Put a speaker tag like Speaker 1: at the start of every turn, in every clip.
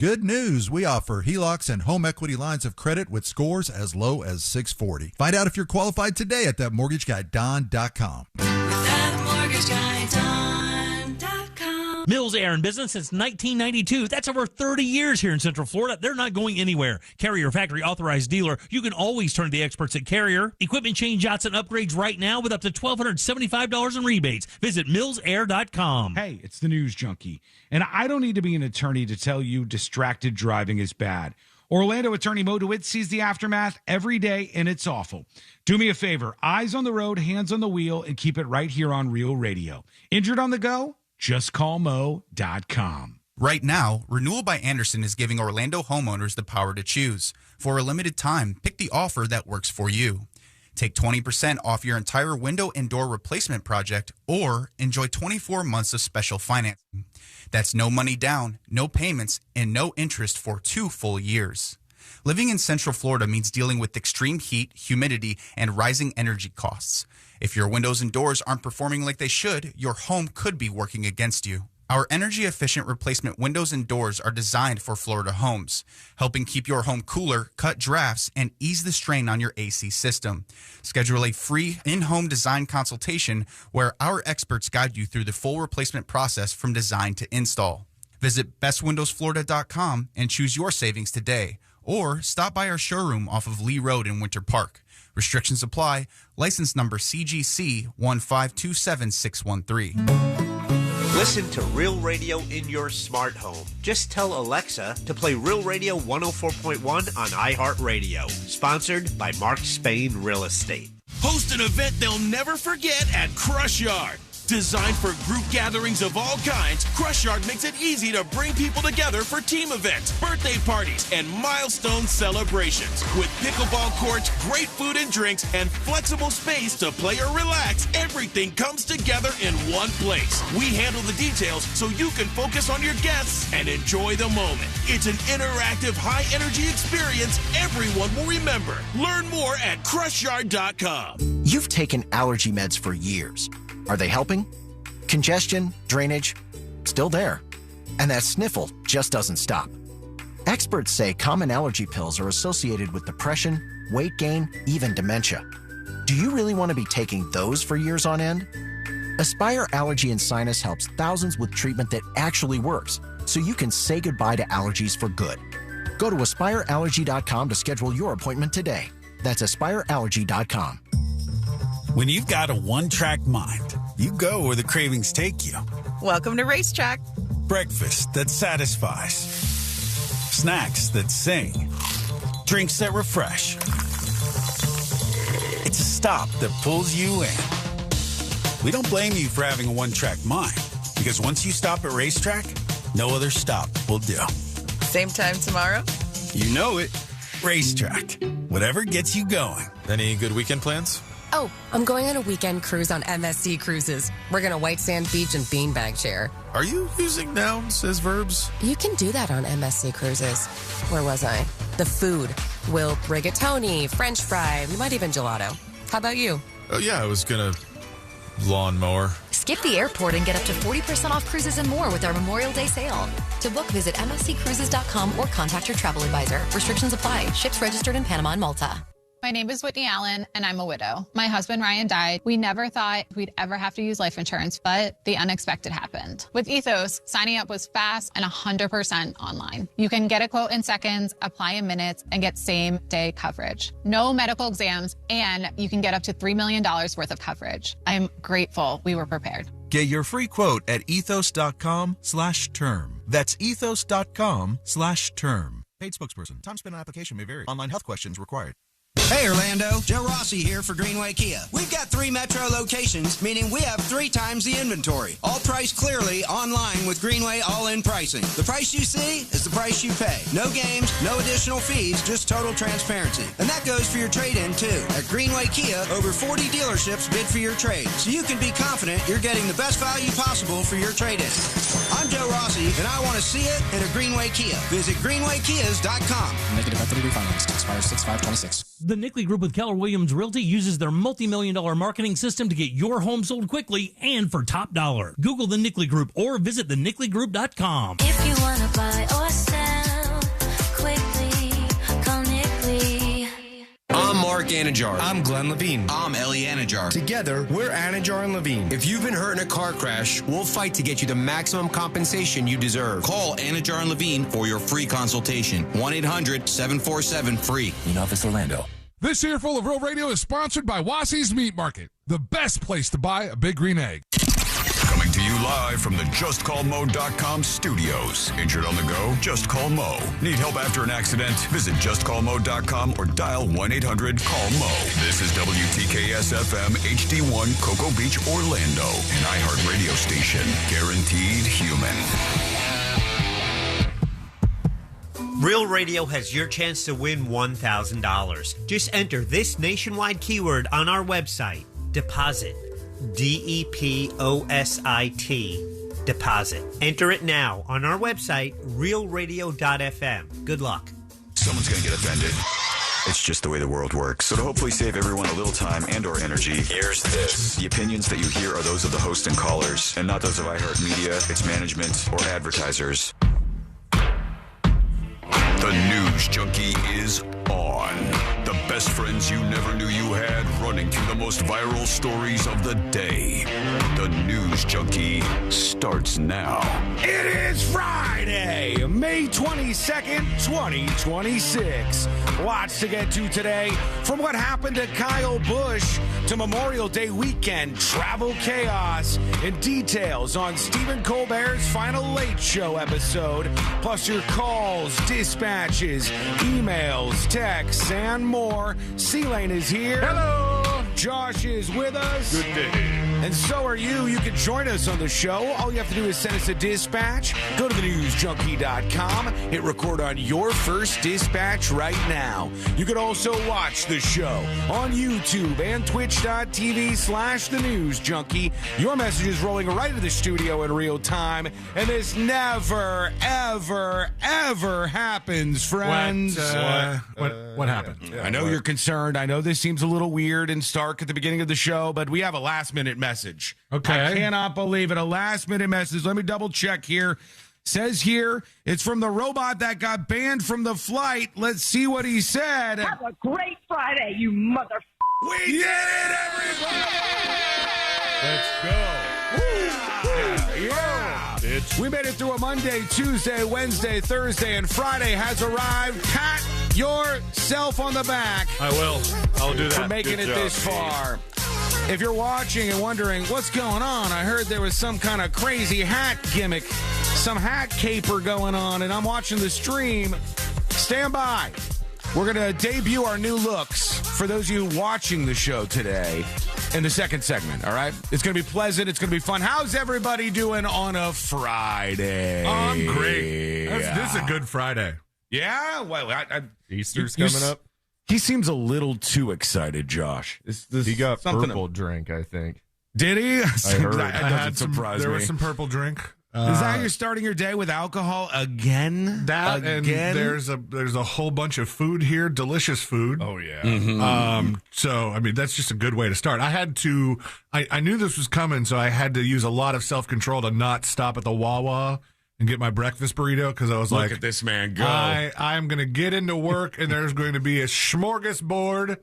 Speaker 1: Good news. We offer HELOCs and home equity lines of credit with scores as low as 640. Find out if you're qualified today at thatmortgageguyDon.com.
Speaker 2: ThatmortgageguyDon.com. Mills Air in business since 1992. That's over 30 years here in Central Florida. They're not going anywhere. Carrier factory authorized dealer. You can always turn to the experts at Carrier. Equipment change-outs and upgrades right now with up to $1,275 in rebates. Visit millsair.com.
Speaker 3: Hey, it's the News Junkie. And I don't need to be an attorney to tell you distracted driving is bad. Orlando attorney Mo DeWitt sees the aftermath every day, and it's awful. Do me a favor. Eyes on the road, hands on the wheel, and keep it right here on Real Radio. Injured on the go? Just call Mo.com.
Speaker 4: Right now, Renewal by Anderson is giving Orlando homeowners the power to choose. For a limited time, pick the offer that works for you. Take 20% off your entire window and door replacement project or enjoy 24 months of special financing. That's no money down, no payments, and no interest for 2 full years. Living in Central Florida means dealing with extreme heat, humidity, and rising energy costs. If your windows and doors aren't performing like they should, your home could be working against you. Our energy-efficient replacement windows and doors are designed for Florida homes, helping keep your home cooler, cut drafts, and ease the strain on your AC system. Schedule a free in-home design consultation where our experts guide you through the full replacement process from design to install. Visit bestwindowsflorida.com and choose your savings today, or stop by our showroom off of Lee Road in Winter Park. Restrictions apply. License number CGC 1527613.
Speaker 5: Listen to Real Radio in your smart home. Just tell Alexa to play Real Radio 104.1 on iHeartRadio. Sponsored by Mark Spain Real Estate.
Speaker 6: Host an event they'll never forget at Crush Yard. Designed for group gatherings of all kinds, Crush Yard makes it easy to bring people together for team events, birthday parties, and milestone celebrations. With pickleball courts, great food and drinks, and flexible space to play or relax, everything comes together in one place. We handle the details so you can focus on your guests and enjoy the moment. It's an interactive, high-energy experience everyone will remember. Learn more at crushyard.com.
Speaker 7: You've taken allergy meds for years. Are they helping? Congestion, drainage, still there. And that sniffle just doesn't stop. Experts say common allergy pills are associated with depression, weight gain, even dementia. Do you really want to be taking those for years on end? Aspire Allergy and Sinus helps thousands with treatment that actually works, so you can say goodbye to allergies for good. Go to aspireallergy.com to schedule your appointment today. That's aspireallergy.com.
Speaker 8: When you've got a one-track mind, you go where the cravings take you.
Speaker 9: Welcome to Racetrack.
Speaker 8: Breakfast that satisfies. Snacks that sing. Drinks that refresh. It's a stop that pulls you in. We don't blame you for having a one-track mind, because once you stop at Racetrack, no other stop will do.
Speaker 9: Same time tomorrow?
Speaker 8: You know it. Racetrack. Whatever gets you going.
Speaker 10: Any good weekend plans?
Speaker 11: Oh, I'm going on a weekend cruise on MSC Cruises. We're going to White Sand Beach and Beanbag Chair.
Speaker 10: Are you using nouns as verbs?
Speaker 11: You can do that on MSC Cruises. Where was I? The food. Will rigatoni, French fry, we might even gelato. How about you?
Speaker 10: Oh, yeah, I was going to lawnmower.
Speaker 12: Skip the airport and get up to 40% off cruises and more with our Memorial Day sale. To book, visit msccruises.com or contact your travel advisor. Restrictions apply. Ships registered in Panama and Malta.
Speaker 13: My name is Whitney Allen, and I'm a widow. My husband, Ryan, died. We never thought we'd ever have to use life insurance, but the unexpected happened. With Ethos, signing up was fast and 100% online. You can get a quote in seconds, apply in minutes, and get same-day coverage. No medical exams, and you can get up to $3 million worth of coverage. I'm grateful we were prepared.
Speaker 14: Get your free quote at ethos.com/term. That's ethos.com/term. Paid spokesperson. Time spent on application may vary. Online health questions required.
Speaker 15: Hey Orlando, Joe Rossi here for Greenway Kia. We've got 3 metro locations, meaning we have 3 times the inventory. All priced clearly online with Greenway all-in pricing. The price you see is the price you pay. No games, no additional fees, just total transparency. And that goes for your trade-in too. At Greenway Kia, over 40 dealerships bid for your trade, so you can be confident you're getting the best value possible for your trade-in. I'm Joe Rossi, and I want to see it in a Greenway Kia. Visit greenwaykias.com.
Speaker 16: Negative equity refinanced. Expires 6/5/26.
Speaker 2: The Nickley Group with Keller Williams Realty uses their multi-million-dollar marketing system to get your home sold quickly and for top dollar. Google the Nickley Group or visit thenickley.group.com.
Speaker 17: If you want to buy or sell, Anajar.
Speaker 18: I'm Glenn Levine.
Speaker 17: I'm Ellie Anajar.
Speaker 18: Together, we're Anajar and Levine.
Speaker 17: If you've been hurt in a car crash, we'll fight to get you the maximum compensation you deserve.
Speaker 18: Call Anajar and Levine for your free consultation. 1-800-747-FREE.
Speaker 19: In Office, Orlando.
Speaker 20: This earful of Real Radio is sponsored by Wassy's Meat Market, the best place to buy a big green egg.
Speaker 21: Coming to you live from the JustCallMo.com studios. Injured on the go? Just call Mo. Need help after an accident? Visit JustCallMo.com or dial 1-800-CALL-MO. This is WTKS-FM HD1 Cocoa Beach, Orlando, an iHeart radio station. Guaranteed human.
Speaker 5: Real Radio has your chance to win $1,000. Just enter this nationwide keyword on our website, deposit. DEPOSIT. Deposit. Enter it now on our website, realradio.fm. Good luck.
Speaker 21: Someone's going to get offended. It's just the way the world works. So to hopefully save everyone a little time and or energy, here's this. The opinions that you hear are those of the host and callers, and not those of iHeartMedia, its management, or advertisers. The News Junkie is on. The best friends you never knew you had, running through the most viral stories of the day. The News Junkie starts now.
Speaker 3: It is Friday, May 22nd, 2026. Lots to get to today. From what happened to Kyle Busch to Memorial Day weekend, travel chaos, and details on Stephen Colbert's final Late Show episode, plus your calls, dispatches, emails, texts, and more. C-Lane is here.
Speaker 20: Hello.
Speaker 3: Josh is with us.
Speaker 20: Good day.
Speaker 3: And so are you. You can join us on the show. All you have to do is send us a dispatch. Go to thenewsjunkie.com. Hit record on your first dispatch right now. You can also watch the show on YouTube and twitch.tv/thenewsjunkie. Your message is rolling right into the studio in real time. And this never, ever, ever happens, friends.
Speaker 20: What happened?
Speaker 3: I know you're concerned. I know this seems a little weird and stark at the beginning of the show, but we have a last-minute message.
Speaker 20: Okay.
Speaker 3: I cannot believe it. A last-minute message. Let me double-check here. Says here, it's from the robot that got banned from the flight. Let's see what he said.
Speaker 22: Have a great Friday, you mother...
Speaker 3: We did it, everybody!
Speaker 20: Let's go.
Speaker 3: Yeah. We made it through a Monday, Tuesday, Wednesday, Thursday, and Friday has arrived. Pat yourself on the back.
Speaker 10: I will. I'll do that.
Speaker 3: For making
Speaker 10: Good
Speaker 3: it
Speaker 10: job,
Speaker 3: this far. If you're watching and wondering what's going on, I heard there was some kind of crazy hat gimmick, some hat caper going on, and I'm watching the stream. Stand by. We're going to debut our new looks for those of you watching the show today in the second segment, all right? It's going to be pleasant. It's going to be fun. How's everybody doing on a Friday?
Speaker 20: I'm great. This is a good Friday.
Speaker 3: Yeah? Well,
Speaker 10: Easter's coming up.
Speaker 3: He seems a little too excited, Josh.
Speaker 10: He got purple drink, I think.
Speaker 3: Did he?
Speaker 10: I heard.
Speaker 3: That doesn't surprise me.
Speaker 20: There was some purple drink.
Speaker 3: Is that how you're starting your day, with alcohol again?
Speaker 20: And there's a whole bunch of food here, delicious food.
Speaker 10: Oh yeah.
Speaker 20: Mm-hmm. So I mean that's just a good way to start. I knew this was coming, so I had to use a lot of self-control to not stop at the Wawa and get my breakfast burrito, because I was
Speaker 3: Look at this man go.
Speaker 20: I'm going to get into work and there's going to be a smorgasbord,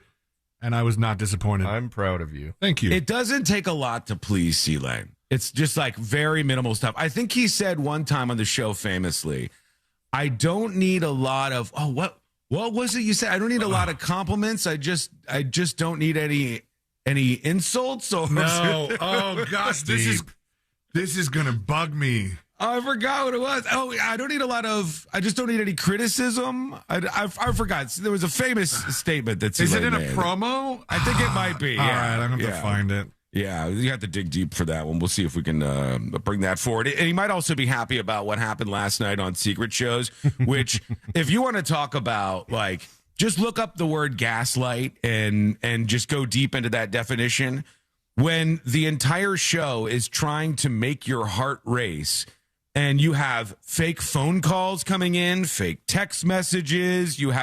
Speaker 20: and I was not disappointed.
Speaker 10: I'm proud of you.
Speaker 20: Thank you.
Speaker 3: It doesn't take a lot to please C-Lane. It's just like very minimal stuff. I think he said one time on the show famously, I don't need a lot of, what was it you said? I don't need a lot of compliments. I just don't need any insults. Or
Speaker 20: no. Oh gosh, this is going to bug me.
Speaker 3: I forgot what it was. Oh, I just don't need any criticism. I forgot. There was a famous statement that's
Speaker 20: Is it in a promo?
Speaker 3: I think it might be.
Speaker 20: All right, I'm going to find it.
Speaker 3: Yeah, you have to dig deep for that one. We'll see if we can bring that forward. And he might also be happy about what happened last night on Secret Shows, which if you want to talk about, like, just look up the word gaslight and just go deep into that definition. When the entire show is trying to make your heart race, and you have fake phone calls coming in, fake text messages, you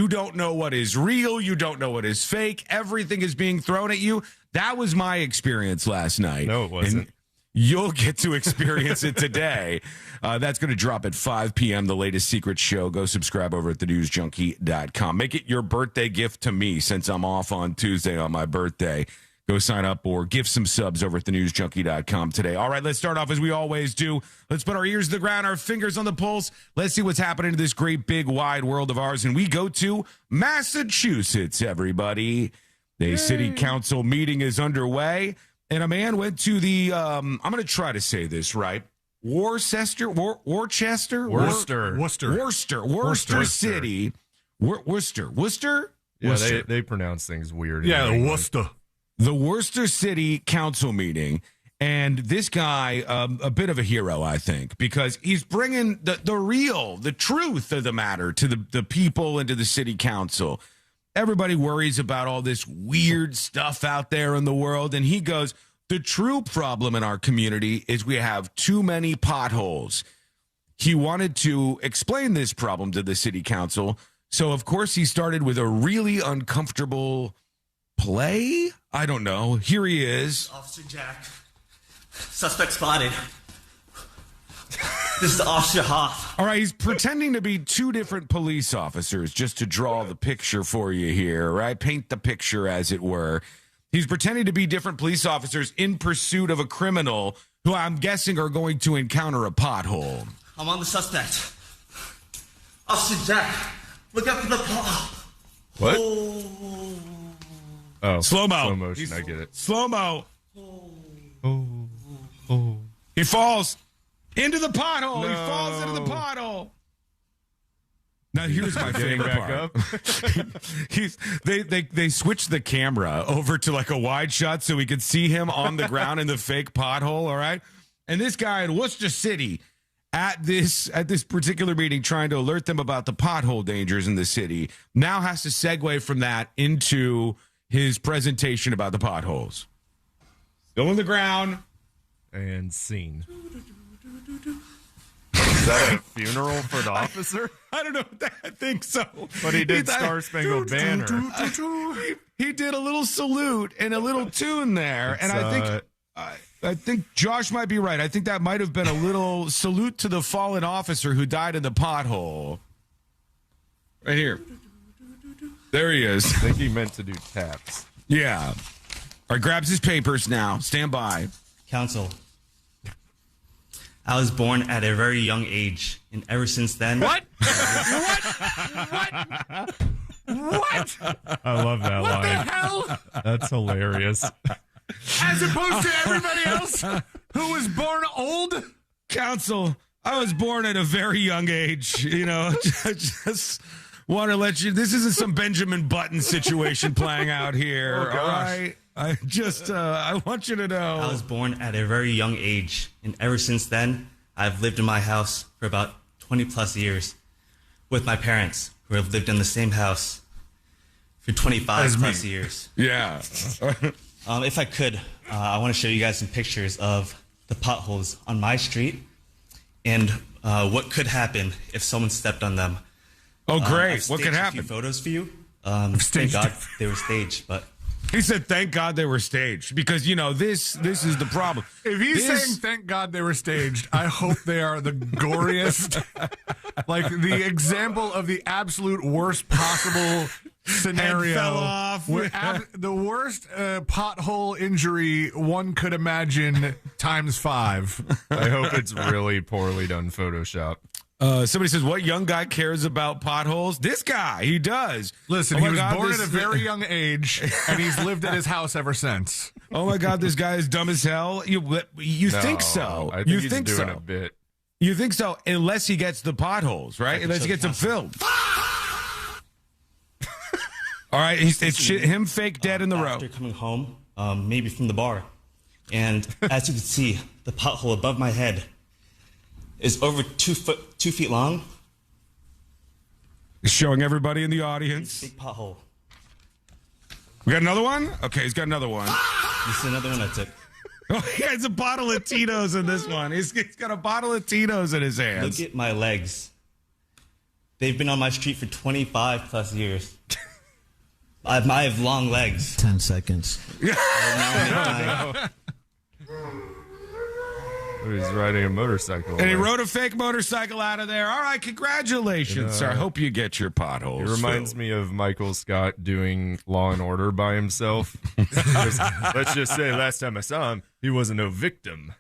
Speaker 3: don't know what is real, you don't know what is fake, everything is being thrown at you. That was my experience last night.
Speaker 10: No, it wasn't.
Speaker 1: you'll get to experience it today. That's going to drop at 5 p.m., the latest secret show. Go subscribe over at thenewsjunkie.com. Make it your birthday gift to me since I'm off on Tuesday on my birthday. Go sign up or give some subs over at thenewsjunkie.com today. All right, let's start off as we always do. Let's put our ears to the ground, our fingers on the pulse. Let's see what's happening in this great, big, wide world of ours. And we go to Massachusetts, everybody. The city council meeting is underway. And a man went to the, I'm going to try to say this right, Worcester City. Worcester?
Speaker 10: Yeah, they pronounce things weird.
Speaker 20: Yeah, Worcester.
Speaker 1: The Worcester City Council meeting, and this guy, a bit of a hero, I think, because he's bringing the truth of the matter to the people and to the city council. Everybody worries about all this weird stuff out there in the world, and he goes, the true problem in our community is we have too many potholes. He wanted to explain this problem to the city council, so of course he started with a really uncomfortable play? I don't know. Here he is.
Speaker 19: Officer Jack. Suspect spotted. This is Officer Hoff.
Speaker 1: All right, he's pretending to be two different police officers just to draw the picture for you here, right? Paint the picture, as it were. He's pretending to be different police officers in pursuit of a criminal who I'm guessing are going to encounter a pothole.
Speaker 19: I'm on the suspect. Officer Jack, look out for the pothole.
Speaker 10: What?
Speaker 19: Oh.
Speaker 1: Slow-mo.
Speaker 10: Slow motion, I get it.
Speaker 1: Slow-mo. He falls into the pothole. No. He falls into the pothole. Now here's my favorite part. They switched the camera over to like a wide shot so we could see him on the ground in the fake pothole. All right, and this guy in Worcester City at this particular meeting, trying to alert them about the pothole dangers in the city, now has to segue from that into his presentation about the potholes. Still on the ground.
Speaker 10: And scene. Is that a funeral for the officer?
Speaker 1: I don't know. I think so.
Speaker 10: But he did Star Spangled Banner.
Speaker 1: He did a little salute and a little tune there. And I think Josh might be right. I think that might have been a little salute to the fallen officer who died in the pothole. Right here. There he is.
Speaker 10: I think he meant to do taps.
Speaker 1: Yeah. All right, grabs his papers now. Stand by.
Speaker 19: Counsel, I was born at a very young age, and ever since then...
Speaker 20: What?
Speaker 10: What? I love that line.
Speaker 20: What the hell?
Speaker 10: That's hilarious.
Speaker 20: As opposed to everybody else who was born old?
Speaker 1: Counsel, I was born at a very young age. You know, just want to let you... This isn't some Benjamin Button situation playing out here.
Speaker 19: Oh,
Speaker 1: all right? I want you to know.
Speaker 19: I was born at a very young age, and ever since then, I've lived in my house for about 20 plus years with my parents, who have lived in the same house for 25 plus years.
Speaker 1: Yeah.
Speaker 19: If I could, I want to show you guys some pictures of the potholes on my street and what could happen if someone stepped on them.
Speaker 1: Oh, great. What could happen?
Speaker 19: A few photos for you. Thank God they were staged, but...
Speaker 1: He said, thank God they were staged, because, you know, this is the problem.
Speaker 20: If he's saying thank God they were staged, I hope they are the goriest, like the example of the absolute worst possible scenario.
Speaker 1: Head fell off.
Speaker 20: The worst pothole injury one could imagine times 5.
Speaker 10: I hope it's really poorly done Photoshop.
Speaker 1: Somebody says, what young guy cares about potholes? This guy, he does.
Speaker 20: Listen, he was born at a very young age, and he's lived at his house ever since.
Speaker 1: Oh, my God, this guy is dumb as hell. You think so.
Speaker 10: I think he's doing a bit.
Speaker 1: You think so, unless he gets the potholes, right? Unless he gets them filled. All right, it's him fake dead in the row.
Speaker 19: After coming home, maybe from the bar, and as you can see, the pothole above my head is over 2 feet long.
Speaker 1: He's showing everybody in the audience.
Speaker 19: Big pothole.
Speaker 1: We got another one? Okay, he's got another one.
Speaker 19: This is another one I took.
Speaker 1: Oh, he has a bottle of Tito's in this one. He's got a bottle of Tito's in his hands.
Speaker 19: Look at my legs. They've been on my street for 25 plus years. I have long legs.
Speaker 23: 10 seconds.
Speaker 10: He's riding a motorcycle.
Speaker 1: And he rode a fake motorcycle out of there. All right, congratulations, sir. I hope you get your potholes.
Speaker 10: It reminds me of Michael Scott doing Law and Order by himself. Let's just say last time I saw him, he wasn't no victim.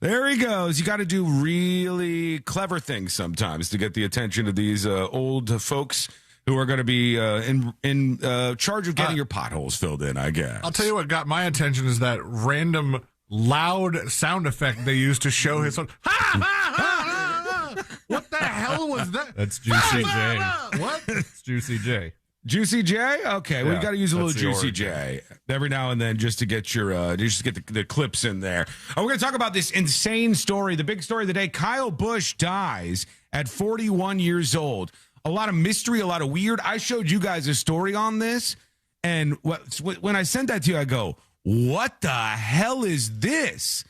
Speaker 1: There he goes. You got to do really clever things sometimes to get the attention of these old folks who are going to be in charge of getting your potholes filled in, I guess.
Speaker 20: I'll tell you what got my attention is that random loud sound effect they used to show his. Ha, ha, ha, ha, ha. What the hell was that?
Speaker 10: That's Juicy J.
Speaker 20: What?
Speaker 10: It's Juicy J.
Speaker 1: Juicy J? Okay, we've got to use a little Juicy
Speaker 10: origin.
Speaker 1: J every now and then just to get your the clips in there. We're going to talk about this insane story, the big story of the day. Kyle Busch dies at 41 years old. A lot of mystery, a lot of weird. I showed you guys a story on this, and when I sent that to you, I go, what the hell is this?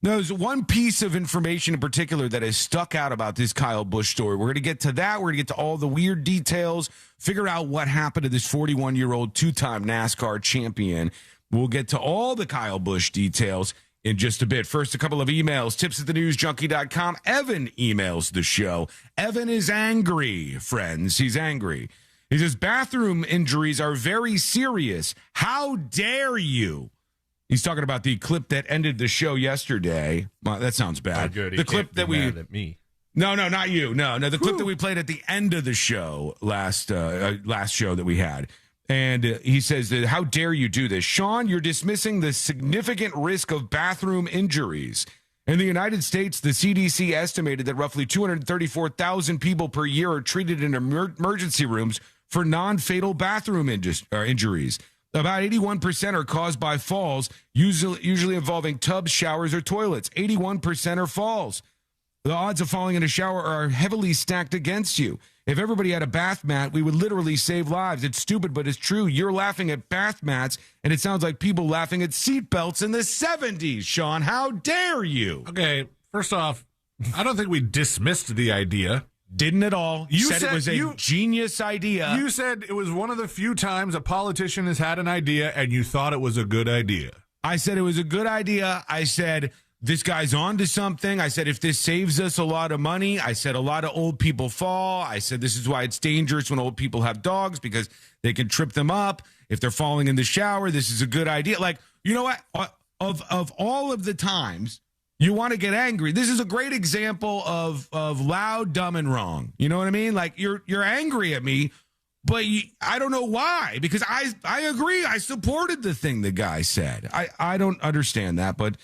Speaker 1: There's one piece of information in particular that has stuck out about this Kyle Busch story. We're going to get to that. We're going to get to all the weird details, figure out what happened to this 41-year-old two-time NASCAR champion. We'll get to all the Kyle Busch details in just a bit. First, a couple of emails. tips@thenewsjunkie.com. Evan emails the show. Evan is angry, friends. He's angry. He says, bathroom injuries are very serious. How dare you? He's talking about the clip that ended the show yesterday. Well, that sounds bad.
Speaker 10: Good.
Speaker 1: The clip that we...
Speaker 10: mad at me.
Speaker 1: No, not you. No, the clip that we played at the end of the show last show that we had. And he says, how dare you do this? Sean, you're dismissing the significant risk of bathroom injuries. In the United States, the CDC estimated that roughly 234,000 people per year are treated in emergency rooms for non-fatal bathroom injuries. About 81% are caused by falls, usually involving tubs, showers, or toilets. 81% are falls. The odds of falling in a shower are heavily stacked against you. If everybody had a bath mat, we would literally save lives. It's stupid, but it's true. You're laughing at bath mats, and it sounds like people laughing at seatbelts in the 70s, Sean. How dare you?
Speaker 20: Okay, first off, I don't think we dismissed the idea.
Speaker 1: Didn't at all. You said it was a genius idea.
Speaker 20: You said it was one of the few times a politician has had an idea, and you thought it was a good idea.
Speaker 1: I said it was a good idea. I said, this guy's on to something. I said, if this saves us a lot of money. I said, a lot of old people fall. I said, this is why it's dangerous when old people have dogs, because they can trip them up. If they're falling in the shower, this is a good idea. Like, you know what? Of all of the times you want to get angry, this is a great example of loud, dumb, and wrong. You know what I mean? Like, you're angry at me, but I don't know why, because I agree. I supported the thing the guy said. I don't understand that, but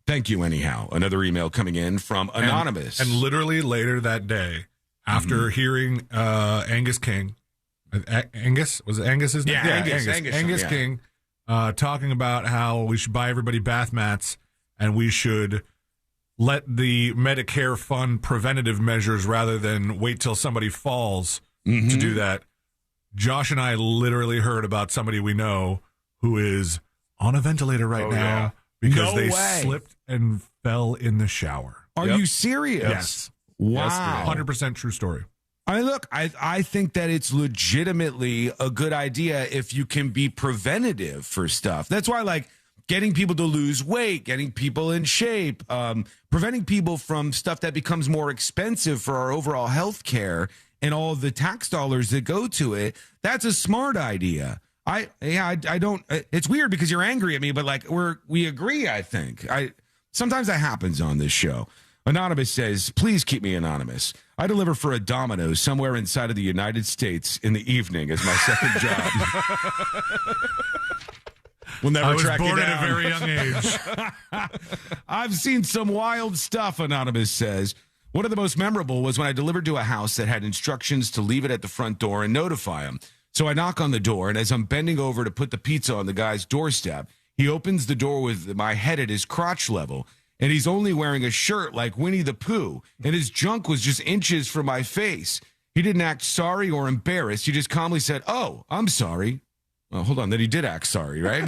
Speaker 1: thank you anyhow. Another email coming in from Anonymous.
Speaker 20: And literally later that day, after hearing Angus King, Angus? Was it Angus his name?
Speaker 1: Yeah,
Speaker 20: Angus King talking about how we should buy everybody bath mats and we should let the Medicare fund preventative measures rather than wait till somebody falls to do that. Josh and I literally heard about somebody we know who is on a ventilator right now because they slipped and fell in the shower.
Speaker 1: Are you serious?
Speaker 20: Yes.
Speaker 1: Wow.
Speaker 20: 100% true story.
Speaker 1: I mean, look, I think that it's legitimately a good idea if you can be preventative for stuff. That's why, like, getting people to lose weight, getting people in shape, preventing people from stuff that becomes more expensive for our overall health care and all of the tax dollars that go to it, that's a smart idea. I don't, it's weird because you're angry at me, but like we agree, I think. Sometimes that happens on this show. Anonymous says, please keep me anonymous. I deliver for a Domino's somewhere inside of the United States in the evening as my second job. We'll never track you down.
Speaker 20: I was born at a very young age.
Speaker 1: I've seen some wild stuff, Anonymous says. One of the most memorable was when I delivered to a house that had instructions to leave it at the front door and notify him. So I knock on the door, and as I'm bending over to put the pizza on the guy's doorstep, he opens the door with my head at his crotch level, and he's only wearing a shirt like Winnie the Pooh, and his junk was just inches from my face. He didn't act sorry or embarrassed. He just calmly said, "Oh, I'm sorry." Well, hold on. Then he did act sorry, right?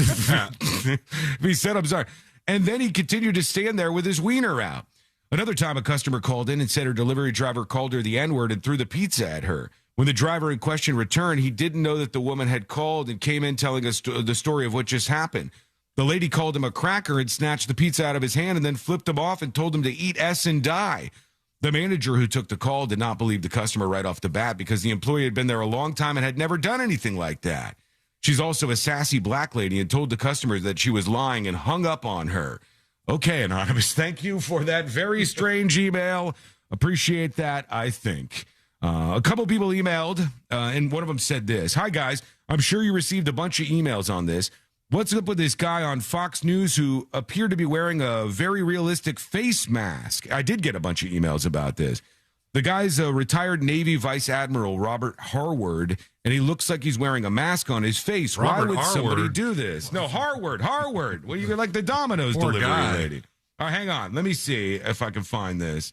Speaker 1: He said, "I'm sorry." And then he continued to stand there with his wiener out. Another time, a customer called in and said her delivery driver called her the N-word and threw the pizza at her. When the driver in question returned, he didn't know that the woman had called and came in telling us the story of what just happened. The lady called him a cracker and snatched the pizza out of his hand and then flipped him off and told him to eat S and die. The manager who took the call did not believe the customer right off the bat because the employee had been there a long time and had never done anything like that. She's also a sassy black lady and told the customer that she was lying and hung up on her. Okay, Anonymous, thank you for that very strange email. Appreciate that, I think. A couple people emailed, and one of them said this. Hi, guys. I'm sure you received a bunch of emails on this. What's up with this guy on Fox News who appeared to be wearing a very realistic face mask? I did get a bunch of emails about this. The guy's a retired Navy Vice Admiral Robert Harward, and he looks like he's wearing a mask on his face. Why would somebody do this? No, Harward. Well, you're like the Domino's
Speaker 20: Poor
Speaker 1: delivery
Speaker 20: guy.
Speaker 1: lady. All right, hang on. Let me see if I can find this,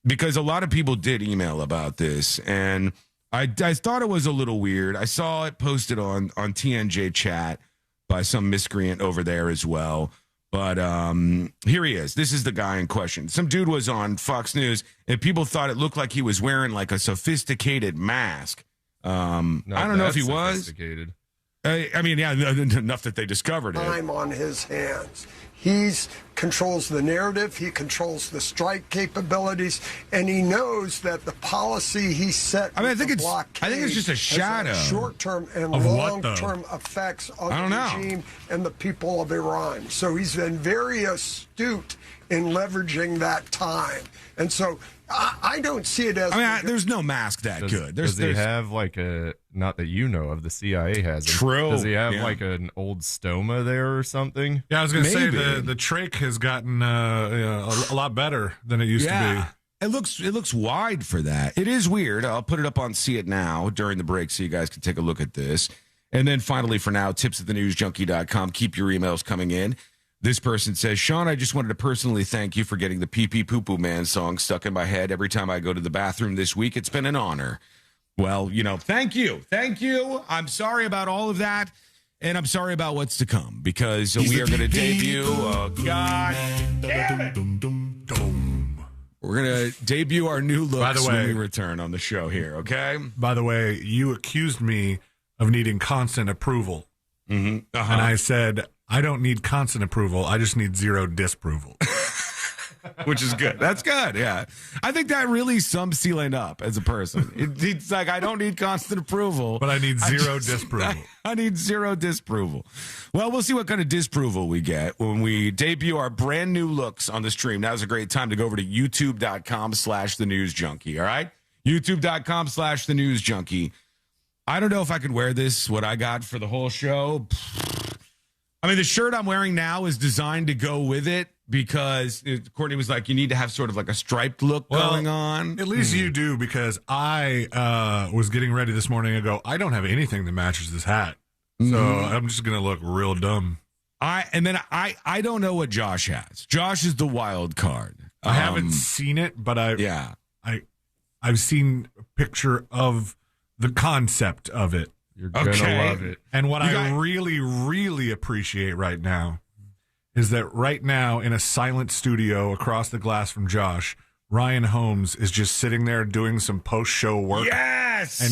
Speaker 1: because a lot of people did email about this, and I thought it was a little weird. I saw it posted on TNJ chat by some miscreant over there as well. But here he is. This is the guy in question. Some dude was on Fox News, and people thought it looked like he was wearing like a sophisticated mask. I don't know if he was. I mean, yeah, enough that they discovered it.
Speaker 4: Time on his hands. He controls the narrative, he controls the strike capabilities, and he knows that the policy he set.
Speaker 1: I think it's just a shadow.
Speaker 4: Has short-term and
Speaker 1: of what,
Speaker 4: long-term effects on
Speaker 1: I don't
Speaker 4: the
Speaker 1: know.
Speaker 4: regime and the people of Iran. So he's been very astute in leveraging that time. And so I don't see it as...
Speaker 1: there's no mask that good.
Speaker 10: Does he have like a, not that you know of, the CIA has him.
Speaker 1: True.
Speaker 10: Does he have
Speaker 1: Yeah.
Speaker 10: like an old stoma there or something?
Speaker 20: Yeah, I was going to say the trach has gotten a lot better than it used to be.
Speaker 1: It looks wide for that. It is weird. I'll put it up on See It Now during the break so you guys can take a look at this. And then finally, for now, tips@thenewsjunkie.com. Keep your emails coming in. This person says, Sean, I just wanted to personally thank you for getting the Pee Pee Poo Poo Man song stuck in my head every time I go to the bathroom this week. It's been an honor. Well, thank you. Thank you. I'm sorry about all of that. And I'm sorry about what's to come, because we are going to debut. God damn it. We're going to debut our new looks when we return on the show here, okay?
Speaker 20: By the way, you accused me of needing constant approval.
Speaker 1: Mm-hmm. Uh-huh.
Speaker 20: And I said, I don't need constant approval. I just need zero disapproval.
Speaker 1: Which is good. That's good, yeah. I think that really sums Sealand up as a person. It's like, I don't need constant approval.
Speaker 20: But I need zero disapproval.
Speaker 1: I need zero disapproval. Well, we'll see what kind of disapproval we get when we debut our brand new looks on the stream. Now's a great time to go over to youtube.com/thenewsjunkie, all right? youtube.com/thenewsjunkie. I don't know if I could wear this, what I got for the whole show. I mean, the shirt I'm wearing now is designed to go with it because Courtney was like, you need to have sort of like a striped look going on.
Speaker 20: At least you do, because I was getting ready this morning and go, I don't have anything that matches this hat. So I'm just going to look real dumb.
Speaker 1: I don't know what Josh has. Josh is the wild card.
Speaker 20: I haven't seen it, but I've seen a picture of the concept of it.
Speaker 10: You're going to love it.
Speaker 20: And what I really, really appreciate right now is that right now in a silent studio across the glass from Josh, Ryan Holmes is just sitting there doing some post-show work.
Speaker 1: Yes!
Speaker 20: And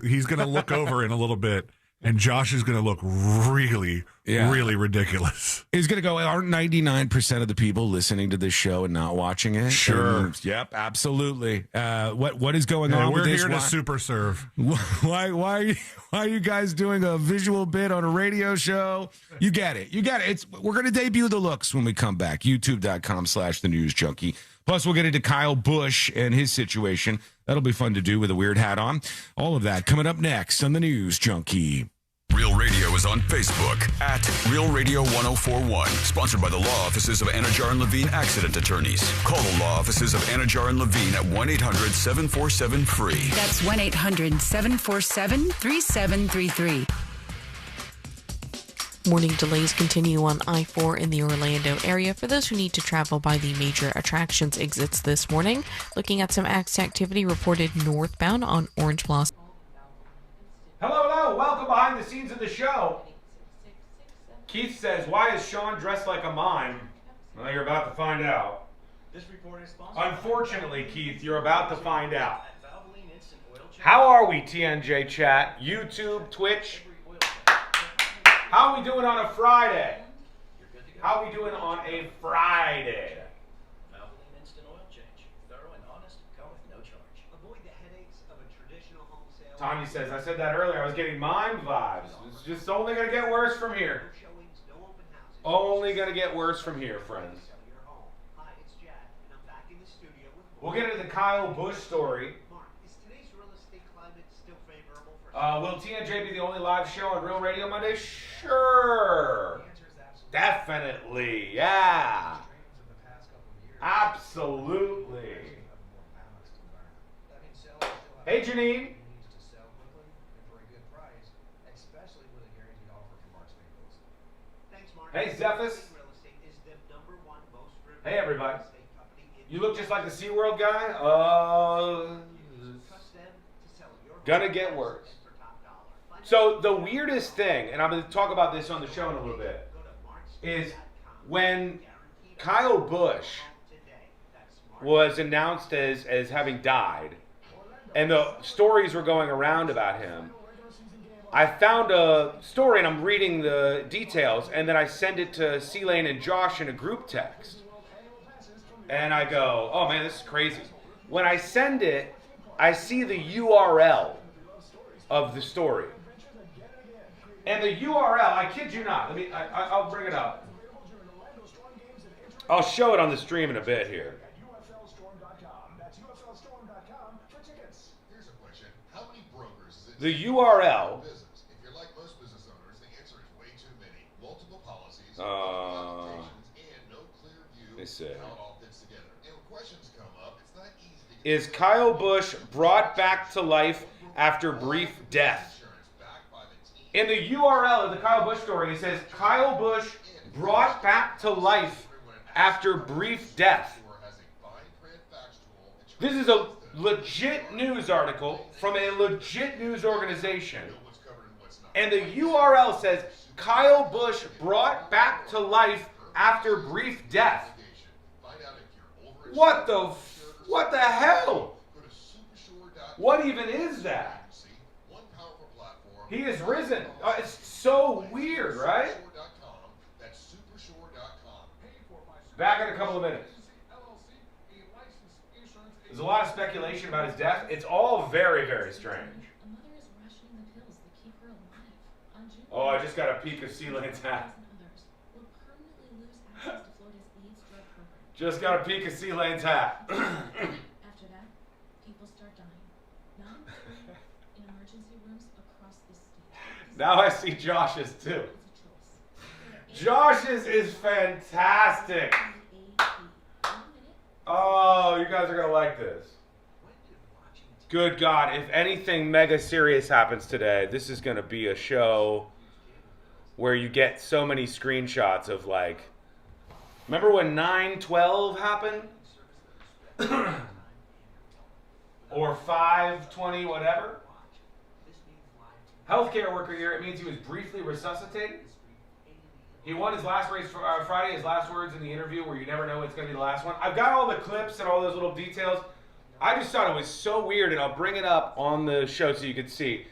Speaker 20: he's going to look over in a little bit, and Josh is going to look really, really ridiculous.
Speaker 1: He's going to go, aren't 99% of the people listening to this show and not watching it?
Speaker 20: Sure.
Speaker 1: And, yep, absolutely. What is going on
Speaker 20: we're
Speaker 1: with this?
Speaker 20: We're here to super serve.
Speaker 1: Why are you guys doing a visual bit on a radio show? You get it. We're going to debut the looks when we come back. youtube.com/thenewsjunkie. Plus, we'll get into Kyle Busch and his situation. That'll be fun to do with a weird hat on. All of that coming up next on the News Junkie.
Speaker 21: Real Radio is on Facebook at Real Radio 1041. Sponsored by the law offices of Anajar and Levine Accident Attorneys. Call the law offices of Anajar and Levine at 1-800-747-FREE.
Speaker 6: That's 1-800-747-3733.
Speaker 23: Morning delays continue on I-4 in the Orlando area for those who need to travel by the major attractions exits this morning. Looking at some activity reported northbound on Orange Blossom.
Speaker 3: Hello, welcome behind the scenes of the show. Keith says, why is Sean dressed like a mime? Well, you're about to find out.
Speaker 24: This report is sponsored.
Speaker 3: Unfortunately, Keith, you're about to find out. How are we, TNJ chat? YouTube, Twitch? How are we doing on a Friday?
Speaker 1: How we doing on a Friday?
Speaker 6: Valvoline instant oil change. Thorough and honest, come with no charge.
Speaker 5: Avoid the headaches of a traditional home sale.
Speaker 1: Tanya says, I said that earlier. I was getting mime vibes. It's just only going to get worse from here. Only going to get worse from here, friends.
Speaker 5: Hi, it's Chad, and I'm back in the studio with
Speaker 1: We'll get into the Kyle Busch story.
Speaker 5: Mark. Is today's real estate climate still favorable for
Speaker 1: Will TNJ be the only live show on Real Radio Monday? Sure. Definitely. Yeah. Absolutely. Hey, Janine. Hey, Zephys. Hey, everybody. You look just like the SeaWorld guy? Gonna get worse. So the weirdest thing, and I'm going to talk about this on the show in a little bit, is when Kyle Busch was announced as having died, and the stories were going around about him, I found a story, and I'm reading the details, and then I send it to C-Lane and Josh in a group text. And I go, oh man, this is crazy. When I send it, I see the URL of the story. And the URL, I kid you not, I'll bring it up. I'll show it on the stream in a bit here. The URL. Let me see. Is Kyle Busch brought back to life after brief death? In the URL of the Kyle Busch story, it says Kyle Busch brought back to life after brief death. This is a legit news article from a legit news organization. And the URL says Kyle Busch brought back to life after brief death. What the hell? What even is that? He is risen. It's so weird, right? Back in a couple of minutes. There's a lot of speculation about his death. It's all very, very strange. Oh, I just got a peek of C-Lane's hat. Just got a peek of C-Lane's hat.
Speaker 23: After that, people start dying. Not in emergency rooms across the state.
Speaker 1: Now I see Josh's too. Josh's is fantastic. Oh, you guys are going to like this. Good God, if anything mega serious happens today, this is going to be a show where you get so many screenshots of like, remember when 9/12 happened? Or 5/20, whatever? Healthcare worker here, it means he was briefly resuscitated. He won his last race Friday, his last words in the interview where you never know it's going to be the last one. I've got all the clips and all those little details. I just thought it was so weird, and I'll bring it up on the show so you can see.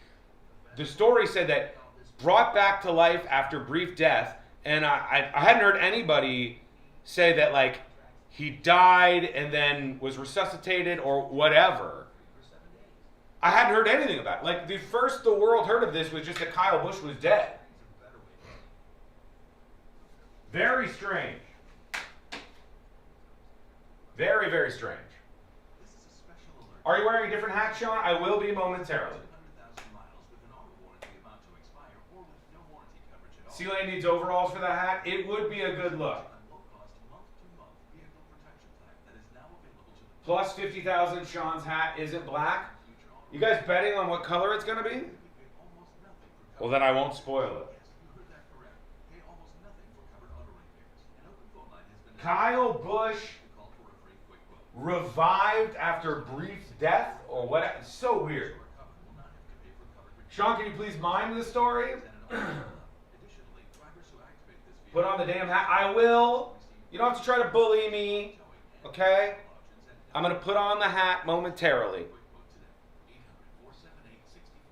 Speaker 1: The story said that brought back to life after brief death, and I hadn't heard anybody say that like he died and then was resuscitated or whatever. I hadn't heard anything about it. Like the first the world heard of this was just that Kyle Busch was dead. Very strange. Very, very strange. Are you wearing a different hat, Sean? I will be momentarily. C-Lane needs overalls for that hat. It would be a good look. Plus 50,000, Sean's hat isn't black. You guys betting on what color it's going to be? Well, then I won't spoil it. Kyle Busch revived after brief death, or what? It's so weird. Sean, can you please mime the story? Put on the damn hat. I will. You don't have to try to bully me, okay? I'm going to put on the hat momentarily.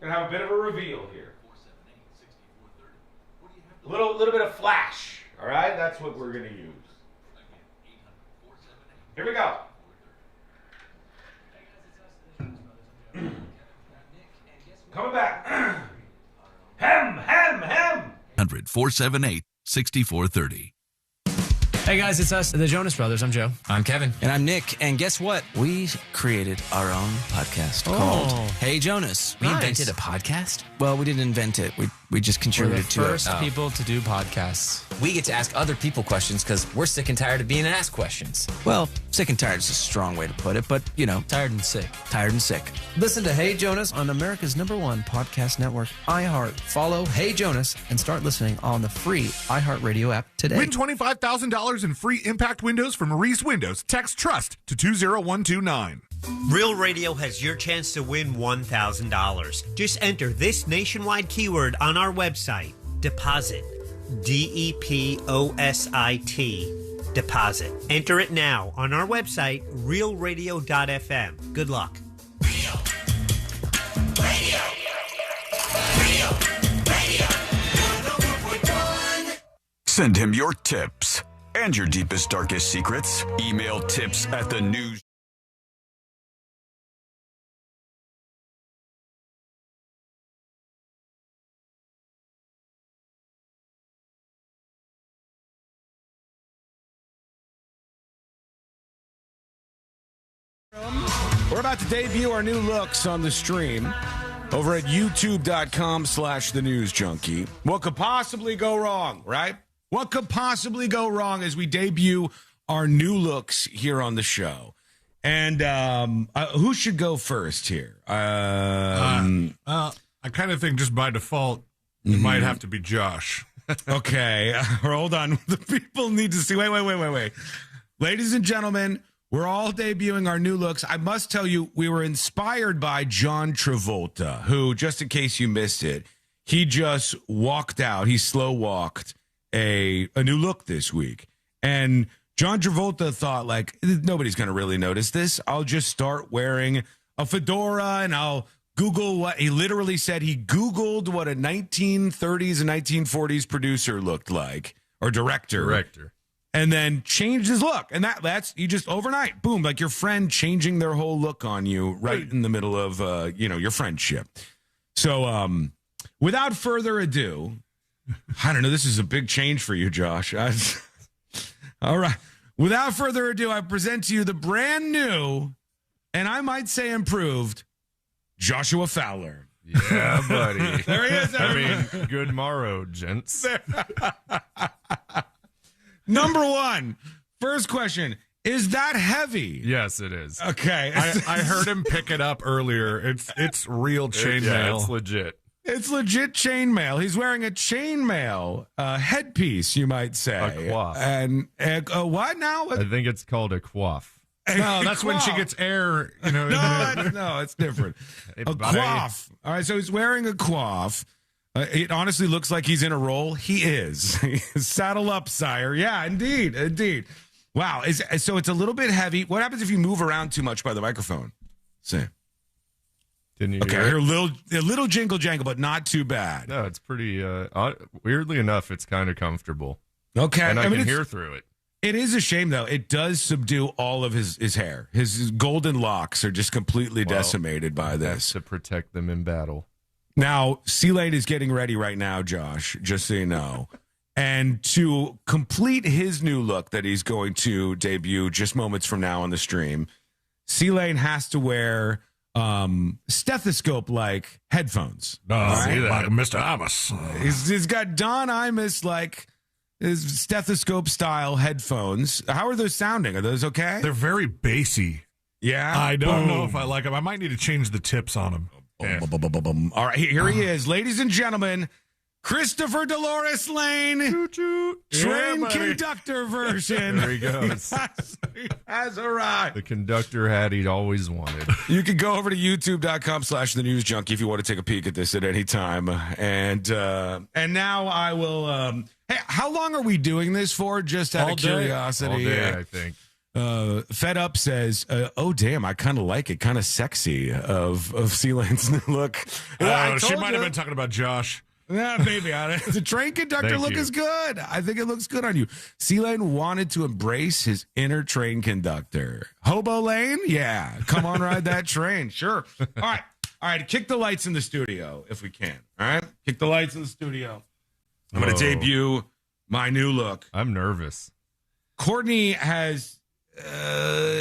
Speaker 1: Going to have a bit of a reveal here. Little bit of flash. All right? That's what we're going to use. Here we go. Coming back. Hem.
Speaker 7: 100-478-6430.
Speaker 8: Hey guys, it's us, the Jonas Brothers. I'm Joe.
Speaker 16: I'm Kevin.
Speaker 8: And I'm Nick. And guess what? We created our own podcast called Hey Jonas.
Speaker 16: We invented a podcast?
Speaker 8: Well, we didn't invent it. We just contributed to it.
Speaker 16: First people to do podcasts. We get to ask other people questions because we're sick and tired of being asked questions.
Speaker 8: Well, sick and tired is a strong way to put it, but you know,
Speaker 16: Tired and sick.
Speaker 8: tired and sick. Listen to Hey Jonas on America's #1 podcast network, iHeart. Follow Hey Jonas and start listening on the free iHeartRadio app today.
Speaker 20: Win $25,000 in free impact windows from Reese Windows. Text TRUST to 20129.
Speaker 5: Real Radio has your chance to win $1,000. Just enter this nationwide keyword on our website, deposit. DEPOSIT. Deposit. Enter it now on our website, realradio.fm. Good luck.
Speaker 21: Send him your tips and your deepest, darkest secrets. Email tips@thenews.
Speaker 1: We're about to debut our new looks on the stream over at youtube.com/thenewsjunkie. What could possibly go wrong, right? What could possibly go wrong as we debut our new looks here on the show? And who should go first here?
Speaker 20: I kind of think just by default, it might have to be Josh.
Speaker 1: Okay, hold on. The people need to see. Wait. Ladies and gentlemen, we're all debuting our new looks. I must tell you, we were inspired by John Travolta, who, just in case you missed it, he just walked out. He slow walked a new look this week. And John Travolta thought, like, nobody's going to really notice this. I'll just start wearing a fedora and I'll Google what he literally said. He Googled what a 1930s and 1940s producer looked like, or director. And then changed his look. And that's you just overnight, boom, like your friend changing their whole look on you right in the middle of, your friendship. So without further ado, I don't know, this is a big change for you, Josh. All right. Without further ado, I present to you the brand new, and I might say improved, Joshua Fowler.
Speaker 10: Yeah, buddy.
Speaker 1: There he is.
Speaker 10: Good morrow, gents.
Speaker 1: Number one, first question. Is that heavy?
Speaker 10: Yes, it is.
Speaker 1: Okay.
Speaker 20: I heard him pick it up earlier. It's real chainmail.
Speaker 10: Yeah, it's legit.
Speaker 1: It's legit chainmail. He's wearing a chainmail headpiece, you might say.
Speaker 10: A coif.
Speaker 1: And what now?
Speaker 10: I think it's called a coif.
Speaker 20: No, that's when she gets air.
Speaker 1: No, it's different. A coif. All right, so he's wearing a coif. It honestly looks like he's in a roll. He is. Saddle up, sire. Yeah, indeed. Wow. So it's a little bit heavy. What happens if you move around too much by the microphone? See.
Speaker 10: Didn't you
Speaker 1: okay,
Speaker 10: hear
Speaker 1: a little jingle jangle, but not too bad.
Speaker 10: No, it's pretty, weirdly enough, it's kind of comfortable.
Speaker 1: Okay.
Speaker 10: And I can hear through it.
Speaker 1: It is a shame, though. It does subdue all of his hair. His golden locks are just completely decimated by this.
Speaker 10: To protect them in battle.
Speaker 1: Now, C-Lane is getting ready right now, Josh, just so you know. And to complete his new look that he's going to debut just moments from now on the stream, C-Lane has to wear stethoscope-like headphones.
Speaker 20: Right? Like Mr. Imus.
Speaker 1: He's got Don Imus, like, his stethoscope-style headphones. How are those sounding? Are those okay?
Speaker 20: They're very bassy.
Speaker 1: Yeah?
Speaker 20: I don't know if I like them. I might need to change the tips on them.
Speaker 1: Yeah. All right, here he is. Ladies and gentlemen, Christopher Dolores Lane, train conductor version.
Speaker 10: There he goes.
Speaker 1: He has arrived.
Speaker 10: The conductor hat he'd always wanted.
Speaker 1: You can go over to youtube.com/thenewsjunkie if you want to take a peek at this at any time. And now I will. Hey, how long are we doing this for? Just out of curiosity.
Speaker 10: All day, I think.
Speaker 1: Fed Up says, oh, damn, I kind of like it. Kind of sexy of C-Lane's new look.
Speaker 20: She might have been talking about Josh.
Speaker 1: Yeah, maybe. The train conductor
Speaker 10: Thank
Speaker 1: look
Speaker 10: you.
Speaker 1: is good. I think it looks good on you. C-Lane wanted to embrace his inner train conductor. Hobo Lane? Yeah. Come on, ride that train. Sure. All right. Kick the lights in the studio if we can. All right? Kick the lights in the studio. I'm going to debut my new look.
Speaker 10: I'm nervous.
Speaker 1: Courtney has...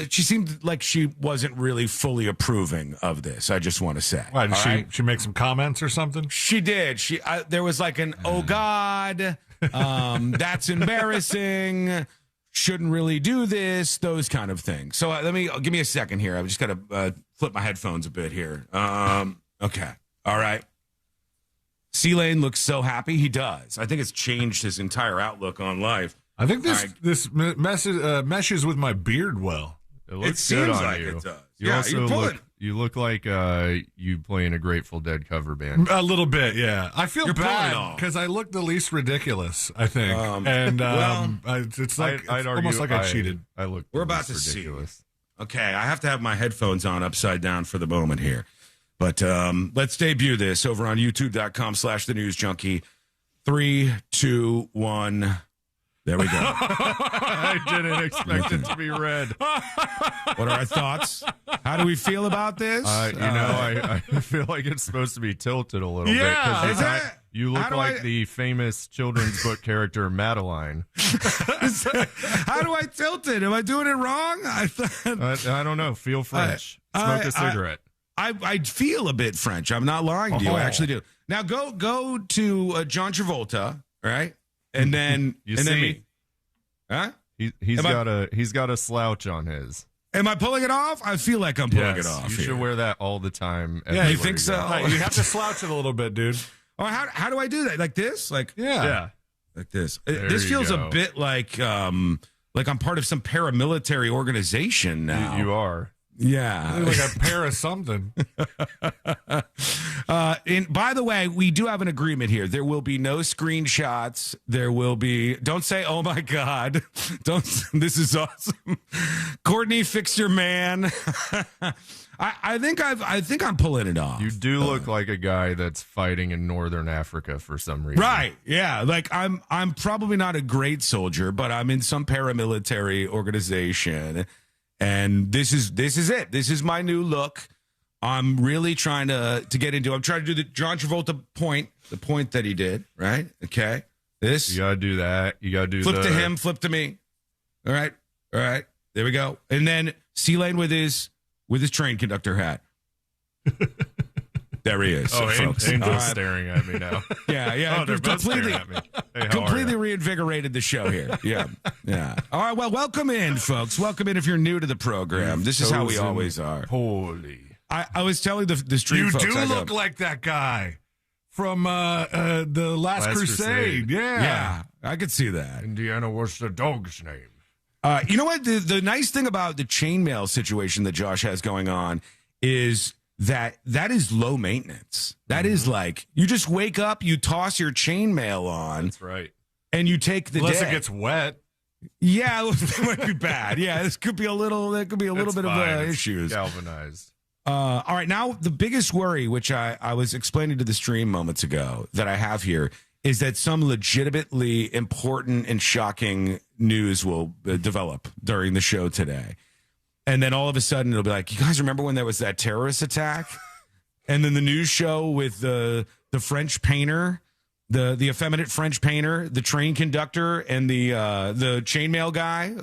Speaker 1: she seemed like she wasn't really fully approving of this. I just want to say.
Speaker 20: Why, did she make some comments or something?
Speaker 1: She did. There was like an oh God, that's embarrassing. Shouldn't really do this. Those kind of things. So give me a second here. I've just got to flip my headphones a bit here. Okay. All right. C-Lane looks so happy. He does. I think it's changed his entire outlook on life.
Speaker 20: I think this meshes with my beard well.
Speaker 10: It looks
Speaker 1: seems
Speaker 10: good on
Speaker 1: like
Speaker 10: you.
Speaker 1: it does.
Speaker 10: You
Speaker 1: Yeah,
Speaker 10: also look like you play in a Grateful Dead cover band.
Speaker 20: A little bit, yeah. I feel
Speaker 1: You're pulling
Speaker 20: bad
Speaker 1: off.
Speaker 20: because I look the least ridiculous, I think. It's like
Speaker 10: I'd argue
Speaker 20: almost like I cheated.
Speaker 10: I look.
Speaker 1: We're about to
Speaker 10: ridiculous.
Speaker 1: see. Okay, I have to have my headphones on upside down for the moment here. But let's debut this over on youtube.com/thenewsjunkie. 3, 2, 1. There we go.
Speaker 10: I didn't expect it to be red.
Speaker 1: What are our thoughts? How do we feel about this?
Speaker 10: I feel like it's supposed to be tilted a little bit.
Speaker 1: Yeah,
Speaker 10: 'Cause you look like the famous children's book character Madeline.
Speaker 1: How do I tilt it? Am I doing it wrong?
Speaker 10: I don't know. Feel French. Smoke a cigarette.
Speaker 1: I feel a bit French. I'm not lying to you. I actually do. Now go to John Travolta, right? And then then me. Huh?
Speaker 10: He's got a slouch on his.
Speaker 1: Am I pulling it off? I feel like I'm pulling it off.
Speaker 10: You
Speaker 1: here.
Speaker 10: should wear that all the time.
Speaker 1: Yeah, you think so?
Speaker 20: You have to slouch it a little bit, dude.
Speaker 1: Oh, how do I do that? Like this? Like
Speaker 20: yeah.
Speaker 1: Like this.
Speaker 10: There
Speaker 1: This feels
Speaker 10: you go.
Speaker 1: a bit like I'm part of some paramilitary organization now.
Speaker 10: You are.
Speaker 1: Yeah.
Speaker 20: Like a pair of something.
Speaker 1: And by the way, we do have an agreement here. There will be no screenshots. There will be. Don't say, "Oh my God!" Don't. This is awesome. Courtney, fix your man. I think I'm pulling it off.
Speaker 10: You do look like a guy that's fighting in northern Africa for some reason.
Speaker 1: Right. Yeah. Like I'm probably not a great soldier, but I'm in some paramilitary organization. And this is it. This is my new look. I'm really trying to get into. I'm trying to do the John Travolta point, the point that he did, right? Okay. This.
Speaker 10: You gotta do that. You gotta do
Speaker 1: flip to him, flip to me. All right. There we go. And then C-Lane with his train conductor hat. There he is.
Speaker 10: Oh,
Speaker 1: folks.
Speaker 10: Angel's staring at me now.
Speaker 1: Yeah.
Speaker 10: Oh, they're both staring at me. Hey, how are ya?
Speaker 1: Reinvigorated the show here. Yeah. All right. Well, welcome in, folks. Welcome in if you're new to the program. This is how we always are.
Speaker 10: Holy.
Speaker 1: I was telling the street
Speaker 20: You
Speaker 1: folks.
Speaker 20: do look like that guy from the Last Crusade.
Speaker 1: Yeah. I could see that.
Speaker 10: Indiana, what's the dog's name?
Speaker 1: You know what? The nice thing about the chainmail situation that Josh has going on is that is low maintenance. That is like you just wake up, you toss your chainmail on.
Speaker 10: That's right.
Speaker 1: And you take the
Speaker 20: Unless
Speaker 1: day.
Speaker 20: it gets wet.
Speaker 1: Yeah, it might be bad. Yeah, this could be a little. There could be a little bit of issues.
Speaker 10: Galvanized.
Speaker 1: All right, now the biggest worry, which I was explaining to the stream moments ago, that I have here is that some legitimately important and shocking news will develop during the show today. And then all of a sudden it'll be like, you guys remember when there was that terrorist attack? And then the news show with the French painter, the effeminate French painter, the train conductor, and the chainmail guy,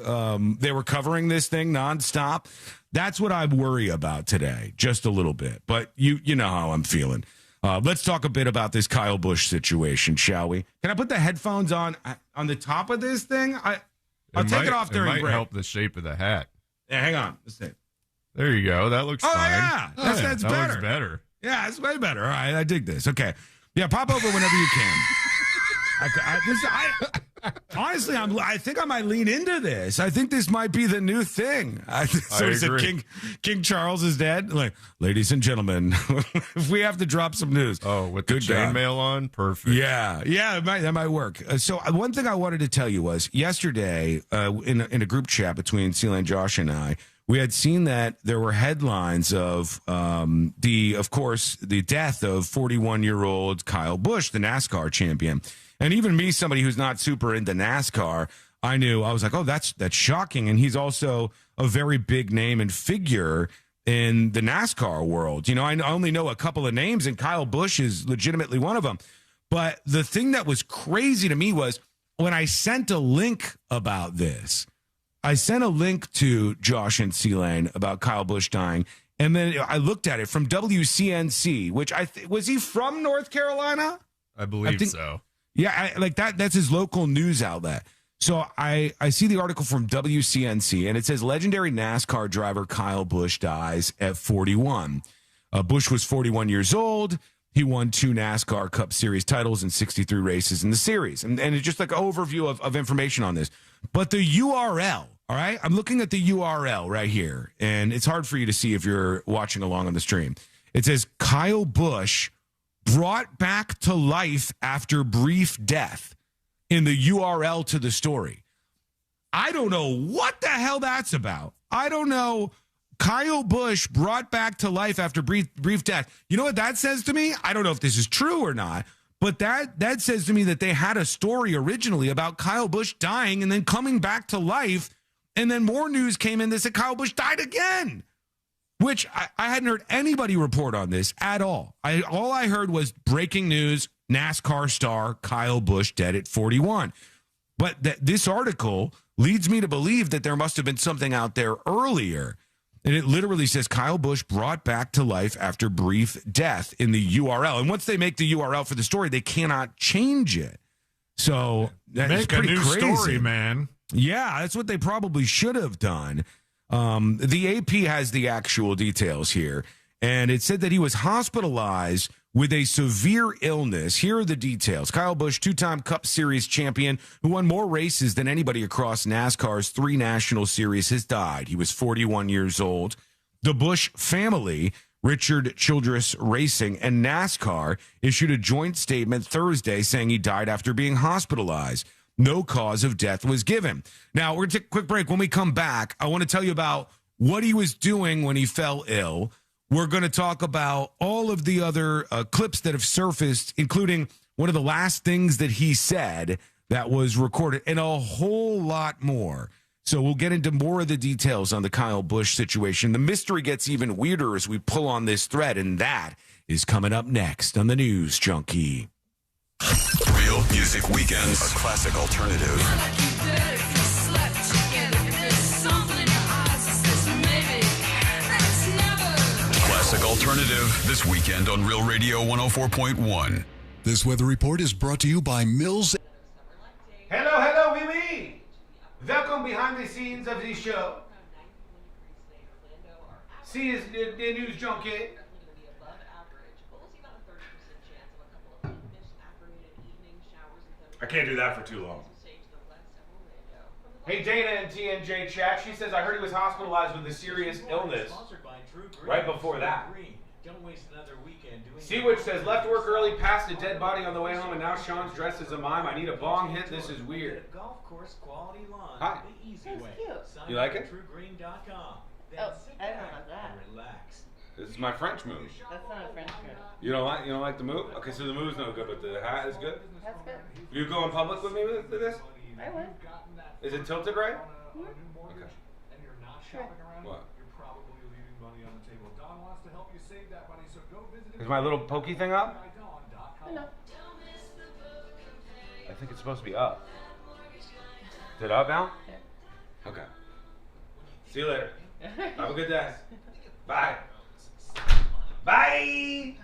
Speaker 1: they were covering this thing nonstop. That's what I worry about today, just a little bit. But you know how I'm feeling. Let's talk a bit about this Kyle Busch situation, shall we? Can I put the headphones on the top of this thing? I'll take it off during
Speaker 10: break. It might
Speaker 1: break.
Speaker 10: help the shape of the hat.
Speaker 1: Yeah, hang on. Let's see.
Speaker 10: There you go. That looks fine.
Speaker 1: Yeah. That's
Speaker 10: that
Speaker 1: better.
Speaker 10: looks better.
Speaker 1: Yeah, it's way better. All right, I dig this. Okay. Yeah, pop over whenever you can. Honestly, I think I might lean into this. I think this might be the new thing. So he said King Charles is dead. Like, ladies and gentlemen, if we have to drop some news.
Speaker 10: Oh, with the chainmail on? Perfect.
Speaker 1: Yeah, that might work. So one thing I wanted to tell you was yesterday in a group chat between Celia and Josh and I, we had seen that there were headlines of of course, the death of 41-year-old Kyle Busch, the NASCAR champion. And even me, somebody who's not super into NASCAR, I was like, oh, that's shocking. And he's also a very big name and figure in the NASCAR world. You know, I only know a couple of names, and Kyle Busch is legitimately one of them. But the thing that was crazy to me was when I sent a link about this, I sent a link to Josh and C-Lane about Kyle Busch dying, and then I looked at it from WCNC, which was he from North Carolina?
Speaker 10: I believe so.
Speaker 1: Yeah, that's his local news outlet. So I see the article from WCNC, and it says legendary NASCAR driver Kyle Busch dies at 41. Busch was 41 years old. He won 2 NASCAR Cup Series titles and 63 races in the series. And it's just like an overview of information on this. But the URL, all right? I'm looking at the URL right here, and it's hard for you to see if you're watching along on the stream. It says Kyle Busch brought back to life after brief death in the URL to the story. I don't know what the hell that's about. I don't know. Kyle Busch brought back to life after brief death. You know what that says to me? I don't know if this is true or not, but that says to me that they had a story originally about Kyle Busch dying and then coming back to life, and then more news came in that said Kyle Busch died again, which I hadn't heard anybody report on this at all. All I heard was breaking news, NASCAR star Kyle Busch dead at 41. But this article leads me to believe that there must have been something out there earlier. And it literally says Kyle Busch brought back to life after brief death in the URL. And once they make the URL for the story, they cannot change it. So that's pretty crazy.
Speaker 20: Story, man.
Speaker 1: Yeah, that's what they probably should have done. The AP has the actual details here. And it said that he was hospitalized with a severe illness. Here are the details. Kyle Busch, 2-time Cup Series champion who won more races than anybody across NASCAR's 3 national series, has died. He was 41 years old. The Busch family, Richard Childress Racing, and NASCAR issued a joint statement Thursday saying he died after being hospitalized. No cause of death was given. Now, we're going to take a quick break. When we come back, I want to tell you about what he was doing when he fell ill. We're going to talk about all of the other clips that have surfaced, including one of the last things that he said that was recorded, and a whole lot more. So we'll get into more of the details on the Kyle Busch situation. The mystery gets even weirder as we pull on this thread, and that is coming up next on the News Junkie.
Speaker 21: Real Music Weekends, a classic alternative. Classic alternative this weekend on Real Radio 104.1.
Speaker 9: This weather report is brought to you by Mills.
Speaker 3: Hello, oui, oui. Welcome behind the scenes of the show. See is the News Junkie. I can't do that for too long. Hey, Dana in TNJ chat. She says, I heard he was hospitalized with a serious illness right before that. Seawitch says, left work early, passed a dead body on the way home, and now Sean's dressed as a mime. I need a bong hit. This is weird. Hi. You like it?
Speaker 11: Oh, I don't like that.
Speaker 1: This is my French move.
Speaker 11: That's not a French move.
Speaker 1: You don't like the move? Okay, so the move's no good, but the hat is good?
Speaker 11: That's good.
Speaker 1: You go in public with me with this?
Speaker 11: I would.
Speaker 1: Is it tilted right?
Speaker 11: Mm-hmm.
Speaker 1: Okay.
Speaker 11: Sure.
Speaker 1: What? Is my little pokey thing up?
Speaker 11: No.
Speaker 1: I think it's supposed to be up. Is it up now?
Speaker 11: Yeah.
Speaker 1: Okay. See you later. Have a good day. Bye. Bye.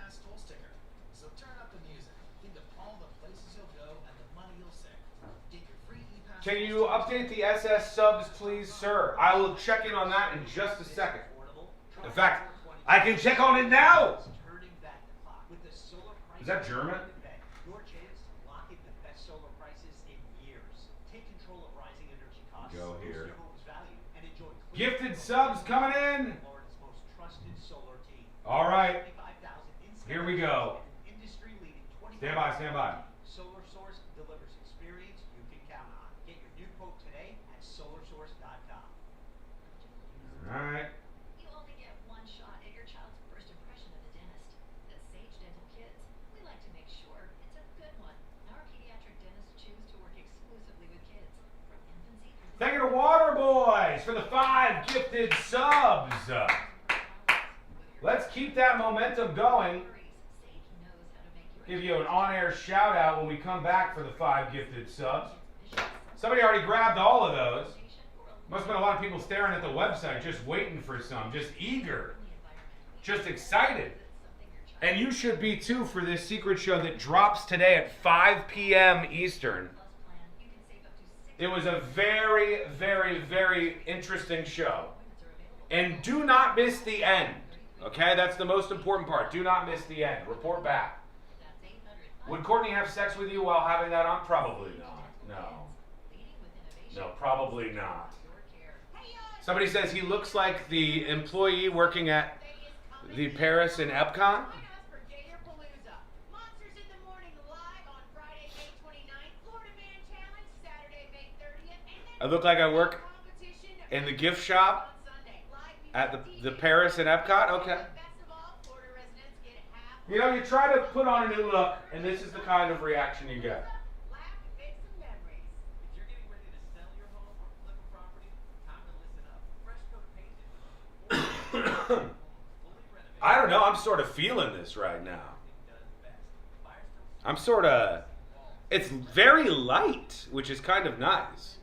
Speaker 1: Can you update the SS subs, please, sir? I will check in on that in just a second. In fact, I can check on it now. Is that German? Go here. Gifted subs coming in. All right. Here we go. Stand by, stand by.
Speaker 5: Solar Source delivers experience you can count on. Get your new quote today at solarsource.com.
Speaker 1: All right.
Speaker 12: You only get one shot at your child's first impression of the dentist. At Sage Dental Kids, we like to make sure it's a good one. Our pediatric dentists choose to work exclusively with kids from infancy through
Speaker 3: Thank you to Water Boys for the 5 gifted subs. Let's keep that momentum going. Give you an on-air shout out when we come back for the 5 gifted subs. Somebody already grabbed all of those. Must have been a lot of people staring at the website, just waiting for some, just eager, just excited. And you should be too for this secret show that drops today at 5 p.m. Eastern. It was a very, very, very interesting show. And do not miss the end. Okay, that's the most important part. Do not miss the end. Report back. Would Courtney have sex with you while having that on? Probably not. No, probably not. Somebody says he looks like the employee working at the Paris and Epcot. I look like I work in the gift shop at the Paris and Epcot? Okay. You know, you try to put on a new look, and this is the kind of reaction you get. I don't know. I'm sort of feeling this right now. It's very light, which is kind of nice.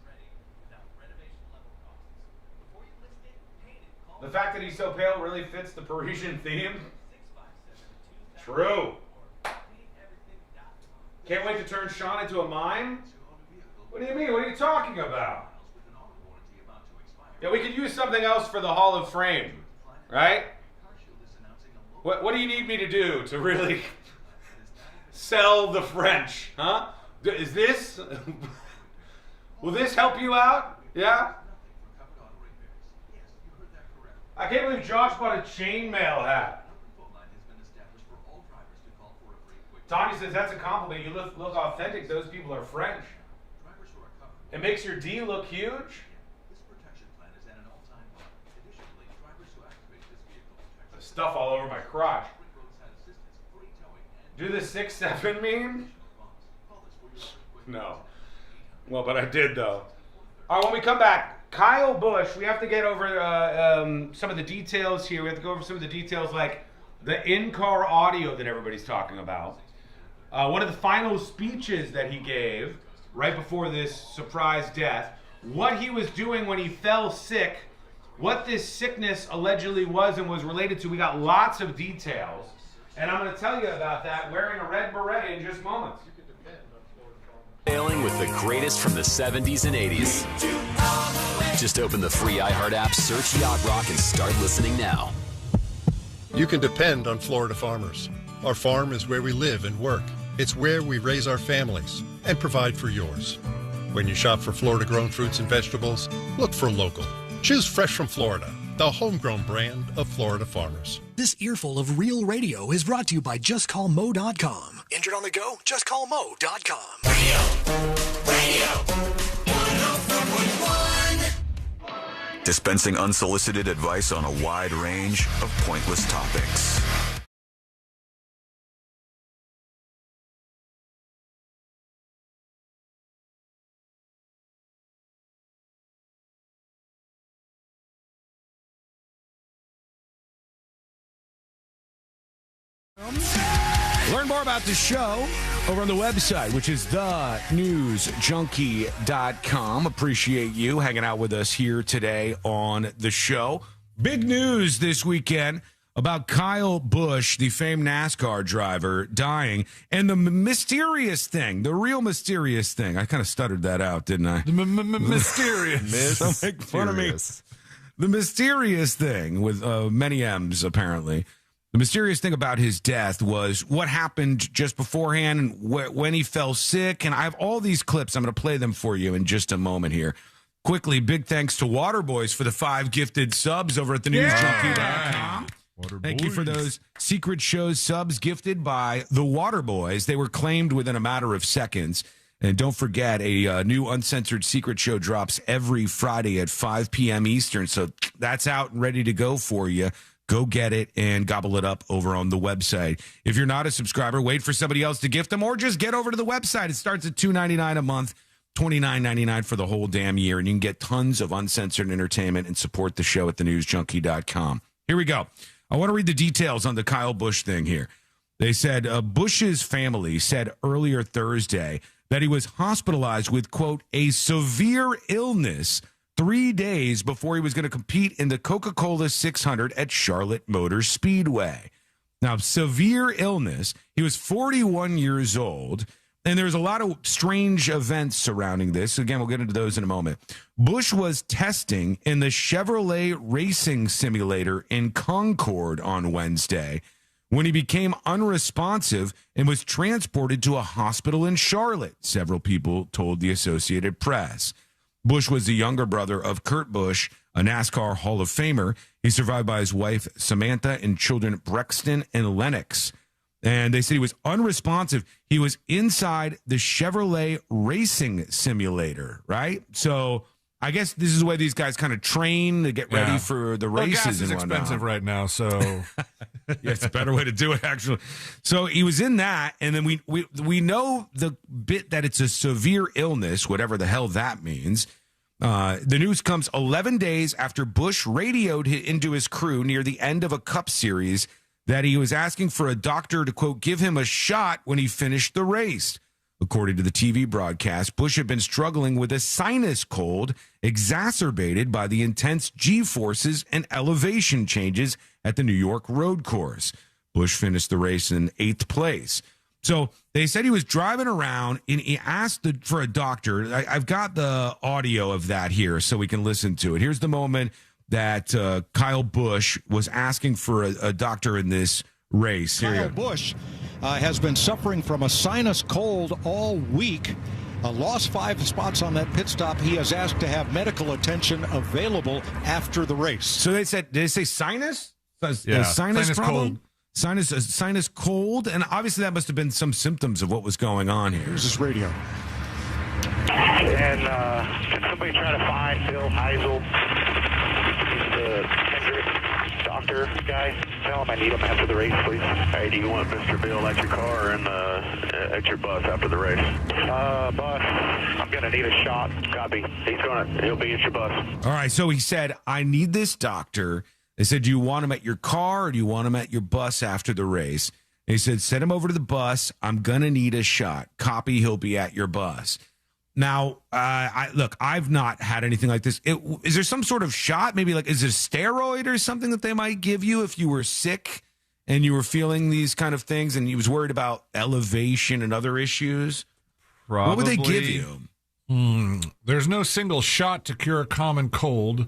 Speaker 3: The fact that he's so pale really fits the Parisian theme. True. Can't wait to turn Sean into a mime? What do you mean? What are you talking about? Yeah, we could use something else for the Hall of Fame, right? What do you need me to do to really sell the French, huh? Is this... Will this help you out? Yeah? I can't believe Josh bought a chainmail hat. Tanya says that's a compliment. You look authentic. Those people are French. It makes your D look huge. There's stuff all over my crotch. Do the 6'7" meme? No. Well, but I did though. All right, when we come back, Kyle Busch, we have to get over some of the details here. We have to go over some of the details like the in-car audio that everybody's talking about. One of the final speeches that he gave right before this surprise death, what he was doing when he fell sick, what this sickness allegedly was and was related to. We got lots of details, and I'm going to tell you about that wearing a red beret in just moments.
Speaker 13: Sailing with the greatest from the 70s and 80s. Just open the free iHeart app, search Yacht Rock, and start listening now.
Speaker 14: You can depend on Florida farmers. Our farm is where we live and work. It's where we raise our families and provide for yours. When you shop for Florida-grown fruits and vegetables, look for local. Choose Fresh from Florida, the homegrown brand of Florida farmers.
Speaker 9: This earful of real radio is brought to you by JustCallMo.com. Injured on the go? JustCallMo.com. Radio 104.1.
Speaker 21: Dispensing unsolicited advice on a wide range of pointless topics.
Speaker 1: Learn more about the show over on the website, which is thenewsjunkie.com. Appreciate you hanging out with us here today on the show. Big news this weekend about Kyle Busch, the famed NASCAR driver, dying. And the mysterious thing, the real mysterious thing. I kind of stuttered that out, didn't I?
Speaker 20: Mysterious.
Speaker 1: Don't make fun of me. The mysterious thing with many M's, apparently. The mysterious thing about his death was what happened just beforehand and when he fell sick. And I have all these clips. I'm going to play them for you in just a moment here. Quickly, big thanks to Waterboys for the 5 gifted subs over at thenewsjunkie.com. Thank you for those secret shows subs gifted by the Waterboys. They were claimed within a matter of seconds. And don't forget, a new Uncensored Secret Show drops every Friday at 5 p.m. Eastern. So that's out and ready to go for you. Go get it and gobble it up over on the website. If you're not a subscriber, wait for somebody else to gift them, or just get over to the website. It starts at $2.99 a month, $29.99 for the whole damn year, and you can get tons of uncensored entertainment and support the show at thenewsjunkie.com. Here we go. I want to read the details on the Kyle Busch thing here. They said Busch's family said earlier Thursday that he was hospitalized with, quote, a severe illness 3 days before he was going to compete in the Coca-Cola 600 at Charlotte Motor Speedway. Now, severe illness. He was 41 years old, and there's a lot of strange events surrounding this. Again, we'll get into those in a moment. Busch was testing in the Chevrolet racing simulator in Concord on Wednesday when he became unresponsive and was transported to a hospital in Charlotte, several people told the Associated Press. Busch was the younger brother of Kurt Busch, a NASCAR Hall of Famer. He's survived by his wife, Samantha, and children Brexton and Lennox. And they said he was unresponsive. He was inside the Chevrolet racing simulator, right? So I guess this is the way these guys kind of train to get ready for the races.
Speaker 20: Gas is
Speaker 1: and whatnot.
Speaker 20: expensive right now, so
Speaker 1: yeah, it's a better way to do it, actually. So he was in that, and then we know the bit that it's a severe illness, whatever the hell that means. The news comes 11 days after Busch radioed into his crew near the end of a Cup Series that he was asking for a doctor to, quote, give him a shot when he finished the race. According to the TV broadcast, Busch had been struggling with a sinus cold exacerbated by the intense G-forces and elevation changes at the New York road course. Busch finished the race in 8th place. So they said he was driving around and he asked for a doctor. I've got the audio of that here so we can listen to it. Here's the moment that Kyle Busch was asking for a doctor in this race.
Speaker 2: Kyle Busch has been suffering from a sinus cold all week. Lost 5 spots on that pit stop. He has asked to have medical attention available after the race.
Speaker 1: So they said, did they say sinus?
Speaker 20: Yeah,
Speaker 1: sinus problem?
Speaker 20: cold.
Speaker 1: Sinus cold, and obviously that must have been some symptoms of what was going on here.
Speaker 2: Here's his radio.
Speaker 15: And can somebody try to find Bill Heisel, the Hendrick doctor guy? Tell him I need him after the race, please. Hey, do you want Mr. Bill at your car and at your bus after the race? Bus. I'm gonna need a shot. Copy. He'll be at your bus.
Speaker 1: All right, so he said, I need this doctor. They said, do you want him at your car or do you want him at your bus after the race? And he said, send him over to the bus. I'm going to need a shot. Copy, he'll be at your bus. Now, I've not had anything like this. Is there some sort of shot? Maybe is it a steroid or something that they might give you if you were sick and you were feeling these kind of things and you was worried about elevation and other issues?
Speaker 10: Probably.
Speaker 1: What would they give you?
Speaker 20: There's no single shot to cure a common cold.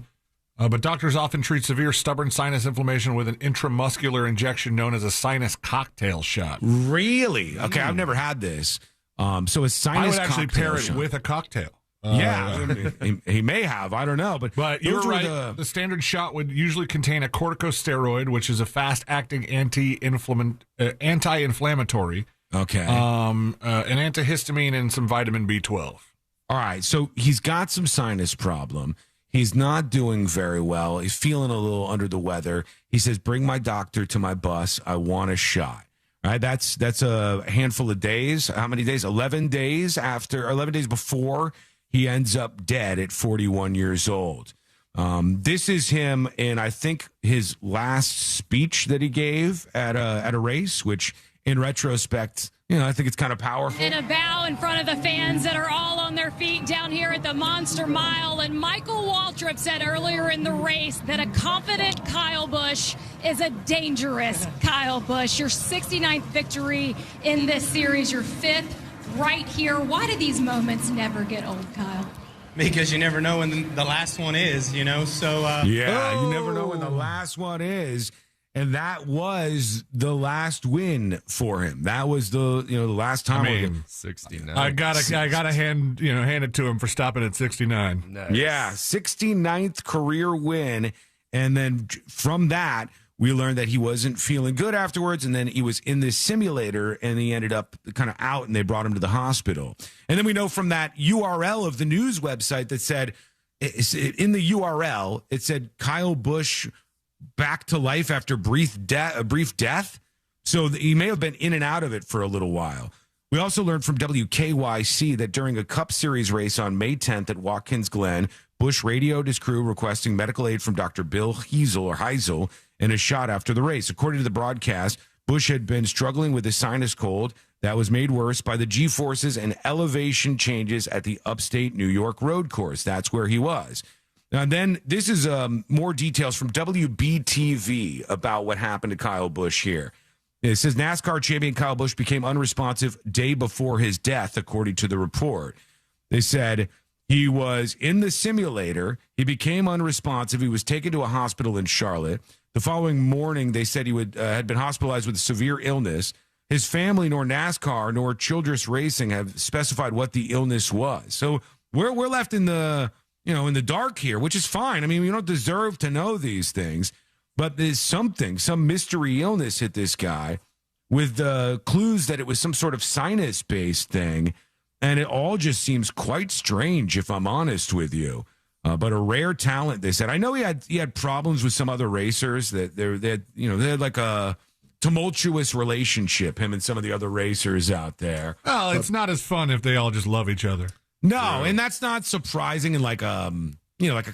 Speaker 20: But doctors often treat severe stubborn sinus inflammation with an intramuscular injection known as a sinus cocktail shot.
Speaker 1: Really? Okay, I've never had this. So a sinus
Speaker 20: I would actually
Speaker 1: cocktail
Speaker 20: pair it
Speaker 1: shot.
Speaker 20: with a cocktail.
Speaker 1: He may have. I don't know. But
Speaker 20: you're
Speaker 1: those were
Speaker 20: right. The standard shot would usually contain a corticosteroid, which is a fast-acting anti-inflammatory.
Speaker 1: Okay.
Speaker 20: An antihistamine and some vitamin B12.
Speaker 1: All right. So he's got some sinus problem. He's not doing very well. He's feeling a little under the weather. He says, bring my doctor to my bus. I want a shot. All right, that's a handful of days. How many days? 11 days after, or 11 days before he ends up dead at 41 years old. This is him in, I think, his last speech that he gave at a race, which in retrospect, I think it's kind of powerful.
Speaker 17: In a bow in front of the fans that are all on their feet down here at the Monster Mile. And Michael Waltrip said earlier in the race that a confident Kyle Busch is a dangerous Kyle Busch. Your 69th victory in this series, your 5th right here. Why do these moments never get old, Kyle?
Speaker 24: Because you never know when the last one is, so...
Speaker 1: You never know when the last one is. And that was the last win for him. That was the last time.
Speaker 10: 69.
Speaker 20: I gotta hand it to him for stopping at 69.
Speaker 10: Nice.
Speaker 1: Yeah, 69th career win, and then from that We learned that he wasn't feeling good afterwards, and then he was in this simulator, and he ended up kind of out, and they brought him to the hospital. And then we know from that URL of the news website that said, in the URL, it said Kyle Busch back to life after a brief death. So he may have been in and out of it for a little while. We also learned from WKYC that during a Cup Series race on May 10th at Watkins Glen, Busch radioed his crew requesting medical aid from Dr. Bill Heisel and a shot after the race. According to the broadcast, Busch had been struggling with a sinus cold that was made worse by the G-forces and elevation changes at the upstate New York road course. That's where he was. Now, then this is more details from WBTV about what happened to Kyle Busch here. It says NASCAR champion Kyle Busch became unresponsive day before his death, according to the report. They said he was in the simulator. He became unresponsive. He was taken to a hospital in Charlotte. The following morning, they said he had been hospitalized with a severe illness. His family, nor NASCAR, nor Childress Racing have specified what the illness was. So we're left in the dark here, which is fine. I mean, we don't deserve to know these things, but there's some mystery illness hit this guy with clues that it was some sort of sinus-based thing, and it all just seems quite strange, if I'm honest with you. But a rare talent, they said. I know he had problems with some other racers that they had like a tumultuous relationship, him and some of the other racers out there.
Speaker 20: Well, it's not as fun if they all just love each other.
Speaker 1: No, and that's not surprising in like a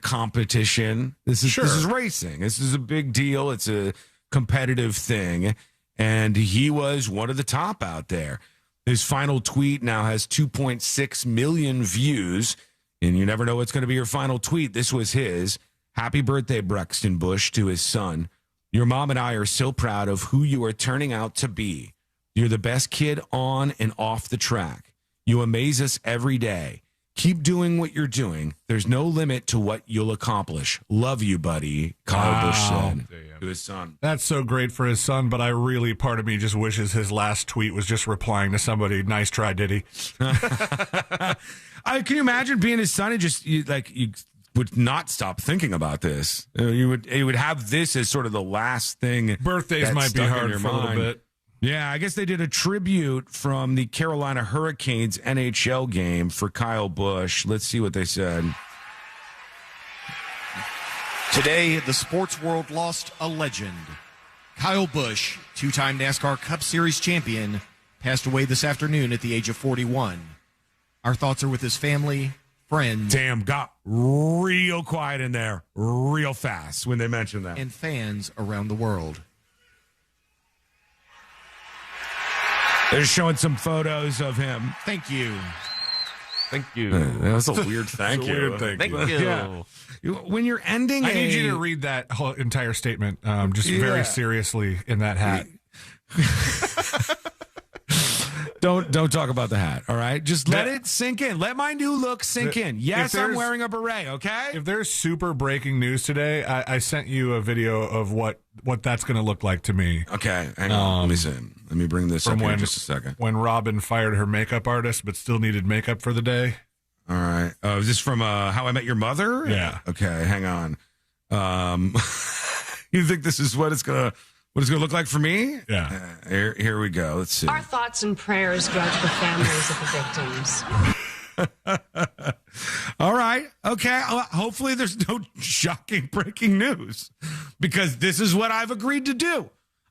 Speaker 1: competition. This is racing. This is a big deal. It's a competitive thing, and he was one of the top out there. His final tweet now has 2.6 million views, and you never know what's going to be your final tweet. This was his. Happy birthday, Brexton Busch, to his son. Your mom and I are so proud of who you are turning out to be. You're the best kid on and off the track. You amaze us every day. Keep doing what you're doing. There's no limit to what you'll accomplish. Love you, buddy, Kyle Busch said to his son.
Speaker 20: That's so great for his son, but part of me just wishes his last tweet was just replying to somebody, nice try, Diddy.
Speaker 1: Can you imagine being his son and you would not stop thinking about this? You would have this as sort of the last thing.
Speaker 20: Birthdays might be hard for a little bit.
Speaker 1: Yeah, I guess they did a tribute from the Carolina Hurricanes NHL game for Kyle Busch. Let's see what they said.
Speaker 4: Today, the sports world lost a legend. Kyle Busch, two-time NASCAR Cup Series champion, passed away this afternoon at the age of 41. Our thoughts are with his family, friends.
Speaker 1: Damn, got real quiet in there real fast when they mentioned that.
Speaker 4: And fans around the world.
Speaker 1: They're showing some photos of him.
Speaker 4: Thank you.
Speaker 10: Thank you.
Speaker 1: That was a weird thank you.
Speaker 10: Weird thank you.
Speaker 1: Yeah. When you're ending,
Speaker 20: I need you to read that whole entire statement very seriously in that hat.
Speaker 1: Don't talk about the hat, all right? Just let it sink in. Let my new look sink in. Yes, I'm wearing a beret, okay?
Speaker 20: If there's super breaking news today, I sent you a video of what that's going to look like to me.
Speaker 1: Okay, hang on. Let me see. Let me bring this up here in just a second.
Speaker 20: When Robin fired her makeup artist but still needed makeup for the day.
Speaker 1: All right. Is this from How I Met Your Mother?
Speaker 20: Yeah.
Speaker 1: Okay, hang on. You think this is what it's going to look like for me?
Speaker 20: Yeah.
Speaker 1: Here we go. Let's see.
Speaker 18: Our thoughts and prayers go out to the families of the victims.
Speaker 1: All right. Okay. Hopefully there's no shocking breaking news, because this is what I've agreed to do.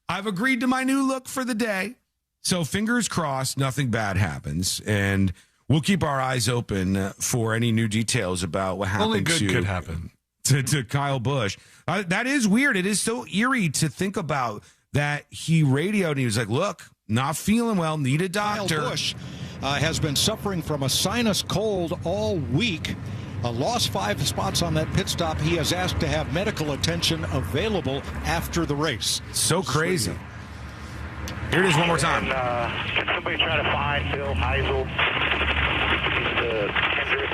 Speaker 1: I've agreed to my new look for the day. So fingers crossed nothing bad happens, and we'll keep our eyes open for any new details about what happened.
Speaker 20: Only good could happen.
Speaker 1: To Kyle Busch. That is weird. It is so eerie to think about that he radioed and he was like, look, not feeling well, need a doctor.
Speaker 2: Kyle Busch has been suffering from a sinus cold all week. Lost 5 spots on that pit stop. He has asked to have medical attention available after the race.
Speaker 1: So crazy. Here it is one more time.
Speaker 15: Can somebody try to find Bill Heisel? He's the Hendrick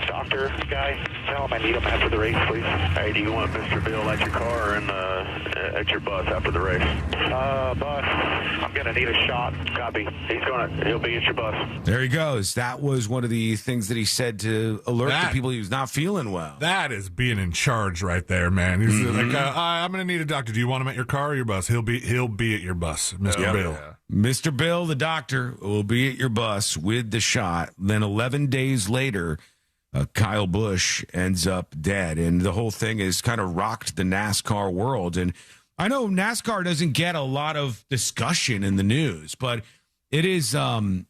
Speaker 15: doctor guy. Tell him I need him after the race, please.
Speaker 6: Hey, do you want Mr. Bill at your car or at your bus after the race?
Speaker 15: Bus. I'm going to need a shot.
Speaker 6: Copy. He'll be at your bus.
Speaker 1: There he goes. That was one of the things that he said to alert the people he was not feeling well.
Speaker 20: That is being in charge right there, man. He's like, I'm going to need a doctor. Do you want him at your car or your bus? He'll be at your bus, Mr. Bill.
Speaker 1: Yeah. Mr. Bill, the doctor, will be at your bus with the shot. Then 11 days later, Kyle Busch ends up dead. And the whole thing has kind of rocked the NASCAR world. And I know NASCAR doesn't get a lot of discussion in the news, but it is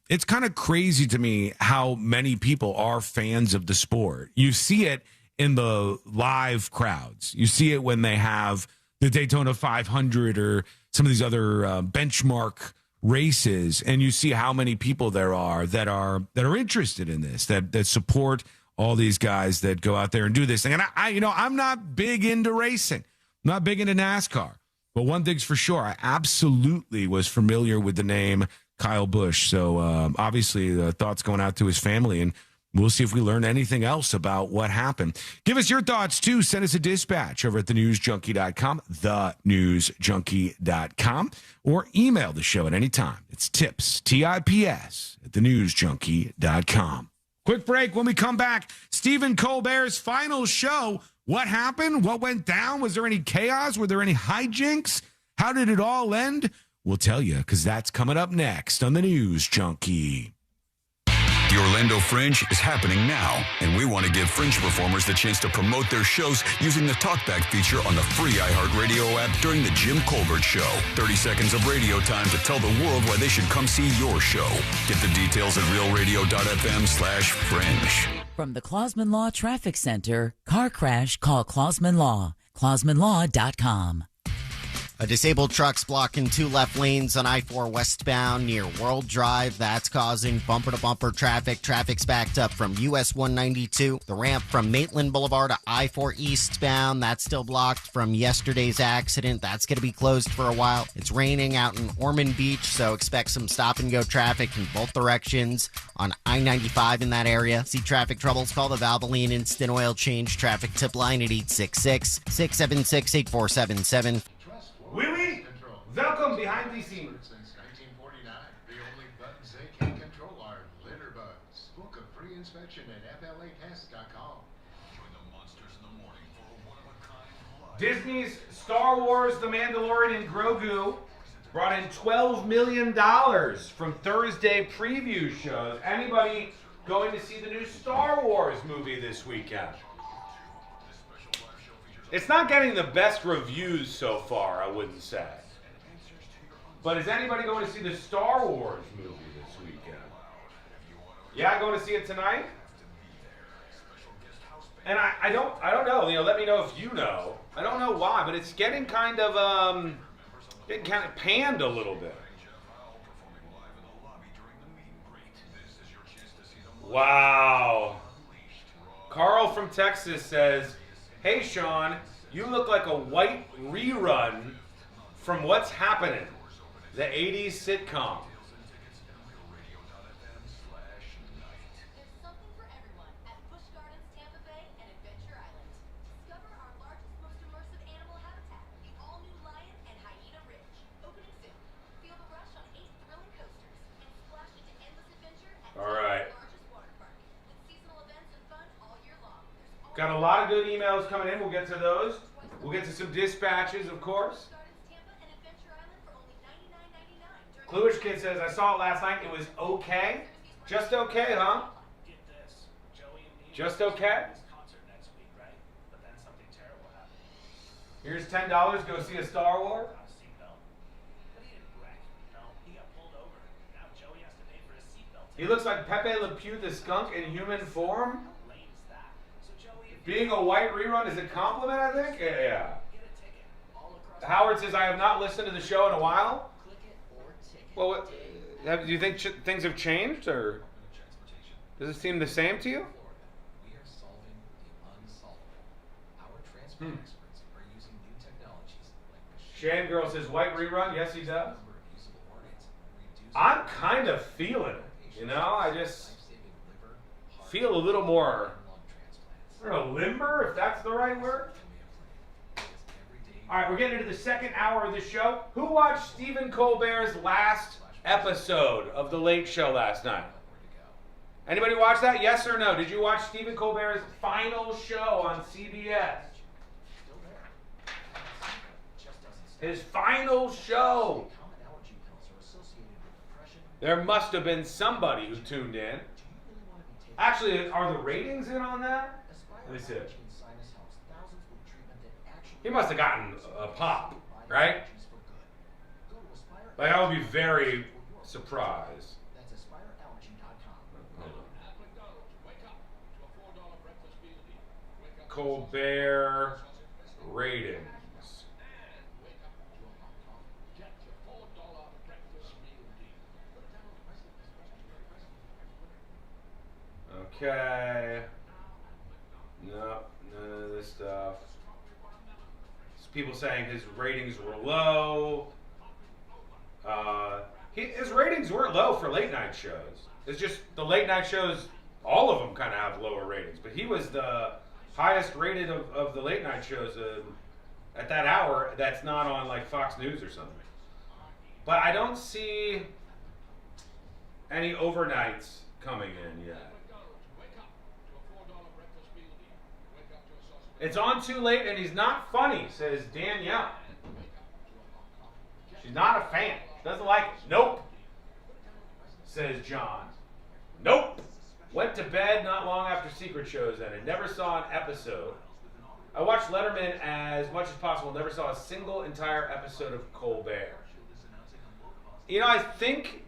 Speaker 1: it's kind of crazy to me how many people are fans of the sport. You see it in the live crowds. You see it when they have the Daytona 500 or some of these other benchmark races, and you see how many people there are that are interested in this, that support all these guys that go out there and do this thing. And I'm not big into racing. I'm not big into NASCAR. But one thing's for sure, I absolutely was familiar with the name Kyle Busch. So obviously the thoughts going out to his family, and we'll see if we learn anything else about what happened. Give us your thoughts, too. Send us a dispatch over at thenewsjunkie.com, thenewsjunkie.com, or email the show at any time. It's tips, TIPS, at thenewsjunkie.com. Quick break. When we come back, Stephen Colbert's final show. What happened? What went down? Was there any chaos? Were there any hijinks? How did it all end? We'll tell you, because that's coming up next on the News Junkie.
Speaker 21: The Orlando Fringe is happening now, and we want to give Fringe performers the chance to promote their shows using the TalkBack feature on the free iHeartRadio app during the Jim Colbert Show. 30 seconds of radio time to tell the world why they should come see your show. Get the details at realradio.fm/fringe.
Speaker 19: From the Clausman Law Traffic Center, car crash, call Clausman Law. ClausmanLaw.com.
Speaker 22: A disabled truck's blocking 2 left lanes on I-4 westbound near World Drive. That's causing bumper-to-bumper traffic. Traffic's backed up from US 192. The ramp from Maitland Boulevard to I-4 eastbound, that's still blocked from yesterday's accident. That's going to be closed for a while. It's raining out in Ormond Beach, so expect some stop-and-go traffic in both directions on I-95 in that area. See traffic troubles? Call the Valvoline Instant Oil Change traffic tip line at 866-676-8477.
Speaker 3: Oui, oui. Welcome behind the scenes.
Speaker 23: Since 1949, the only buttons they can control are litter bugs. Book a free inspection at flatest.com.
Speaker 21: Join the monsters in the morning for a one-of-a-kind
Speaker 3: Disney's Star Wars, The Mandalorian, and Grogu brought in $12 million from Thursday preview shows. Anybody going to see the new Star Wars movie this weekend? It's not getting the best reviews so far, I wouldn't say. But is anybody going to see the Star Wars movie this weekend? Yeah, going to see it tonight? And I don't know. Let me know if you know. I don't know why, but it's getting kind of panned a little bit. Wow. Carl from Texas says, "Hey, Sean, you look like a white rerun from What's Happening, the 80s sitcom." All right. Got a lot of good emails coming in. We'll get to those. We'll get to some dispatches, of course. Cluish Kid says, "I saw it last night. It was okay. Just okay, huh? Just okay? Here's $10. Go see a Star Wars." He looks like Pepe Le Pew the skunk in human form. Being a white rerun is a compliment, I think? Yeah. Howard says, "I have not listened to the show in a while." Well, do you think things have changed, or does it seem the same to you? Shan Girl says, "White rerun." Yes, he does. I'm kind of feeling it. I just feel a little more Or a limber, if that's the right word. All right, we're getting into the second hour of the show. Who watched Stephen Colbert's last episode of The Late Show last night? Anybody watch that? Yes or no? Did you watch Stephen Colbert's final show on CBS? His final show. There must have been somebody who tuned in. Actually, are the ratings in on that? Let me see. He must have gotten a pop, right? Like, I would be very surprised. Colbert ratings. Okay. Nope, none of this stuff. People saying his ratings were low. His ratings weren't low for late night shows. It's just the late night shows, all of them kind of have lower ratings. But he was the highest rated of the late night shows at that hour that's not on like Fox News or something. But I don't see any overnights coming in yet. It's on too late and he's not funny, says Danielle. She's not a fan. Doesn't like it. Nope, says John. Nope. Went to bed not long after Secret Shows ended. Never saw an episode. I watched Letterman as much as possible. Never saw a single entire episode of Colbert. You know, I think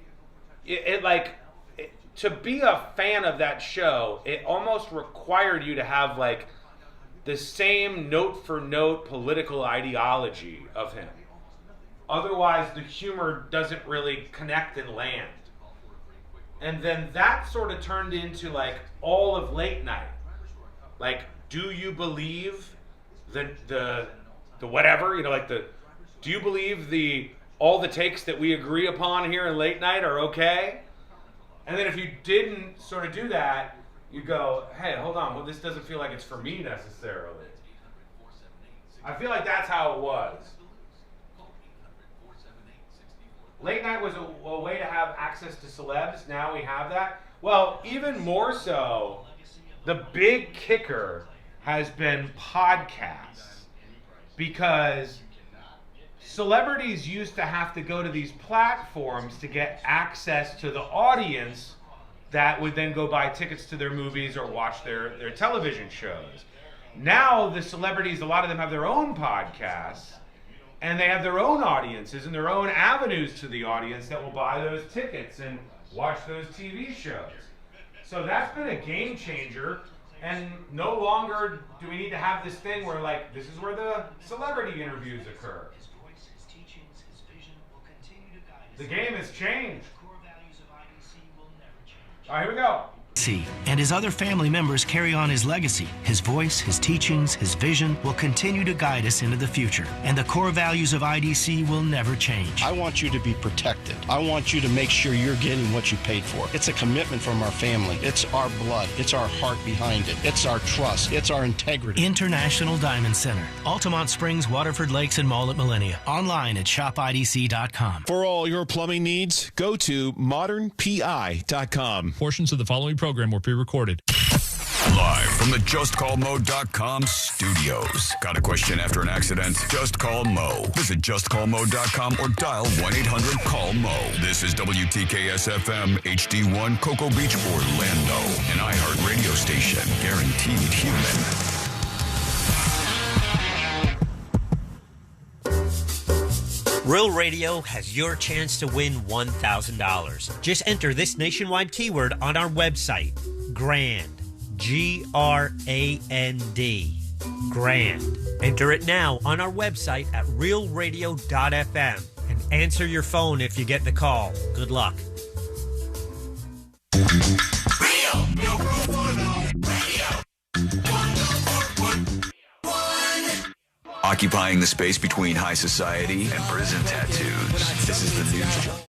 Speaker 3: to be a fan of that show, it almost required you to have like the same note for note political ideology of him. Otherwise, the humor doesn't really connect and land. And then that sort of turned into like all of late night. Like, do you believe the whatever, you know, like do you believe all the takes that we agree upon here in late night are okay? And then if you didn't sort of do that, you go, hey, hold on, well, this doesn't feel like it's for me necessarily. I feel like that's how it was. Late night was a way to have access to celebs. Now we have that. Well, even more so, the big kicker has been podcasts. Because celebrities used to have to go to these platforms to get access to the audience that would then go buy tickets to their movies or watch their television shows. Now the celebrities, a lot of them have their own podcasts, and they have their own audiences and their own avenues to the audience that will buy those tickets and watch those TV shows. So that's been a game changer, and no longer do we need to have this thing where like, this is where the celebrity interviews occur. The game has changed. All right, here we go.
Speaker 7: And his other family members carry on his legacy. His voice, his teachings, his vision will continue to guide us into the future. And the core values of IDC will never change.
Speaker 8: I want you to be protected. I want you to make sure you're getting what you paid for. It's a commitment from our family. It's our blood. It's our heart behind it. It's our trust. It's our integrity.
Speaker 7: International Diamond Center. Altamont Springs, Waterford Lakes, and Mall at Millennia. Online at shopidc.com.
Speaker 11: For all your plumbing needs, go to modernpi.com.
Speaker 16: Portions of the following program were pre-recorded.
Speaker 21: Live from the JustCallMo.com studios. Got a question after an accident? Just call Mo. Visit JustCallMo.com or dial 1-800-CALL-MO. This is WTKS-FM HD1 Cocoa Beach, Orlando. An iHeart radio station. Guaranteed human.
Speaker 5: Real Radio has your chance to win $1,000. Just enter this nationwide keyword on our website, GRAND. G-R-A-N-D. GRAND. Enter it now on our website at realradio.fm and answer your phone if you get the call. Good luck.
Speaker 21: Occupying the space between high society and prison tattoos. This is the News Junkie.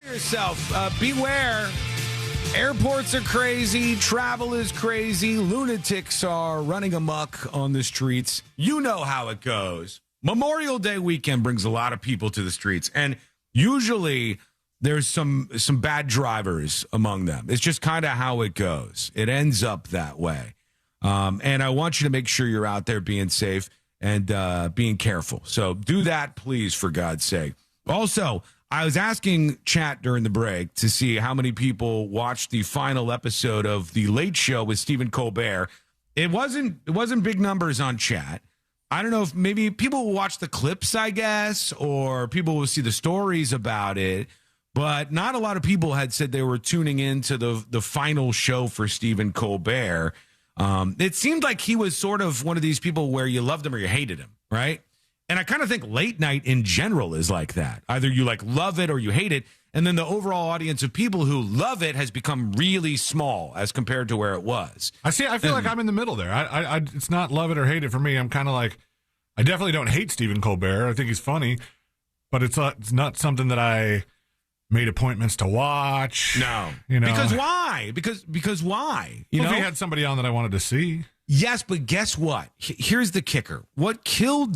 Speaker 1: Yourself, beware. Airports are crazy. Travel is crazy. Lunatics are running amok on the streets. You know how it goes. Memorial Day weekend brings a lot of people to the streets, and usually there's some bad drivers among them. It's just kind of how it goes. It ends up that way. And I want you to make sure you're out there being safe and being careful. So do that, please, for God's sake. Also, I was asking chat during the break to see how many people watched the final episode of The Late Show with Stephen Colbert. It wasn't big numbers on chat. I don't know if maybe people will watch the clips, I guess, or people will see the stories about it. But not a lot of people had said they were tuning into the final show for Stephen Colbert. It seemed like he was sort of one of these people where you loved him or you hated him, right? And I kind of think late night in general is like that. Either you love it or you hate it. And then the overall audience of people who love it has become really small as compared to where it was.
Speaker 20: I feel like I'm in the middle there. I it's not love it or hate it for me. I'm kind of like, I definitely don't hate Stephen Colbert. I think he's funny, but it's not something that I made appointments to watch.
Speaker 1: No. Because why? Because why?
Speaker 20: If he had somebody on that I wanted to see.
Speaker 1: Yes, but guess what? Here's the kicker. What killed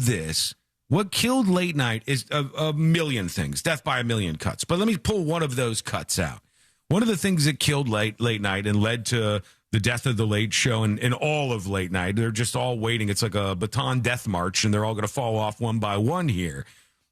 Speaker 1: late night is a million things. Death by a million cuts. But let me pull one of those cuts out. One of the things that killed late night and led to the death of the Late Show and all of late night, they're just all waiting. It's like a baton death march, and they're all going to fall off one by one here.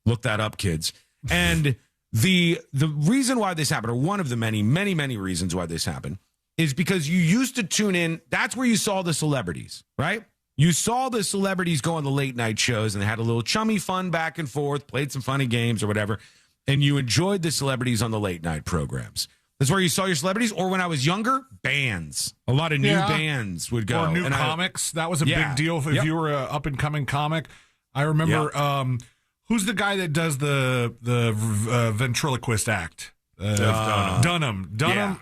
Speaker 1: Look that up, kids. And the reason why this happened, or one of the many, many, many reasons why this happened, is because you used to tune in. That's where you saw the celebrities, right? You saw the celebrities go on the late night shows, and they had a little chummy fun back and forth, played some funny games or whatever, and you enjoyed the celebrities on the late night programs. That's where you saw your celebrities. Or when I was younger, bands. A lot of new bands would go.
Speaker 20: Or new comics. That was a big deal if you were an up-and-coming comic. I remember, who's the guy that does the ventriloquist act? Dunham.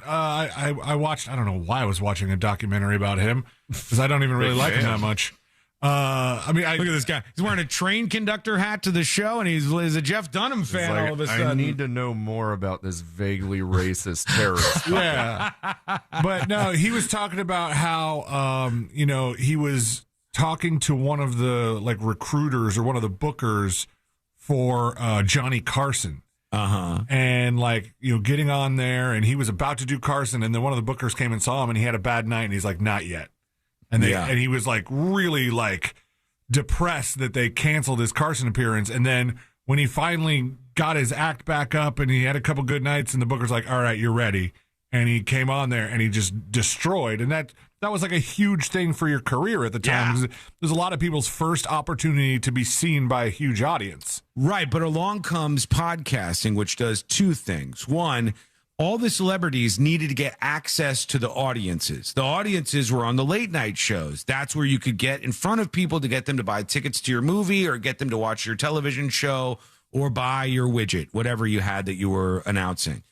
Speaker 20: I watched, I don't know why I was watching a documentary about him, because I don't even really like him that much. Look at
Speaker 1: this guy. He's wearing a train conductor hat to the show, and he's a Jeff Dunham fan all of a sudden.
Speaker 10: I need to know more about this vaguely racist terrorist.
Speaker 20: Yeah. But no, he was talking about how, he was talking to one of the recruiters or one of the bookers for Johnny Carson. And getting on there, and he was about to do Carson, and then one of the bookers came and saw him, and he had a bad night, and he's like, not yet. And and he was really depressed that they canceled his Carson appearance. And then when he finally got his act back up and he had a couple good nights, and the booker's like, all right, you're ready. And he came on there and he just destroyed. And that was a huge thing for your career at the time. Yeah. There's a lot of people's first opportunity to be seen by a huge audience.
Speaker 1: Right. But along comes podcasting, which does two things. One, all the celebrities needed to get access to the audiences. The audiences were on the late night shows. That's where you could get in front of people to get them to buy tickets to your movie or get them to watch your television show or buy your widget, whatever you had that you were announcing.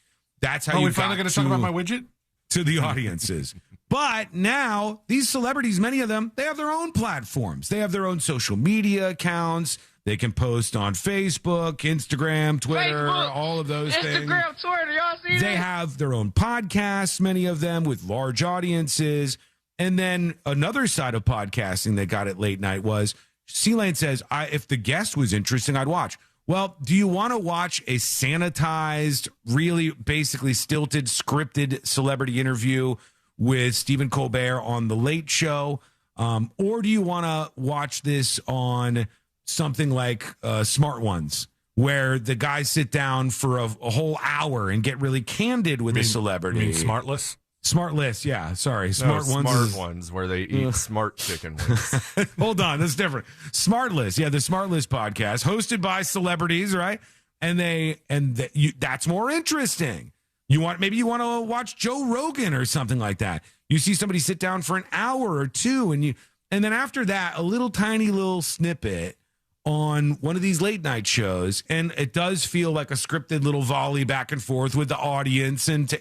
Speaker 1: That's how
Speaker 20: we finally going to talk about my widget?
Speaker 1: To the audiences. But now these celebrities, many of them, they have their own platforms. They have their own social media accounts. They can post on Facebook, Instagram, Twitter, all of those things.
Speaker 9: Instagram, Twitter, y'all see
Speaker 1: They have their own podcasts, many of them with large audiences. And then another side of podcasting that got it late night was C-Lane says, if the guest was interesting, I'd watch. Well, do you want to watch a sanitized, really basically stilted, scripted celebrity interview with Stephen Colbert on The Late Show? Or do you want to watch this on something like Smart Ones, where the guys sit down for a whole hour and get really candid with a celebrity?
Speaker 20: You mean Smartless?
Speaker 1: Smartless, yeah. Sorry.
Speaker 10: Smart ones where they eat smart chicken wings.
Speaker 1: Hold on, that's different. Smartless, yeah, the Smartless podcast, hosted by celebrities, right? That's more interesting. Maybe you want to watch Joe Rogan or something like that. You see somebody sit down for an hour or two, and then after that, a little tiny little snippet on one of these late night shows, and it does feel like a scripted little volley back and forth with the audience, and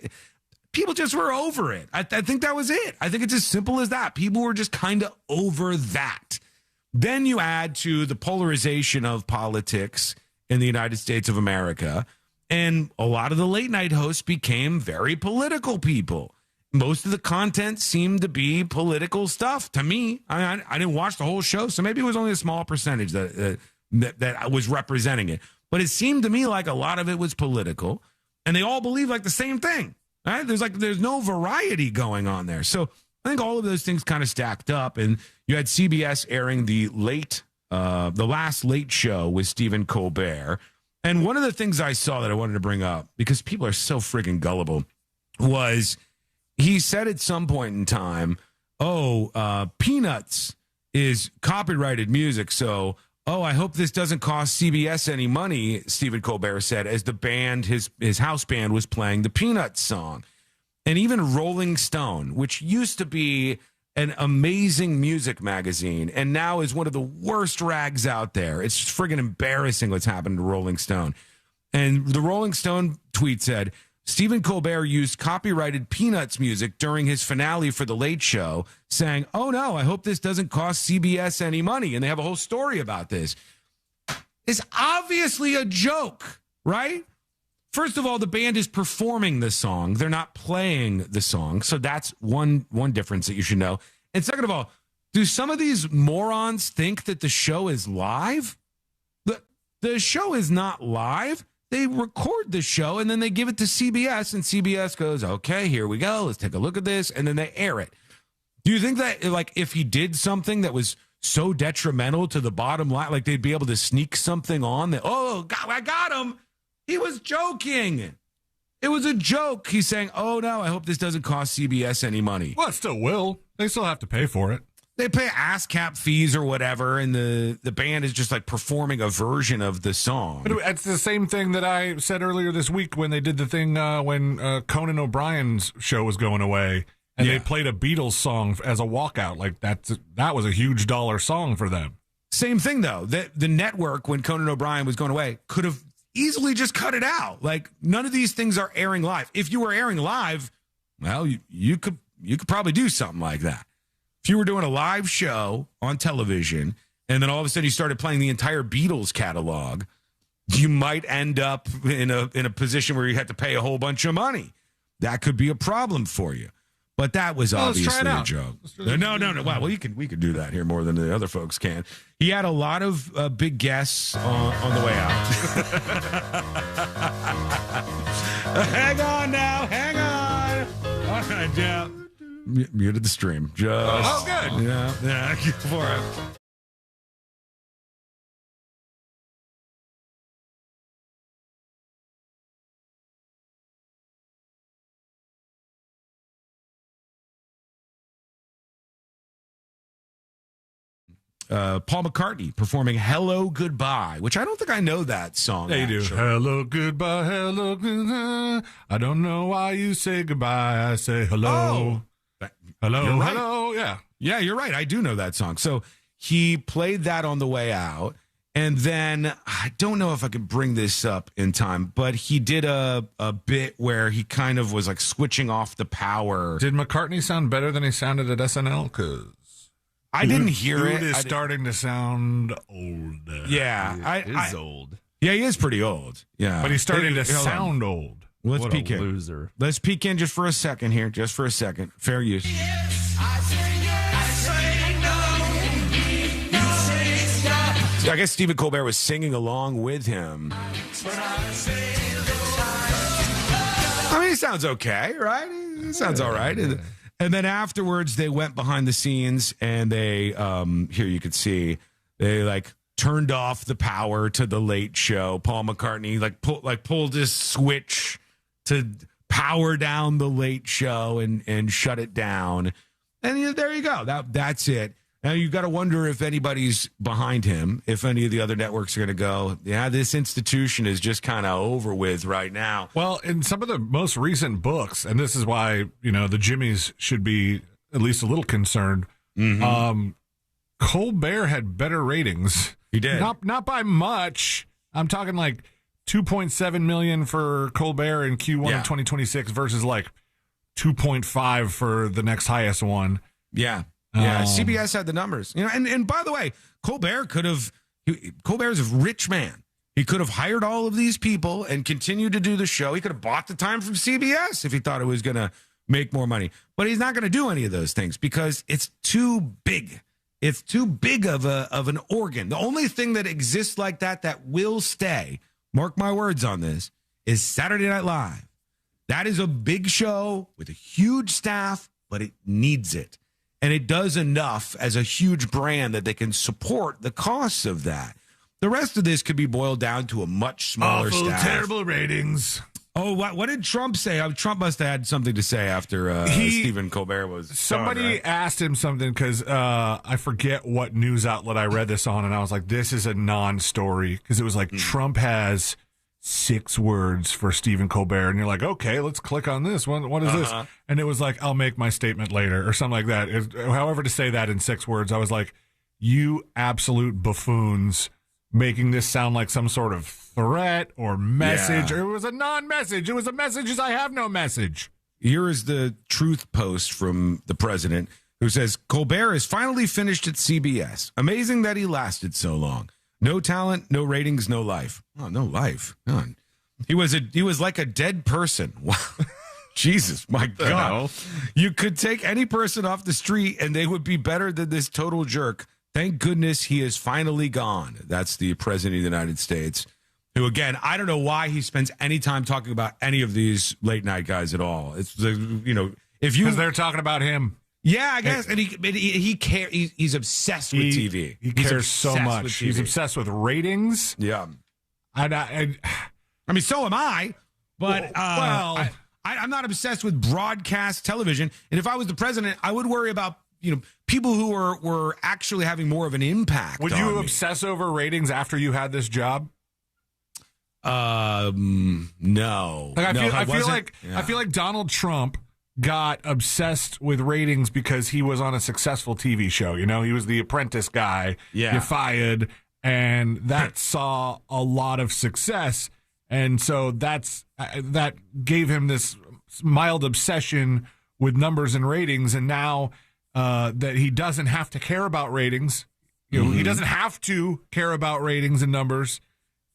Speaker 1: people just were over it. I think that was it. I think it's as simple as that. People were just kind of over that. Then you add to the polarization of politics in the United States of America, And a lot of the late night hosts became very political people. Most of the content seemed to be political stuff to me. I didn't watch the whole show, so maybe it was only a small percentage that was representing it. But it seemed to me like a lot of it was political, and they all believe like the same thing. Right? There's no variety going on there. So I think all of those things kind of stacked up, and you had CBS airing the last late show with Stephen Colbert. And one of the things I saw that I wanted to bring up, because people are so friggin' gullible, was he said at some point in time, Peanuts is copyrighted music, so, I hope this doesn't cost CBS any money, Stephen Colbert said, as the band, his house band, was playing the Peanuts song. And even Rolling Stone, which used to be an amazing music magazine and now is one of the worst rags out there. It's friggin' embarrassing what's happened to Rolling Stone. And the Rolling Stone tweet said, Stephen Colbert used copyrighted Peanuts music during his finale for The Late Show, saying, oh no, I hope this doesn't cost CBS any money. And they have a whole story about this. It's obviously a joke, right? First of all, the band is performing the song. They're not playing the song. So that's one difference that you should know. And second of all, do some of these morons think that the show is live? The show is not live. They record the show and then they give it to CBS, and CBS goes, okay, here we go. Let's take a look at this. And then they air it. Do you think that, like, if he did something that was so detrimental to the bottom line, like they'd be able to sneak something on that? Oh, God, I got him. He was joking. It was a joke. He's saying, oh, no, I hope this doesn't cost CBS any money.
Speaker 20: Well, it still will. They still have to pay for it.
Speaker 1: They pay ASCAP fees or whatever, and the band is just like performing a version of the song.
Speaker 20: But it's the same thing that I said earlier this week when they did the thing when Conan O'Brien's show was going away, and they played a Beatles song as a walkout. Like that was a huge dollar song for them.
Speaker 1: Same thing, though. The network, when Conan O'Brien was going away, could have easily just cut it out. Like, none of these things are airing live. If you were airing live, well, you could probably do something like that. If you were doing a live show on television and then all of a sudden you started playing the entire Beatles catalog, you might end up in a position where you had to pay a whole bunch of money. That could be a problem for you. But that was obviously a joke. No. Wow, well, we could do that here more than the other folks can. He had a lot of big guests on the way out. Hang on now. Hang on. All right, yeah. Muted the stream. Good. Yeah, go for it. Paul McCartney performing Hello Goodbye, which I don't think I know that song.
Speaker 20: They do. Hello, goodbye, hello, goodbye. I don't know why you say goodbye. I say hello. Hello,
Speaker 1: right.
Speaker 20: Hello, yeah.
Speaker 1: Yeah, you're right. I do know that song. So he played that on the way out. And then, I don't know if I could bring this up in time, but he did a bit where he kind of was like switching off the power.
Speaker 20: Did McCartney sound better than he sounded at SNL? Because
Speaker 1: I didn't hear it.
Speaker 20: It is starting to sound old.
Speaker 1: Yeah.
Speaker 10: He is old.
Speaker 1: Yeah, he is pretty old. Yeah.
Speaker 20: But he's starting to sound old.
Speaker 1: Let's
Speaker 10: What
Speaker 1: peek
Speaker 10: a
Speaker 1: in.
Speaker 10: loser.
Speaker 1: Let's peek in just for a second here. Just for a second. Fair use. I guess Stephen Colbert was singing along with him. I mean, he sounds okay, right? He sounds all right. And then afterwards, they went behind the scenes and they, here you could see, they like turned off the power to the Late Show. Paul McCartney pulled his switch to power down the Late Show and shut it down. And there you go. That's it. Now, you've got to wonder if anybody's behind him, if any of the other networks are going to go, yeah, this institution is just kind of over with right now.
Speaker 20: Well, in some of the most recent books, and this is why, the Jimmys should be at least a little concerned, Colbert had better ratings.
Speaker 1: He did.
Speaker 20: Not by much. I'm talking like 2.7 million for Colbert in Q1 of 2026 versus like 2.5 for the next highest one.
Speaker 1: Yeah. Yeah, CBS had the numbers. And by the way, Colbert's a rich man. He could have hired all of these people and continued to do the show. He could have bought the time from CBS if he thought it was going to make more money. But he's not going to do any of those things because it's too big. It's too big of an organ. The only thing that exists like that will stay, mark my words on this, is Saturday Night Live. That is a big show with a huge staff, but it needs it. And it does enough as a huge brand that they can support the costs of that. The rest of this could be boiled down to a much smaller staff.
Speaker 20: Terrible ratings.
Speaker 1: Oh, what did Trump say? Trump must have had something to say after Stephen Colbert was
Speaker 20: Somebody
Speaker 1: gone, right?
Speaker 20: asked him something because I forget what news outlet I read this on, and I was like, this is a non-story because it was like Trump has 6 words for Stephen Colbert, and you're like, okay, let's click on this. What is this? And it was like, I'll make my statement later or something like that. However to say that in 6 words, I was like, you absolute buffoons. Making this sound like some sort of threat or message.
Speaker 1: Yeah.
Speaker 20: It was a non-message. It was a message as I have no message.
Speaker 1: Here is the truth post from the president who says, Colbert is finally finished at CBS. Amazing that he lasted so long. No talent, no ratings, no life. Oh, no life. None. He was like a dead person. Wow. Jesus, my God. You could take any person off the street and they would be better than this total jerk. Thank goodness he is finally gone. That's the president of the United States, who, again, I don't know why he spends any time talking about any of these late night guys at all. It's if you
Speaker 20: because they're talking about him.
Speaker 1: Yeah, I guess, and he cares. He's obsessed with TV.
Speaker 20: He cares so much. He's obsessed with ratings.
Speaker 1: Yeah,
Speaker 20: I
Speaker 1: mean, so am I. But I'm not obsessed with broadcast television. And if I was the president, I would worry about people who were actually having more of an impact.
Speaker 20: Would you obsess over ratings after you had this job?
Speaker 1: No.
Speaker 20: Like, I feel like Donald Trump got obsessed with ratings because he was on a successful TV show. He was the Apprentice guy.
Speaker 1: Yeah.
Speaker 20: You fired, and that saw a lot of success, and so that gave him this mild obsession with numbers and ratings, and now. That he doesn't have to care about ratings. He doesn't have to care about ratings and numbers.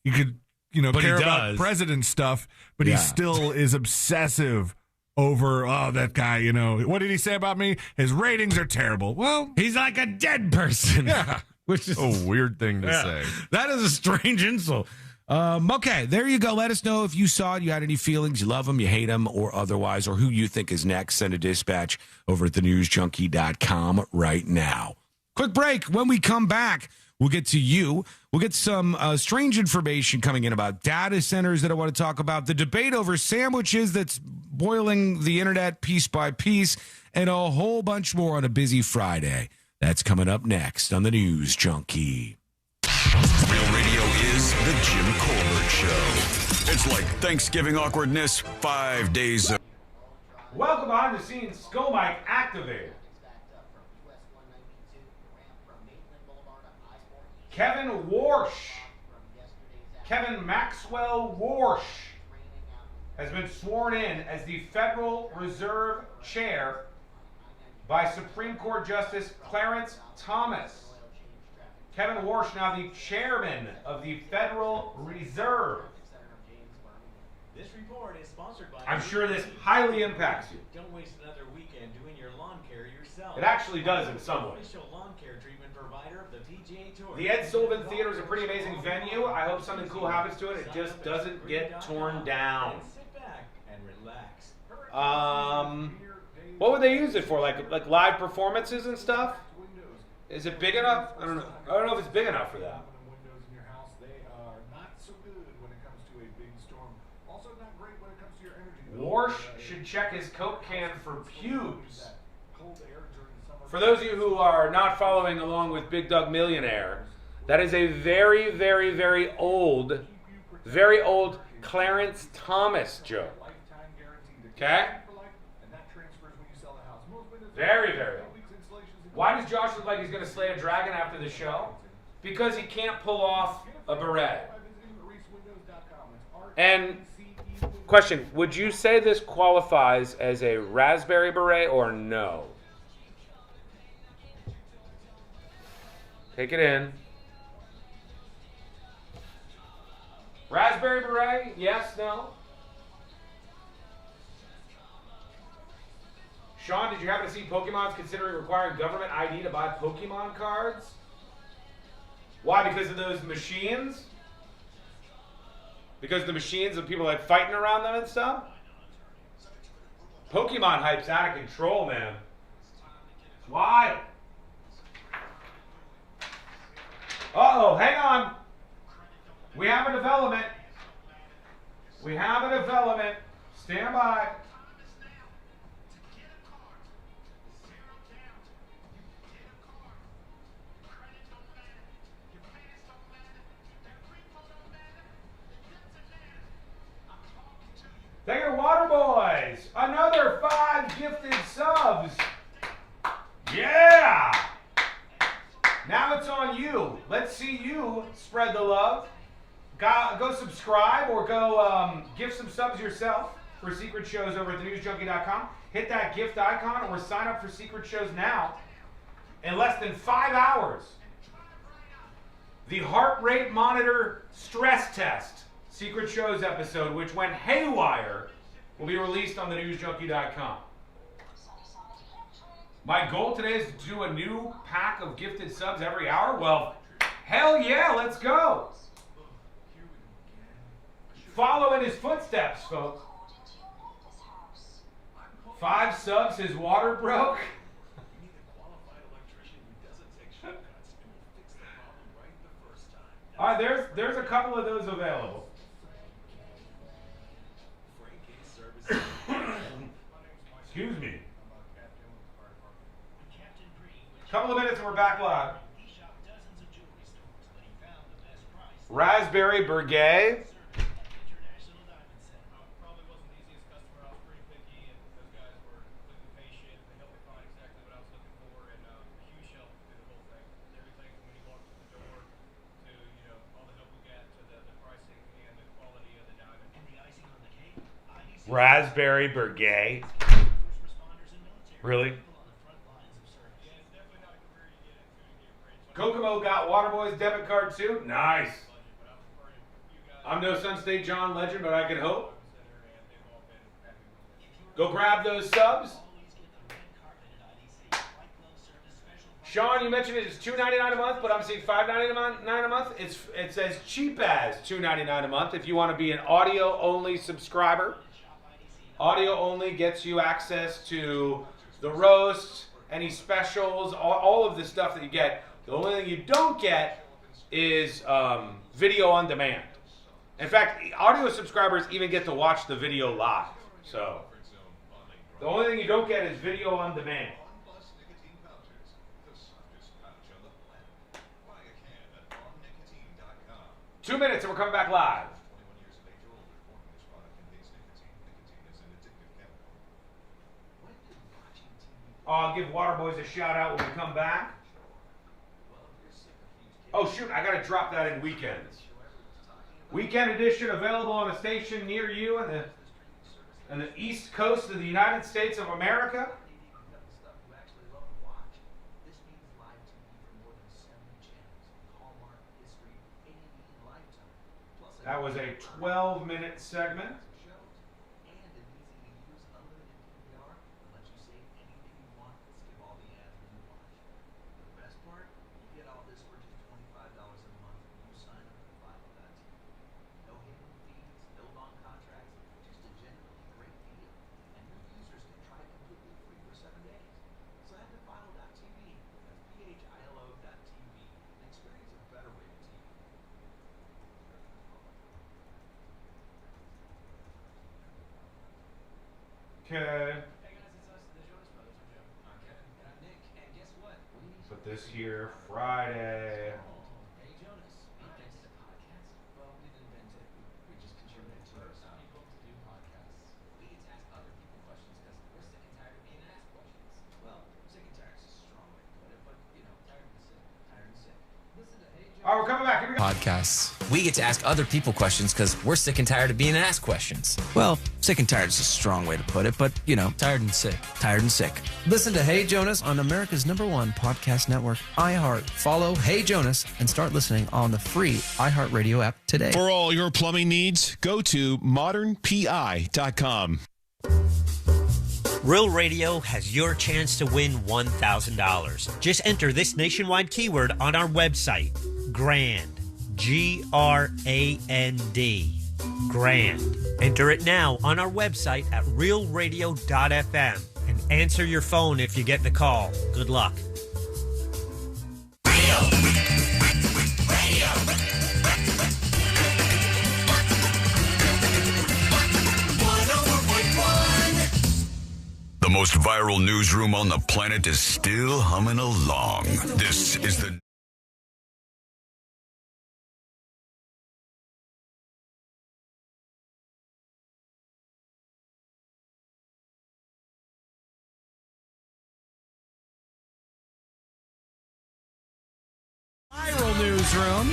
Speaker 20: He could, care about president stuff, but he still is obsessive over, that guy, what did he say about me? His ratings are terrible. Well,
Speaker 1: he's like a dead person.
Speaker 20: Yeah.
Speaker 1: Which is
Speaker 10: a weird thing to say.
Speaker 1: That is a strange insult. Okay, there you go. Let us know if you saw it, you had any feelings, you love them, you hate them, or otherwise, or who you think is next. Send a dispatch over at thenewsjunkie.com right now. Quick break. When we come back, we'll get to you. We'll get some strange information coming in about data centers that I want to talk about, the debate over sandwiches that's boiling the internet piece by piece, and a whole bunch more on a busy Friday. That's coming up next on the News Junkie.
Speaker 21: Real Radio is the Jim Colbert Show. It's like Thanksgiving awkwardness 5 days.
Speaker 1: Welcome behind the scenes, ScoMic activated. Kevin Warsh. Kevin Maxwell Warsh has been sworn in as the Federal Reserve Chair by Supreme Court Justice Clarence Thomas. Kevin Warsh, now the chairman of the Federal Reserve.
Speaker 9: This report is sponsored by...
Speaker 1: I'm sure this highly impacts you.
Speaker 9: Don't waste another weekend doing your lawn care yourself.
Speaker 1: It actually does in some ways.
Speaker 9: Official lawn care treatment provider of the PGA Tour.
Speaker 1: The Ed Sullivan Theater is a pretty amazing venue. I hope something cool happens to it. It just doesn't get torn down.
Speaker 9: Sit back and relax.
Speaker 1: What would they use it for? Like live performances and stuff? Is it big enough? I don't know. I don't know if it's big enough for that. Warsh should check his Coke can for pubes. For those of you who are not following along with Big Doug Millionaire, that is a very, very, very old Clarence Thomas joke. Okay? Very, very old. Why does Josh look like he's going to slay a dragon after the show? Because he can't pull off a beret. And question, would you say this qualifies as a raspberry beret or no? Take it in. Raspberry beret? Yes, no? Sean, did you happen to see Pokemon's considering requiring government ID to buy Pokemon cards? Why? Because of those machines? Because the machines of people like fighting around them and stuff? Pokemon hype's out of control, man. It's wild. Uh-oh, hang on. We have a development. We have a development. Stand by. Take it, Water Boys. Another 5 gifted subs. Yeah. Now it's on you. Let's see you spread the love. Go subscribe or go gift some subs yourself for secret shows over at thenewsjunkie.com. Hit that gift icon or sign up for secret shows now. In less than 5 hours, the heart rate monitor stress test secret shows episode, which went haywire, will be released on thenewsjunkie.com. My goal today is to do a new pack of gifted subs every hour. Well, hell yeah, let's go. Follow in his footsteps, folks. 5 subs, his water broke. All right, there's a couple of those available. Excuse me. Couple of minutes and we're back live. Raspberry Burgay. Raspberry Burgay. Really? Kokomo got Waterboy's debit card too? Nice. I'm no Sun State John legend, but I can hope. Go grab those subs. Sean, you mentioned it's $2.99 a month, but I'm seeing $5.99 a month. It's as cheap as $2.99 a month if you want to be an audio-only subscriber. Audio only gets you access to the roast, any specials, all of the stuff that you get. The only thing you don't get is video on demand. In fact, audio subscribers even get to watch the video live. So the only thing you don't get is video on demand. Two minutes and we're coming back live. I'll give Waterboys a shout out when we come back. Oh shoot, I gotta drop that in weekends. Weekend edition available on a station near you in the East Coast of the United States of America. That was a 12-minute segment. Okay. Put this here Friday. All right, we're coming back. Here we go.
Speaker 12: podcasts. We get to ask other people questions because we're sick and tired of being asked questions.
Speaker 13: Well, sick and tired is a strong way to put it, but,
Speaker 12: tired and sick.
Speaker 13: Tired and sick. Listen to Hey Jonas on America's #1 podcast network, iHeart. Follow Hey Jonas and start listening on the free iHeartRadio app today.
Speaker 11: For all your plumbing needs, go to modernpi.com.
Speaker 5: Real Radio has your chance to win $1,000. Just enter this nationwide keyword on our website, GRAND. GRAND. Grand. Enter it now on our website at realradio.fm and answer your phone if you get the call. Good luck.
Speaker 21: The most viral newsroom on the planet is still humming along. This is the
Speaker 1: Viral Newsroom.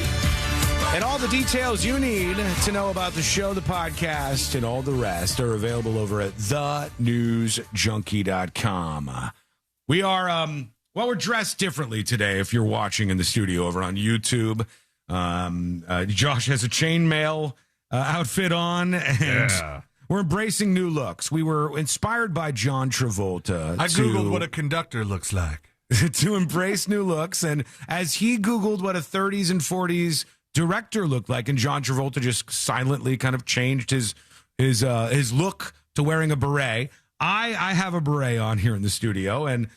Speaker 1: And all the details you need to know about the show, the podcast, and all the rest are available over at thenewsjunkie.com. We are, we're dressed differently today if you're watching in the studio over on YouTube. Josh has a chainmail outfit on, and we're embracing new looks. We were inspired by John Travolta.
Speaker 20: I Googled what a conductor looks like.
Speaker 1: To embrace new looks, and as he Googled what a 30s and 40s director looked like, and John Travolta just silently kind of changed his look to wearing a beret. I have a beret on here in the studio, and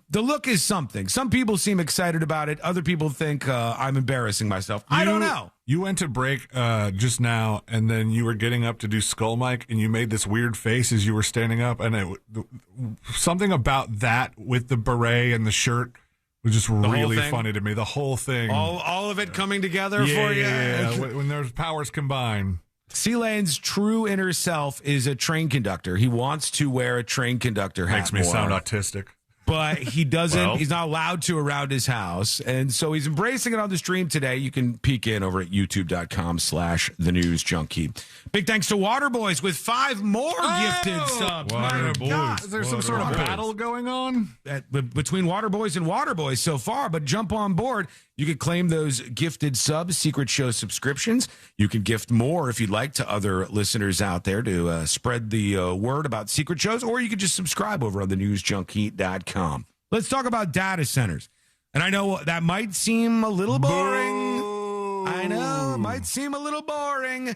Speaker 1: the look is something. Some people seem excited about it. Other people think I'm embarrassing myself. I don't know.
Speaker 20: You went to break just now, and then you were getting up to do Skull Mike, and you made this weird face as you were standing up, and something about that with the beret and the shirt was just really funny to me. The whole thing.
Speaker 1: All of it coming together for you?
Speaker 20: Yeah, when there's powers combined.
Speaker 1: C-Lane's true inner self is a train conductor. He wants to wear a train conductor hat.
Speaker 20: Makes me sound autistic.
Speaker 1: But he doesn't, he's not allowed to around his house. And so he's embracing it on the stream today. You can peek in over at youtube.com/thenewsjunkie. Big thanks to Waterboys with 5 more gifted subs.
Speaker 20: Waterboys. Is there some sort of battle going on?
Speaker 1: Between Waterboys and Waterboys so far, but jump on board. You can claim those gifted subs, secret show subscriptions. You can gift more if you'd like to other listeners out there to spread the word about secret shows, or you can just subscribe over on thenewsjunkie.com. Let's talk about data centers. And I know that might seem a little boring. I know, it might seem a little boring.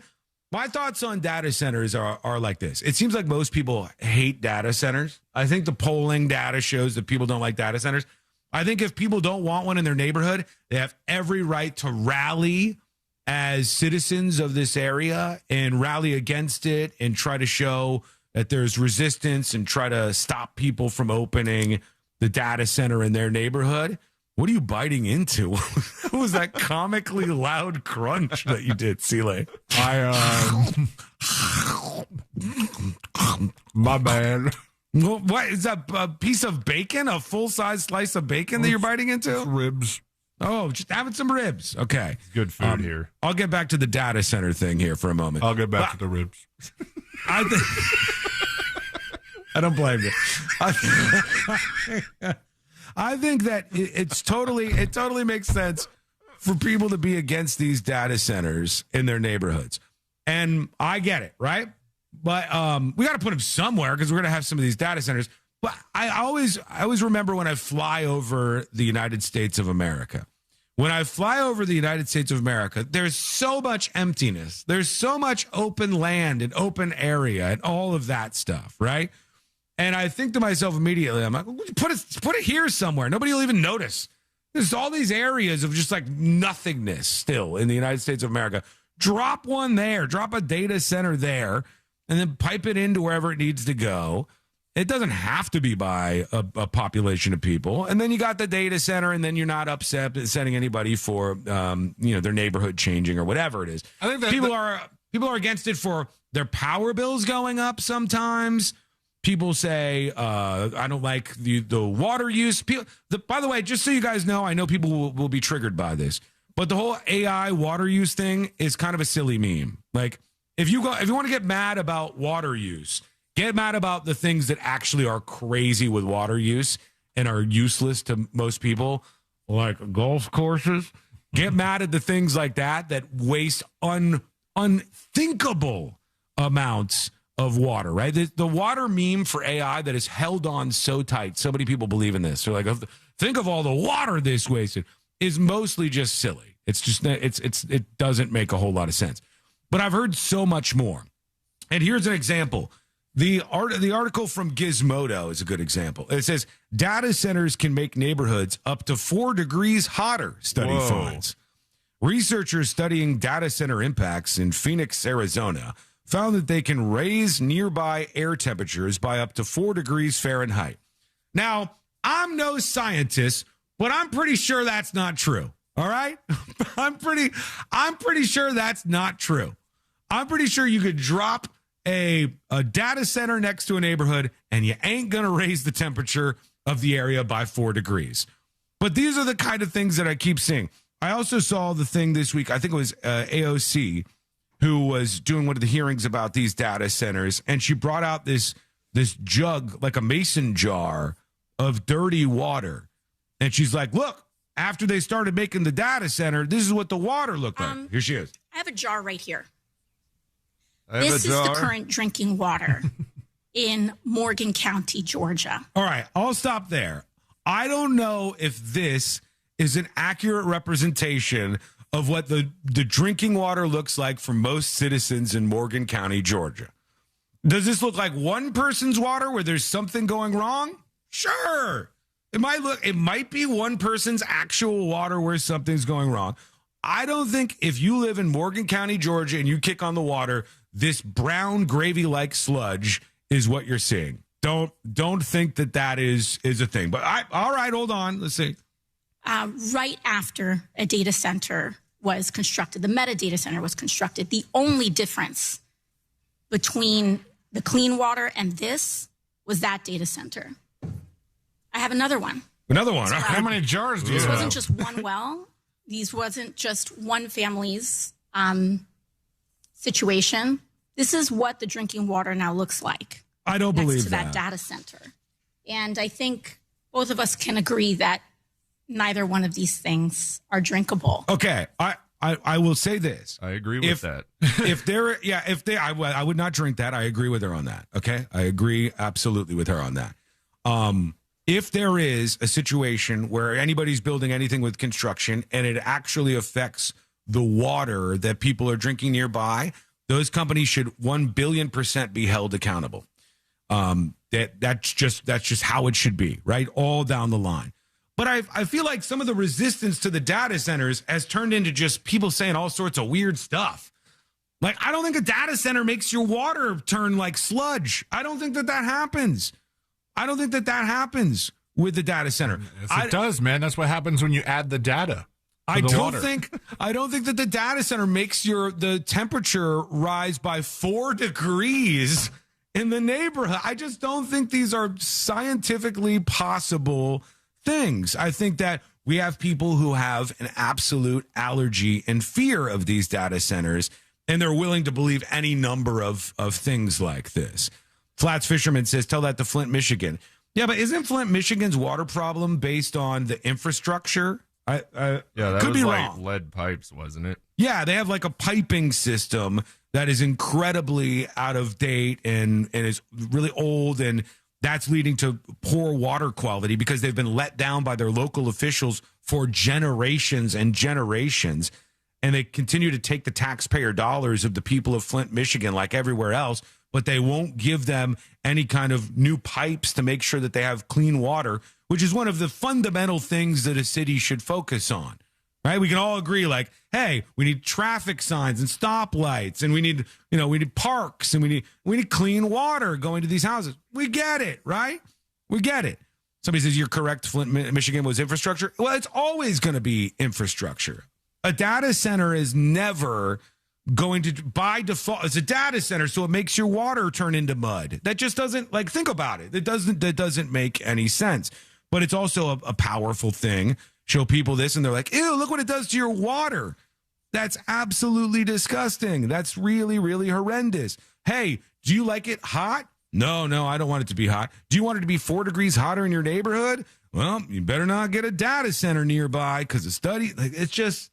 Speaker 1: My thoughts on data centers are like this. It seems like most people hate data centers. I think the polling data shows that people don't like data centers. I think if people don't want one in their neighborhood, they have every right to rally as citizens of this area and rally against it and try to show that there's resistance and try to stop people from opening the data center in their neighborhood. What are you biting into? What was that comically loud crunch that you did, Sile?
Speaker 20: My bad.
Speaker 1: What is that? A piece of bacon? A full-size slice of bacon that you're biting into?
Speaker 20: Ribs.
Speaker 1: Oh, just having some ribs. Okay.
Speaker 10: Good food here.
Speaker 1: I'll get back to the data center thing here for a moment.
Speaker 20: I'll get back to the ribs.
Speaker 1: I don't blame you. I think that it totally makes sense for people to be against these data centers in their neighborhoods. And I get it, right? But we got to put them somewhere because we're going to have some of these data centers. But I always remember when I fly over the United States of America. When I fly over the United States of America, there's so much emptiness. There's so much open land and open area and all of that stuff, right? And I think to myself immediately, I'm like, put it here somewhere. Nobody will even notice. There's all these areas of just like nothingness still in the United States of America. Drop one there. Drop a data center there. And then pipe it into wherever it needs to go. It doesn't have to be by a population of people. And then you got the data center, and then you're not upsetting anybody for their neighborhood changing or whatever it is. I think that people are against it for their power bills going up sometimes. People say, I don't like the water use. By the way, just so you guys know, I know people will be triggered by this. But the whole AI water use thing is kind of a silly meme. Like, if you want to get mad about water use, get mad about the things that actually are crazy with water use and are useless to most people, like golf courses. Get mad at the things like that waste unthinkable amounts of water, right? The water meme for AI that is held on so tight. So many people believe in this. They're like, think of all the water this wasted, is mostly just silly. It's just, it doesn't make a whole lot of sense. But I've heard so much more. And here's an example. The article from Gizmodo is a good example. It says, data centers can make neighborhoods up to 4 degrees hotter, study finds. Researchers studying data center impacts in Phoenix, Arizona, found that they can raise nearby air temperatures by up to 4 degrees Fahrenheit. Now, I'm no scientist, but I'm pretty sure that's not true. All right? I'm pretty sure that's not true. I'm pretty sure you could drop a data center next to a neighborhood and you ain't going to raise the temperature of the area by 4 degrees. But these are the kind of things that I keep seeing. I also saw the thing this week, I think it was AOC, who was doing one of the hearings about these data centers, and she brought out this jug, like a mason jar of dirty water. And she's like, look, after they started making the data center, this is what the water looked like. Here she is.
Speaker 4: I have a jar right here. This is the current drinking water in Morgan County, Georgia.
Speaker 1: All right, I'll stop there. I don't know if this is an accurate representation of what the drinking water looks like for most citizens in Morgan County, Georgia. Does this look like one person's water where there's something going wrong? Sure. It might be one person's actual water where something's going wrong. I don't think if you live in Morgan County, Georgia, and you kick on the water, this brown gravy-like sludge is what you're seeing. Don't think that is a thing. But all right, hold on. Let's see.
Speaker 4: Right after a data center was constructed, the metadata center was constructed, the only difference between the clean water and this was that data center. I have another one.
Speaker 1: Another one.
Speaker 20: How many jars do you have?
Speaker 4: This wasn't just one well. These wasn't just one family's situation. This is what the drinking water now looks like.
Speaker 1: I don't
Speaker 4: next
Speaker 1: believe
Speaker 4: to that data center. And I think both of us can agree that neither one of these things are drinkable.
Speaker 1: Okay, I will say this.
Speaker 10: I agree with that.
Speaker 1: I would not drink that. I agree with her on that. Okay, I agree absolutely with her on that. If there is a situation where anybody's building anything with construction and it actually affects the water that people are drinking nearby, those companies should 1 billion% be held accountable. That's just how it should be, right? All down the line. But I feel like some of the resistance to the data centers has turned into just people saying all sorts of weird stuff. Like, I don't think a data center makes your water turn like sludge. I don't think that happens. I don't think that happens with the data center.
Speaker 20: Yes, it does, man. That's what happens when you add the data.
Speaker 1: I don't think that the data center makes the temperature rise by 4 degrees in the neighborhood. I just don't think these are scientifically possible things. I think that we have people who have an absolute allergy and fear of these data centers, and they're willing to believe any number of things like this. Flats Fisherman says, tell that to Flint, Michigan. Yeah, but isn't Flint, Michigan's water problem based on the infrastructure?
Speaker 10: Yeah, that
Speaker 1: could
Speaker 10: was
Speaker 1: be
Speaker 10: like
Speaker 1: wrong.
Speaker 10: lead pipes, wasn't it?
Speaker 1: Yeah, they have like a piping system that is incredibly out of date and is really old, and that's leading to poor water quality because they've been let down by their local officials for generations and generations, and they continue to take the taxpayer dollars of the people of Flint, Michigan, like everywhere else, but they won't give them any kind of new pipes to make sure that they have clean water, which is one of the fundamental things that a city should focus on, right? We can all agree, like, hey, we need traffic signs and stoplights, and we need parks, and we need clean water going to these houses. We get it, right? We get it. Somebody says, you're correct, Flint, Michigan was infrastructure. Well, it's always going to be infrastructure. A data center is never going to, by default, it's a data center, so it makes your water turn into mud. That just doesn't, think about it. That doesn't make any sense. But it's also a powerful thing. show people this and they're like, ew, look what it does to your water. That's absolutely disgusting. That's really, really horrendous. Hey, do you like it hot? No, I don't want it to be hot. Do you want it to be 4 degrees hotter in your neighborhood? Well, you better not get a data center nearby because the study, it's just,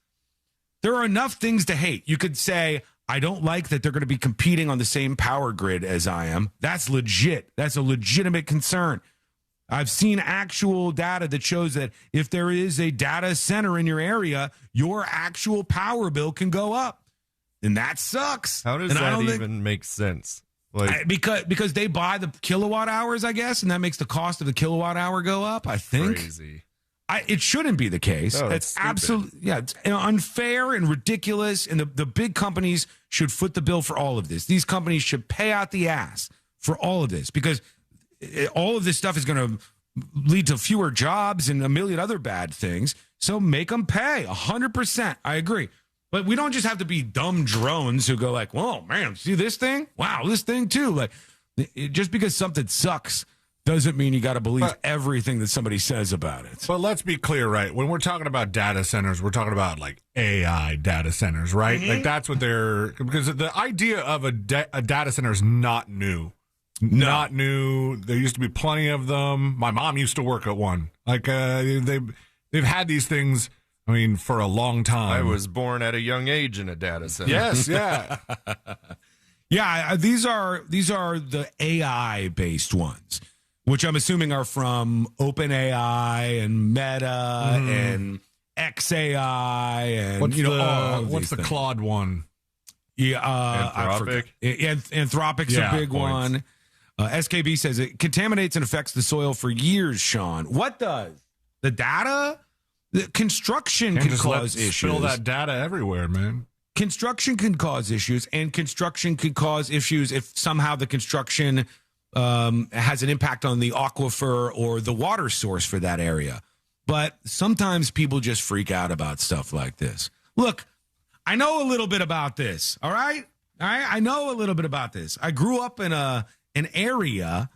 Speaker 1: there are enough things to hate. You could say, I don't like that they're going to be competing on the same power grid as I am. That's legit. That's a legitimate concern. I've seen actual data that shows that if there is a data center in your area, your actual power bill can go up. And that sucks.
Speaker 10: How does that even make sense? Like,
Speaker 1: because they buy the kilowatt hours, I guess, and that makes the cost of the kilowatt hour go up, I think.
Speaker 10: Crazy.
Speaker 1: It shouldn't be the case.
Speaker 10: No,
Speaker 1: it's absolutely, it's unfair and ridiculous, and the big companies should foot the bill for all of this. These companies should pay out the ass for all of this because all of this stuff is going to lead to fewer jobs and a million other bad things. So make them pay 100%. I agree. But we don't just have to be dumb drones who go like, whoa, man, see this thing? Wow, this thing too. Like, just because something sucks doesn't mean you got to believe everything that somebody says about it.
Speaker 20: But let's be clear, right? When we're talking about data centers, we're talking about like AI data centers, right?
Speaker 1: Mm-hmm.
Speaker 20: Like that's what because the idea of a data center is not new.
Speaker 1: No.
Speaker 20: Not new. There used to be plenty of them. My mom used to work at one. Like they've had these things, I mean, for a long time.
Speaker 10: I was born at a young age in a data center.
Speaker 20: Yes, yeah.
Speaker 1: Yeah, these are the AI based ones, which I'm assuming are from OpenAI and Meta and XAI and
Speaker 20: what's the Claude one?
Speaker 1: Yeah,
Speaker 10: Anthropic.
Speaker 1: Anthropic's a big one. SKB says it contaminates and affects the soil for years, Sean. What does? The data? The construction can cause issues.
Speaker 20: Spill that data everywhere, man.
Speaker 1: Construction can cause issues, and construction can cause issues if somehow the construction has an impact on the aquifer or the water source for that area. But sometimes people just freak out about stuff like this. Look, I know a little bit about this, all right? I know a little bit about this. I grew up in an area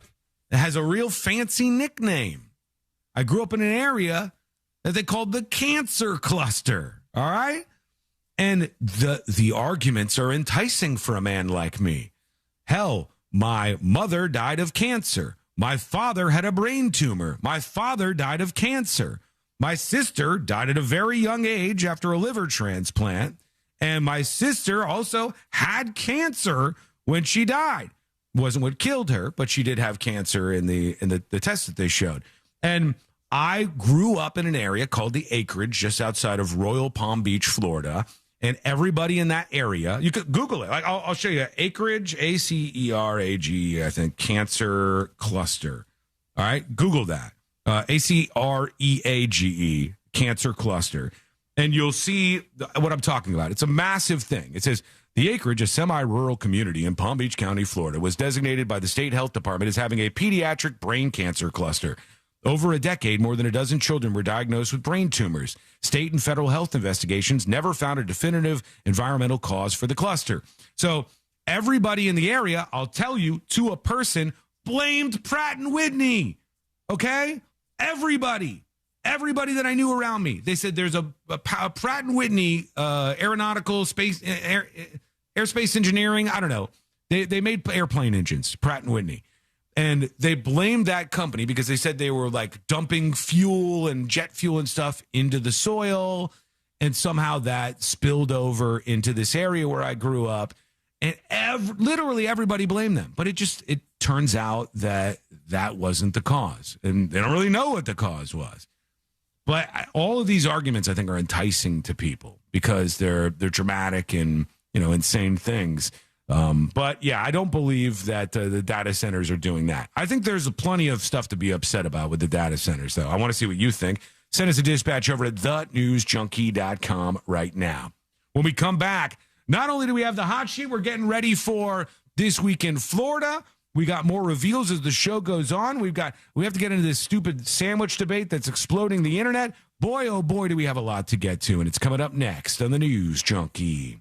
Speaker 1: that has a real fancy nickname. I grew up in an area that they called the cancer cluster, all right? And the arguments are enticing for a man like me. Hell, my mother died of cancer. My father had a brain tumor. My father died of cancer. My sister died at a very young age after a liver transplant. And my sister also had cancer when she died. Wasn't what killed her, but she did have cancer in the test that they showed. And I grew up in an area called the Acreage, just outside of Royal Palm Beach, Florida. And everybody in that area, you could Google it. Like I'll show you Acreage, ACERAGE, I think, cancer cluster. All right, Google that. ACREAGE, cancer cluster. And you'll see what I'm talking about. It's a massive thing. It says, the Acreage, a semi-rural community in Palm Beach County, Florida, was designated by the state health department as having a pediatric brain cancer cluster. Over a decade, more than a dozen children were diagnosed with brain tumors. State and federal health investigations never found a definitive environmental cause for the cluster. So everybody in the area, I'll tell you, to a person, blamed Pratt & Whitney. Okay? Everybody that I knew around me. They said there's a Pratt & Whitney aeronautical space, airspace engineering. I don't know. They made airplane engines, Pratt & Whitney. And they blamed that company because they said they were like dumping fuel and jet fuel and stuff into the soil. And somehow that spilled over into this area where I grew up. And literally everybody blamed them. But it turns out that wasn't the cause. And they don't really know what the cause was. But all of these arguments, I think, are enticing to people because they're dramatic and, insane things. But yeah, I don't believe that the data centers are doing that. I think there's plenty of stuff to be upset about with the data centers, though. I want to see what you think. Send us a dispatch over at thenewsjunkie.com right now. When we come back, not only do we have the hot sheet, we're getting ready for This Week in Florida. We got more reveals as the show goes on. We have to get into this stupid sandwich debate that's exploding the internet. Boy, oh boy, do we have a lot to get to, and it's coming up next on the News Junkie.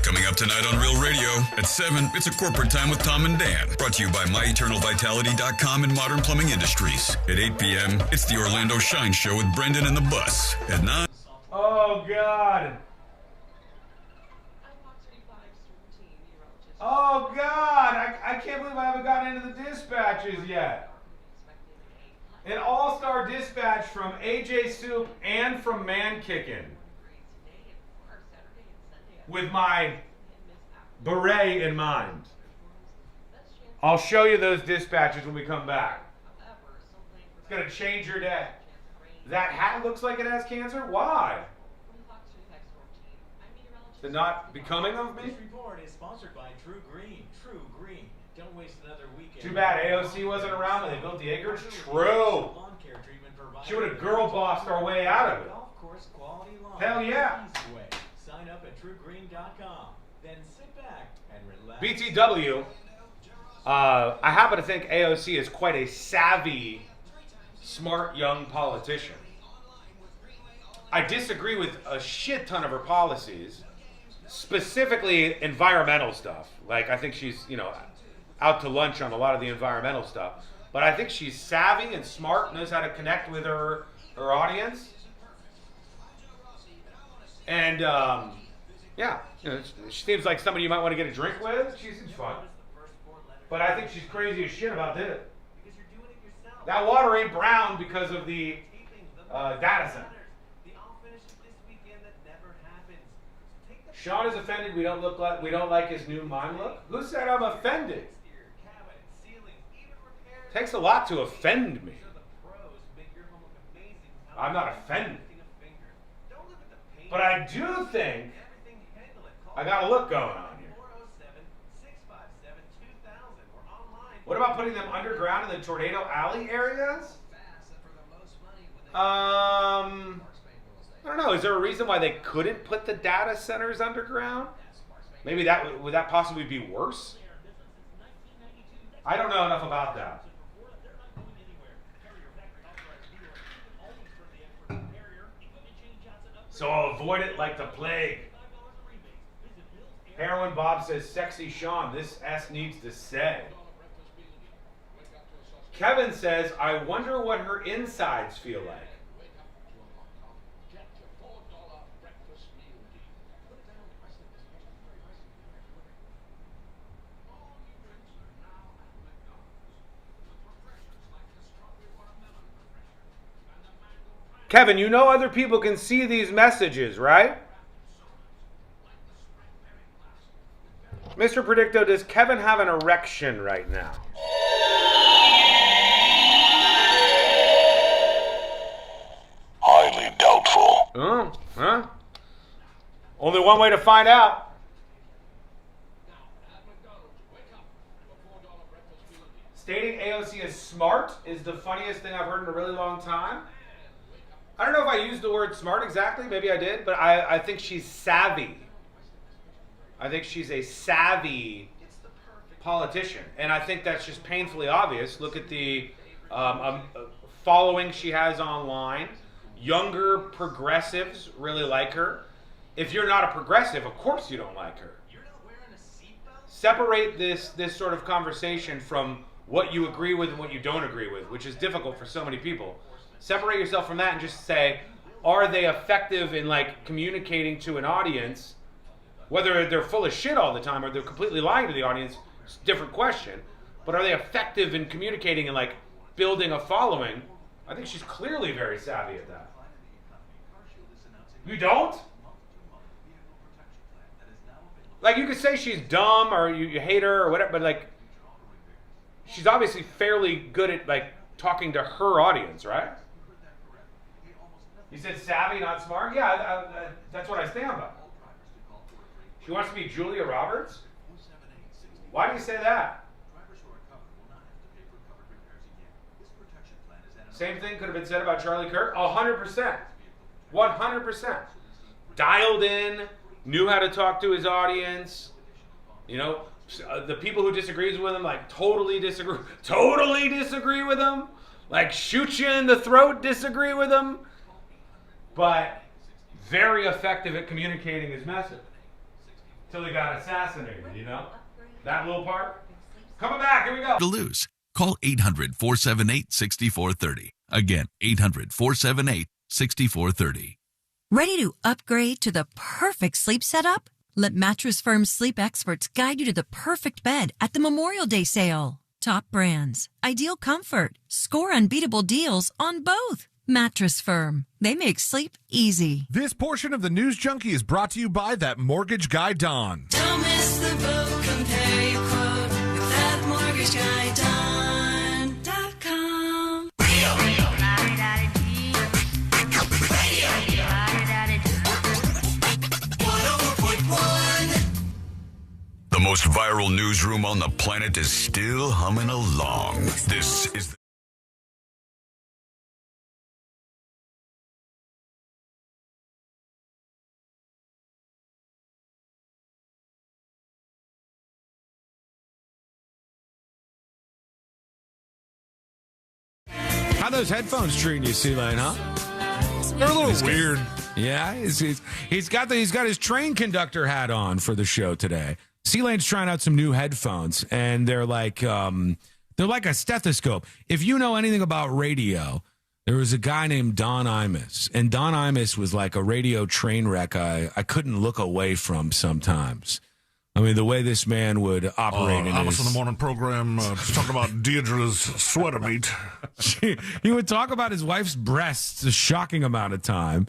Speaker 21: Coming up tonight on Real Radio at 7, it's a corporate time with Tom and Dan. Brought to you by MyEternalVitality.com and Modern Plumbing Industries. At 8 p.m., it's the Orlando Shine Show with Brendan and the Bus. At 9...
Speaker 3: Oh, God. Oh, God. I can't believe I haven't gotten into the dispatches yet. An all-star dispatch from AJ Soup and from Man Kickin'. With my beret in mind. I'll show you those dispatches when we come back. It's going to change your day. That hat looks like it has cancer? Why? Is it not becoming of me?
Speaker 9: This report is sponsored by True Green. True Green. Don't waste another weekend.
Speaker 3: Too bad AOC wasn't around when they built the acreage. True. She would have girl bossed our way out of it. Hell yeah.
Speaker 9: Sign up at truegreen.com. Then sit back and relax.
Speaker 3: BTW, I happen to think AOC is quite a savvy, smart young politician. I disagree with a shit ton of her policies, specifically environmental stuff. Like, I think she's, out to lunch on a lot of the environmental stuff. But I think she's savvy and smart, knows how to connect with her audience. And, she seems like somebody you might want to get a drink with. She seems fun. But I think she's crazy as shit about this. That water ain't brown because of the data center. Sean is offended we don't like his new mime look. Who said I'm offended? Takes a lot to offend me. I'm not offended. But I do think I got a look going on here. What about putting them underground in the tornado alley areas? I don't know. Is there a reason why they couldn't put the data centers underground? Maybe would that possibly be worse? I don't know enough about that. So I'll avoid it like the plague. Heroin Bob says, sexy Sean, this S needs to say. Kevin says, I wonder what her insides feel like. Kevin, you know other people can see these messages, right? Mr. Predicto, does Kevin have an erection right now?
Speaker 21: Highly doubtful.
Speaker 3: Oh, huh? Only one way to find out. Stating AOC is smart is the funniest thing I've heard in a really long time. I don't know if I used the word smart exactly. Maybe I did. But I think she's savvy. I think she's a savvy politician. And I think that's just painfully obvious. Look at the following she has online. Younger progressives really like her. If you're not a progressive, of course you don't like her. Separate this sort of conversation from what you agree with and what you don't agree with, which is difficult for so many people. Separate yourself from that and just say, are they effective in communicating to an audience? Whether they're full of shit all the time or they're completely lying to the audience, it's a different question. But are they effective in communicating and building a following? I think she's clearly very savvy at that. You don't? You could say she's dumb or you hate her or whatever, but she's obviously fairly good at talking to her audience, right? You said savvy, not smart? Yeah, that's what I stand by. She wants to be Julia Roberts? Why do you say that? Same thing could have been said about Charlie Kirk. 100%. 100%. Dialed in, knew how to talk to his audience. The people who disagree with him, totally disagree with him. Shoot you in the throat, disagree with him. But very effective at communicating his message. till he got assassinated, you know? That little part? Coming back, here we go.
Speaker 14: To lose. Call 800-478-6430. Again, 800-478-6430.
Speaker 17: Ready to upgrade to the perfect sleep setup? Let Mattress Firm's sleep experts guide you to the perfect bed at the Memorial Day sale. Top brands, ideal comfort, score unbeatable deals on both. Mattress Firm. They make sleep easy.
Speaker 20: This portion of the News Junkie is brought to you by that mortgage guy, Don.
Speaker 18: Don't miss the boat. Compare your quote with that mortgage guy, Don.com.
Speaker 21: The most viral newsroom on the planet is still humming along. This is
Speaker 1: How those headphones treating you, C-Lane, huh?
Speaker 20: They're a little weird.
Speaker 1: Yeah, he's got his train conductor hat on for the show today. C-Lane's trying out some new headphones, and they're like a stethoscope. If you know anything about radio, there was a guy named Don Imus, and Don Imus was like a radio train wreck I couldn't look away from sometimes. I mean, the way this man would operate
Speaker 20: I was in the morning program talking about Deirdre's sweater meat.
Speaker 1: He would talk about his wife's breasts a shocking amount of time.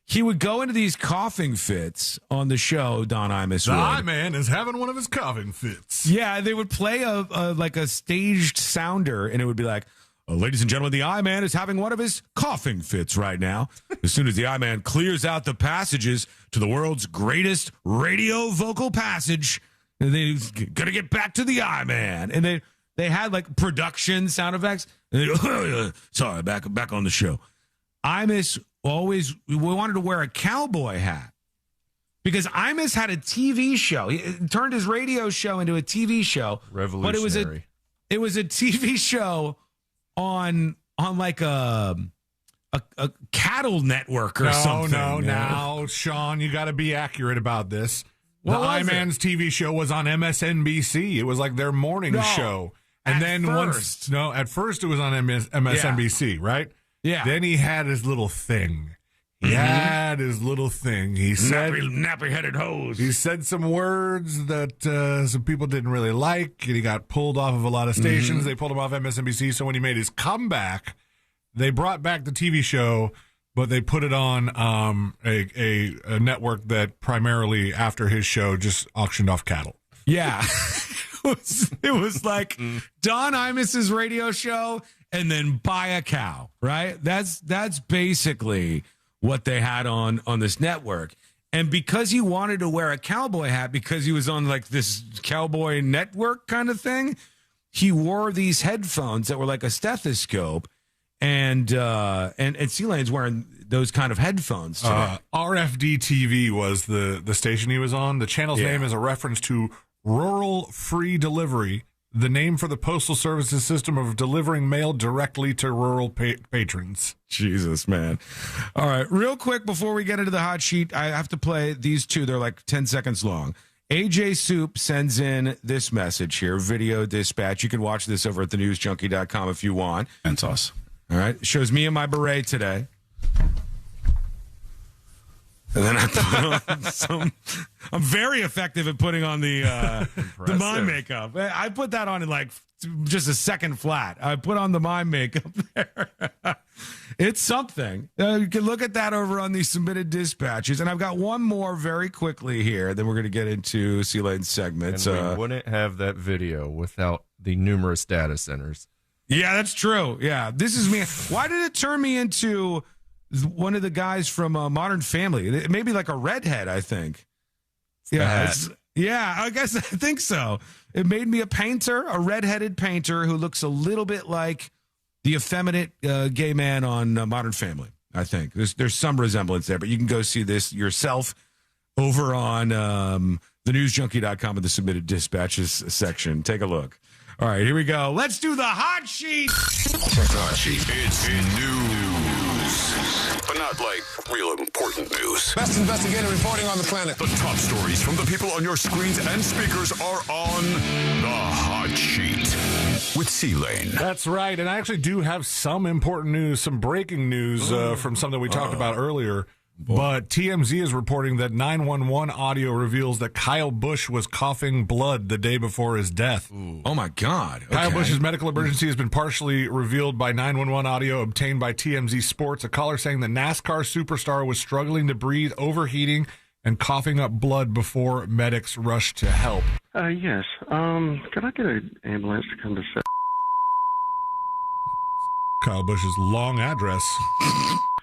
Speaker 1: He would go into these coughing fits on the show, Don Imus.
Speaker 20: The I-Man is having one of his coughing fits.
Speaker 1: Yeah, they would play a staged sounder, and it would be like, ladies and gentlemen, the I-Man is having one of his coughing fits right now. As soon as the I-Man clears out the passages to the world's greatest radio vocal passage, and they're going to get back to the I-Man. And they had like production sound effects. And sorry, back on the show. Imus we wanted to wear a cowboy hat because Imus had a TV show. He turned his radio show into a TV show.
Speaker 10: Revolutionary.
Speaker 1: But it was a TV show on like a cattle network or something.
Speaker 20: No, Sean, you got to be accurate about this. The I-Man's TV show was on MSNBC. It was like their morning show. And at first it was on MSNBC, right?
Speaker 1: Yeah.
Speaker 20: Then he had his little thing. He said
Speaker 1: nappy-headed hose.
Speaker 20: He said some words that some people didn't really like, and he got pulled off of a lot of stations. They pulled him off MSNBC. So when he made his comeback, they brought back the TV show, but they put it on a network that primarily, after his show, just auctioned off cattle.
Speaker 1: Yeah. It was like Don Imus's radio show and then buy a cow, right? That's basically what they had on this network. And because he wanted to wear a cowboy hat because he was on like this cowboy network kind of thing, he wore these headphones that were like a stethoscope, and C-Lane's wearing those kind of headphones today.
Speaker 20: RFD TV was the station he was on. The channel's name is a reference to Rural Free Delivery, the name for the Postal Service's system of delivering mail directly to rural patrons.
Speaker 1: Jesus, man. All right, real quick before we get into the hot sheet, I have to play these two. They're like 10 seconds long. AJ Soup sends in this message here, video dispatch. You can watch this over at thenewsjunkie.com if you want.
Speaker 24: And sauce.
Speaker 1: All right, it shows me in my beret today. And then I put on I'm very effective at putting on the mime makeup. I put that on in like just a second flat. I put on the mime makeup there. It's something. You can look at that over on the submitted dispatches. And I've got one more very quickly here. Then we're going to get into C-Lane's segments.
Speaker 10: And we wouldn't have that video without the numerous data centers.
Speaker 1: Yeah, that's true. Yeah, this is me. Why did it turn me into one of the guys from Modern Family? Maybe like a redhead, I think. I guess I think so. It made me a painter, a redheaded painter who looks a little bit like the effeminate gay man on Modern Family, I think. There's some resemblance there, but you can go see this yourself over on thenewsjunkie.com in the submitted dispatches section. Take a look. All right, here we go. Let's do the hot sheet.
Speaker 21: Hot sheet. It's news, but not like real important news.
Speaker 2: Best investigative reporting on the planet.
Speaker 21: The top stories from the people on your screens and speakers are on the hot sheet with C-Lane.
Speaker 20: That's right, and I actually do have some important news, some breaking news from something we talked about earlier. But TMZ is reporting that 911 audio reveals that Kyle Busch was coughing blood the day before his death.
Speaker 1: Ooh. Oh, my God. Okay.
Speaker 20: Kyle Busch's medical emergency has been partially revealed by 911 audio obtained by TMZ Sports. A caller saying the NASCAR superstar was struggling to breathe, overheating, and coughing up blood before medics rushed to help.
Speaker 14: Yes. Could I get an ambulance to come to set?
Speaker 20: Kyle Busch's long address.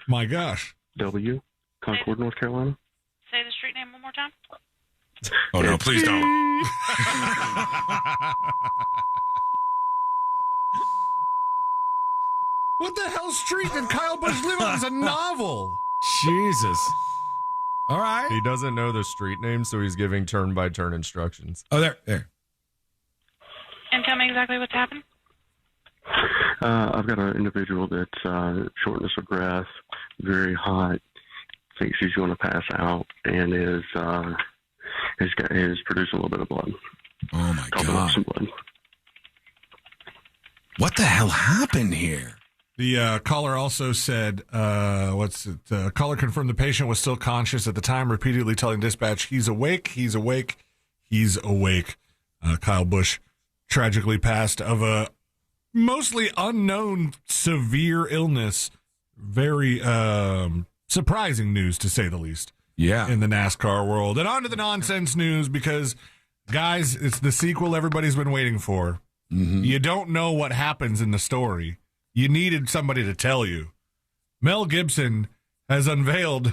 Speaker 20: My gosh.
Speaker 14: W. Concord, North Carolina.
Speaker 15: Say the street name one more time.
Speaker 1: Oh, no, please don't.
Speaker 20: What the hell street did Kyle Busch live on? It's a novel.
Speaker 1: Jesus. All right.
Speaker 10: He doesn't know the street name, so he's giving turn-by-turn instructions.
Speaker 1: Oh, there.
Speaker 15: And tell me exactly what's happened.
Speaker 14: I've got an individual that's shortness of breath, very hot, thinks he's going to pass out, and is producing a little bit of blood.
Speaker 1: Oh, my
Speaker 14: Coughing up
Speaker 1: God.
Speaker 14: some blood.
Speaker 1: What the hell happened here?
Speaker 20: The caller also said, caller confirmed the patient was still conscious at the time, repeatedly telling dispatch, he's awake, he's awake, he's awake. Kyle Busch tragically passed of a mostly unknown severe illness. Very surprising news, to say the least.
Speaker 1: Yeah.
Speaker 20: In the NASCAR world. And on to the nonsense news, because, guys, it's the sequel everybody's been waiting for.
Speaker 1: Mm-hmm.
Speaker 20: You don't know what happens in the story. You needed somebody to tell you. Mel Gibson has unveiled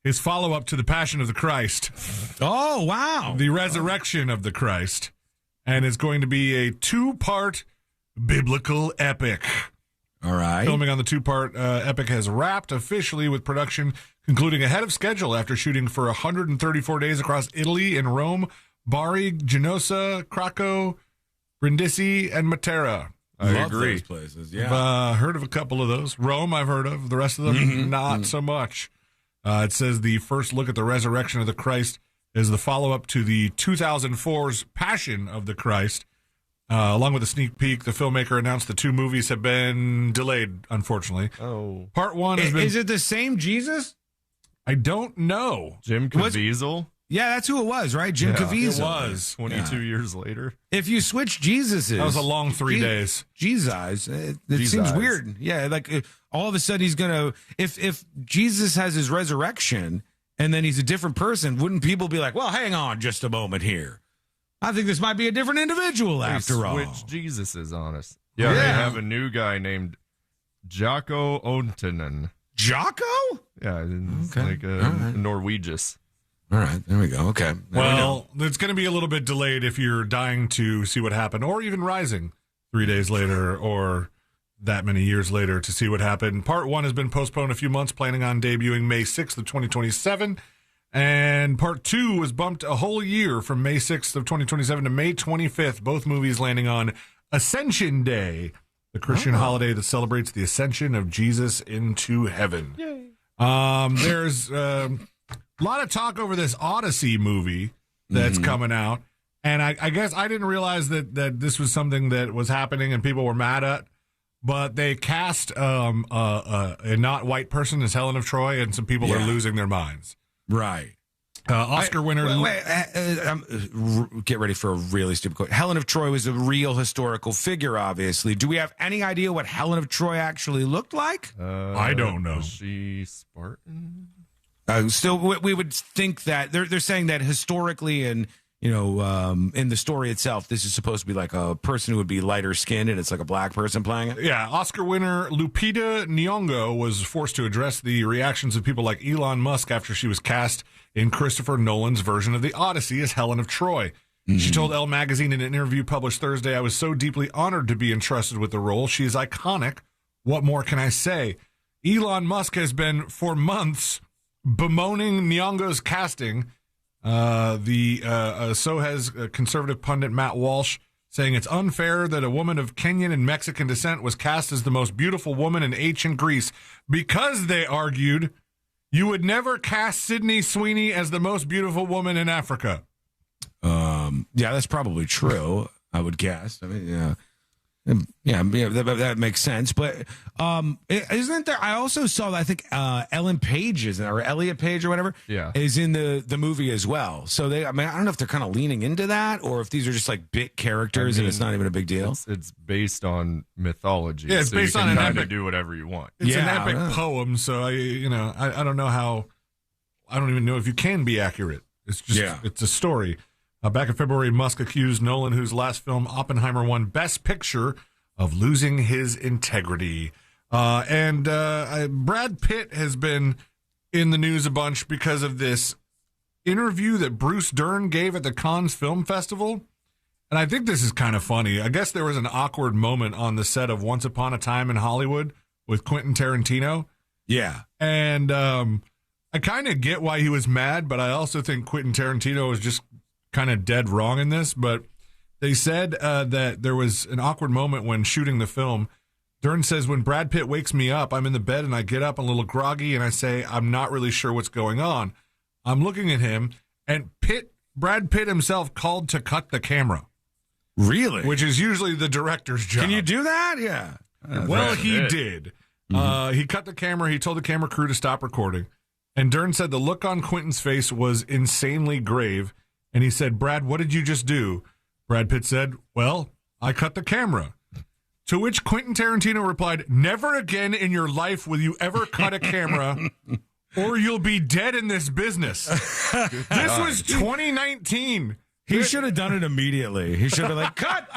Speaker 20: his follow-up to The Passion of the Christ.
Speaker 1: Oh, wow.
Speaker 20: The Resurrection of the Christ. And it's going to be a 2-part biblical epic.
Speaker 1: All right.
Speaker 20: Filming on the 2-part epic has wrapped officially, with production concluding ahead of schedule after shooting for 134 days across Italy in Rome, Bari, Genoa, Krakow, Brindisi, and Matera.
Speaker 1: I agree. Those places, yeah.
Speaker 20: I've heard of a couple of those. Rome, I've heard of. The rest of them, not so much. It says the first look at the resurrection of the Christ is the follow-up to the 2004's Passion of the Christ. Along with a sneak peek, the filmmaker announced the 2 movies have been delayed, unfortunately.
Speaker 10: Oh.
Speaker 20: Part 1 has been...
Speaker 1: Is it the same Jesus?
Speaker 20: I don't know.
Speaker 10: Jim Caviezel?
Speaker 1: Yeah, that's who it was, right? Jim Caviezel.
Speaker 20: It was.
Speaker 10: 22 years later.
Speaker 1: If you switch Jesus's...
Speaker 20: That was a long 3 days.
Speaker 1: Jesus. It seems weird. Yeah, like all of a sudden he's going to... If Jesus has his resurrection and then he's a different person, wouldn't people be like, well, hang on just a moment here. I think this might be a different individual after all.
Speaker 10: Switch Jesus's on us. Yeah, they have a new guy named Jocko Ontonen.
Speaker 1: Jocko?
Speaker 10: Yeah, it's like a Norwegius.
Speaker 1: All right, there we go. Okay.
Speaker 20: Well, it's going to be a little bit delayed if you're dying to see what happened, or even rising 3 days later or that many years later to see what happened. Part 1 has been postponed a few months, planning on debuting May 6th of 2027. And Part 2 was bumped a whole year from May 6th of 2027 to May 25th, both movies landing on Ascension Day, the Christian holiday that celebrates the ascension of Jesus into heaven.
Speaker 1: Yay.
Speaker 20: There's a lot of talk over this Odyssey movie that's coming out. And I guess I didn't realize that this was something that was happening and people were mad at. But they cast a not white person as Helen of Troy, and some people are losing their minds.
Speaker 1: Right.
Speaker 20: Oscar winner.
Speaker 1: Get ready for a really stupid quote. Helen of Troy was a real historical figure, obviously. Do we have any idea what Helen of Troy actually looked like?
Speaker 20: I don't know.
Speaker 10: Was she Spartan?
Speaker 1: Still, we would think that they're saying that historically and in the story itself, this is supposed to be like a person who would be lighter skinned, and it's like a black person playing it.
Speaker 20: Yeah, Oscar winner Lupita Nyong'o was forced to address the reactions of people like Elon Musk after she was cast in Christopher Nolan's version of The Odyssey as Helen of Troy. She told Elle Magazine in an interview published Thursday, "I was so deeply honored to be entrusted with the role. She is iconic. What more can I say?" Elon Musk has been, for months, bemoaning Nyong'o's casting. So has conservative pundit Matt Walsh saying it's unfair that a woman of Kenyan and Mexican descent was cast as the most beautiful woman in ancient Greece because, they argued, you would never cast Sydney Sweeney as the most beautiful woman in Africa.
Speaker 1: Yeah, that's probably true, I would guess. I mean, yeah, that makes sense. But isn't there? I also saw, I think Ellen Page or Elliot Page or whatever, is in the movie as well. So I don't know if they're kind of leaning into that or if these are just like bit characters and it's not even a big deal.
Speaker 10: It's based on mythology.
Speaker 20: Yeah, it's
Speaker 10: so
Speaker 20: based
Speaker 10: you
Speaker 20: on
Speaker 10: can
Speaker 20: an
Speaker 10: kind of
Speaker 20: epic.
Speaker 10: do whatever you want.
Speaker 20: It's an epic poem, so I don't know how. I don't even know if you can be accurate. It's just it's a story. Back in February, Musk accused Nolan, whose last film, Oppenheimer, won Best Picture, of losing his integrity. And Brad Pitt has been in the news a bunch because of this interview that Bruce Dern gave at the Cannes Film Festival. And I think this is kind of funny. I guess there was an awkward moment on the set of Once Upon a Time in Hollywood with Quentin Tarantino.
Speaker 1: Yeah.
Speaker 20: And I kind of get why he was mad, but I also think Quentin Tarantino was just kind of dead wrong in this. But they said that there was an awkward moment when shooting the film. Dern says, when Brad Pitt wakes me up, I'm in the bed and I get up a little groggy and I say, I'm not really sure what's going on. I'm looking at him, and Brad Pitt himself called to cut the camera.
Speaker 1: Really?
Speaker 20: Which is usually the director's job.
Speaker 1: Can you do that? Yeah.
Speaker 20: Well, he did. He cut the camera. He told the camera crew to stop recording. And Dern said the look on Quentin's face was insanely grave. And he said, Brad, what did you just do? Brad Pitt said, well, I cut the camera. To which Quentin Tarantino replied, never again in your life will you ever cut a camera or you'll be dead in this business. This was 2019.
Speaker 1: He should have done it immediately. He should have like, cut!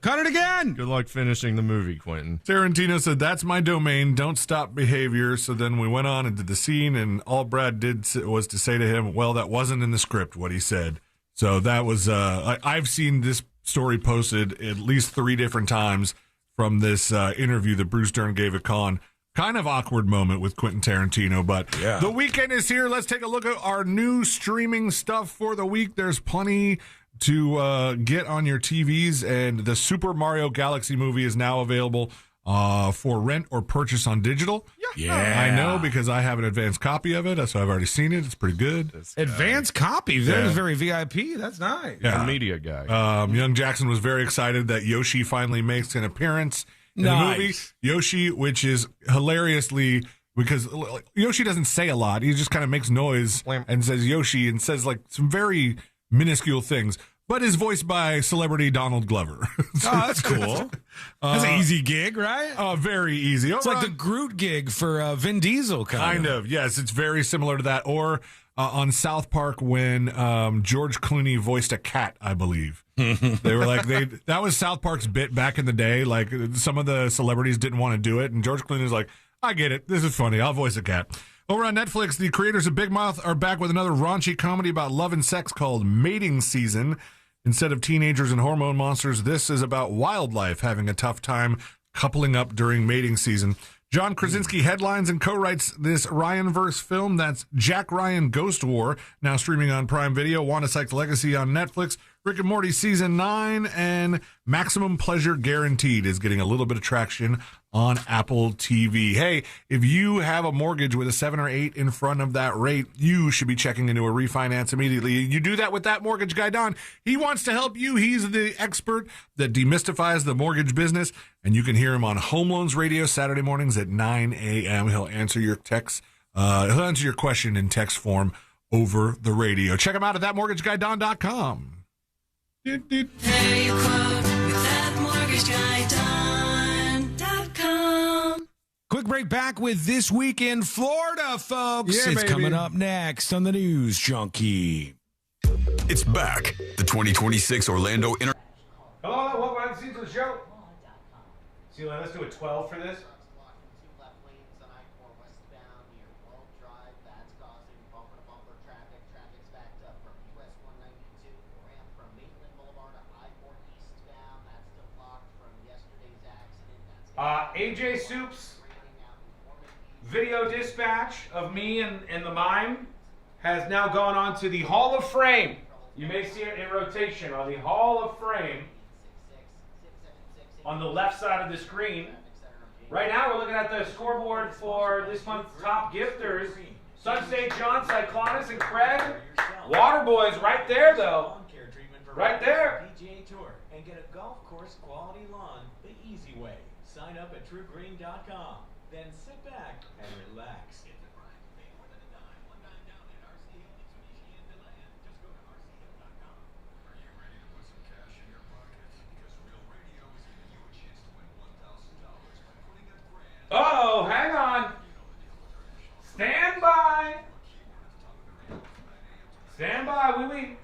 Speaker 1: Cut it again!
Speaker 10: Good luck finishing the movie, Quentin.
Speaker 20: Tarantino said, that's my domain. Don't stop behavior. So then we went on and did the scene, and all Brad did was to say to him, well, that wasn't in the script, what he said. So that was, I've seen this story posted at least 3 different times from this interview that Bruce Dern gave at Cannes. Kind of awkward moment with Quentin Tarantino, but the weekend is here. Let's take a look at our new streaming stuff for the week. There's plenty to get on your TVs, and the Super Mario Galaxy movie is now available for rent or purchase on digital.
Speaker 1: Yeah.
Speaker 20: I know because I have an advanced copy of it, so I've already seen it. It's pretty good.
Speaker 1: Advanced copy? That is very VIP. That's nice.
Speaker 10: A media guy.
Speaker 20: Young Jackson was very excited that Yoshi finally makes an appearance in the movie. Yoshi, which is hilariously, because Yoshi doesn't say a lot. He just kind of makes noise and says Yoshi and says like some very minuscule things, but is voiced by celebrity Donald Glover.
Speaker 1: So, that's cool. That's an easy gig, right?
Speaker 20: Very easy.
Speaker 1: It's like the Groot gig for Vin Diesel, kind
Speaker 20: of. Yes, it's very similar to that. Or on South Park when George Clooney voiced a cat, I believe. They were like, that was South Park's bit back in the day. Like, some of the celebrities didn't want to do it, and George Clooney was like, I get it. This is funny. I'll voice a cat. Over on Netflix, the creators of Big Mouth are back with another raunchy comedy about love and sex called Mating Season. Instead of teenagers and hormone monsters, this is about wildlife having a tough time coupling up during mating season. John Krasinski headlines and co-writes this Ryan-verse film. That's Jack Ryan Ghost War, now streaming on Prime Video. Wanda Sykes' Legacy on Netflix. Rick and Morty Season 9 and Maximum Pleasure Guaranteed is getting a little bit of traction on Apple TV. Hey, if you have a mortgage with a 7 or 8 in front of that rate, you should be checking into a refinance immediately. You do that with that mortgage guy, Don. He wants to help you. He's the expert that demystifies the mortgage business, and you can hear him on Home Loans Radio Saturday mornings at 9 a.m. He'll answer your text. He'll answer your question in text form over the radio. Check him out at thatmortgageguyDon.com.
Speaker 18: Pay your quote with thatmortgageguyDon.com.
Speaker 1: Quick break back with This Week in Florida, folks.
Speaker 21: Yeah,
Speaker 1: it's
Speaker 21: baby.
Speaker 1: coming up next on the News Junkie.
Speaker 21: It's back. The 2026 Orlando Inter.
Speaker 3: Hello, welcome to the show. See, let's do a 12 for this. AJ Soup's video dispatch of me and the mime has now gone on to the Hall of Fame. You may see it in rotation on the Hall of Fame. on the left side of the screen. Right now, we're looking at the scoreboard for this month's top gifters. Sunstate John, Cyclonus, and Craig. Waterboys right there, though. Right there.
Speaker 9: PGA Tour and get a golf course quality lawn the easy way. Sign up at truegreen.com. Then sit back and relax.
Speaker 3: Uh-oh, hang on. Stand by. Stand by, wee-wee.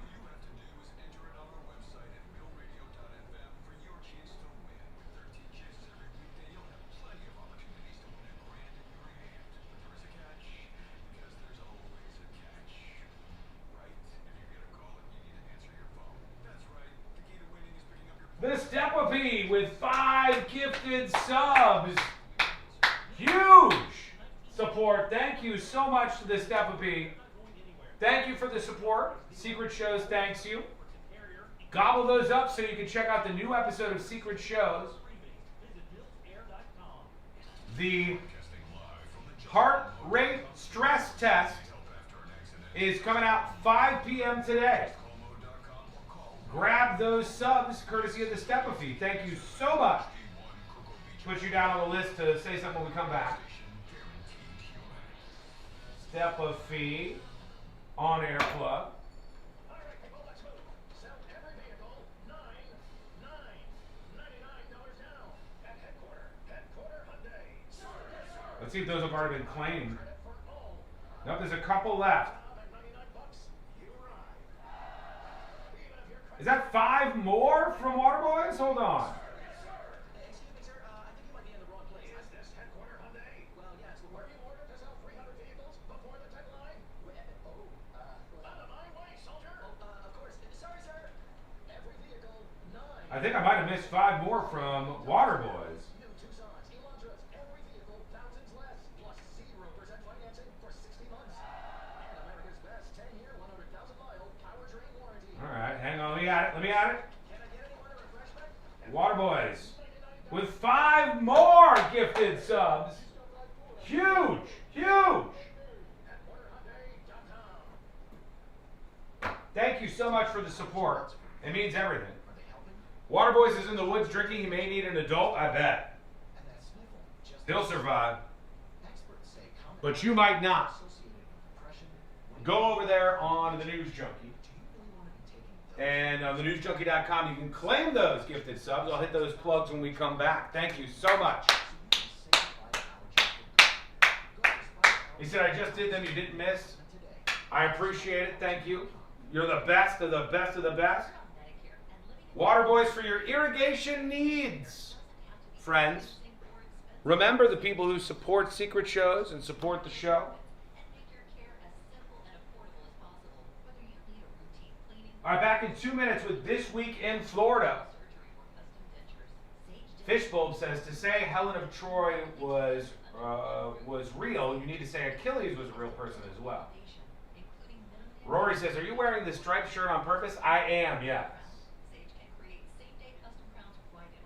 Speaker 3: The Stepapy with 5 gifted subs. Huge support. Thank you so much to the Stepapy. Thank you for the support. Secret Shows thanks you. Gobble those up so you can check out the new episode of Secret Shows. The heart rate stress test is coming out 5 p.m. today. Grab those subs courtesy of the Stepapy. Thank you so much. Put you down on the list to say something when we come back. Stepapy on air plug. Let's see if those have already been claimed. Nope, there's a couple left. Is that 5 more from Waterboys? Hold on. I think I might have missed 5 more from Waterboys. All right, hang on. Let me at it. Waterboys with 5 more gifted subs. Huge, huge. Thank you so much for the support. It means everything. Waterboys is in the woods drinking. He may need an adult, I bet. He'll survive. But you might not. Go over there on the News Junkie. And on thenewsjunkie.com, you can claim those gifted subs. I'll hit those plugs when we come back. Thank you so much. He said, I just did them. You didn't miss. I appreciate it. Thank you. You're the best of the best of the best. Waterboys for your irrigation needs, friends. Remember the people who support Secret Shows and support the show. All right, back in 2 minutes with This Week in Florida. Fishbulb says, to say Helen of Troy was real, you need to say Achilles was a real person as well. Rory says, are you wearing this striped shirt on purpose? I am, yes.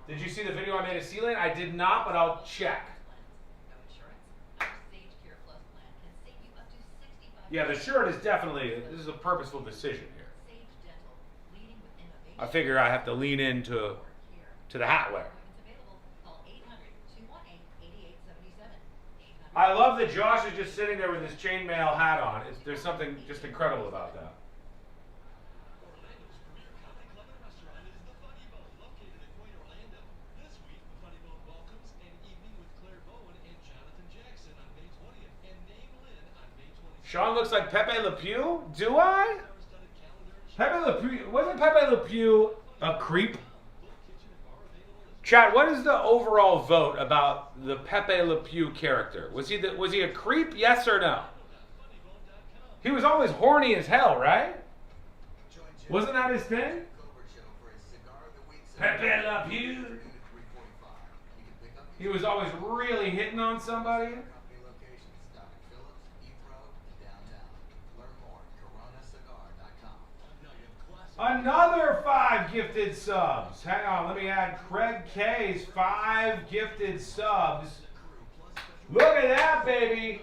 Speaker 3: Did you see the video I made of Sealand? I did not, but I'll check. Yeah, the shirt is definitely, this is a purposeful decision here. I figure I have to lean into the hat wear. I love that Josh is just sitting there with his chainmail hat on. There's something just incredible about that. Sean looks like Pepe Le Pew? Do I? Pepe Le Pew, wasn't Pepe Le Pew a creep? Chat, what is the overall vote about the Pepe Le Pew character? Was he a creep? Yes or no? He was always horny as hell, right? Wasn't that his thing? Pepe Le Pew. He was always really hitting on somebody. Another 5 gifted subs. Hang on, let me add Craig K's 5 gifted subs. Look at that, baby.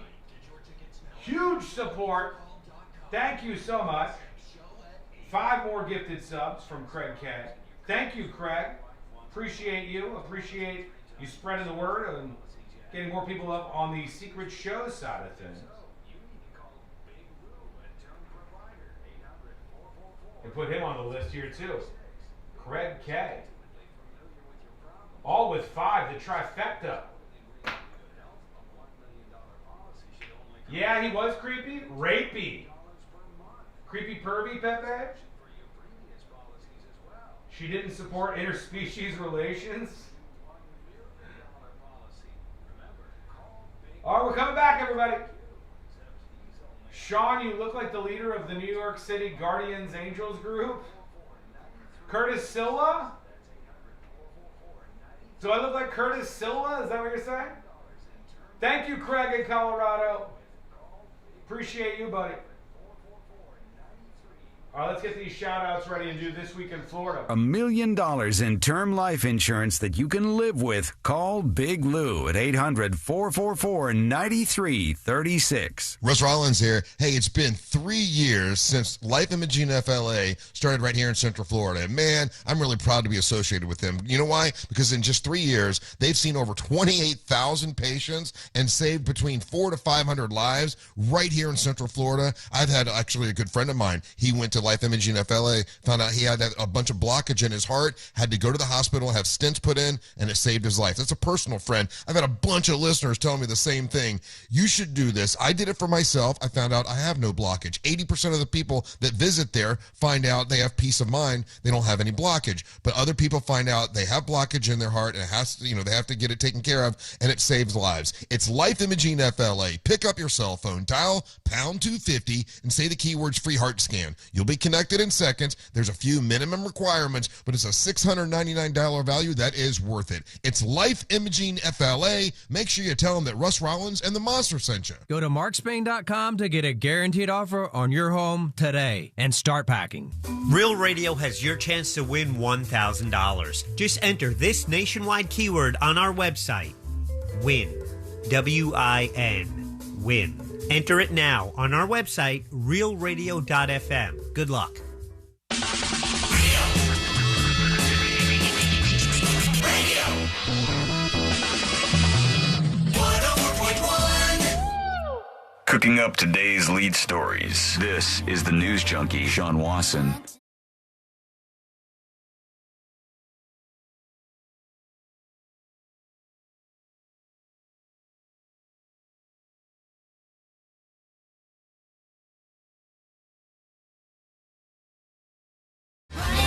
Speaker 3: Huge support. Thank you so much. 5 more gifted subs from Craig K. Thank you, Craig. Appreciate you. Appreciate you spreading the word and getting more people up on the secret show side of things. And put him on the list here too. Craig K. All with 5, the trifecta. Yeah, he was creepy. Rapey. Creepy pervy, Pepe. She didn't support interspecies relations. All right, we're coming back, everybody. Sean, you look like the leader of the New York City Guardians Angels group. Curtis Silla? Do I look like Curtis Silla? Is that what you're saying? Thank you, Craig in Colorado. Appreciate you, buddy. All right, let's get these shout-outs ready and do This Week in Florida.
Speaker 6: $1 million in term life insurance that you can live with. Call Big Lou at 800-444-9336.
Speaker 19: Russ Rollins here. Hey, it's been 3 years since Life Imaging FLA started right here in Central Florida. And man, I'm really proud to be associated with them. You know why? Because in just 3 years, they've seen over 28,000 patients and saved between 400 to 500 lives right here in Central Florida. I've had actually a good friend of mine. He went to Life Imaging FLA, found out he had a bunch of blockage in his heart, had to go to the hospital, have stents put in, and it saved his life. That's a personal friend. I've had a bunch of listeners telling me the same thing. You should do this. I did it for myself. I found out I have no blockage. 80% of the people that visit there find out they have peace of mind. They don't have any blockage. But other people find out they have blockage in their heart, and it has to, they have to get it taken care of, and it saves lives. It's Life Imaging FLA. Pick up your cell phone, dial pound 250, and say the keywords free heart scan. You'll be connected in seconds. There's a few minimum requirements, but it's a $699 value that is worth it. It's Life Imaging FLA. Make sure you tell them that Russ Rollins and the Monster sent you.
Speaker 13: Go to markspain.com to get a guaranteed offer on your home today and start packing.
Speaker 5: Real Radio has your chance to win $1,000. Just enter this nationwide keyword on our website. WIN. W-I-N. WIN. Enter it now on our website, realradio.fm. Good luck.
Speaker 21: Cooking up today's lead stories. This is the News Junkie, Sean Wasson.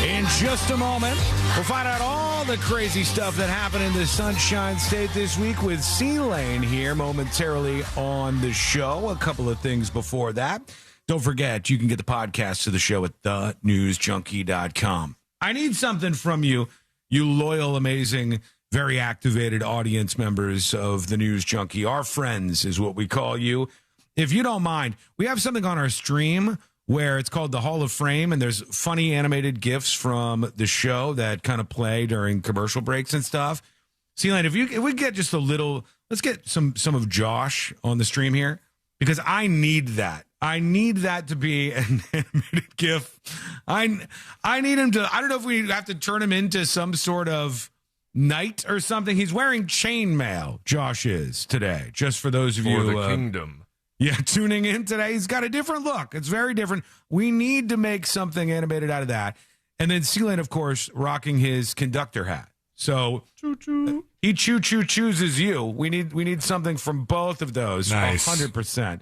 Speaker 3: In just a moment, we'll find out all the crazy stuff that happened in the Sunshine State this week with C-Lane here momentarily on the show. A couple of things before that. Don't forget, you can get the podcast to the show at thenewsjunkie.com. I need something from you, you loyal, amazing, very activated audience members of the News Junkie. Our friends is what we call you. If you don't mind, we have something on our stream where it's called the Hall of Fame, and there's funny animated GIFs from the show that kind of play during commercial breaks and stuff. C-Lane, if we get just a little, let's get some of Josh on the stream here, because I need that. I need that to be an animated GIF. I need him to, I don't know if we have to turn him into some sort of knight or something. He's wearing chainmail, Josh is, today, just for those of you.
Speaker 10: For the kingdom.
Speaker 3: Yeah, tuning in today. He's got a different look. It's very different. We need to make something animated out of that. And then C-Lane, of course, rocking his conductor hat. So choo-choo. He choo-choo chooses you. We need something from both of those.
Speaker 20: Nice.
Speaker 3: 100%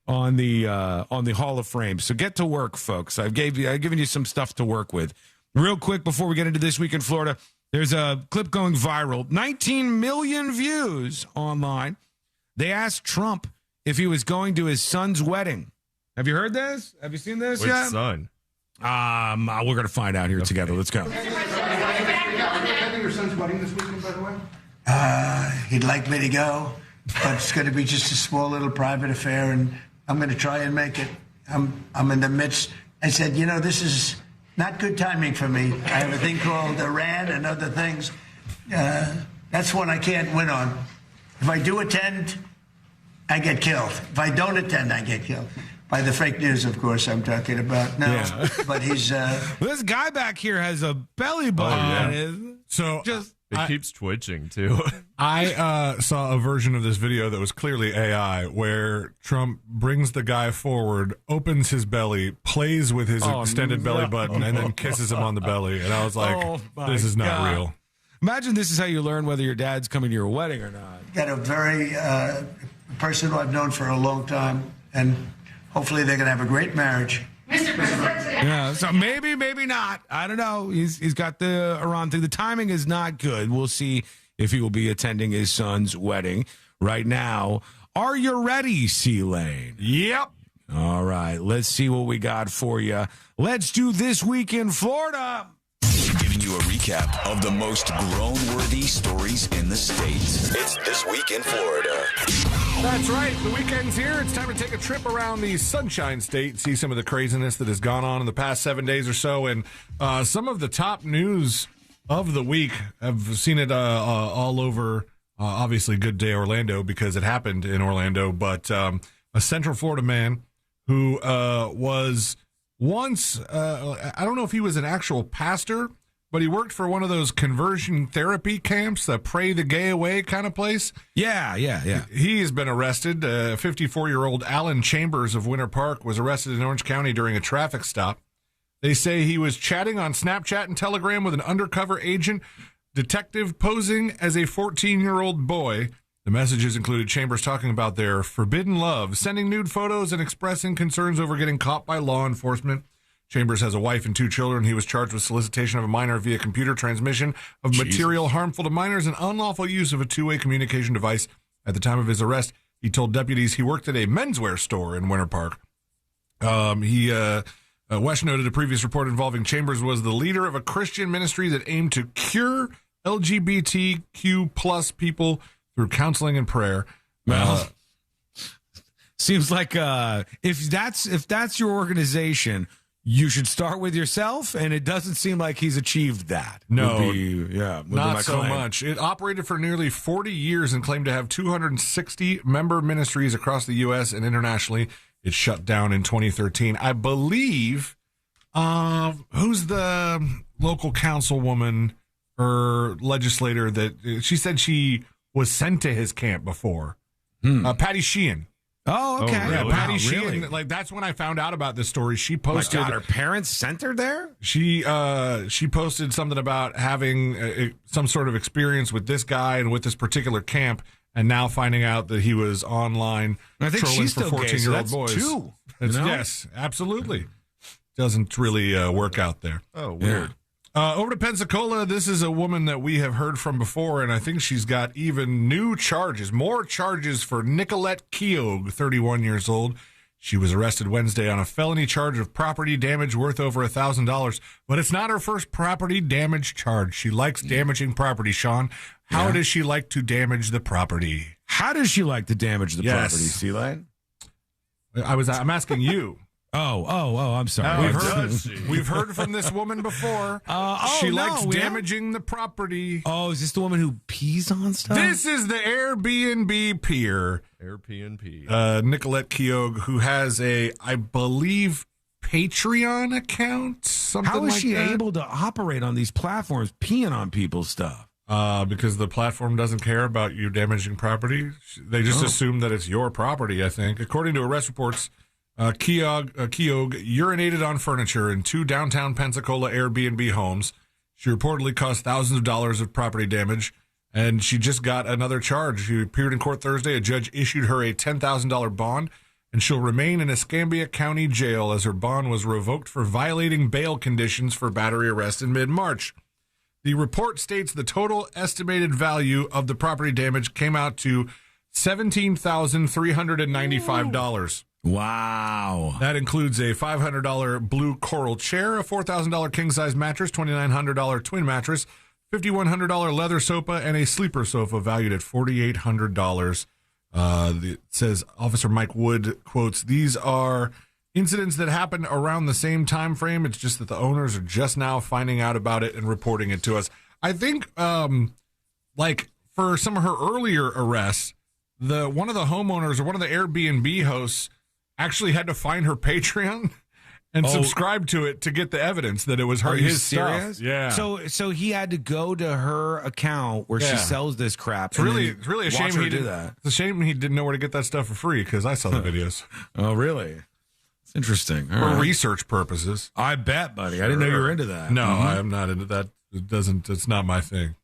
Speaker 3: on the Hall of Fame. So get to work, folks. I've given you some stuff to work with. Real quick before we get into This Week in Florida, there's a clip going viral. 19 million views online. They asked Trump if he was going to his son's wedding. Have you heard this? Have you seen this
Speaker 10: Which
Speaker 3: yet?
Speaker 10: son?
Speaker 3: We're going to find out here together. Let's go.
Speaker 2: Attending your son's wedding this weekend, by the way?
Speaker 22: He'd like me to go, but it's going to be just a small little private affair, and I'm going to try and make it. I'm in the midst. I said, this is not good timing for me. I have a thing called Iran and other things. That's one I can't win on. If I do attend, I get killed. If I don't attend, I get killed. By the fake news, of course, I'm talking about. No,
Speaker 1: Yeah.
Speaker 22: but he's...
Speaker 3: This guy back here has a belly button.
Speaker 20: So
Speaker 10: it keeps twitching, too.
Speaker 20: I saw a version of this video that was clearly AI, where Trump brings the guy forward, opens his belly, plays with his extended belly button, and then kisses him on the belly. And I was like, this is not real.
Speaker 3: Imagine this is how you learn whether your dad's coming to your wedding or not.
Speaker 22: Got a very person who I've known for a long time, and hopefully they're going to have a great marriage.
Speaker 3: Yeah, so maybe not. I don't know. He's got the Iran thing. The timing is not good. We'll see if he will be attending his son's wedding. Right now, are you ready, C-Lane?
Speaker 20: Yep.
Speaker 3: All right, let's see what we got for you. Let's do This Week in Florida.
Speaker 21: Giving you a recap of the most groan-worthy stories in the state. It's This Week in Florida.
Speaker 20: That's right. The weekend's here. It's time to take a trip around the Sunshine State, see some of the craziness that has gone on in the past 7 days or so. And some of the top news of the week, I've seen it all over, obviously, Good Day Orlando, because it happened in Orlando. But a Central Florida man who was once, I don't know if he was an actual pastor, but he worked for one of those conversion therapy camps, the pray the gay away kind of place.
Speaker 3: Yeah.
Speaker 20: He has been arrested. 54-year-old Alan Chambers of Winter Park was arrested in Orange County during a traffic stop. They say he was chatting on Snapchat and Telegram with an undercover agent detective posing as a 14-year-old boy. The messages included Chambers talking about their forbidden love, sending nude photos, and expressing concerns over getting caught by law enforcement. Chambers has a wife and 2 children. He was charged with solicitation of a minor via computer transmission of material harmful to minors and unlawful use of a two-way communication device. At the time of his arrest, he told deputies he worked at a menswear store in Winter Park. Wesh noted a previous report involving Chambers was the leader of a Christian ministry that aimed to cure LGBTQ plus people through counseling and prayer.
Speaker 3: Well, seems like if that's your organization, you should start with yourself, and it doesn't seem like he's achieved that.
Speaker 20: No,
Speaker 3: not
Speaker 20: so much. It operated for nearly 40 years and claimed to have 260 member ministries across the U.S. and internationally. It shut down in 2013. I believe, who's the local councilwoman or legislator that she said she was sent to his camp before? Patty Sheehan.
Speaker 3: Oh, okay.
Speaker 20: Yeah,
Speaker 3: Wow,
Speaker 20: Patty Sheehan.
Speaker 3: really?
Speaker 20: Like, that's when I found out about this story. She posted.
Speaker 3: My God, her parents sent her there?
Speaker 20: She posted something about having some sort of experience with this guy and with this particular camp, and now finding out that he was online
Speaker 3: I think
Speaker 20: trolling
Speaker 3: she's
Speaker 20: for
Speaker 3: still gay, so
Speaker 20: 14-year-old
Speaker 3: that's
Speaker 20: boys.
Speaker 3: two, you know?
Speaker 20: Yes, absolutely. Doesn't really work out there.
Speaker 10: Oh, weird.
Speaker 20: Over to Pensacola, this is a woman that we have heard from before, and I think she's got even new charges, more charges for Nicolette Keogh, 31 years old. She was arrested Wednesday on a felony charge of property damage worth over $1,000, but it's not her first property damage charge. She likes damaging property, Sean. How does she like to damage the property?
Speaker 3: How does she like to damage the property, C-Lane?
Speaker 20: I'm asking you.
Speaker 3: Oh, I'm sorry.
Speaker 20: We've heard from this woman before. She likes damaging the property.
Speaker 3: Oh, is this the woman who pees on stuff?
Speaker 20: This is the Airbnb peer. Nicolette Keogh, who has I believe, Patreon account, something like that.
Speaker 3: How is she able to operate on these platforms peeing on people's stuff?
Speaker 20: Because the platform doesn't care about you damaging property. They just assume that it's your property, I think. According to arrest reports, Keogh urinated on furniture in 2 downtown Pensacola Airbnb homes. She reportedly caused thousands of dollars of property damage, and she just got another charge. She appeared in court Thursday. A judge issued her a $10,000 bond, and she'll remain in Escambia County Jail as her bond was revoked for violating bail conditions for battery arrest in mid-March. The report states the total estimated value of the property damage came out to $17,395.
Speaker 3: Wow.
Speaker 20: That includes a $500 blue coral chair, a $4,000 king-size mattress, $2,900 twin mattress, $5,100 leather sofa, and a sleeper sofa valued at $4,800. It says Officer Mike Wood quotes, "These are incidents that happened around the same time frame. It's just that the owners are just now finding out about it and reporting it to us. I think, like for some of her earlier arrests, one of the homeowners or one of the Airbnb hosts actually had to find her Patreon and subscribe to it to get the evidence that it was her.
Speaker 1: Are you
Speaker 20: his
Speaker 1: serious?
Speaker 20: stuff. Yeah.
Speaker 1: So he had to go to her account where she sells this crap.
Speaker 20: It's really a shame he
Speaker 1: do
Speaker 20: did
Speaker 1: that.
Speaker 20: It's a shame he didn't know where to get that stuff for free because I saw the videos.
Speaker 1: Oh, really? It's interesting. All
Speaker 20: For
Speaker 1: right.
Speaker 20: research purposes.
Speaker 1: I bet, buddy. I didn't know you were into that.
Speaker 20: No, I am not into that. It's not my thing.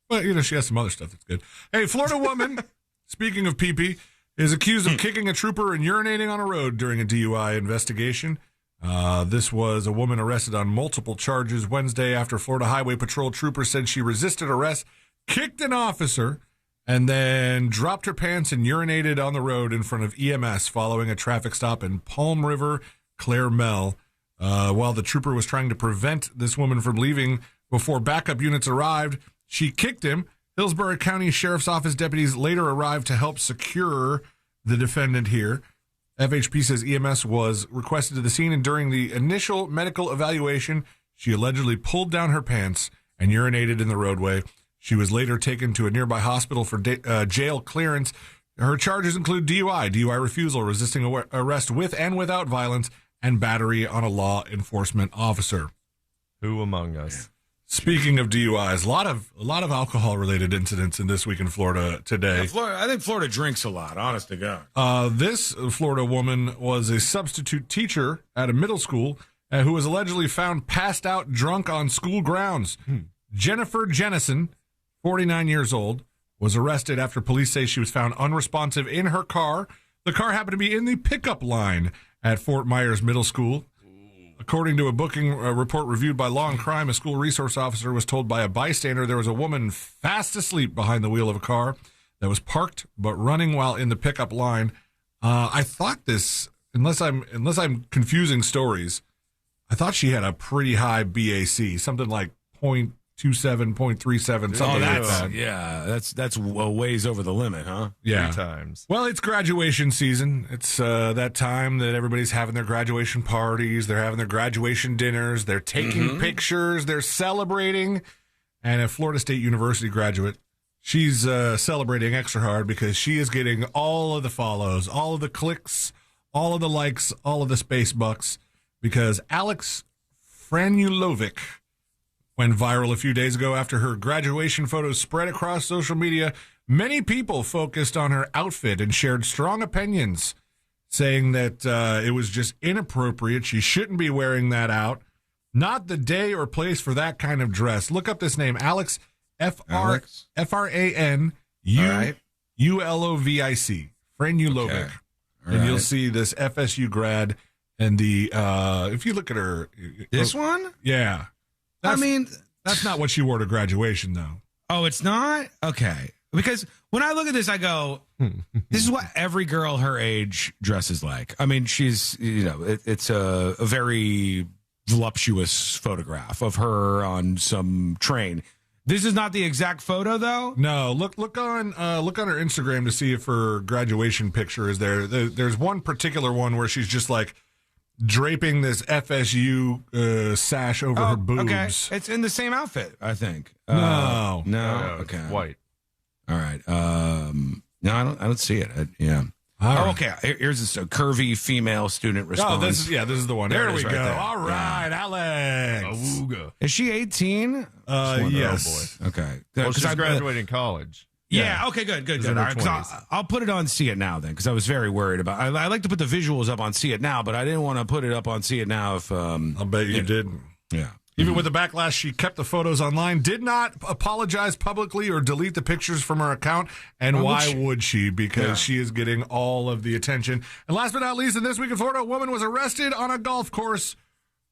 Speaker 20: But, she has some other stuff that's good. Hey, Florida woman, speaking of pee-pee, is accused of kicking a trooper and urinating on a road during a DUI investigation. This was a woman arrested on multiple charges Wednesday after Florida Highway Patrol troopers said she resisted arrest, kicked an officer, and then dropped her pants and urinated on the road in front of EMS following a traffic stop in Palm River, Claremelle. While the trooper was trying to prevent this woman from leaving before backup units arrived, she kicked him. Hillsborough County Sheriff's Office deputies later arrived to help secure the defendant here. FHP says EMS was requested to the scene, and during the initial medical evaluation, she allegedly pulled down her pants and urinated in the roadway. She was later taken to a nearby hospital for jail clearance. Her charges include DUI refusal, resisting arrest with and without violence, and battery on a law enforcement officer.
Speaker 10: Who among us?
Speaker 20: Speaking of DUIs, a lot of alcohol-related incidents in This Week in Florida today.
Speaker 1: Yeah, I think Florida drinks a lot, honest to God.
Speaker 20: This Florida woman was a substitute teacher at a middle school who was allegedly found passed out drunk on school grounds. Jennifer Jennison, 49 years old, was arrested after police say she was found unresponsive in her car. The car happened to be in the pickup line at Fort Myers Middle School. According to a booking report reviewed by Law and Crime, a school resource officer was told by a bystander there was a woman fast asleep behind the wheel of a car that was parked but running while in the pickup line. I thought this, unless I'm confusing stories, I thought she had a pretty high BAC, something like 0.27, 0.37, something like that.
Speaker 1: Yeah, that's a ways over the limit, huh?
Speaker 20: Yeah.
Speaker 10: 3 times.
Speaker 20: Well, it's graduation season. It's that time that everybody's having their graduation parties. They're having their graduation dinners. They're taking pictures. They're celebrating. And a Florida State University graduate, she's celebrating extra hard because she is getting all of the follows, all of the clicks, all of the likes, all of the space bucks, because Alex Franulovic went viral a few days ago after her graduation photos spread across social media. Many people focused on her outfit and shared strong opinions, saying that it was just inappropriate. She shouldn't be wearing that out. Not the day or place for that kind of dress. Look up this name, Alex, Franulovic, Franulovic.
Speaker 1: Okay.
Speaker 20: And you'll see this FSU grad and the, if you look at her.
Speaker 1: This one?
Speaker 20: Yeah. That's not what she wore to graduation, though.
Speaker 1: Oh, it's not? Okay. Because when I look at this, I go, this is what every girl her age dresses like. I mean, she's, it's a very voluptuous photograph of her on some train. This is not the exact photo, though?
Speaker 20: No, look on her Instagram to see if her graduation picture is there. There's one particular one where she's just like draping this FSU sash over her boobs.
Speaker 1: Okay. It's in the same outfit, I think.
Speaker 20: No.
Speaker 1: Okay.
Speaker 10: It's white.
Speaker 1: All right. No, I don't see it. Yeah.
Speaker 20: Right.
Speaker 1: Okay. Here's this curvy female student response.
Speaker 20: Oh, this is the one. There we
Speaker 1: it is
Speaker 20: go.
Speaker 1: right there.
Speaker 20: All right, Alex.
Speaker 10: Awooga.
Speaker 1: Is she 18?
Speaker 20: Yes.
Speaker 1: Okay.
Speaker 10: Well, she's graduating college.
Speaker 1: Yeah. Okay. Good.
Speaker 10: in
Speaker 1: All
Speaker 10: her
Speaker 1: right,
Speaker 10: 20s.
Speaker 1: I'll put it on See It Now then, because I was very worried about. I like to put the visuals up on See It Now, but I didn't want to put it up on See It Now if.
Speaker 20: I'll bet you did.
Speaker 1: Yeah.
Speaker 20: Even with the backlash, she kept the photos online, did not apologize publicly or delete the pictures from her account. And why would she? Because she is getting all of the attention. And last but not least, in This Week in Florida, a woman was arrested on a golf course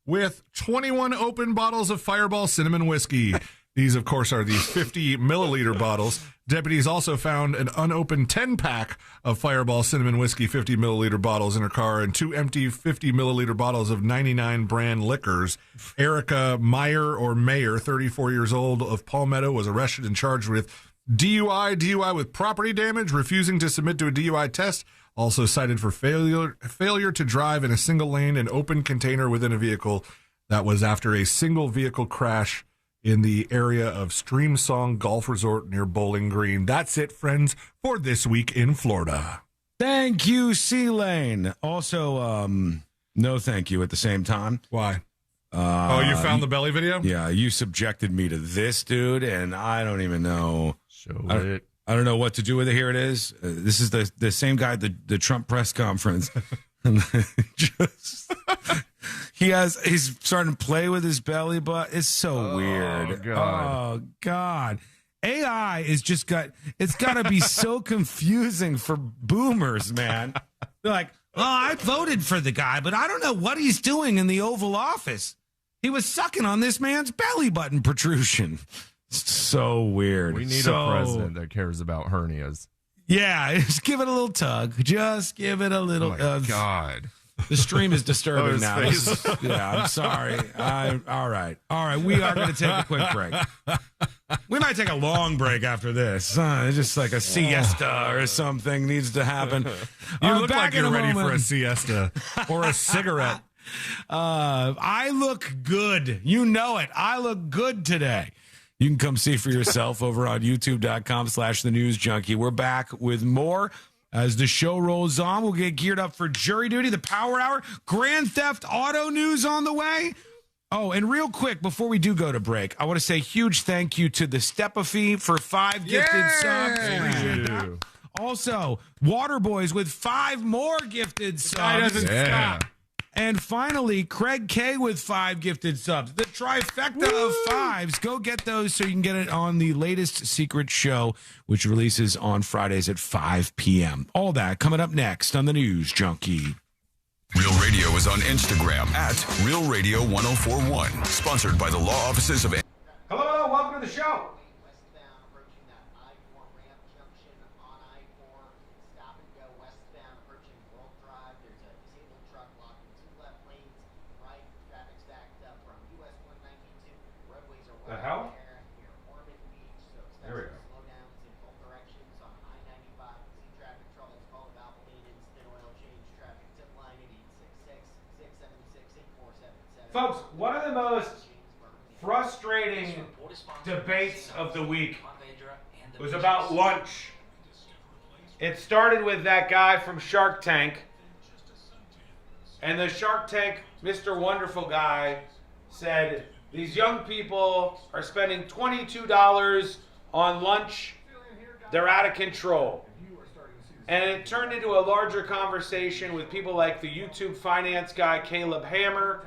Speaker 20: with 21 open bottles of Fireball Cinnamon Whiskey. These, of course, are the 50-milliliter bottles. Deputies also found an unopened 10-pack of Fireball Cinnamon Whiskey 50-milliliter bottles in her car and 2 empty 50-milliliter bottles of 99 brand liquors. Erica Mayer, 34 years old, of Palmetto, was arrested and charged with DUI with property damage, refusing to submit to a DUI test, also cited for failure to drive in a single lane and open container within a vehicle. That was after a single vehicle crash in the area of Streamsong Golf Resort near Bowling Green. That's it, friends, for This Week in Florida.
Speaker 1: Thank you, C-Lane. Also, no thank you at the same time.
Speaker 20: Why? You found the belly video?
Speaker 1: Yeah, you subjected me to this, dude, and I don't even know. I don't know what to do with it. Here it is. This is the same guy at the Trump press conference. He's starting to play with his belly button. It's so weird.
Speaker 10: God.
Speaker 1: Oh, God. AI is it's got to be so confusing for boomers, man. They're like, I voted for the guy, but I don't know what he's doing in the Oval Office. He was sucking on this man's belly button protrusion. So weird.
Speaker 10: We need a president that cares about hernias.
Speaker 1: Yeah, just give it a little tug. Just give it a little.
Speaker 10: Oh my God.
Speaker 1: The stream is disturbing now.
Speaker 10: face.
Speaker 1: Yeah, I'm sorry. All right. We are going to take a quick break. We might take a long break after this. Just like a siesta or something needs to happen.
Speaker 20: You look like you're ready for a siesta or a cigarette.
Speaker 1: I look good. You know it. I look good today. You can come see for yourself over on youtube.com/thenewsjunkie. We're back with more as the show rolls on. We'll get geared up for jury duty, the Power Hour, Grand Theft Auto news on the way. Oh, and real quick, before we do go to break, I want to say huge thank you to the Stepafy for 5 gifted subs. Appreciate that. Also, Waterboys with 5 more gifted subs. Stop. And finally, Craig K with 5 gifted subs. The trifecta of 5s. Go get those so you can get it on the latest secret show, which releases on Fridays at 5 p.m. All that coming up next on the News Junkie.
Speaker 21: Real Radio is on Instagram at Real Radio 1041. Sponsored by the law offices of...
Speaker 3: Hello, welcome to the show. The hell? There we go. Folks, one of the most frustrating debates of the week was about lunch. It started with that guy from Shark Tank. And the Shark Tank, Mr. Wonderful guy, said, these young people are spending $22 on lunch. They're out of control. And it turned into a larger conversation with people like the YouTube finance guy, Caleb Hammer,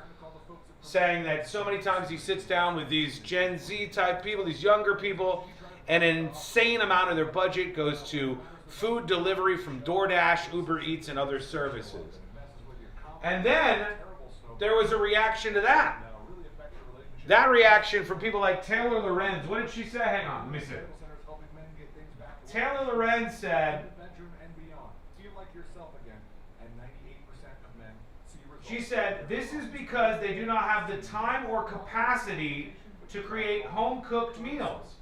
Speaker 3: saying that so many times he sits down with these Gen Z type people, these younger people, and an insane amount of their budget goes to food delivery from DoorDash, Uber Eats, and other services. And then there was a reaction to that. That reaction from people like Taylor Lorenz. What did she say? Hang on, let me see. Taylor Lorenz said, she said, this is because they do not have the time or capacity to create home-cooked meals.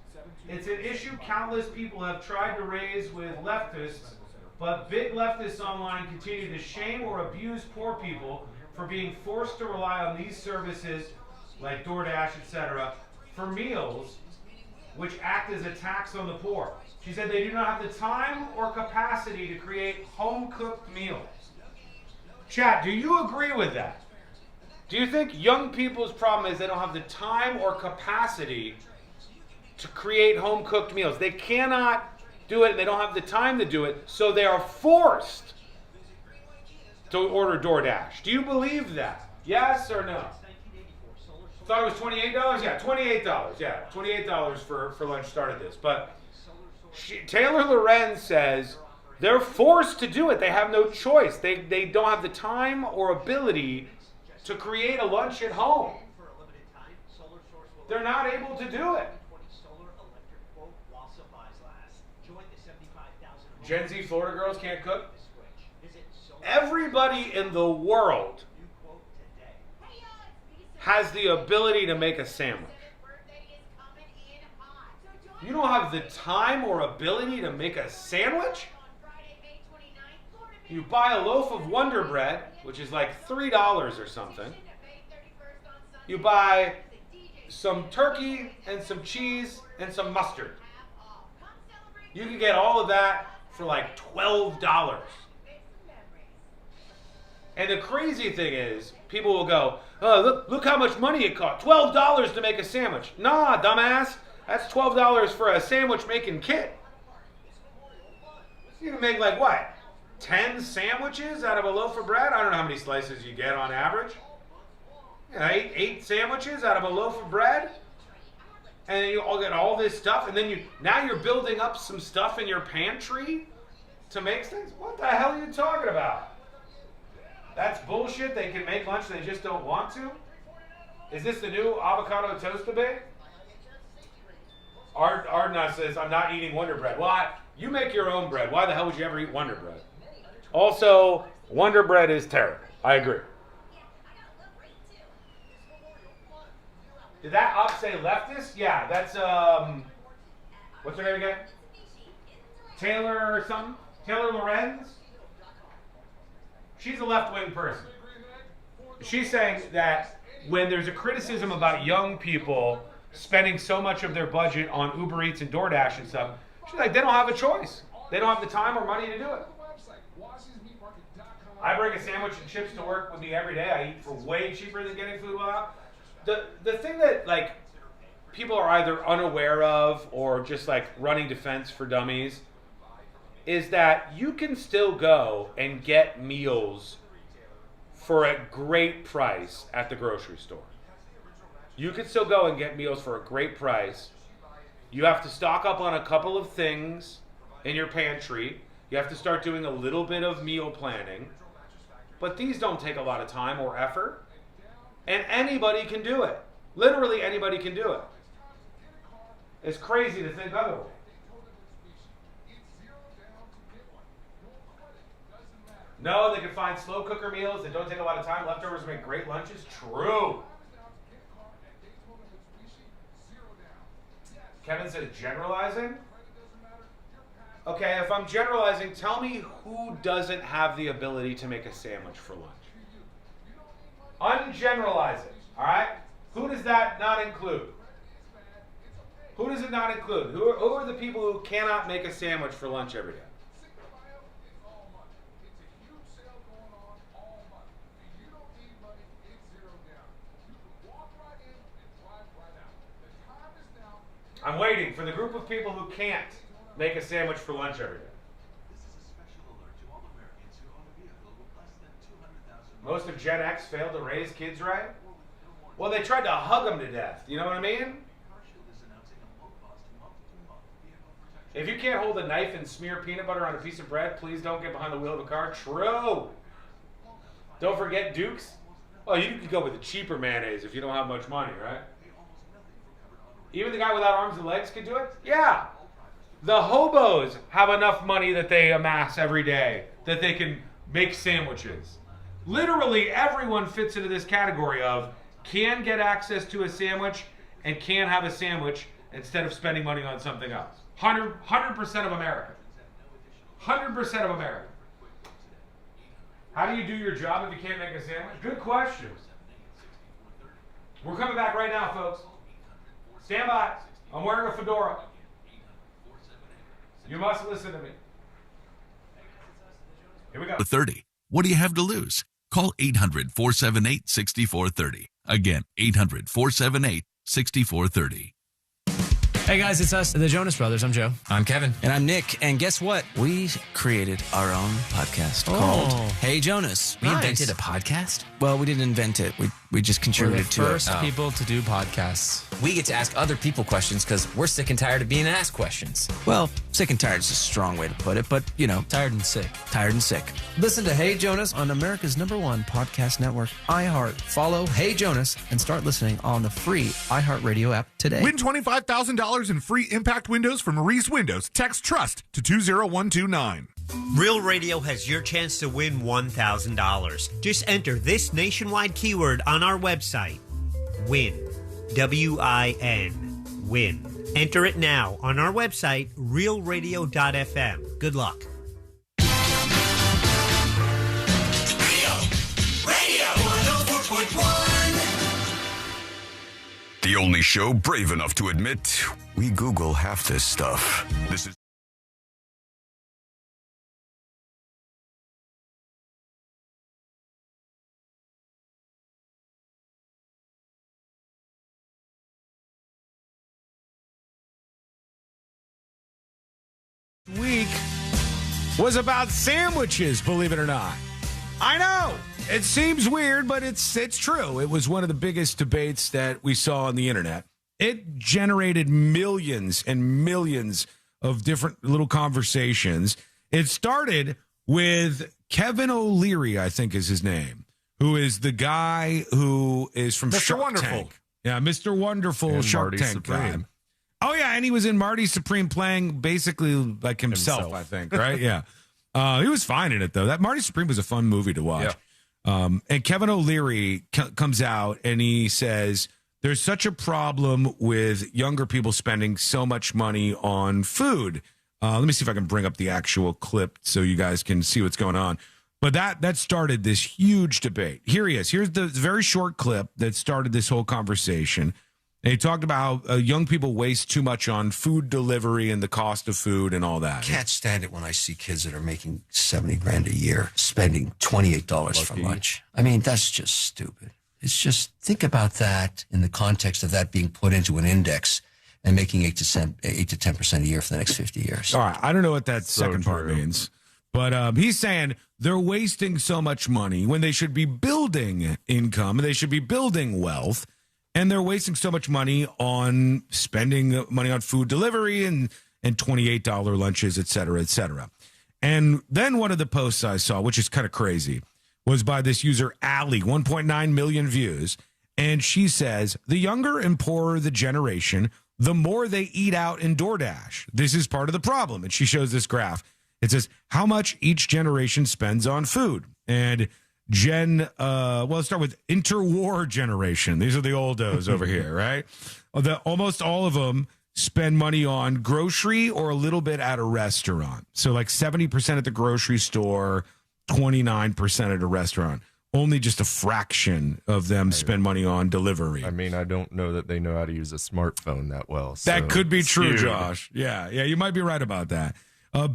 Speaker 3: It's an issue countless people have tried to raise with leftists, but big leftists online continue to shame or abuse poor people for being forced to rely on these services like DoorDash, etc., for meals which act as a tax on the poor. She said they do not have the time or capacity to create home-cooked meals. Chat, do you agree with that? Do you think young people's problem is they don't have the time or capacity to create home-cooked meals? They cannot do it, and they don't have the time to do it, so they are forced to order DoorDash. Do you believe that? Yes or no? Thought it was $28? Yeah, $28. Yeah, $28 for lunch started this. But Taylor Lorenz says they're forced to do it. They have no choice. They don't have the time or ability to create a lunch at home. They're not able to do it. Gen Z Florida girls can't cook? Everybody in the world has the ability to make a sandwich.
Speaker 7: You don't have the time or ability to make a sandwich? You buy a loaf of Wonder Bread, which is like $3 or something. You buy some turkey and some cheese and some mustard. You can get all of that for like $12. And the crazy thing is, people will go, oh, look how much money it cost. $12 to make a sandwich. Nah, dumbass. That's $12 for a sandwich making kit. You can make like what? 10 sandwiches out of a loaf of bread? I don't know how many slices you get on average. Yeah, eight sandwiches out of a loaf of bread? And then you all get all this stuff, and then now you're building up some stuff in your pantry to make things? What the hell are you talking about? That's bullshit. They can make lunch, they just don't want to? Is this the new avocado toast debate? Ardna says, I'm not eating Wonder Bread. Well, you make your own bread. Why the hell would you ever eat Wonder Bread? Also, Wonder Bread is terrible. I agree. Did that up say leftist? Yeah, that's, what's her name again? Taylor or something? Taylor Lorenz? She's a left-wing person. She's saying that when there's a criticism about young people spending so much of their budget on Uber Eats and DoorDash and stuff, she's like, they don't have a choice. They don't have the time or money to do it. I bring a sandwich and chips to work with me every day. I eat for way cheaper than getting food out. The thing that like people are either unaware of or just like running defense for dummies is that you can still go and get meals for a great price at the grocery store. You can still go and get meals for a great price. You have to stock up on a couple of things in your pantry. You have to start doing a little bit of meal planning. But these don't take a lot of time or effort. And anybody can do it. Literally anybody can do it. It's crazy to think otherwise. No, they can find slow cooker meals that don't take a lot of time. Leftovers make great lunches. True. Kevin says generalizing. Okay, if I'm generalizing, tell me who doesn't have the ability to make a sandwich for lunch. Ungeneralize it, all right? Who does that not include? Who does it not include? Who are the people who cannot make a sandwich for lunch every day? I'm waiting for the group of people who can't make a sandwich for lunch every day. Most of Gen X failed to raise kids right. Well, they tried to hug them to death. You know what I mean? If you can't hold a knife and smear peanut butter on a piece of bread, please don't get behind the wheel of a car. True. Don't forget Dukes. Well, you could go with a cheaper mayonnaise if you don't have much money, right? Even the guy without arms and legs could do it? Yeah. The hobos have enough money that they amass every day that they can make sandwiches. Literally everyone fits into this category of can get access to a sandwich and can have a sandwich instead of spending money on something else. 100% of America. 100% of America. How do you do your job if you can't make a sandwich? Good question. We're coming back right now, folks. Stand by. I'm wearing a fedora. You must listen to me. Here we go.
Speaker 8: 30. What do you have to lose? Call 800-478-6430. Again, 800-478-6430.
Speaker 13: Hey guys, it's us, the Jonas Brothers. I'm Joe.
Speaker 12: I'm Kevin.
Speaker 23: And I'm Nick. And guess what? We created our own podcast called Hey Jonas.
Speaker 12: We invented a podcast?
Speaker 23: Well, we didn't invent it. We just contributed to it.
Speaker 12: We're the first people to do podcasts. We get to ask other people questions because we're sick and tired of being asked questions.
Speaker 23: Well, sick and tired is a strong way to put it, but, you know.
Speaker 13: Tired and sick.
Speaker 23: Tired and sick.
Speaker 13: Listen to Hey Jonas on America's #1 podcast network, iHeart. Follow Hey Jonas and start listening on the free iHeartRadio app today.
Speaker 20: Win $25,000 in free impact windows from Reese Windows. Text TRUST to 20129.
Speaker 5: Real Radio has your chance to win $1,000. Just enter this nationwide keyword on our website. WIN. WIN. WIN. Enter it now on our website, realradio.fm. Good luck.
Speaker 18: Radio 104.1.
Speaker 21: The only show brave enough to admit we Google half this stuff. This is
Speaker 1: week was about sandwiches, believe it or not. I know it seems weird, but it's true. It was one of the biggest debates that we saw on the internet. It generated millions and millions of different little conversations. It started with Kevin O'Leary, I think is his name, who is the guy who is from
Speaker 20: Mr.
Speaker 1: Shark
Speaker 20: Wonderful.
Speaker 1: Tank. Yeah, Mr. Wonderful,
Speaker 10: And
Speaker 1: Shark
Speaker 10: Marty
Speaker 1: Tank
Speaker 10: Supreme.
Speaker 1: guy. Oh, yeah, and he was in Marty Supreme playing basically like himself. I think, right? Yeah. He was fine in it, though. That Marty Supreme was a fun movie to watch.
Speaker 10: Yeah.
Speaker 1: And Kevin O'Leary comes out and he says, there's such a problem with younger people spending so much money on food. Let me see if I can bring up the actual clip so you guys can see what's going on. But that started this huge debate. Here he is. Here's the very short clip that started this whole conversation. And he talked about how young people waste too much on food delivery and the cost of food and all that.
Speaker 4: Can't stand it when I see kids that are making $70,000 a year spending $28 for lunch. I mean, that's just stupid. It's just, think about that in the context of that being put into an index and making 8 to 10% a year for the next 50 years.
Speaker 1: All right, I don't know what that
Speaker 10: So
Speaker 1: second part
Speaker 10: true.
Speaker 1: means, but he's saying they're wasting so much money when they should be building income and they should be building wealth. And they're wasting so much money on spending money on food delivery and $28 lunches, et cetera, et cetera. And then one of the posts I saw, which is kind of crazy, was by this user, Allie, 1.9 million views. And she says, the younger and poorer the generation, the more they eat out in DoorDash. This is part of the problem. And she shows this graph. It says how much each generation spends on food. And let's start with interwar generation. These are the oldos over here, right? Almost all of them spend money on grocery or a little bit at a restaurant. So like 70% at the grocery store, 29% at a restaurant. Only just a fraction of them spend money on delivery.
Speaker 10: I mean, I don't know that they know how to use a smartphone that well. So
Speaker 1: That could be
Speaker 10: it's
Speaker 1: true,
Speaker 10: skewed.
Speaker 1: Josh. Yeah, you might be right about that.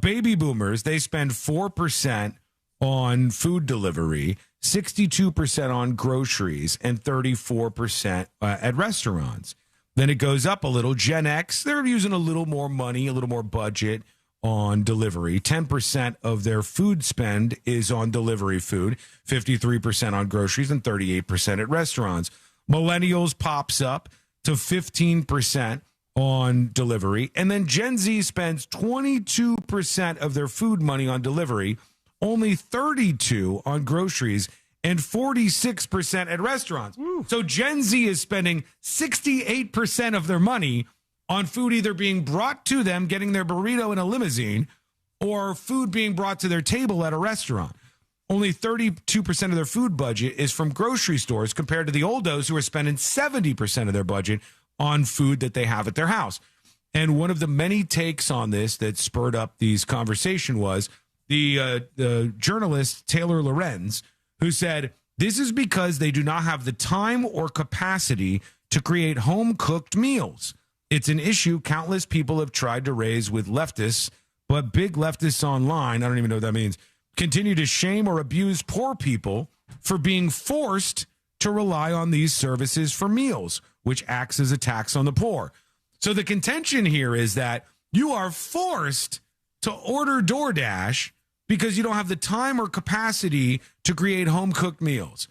Speaker 1: Baby boomers, they spend 4% on food delivery, 62% on groceries, and 34% at restaurants. Then it goes up a little. Gen X, they're using a little more money, a little more budget on delivery. 10% of their food spend is on delivery food, 53% on groceries, and 38% at restaurants. Millennials pops up to 15% on delivery. And then Gen Z spends 22% of their food money on delivery, only 32% on groceries, and 46% at restaurants. So Gen Z is spending 68% of their money on food either being brought to them, getting their burrito in a limousine, or food being brought to their table at a restaurant. Only 32% of their food budget is from grocery stores compared to the oldos who are spending 70% of their budget on food that they have at their house. And one of the many takes on this that spurred up these conversation was the journalist Taylor Lorenz, who said, this is because they do not have the time or capacity to create home-cooked meals. It's an issue countless people have tried to raise with leftists, but big leftists online, I don't even know what that means, continue to shame or abuse poor people for being forced to rely on these services for meals, which acts as a tax on the poor. So the contention here is that you are forced to order DoorDash because you don't have the time or capacity to create home-cooked meals,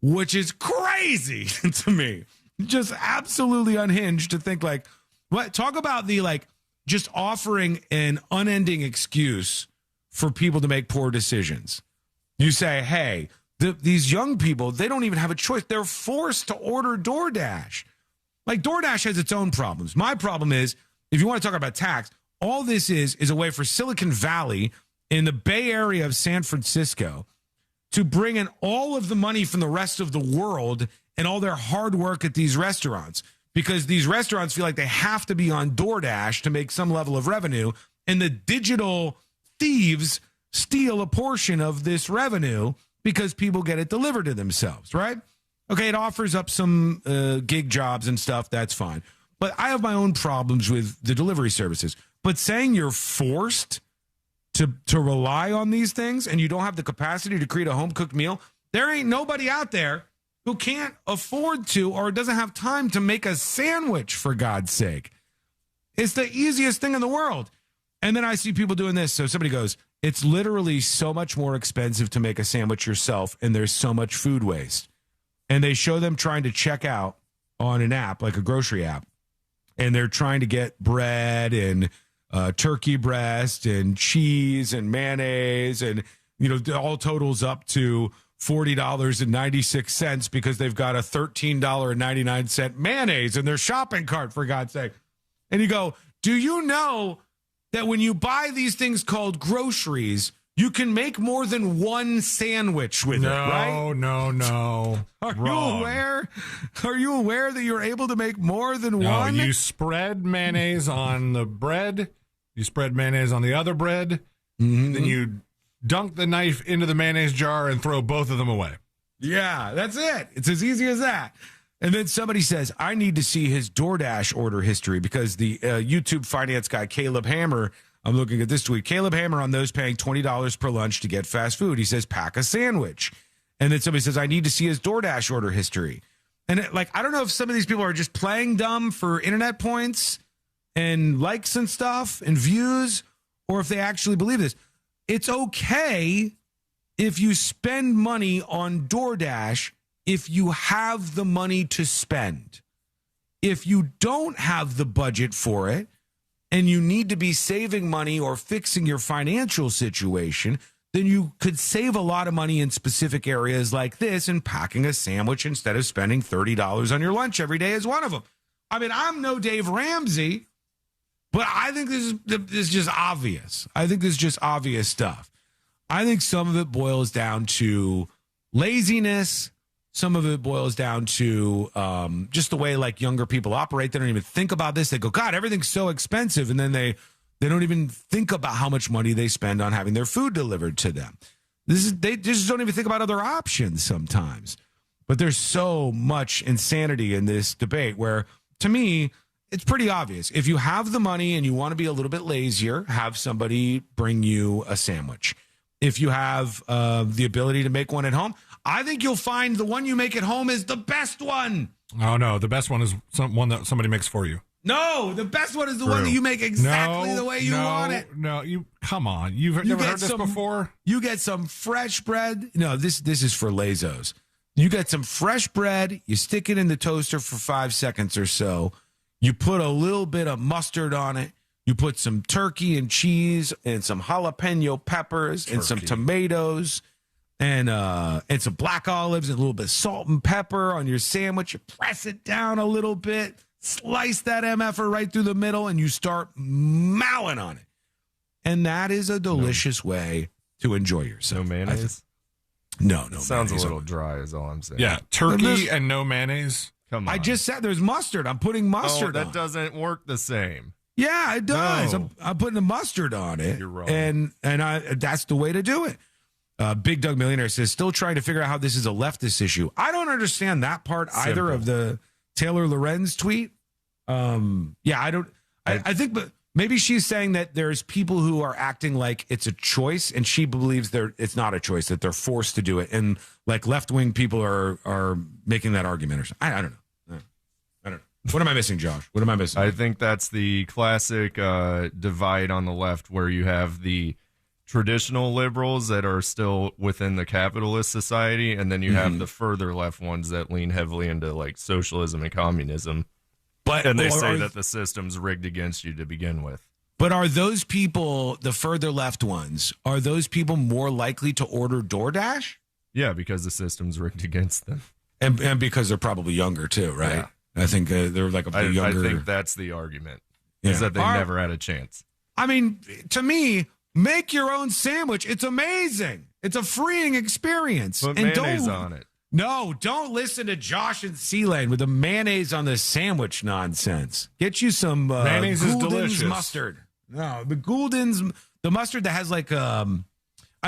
Speaker 1: which is crazy to me. Just absolutely unhinged to think like, what? Talk about the just offering an unending excuse for people to make poor decisions. You say, hey, these young people, they don't even have a choice. They're forced to order DoorDash. Like DoorDash has its own problems. My problem is, if you want to talk about tax, all this is a way for Silicon Valley in the Bay Area of San Francisco to bring in all of the money from the rest of the world and all their hard work at these restaurants
Speaker 3: because these restaurants feel like they have to be on DoorDash to make some level of revenue, and the digital thieves steal a portion of this revenue because people get it delivered to themselves, right? Okay, it offers up some gig jobs and stuff. That's fine. But I have my own problems with the delivery services. But saying you're forced to rely on these things and you don't have the capacity to create a home-cooked meal, there ain't nobody out there who can't afford to or doesn't have time to make a sandwich, for God's sake. It's the easiest thing in the world. And then I see people doing this. So somebody goes, it's literally so much more expensive to make a sandwich yourself, and there's so much food waste. And they show them trying to check out on an app, like a grocery app, and they're trying to get bread and turkey breast and cheese and mayonnaise, and all totals up to $40.96 because they've got a $13.99 mayonnaise in their shopping cart, for God's sake. And you go, do you know that when you buy these things called groceries, you can make more than one sandwich with it, right?
Speaker 20: No.
Speaker 3: Are you aware that you're able to make more than one?
Speaker 20: You spread mayonnaise on the bread. You spread mayonnaise on the other bread.
Speaker 3: Mm-hmm.
Speaker 20: Then you dunk the knife into the mayonnaise jar and throw both of them away.
Speaker 3: Yeah, that's it. It's as easy as that. And then somebody says, I need to see his DoorDash order history because the YouTube finance guy, Caleb Hammer, I'm looking at this tweet. Caleb Hammer on those paying $20 per lunch to get fast food. He says, pack a sandwich. And then somebody says, I need to see his DoorDash order history. And I don't know if some of these people are just playing dumb for internet points and likes and stuff and views, or if they actually believe this. It's okay if you spend money on DoorDash if you have the money to spend. If you don't have the budget for it, and you need to be saving money or fixing your financial situation, then you could save a lot of money in specific areas like this, and packing a sandwich instead of spending $30 on your lunch every day is one of them. I mean, I'm no Dave Ramsey, but I think this is just obvious. I think this is just obvious stuff. I think some of it boils down to laziness. Some of it boils down to just the way younger people operate. They don't even think about this. They go, God, everything's so expensive. And then they don't even think about how much money they spend on having their food delivered to them. They just don't even think about other options sometimes. But there's so much insanity in this debate where, to me, it's pretty obvious. If you have the money and you want to be a little bit lazier, have somebody bring you a sandwich. If you have the ability to make one at home, I think you'll find the one you make at home is the best one.
Speaker 20: Oh, no. The best one is one that somebody makes for you.
Speaker 3: No, the best one is the one that you make exactly the way you want it.
Speaker 20: No, come on. You've never heard this before?
Speaker 3: You get some fresh bread. No, this is for lazos. You get some fresh bread. You stick it in the toaster for 5 seconds or so. You put a little bit of mustard on it. You put some turkey and cheese and some jalapeno peppers and some tomatoes and some black olives and a little bit of salt and pepper on your sandwich. You press it down a little bit, slice that MFer right through the middle, and you start mowing on it. And that is a delicious way to enjoy yourself.
Speaker 10: No mayonnaise?
Speaker 3: No
Speaker 10: sounds
Speaker 3: mayonnaise.
Speaker 10: a little dry is all I'm saying.
Speaker 20: Yeah, turkey and no mayonnaise?
Speaker 10: Come on.
Speaker 3: I just said there's mustard. I'm putting mustard on.
Speaker 10: That doesn't work the same.
Speaker 3: Yeah, it does.
Speaker 10: No.
Speaker 3: I'm putting the mustard on it.
Speaker 10: You're wrong.
Speaker 3: And that's the way to do it. Big Doug Millionaire says, still trying to figure out how this is a leftist issue. I don't understand that part either of the Taylor Lorenz tweet. I think, but maybe she's saying that there's people who are acting like it's a choice, and she believes it's not a choice, that they're forced to do it. And left-wing people are making that argument or something. I don't know. What am I missing, Josh? What am I missing?
Speaker 10: I think that's the classic divide on the left where you have the traditional liberals that are still within the capitalist society, and then you have the further left ones that lean heavily into socialism and communism. And they say that the system's rigged against you to begin with.
Speaker 3: But are those people, the further left ones, are those people more likely to order DoorDash?
Speaker 10: Yeah, because the system's rigged against them.
Speaker 3: And because they're probably younger too, right?
Speaker 10: Yeah.
Speaker 3: I think they're a younger.
Speaker 10: I think that's the argument, is that they never had a chance.
Speaker 3: I mean, to me, make your own sandwich. It's amazing. It's a freeing experience.
Speaker 10: Put mayonnaise on it.
Speaker 1: No, don't listen to Josh and C-Lane with the mayonnaise on the sandwich nonsense. Get you some
Speaker 20: Mayonnaise is
Speaker 1: Gouldens
Speaker 20: delicious.
Speaker 1: mustard. No, the Gouldens, the mustard that has like I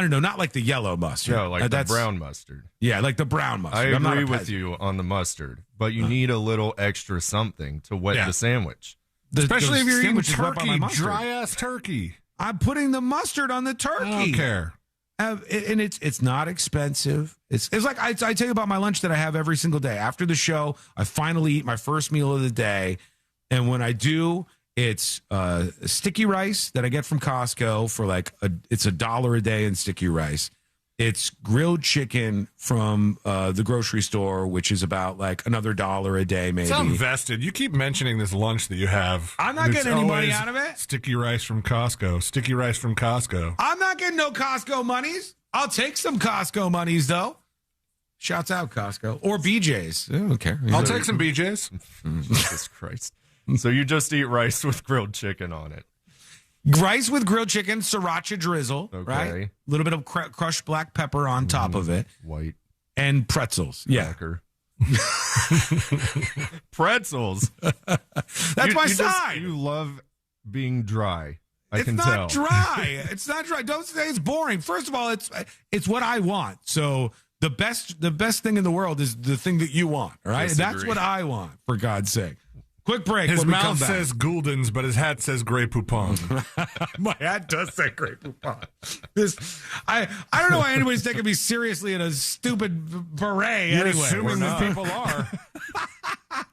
Speaker 1: don't know, not like the yellow mustard.
Speaker 10: No, like the brown mustard.
Speaker 1: Yeah, like the brown mustard.
Speaker 10: I
Speaker 1: I'm not
Speaker 10: agree
Speaker 1: a
Speaker 10: with
Speaker 1: peasant.
Speaker 10: you on the mustard, but you need a little extra something to wet the sandwich.
Speaker 20: Especially if you're eating
Speaker 1: sandwich is wet by my
Speaker 20: turkey,
Speaker 1: mustard.
Speaker 20: dry-ass turkey.
Speaker 1: I'm putting the mustard on the turkey.
Speaker 20: I don't care.
Speaker 1: And it's not expensive. It's like I tell you about my lunch that I have every single day. After the show, I finally eat my first meal of the day. And when I do, it's sticky rice that I get from Costco for it's $1 a day in sticky rice. It's grilled chicken from the grocery store, which is about like another $1 a day, maybe.
Speaker 20: Sound vested. You keep mentioning this lunch that you have.
Speaker 1: I'm not
Speaker 20: and
Speaker 1: getting
Speaker 20: it's
Speaker 1: any money
Speaker 20: always
Speaker 1: out of it.
Speaker 20: Sticky rice from Costco. Sticky rice from Costco.
Speaker 1: I'm not getting no Costco monies. I'll take some Costco monies, though. Shouts out, Costco. Or BJ's. I don't care.
Speaker 20: I'll take some BJ's.
Speaker 10: Jesus Christ. So you just eat rice with grilled chicken on it.
Speaker 1: Rice with grilled chicken, sriracha drizzle, right? A little bit of crushed black pepper on top of it.
Speaker 10: White.
Speaker 1: And pretzels. Yeah.
Speaker 10: Pretzels.
Speaker 1: That's my side.
Speaker 10: You love being dry.
Speaker 1: It's not dry. It's not dry. Don't say it's boring. First of all, it's what I want. So the best thing in the world is the thing that you want. All right.
Speaker 10: Disagree.
Speaker 1: That's what I want, for God's sake. Quick break.
Speaker 20: His
Speaker 1: when we come
Speaker 20: mouth
Speaker 1: back.
Speaker 20: says Gouldens, but his hat says Grey Poupon.
Speaker 1: My hat does say Grey Poupon. I don't know why anybody's taking me seriously in a stupid beret.
Speaker 20: You're
Speaker 1: anyway,
Speaker 20: assuming that people are.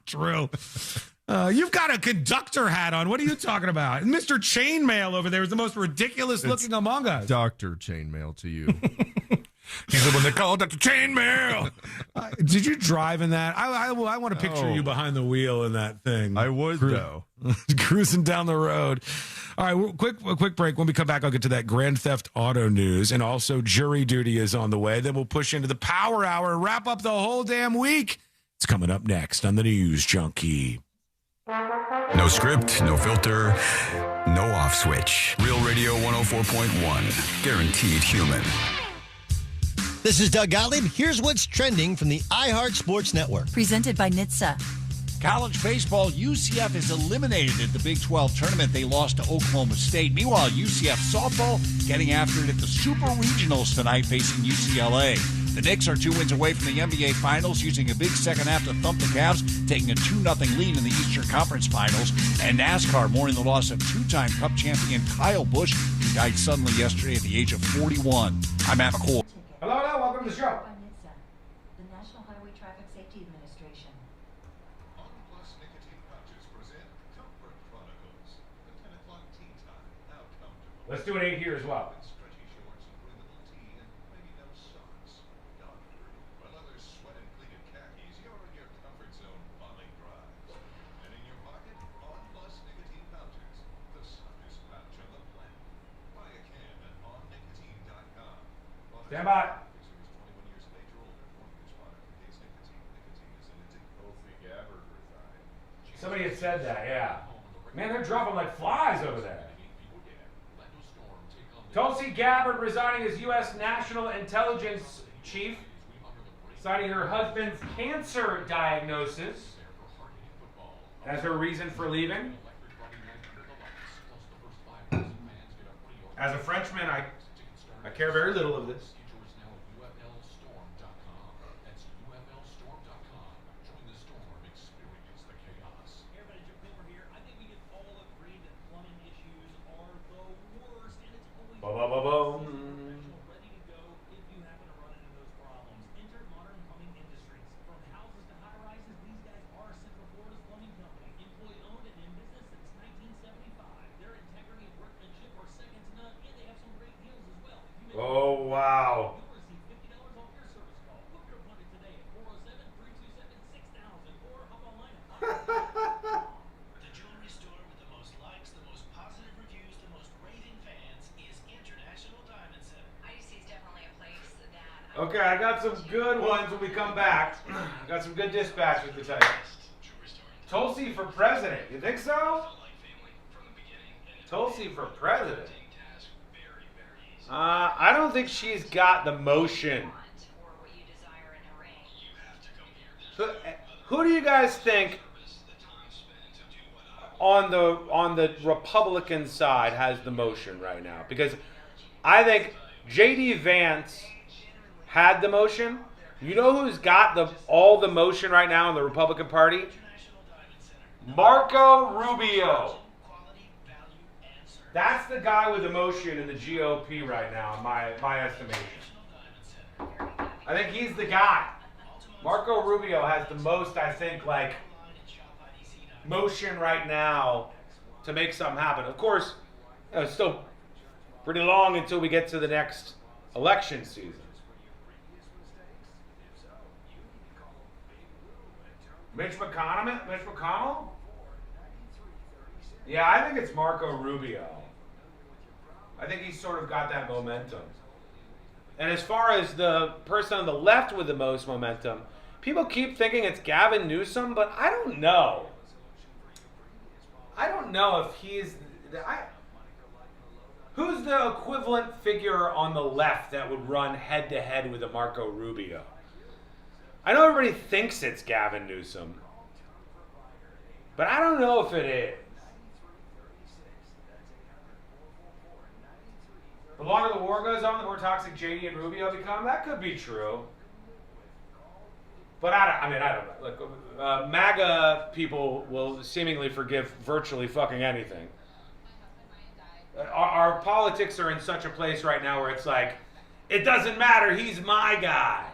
Speaker 1: True. You've got a conductor hat on. What are you talking about? Mr. Chainmail over there is the most ridiculous looking among us.
Speaker 10: Dr. Chainmail to you.
Speaker 20: He's the one they call Dr. Chainmail.
Speaker 1: Did you drive in that? I want to picture you behind the wheel in that thing.
Speaker 10: I would, though.
Speaker 1: Cruising down the road. All right, a quick break. When we come back, I'll get to that Grand Theft Auto news, and also jury duty is on the way. Then we'll push into the Power Hour and wrap up the whole damn week. It's coming up next on the News Junkie.
Speaker 21: No script, no filter, no off switch. Real Radio 104.1. Guaranteed human.
Speaker 11: This is Doug Gottlieb. Here's what's trending from the iHeart Sports Network.
Speaker 16: Presented by NHTSA.
Speaker 17: College baseball, UCF is eliminated at the Big 12 tournament. They lost to Oklahoma State. Meanwhile, UCF softball getting after it at the Super Regionals tonight, facing UCLA. The Knicks are 2 wins away from the NBA Finals, using a big second half to thump the Cavs, taking a 2-0 lead in the Eastern Conference Finals. And NASCAR mourning the loss of two-time Cup champion Kyle Busch, who died suddenly yesterday at the age of 41. I'm Matt McCoy.
Speaker 7: Hello, welcome to the show.
Speaker 16: By NHTSA, the National Highway Traffic Safety Administration.
Speaker 7: Let's do an 8 here as well. Stand by. Somebody had said that, yeah. Man, they're dropping like flies over there. Tulsi Gabbard resigning as U.S. National Intelligence Chief, citing her husband's cancer diagnosis as her reason for leaving. As a Frenchman, I care very little of this. Boom. Oh, wow. Okay, I got some good ones when we come back. I got some good dispatches to tell you. Tulsi for president. You think so? Tulsi for president? I don't think she's got the motion. Who do you guys think on the Republican side has the motion right now? Because I think J.D. Vance had the motion. You know who's got all the motion right now in the Republican Party? Marco Rubio. That's the guy with the motion in the GOP right now, in my estimation. I think he's the guy. Marco Rubio has the most, I think, like, motion right now to make something happen. Of course, it's still pretty long until we get to the next election season. Mitch McConnell? Yeah, I think it's Marco Rubio. I think he's sort of got that momentum. And as far as the person on the left with the most momentum, people keep thinking it's Gavin Newsom, but I don't know. I don't know if he's... who's the equivalent figure on the left that would run head-to-head with a Marco Rubio? I know everybody thinks it's Gavin Newsom, but I don't know if it is. The longer the war goes on, the more toxic JD and Rubio become. That could be true. But I don't know. Look, MAGA people will seemingly forgive virtually fucking anything. Our politics are in such a place right now where it's like, it doesn't matter, he's my guy.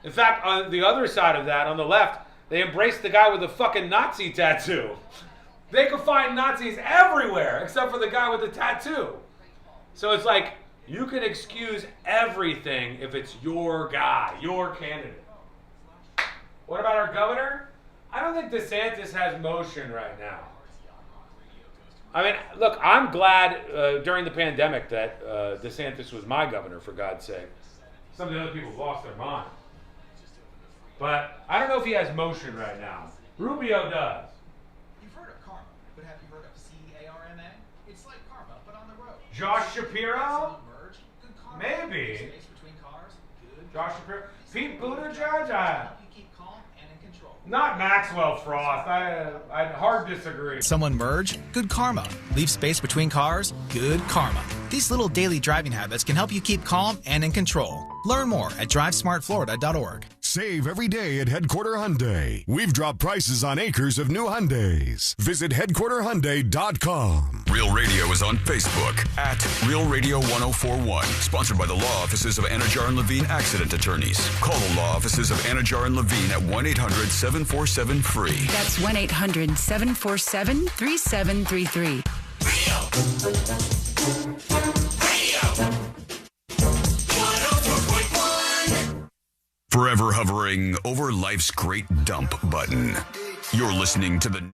Speaker 7: In fact, on the other side of that, on the left, they embrace the guy with the fucking Nazi tattoo. They could find Nazis everywhere except for the guy with the tattoo. So it's like, you can excuse everything if it's your guy, your candidate. What about our governor? I don't think DeSantis has motion right now. I mean, look, I'm glad during the pandemic that DeSantis was my governor, for God's sake. Some of the other people lost their mind. But I don't know if he has motion right now. Rubio does.
Speaker 2: You've heard of karma, but have you heard of CARMA? It's like karma, but on the road.
Speaker 7: Josh Shapiro? Maybe. Josh Shapiro. Pete Buttigieg? Not Maxwell Frost. I'd hard disagree.
Speaker 9: Someone merge? Good karma. Leave space between cars? Good karma. These little daily driving habits can help you keep calm and in control. Learn more at drivesmartflorida.org.
Speaker 21: Save every day at Headquarter Hyundai. We've dropped prices on acres of new Hyundais. Visit headquarterhyundai.com. Real Radio is on Facebook at Real Radio 1041. Sponsored by the law offices of Anajar and Levine Accident Attorneys. Call the law offices of Anajar and Levine at 1-800-747-FREE.
Speaker 14: That's 1-800-747-3733.
Speaker 21: Forever hovering over life's great dump button. You're listening to the...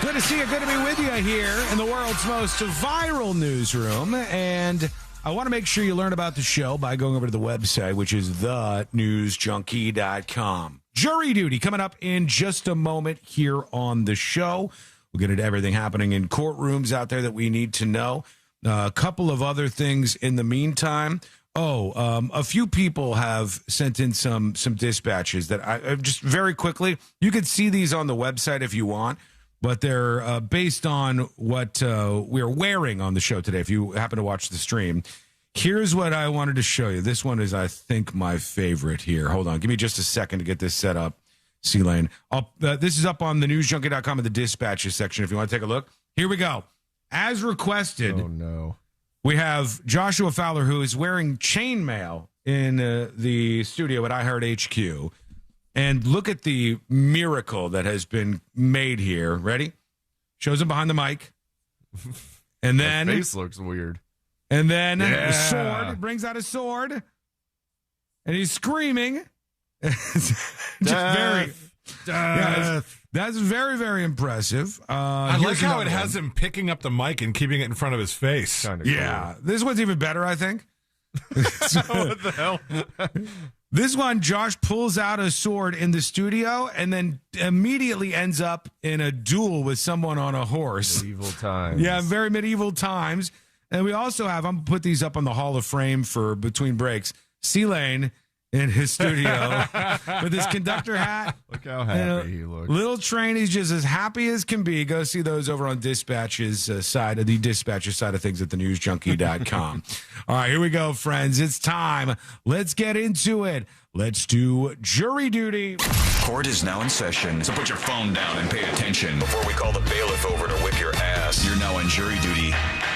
Speaker 3: Good to see you. Good to be with you here in the world's most viral newsroom. And I want to make sure you learn about the show by going over to the website, which is thenewsjunkie.com. Jury duty coming up in just a moment here on the show. We'll get into everything happening in courtrooms out there that we need to know. A couple of other things in the meantime. A few people have sent in some dispatches that I just very quickly, you could see these on the website if you want. But they're based on what we're wearing on the show today, if you happen to watch the stream. Here's what I wanted to show you. This one is, I think, my favorite here. Hold on. Give me just a second to get this set up, C-Lane. This is up on the newsjunkie.com in the dispatches section if you want to take a look. Here we go. As requested, we have Joshua Fowler, who is wearing chainmail in the studio at iHeart HQ. And look at the miracle that has been made here. Ready? Shows him behind the mic. And then...
Speaker 10: His face looks weird.
Speaker 3: And then a sword. Brings out a sword. And he's screaming. That's very, very impressive.
Speaker 20: I like how it has him picking up the mic and keeping it in front of his face.
Speaker 3: Yeah. This one's even better, I think.
Speaker 10: What the hell?
Speaker 3: This one, Josh pulls out a sword in the studio and then immediately ends up in a duel with someone on a horse.
Speaker 10: Medieval times.
Speaker 3: Yeah, very medieval times. And we also have, I'm going to put these up on the Hall of Fame for between breaks, C-Lane in his studio with his conductor hat.
Speaker 10: Look how happy he looks.
Speaker 3: Little train, he's just as happy as can be. Go see those over on Dispatch's side of the Dispatch's side of things at thenewsjunkie.com. All right, here we go, friends. It's time. Let's get into it. Let's do jury duty.
Speaker 21: Court is now in session, so put your phone down and pay attention before we call the bailiff over to whip your ass. You're now on jury duty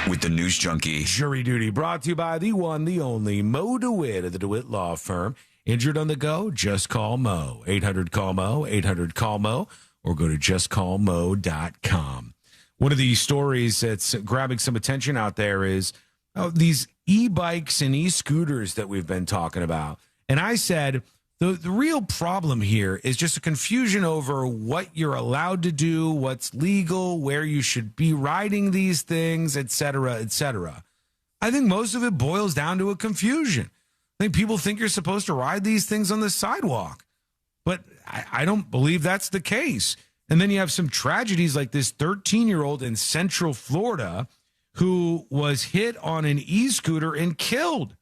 Speaker 21: with the News Junkie.
Speaker 3: Jury duty brought to you by the one, the only Mo DeWitt of the DeWitt Law Firm. Injured on the go? Just call Mo. 800-CALL-MO, 800-CALL-MO, or go to justcallmo.com. One of the stories that's grabbing some attention out there is these e-bikes and e-scooters that we've been talking about. And I said, the real problem here is just a confusion over what you're allowed to do, what's legal, where you should be riding these things, et cetera, et cetera. I think most of it boils down to a confusion. I think people think you're supposed to ride these things on the sidewalk, but I don't believe that's the case. And then you have some tragedies like this 13-year-old in Central Florida who was hit on an e-scooter and killed.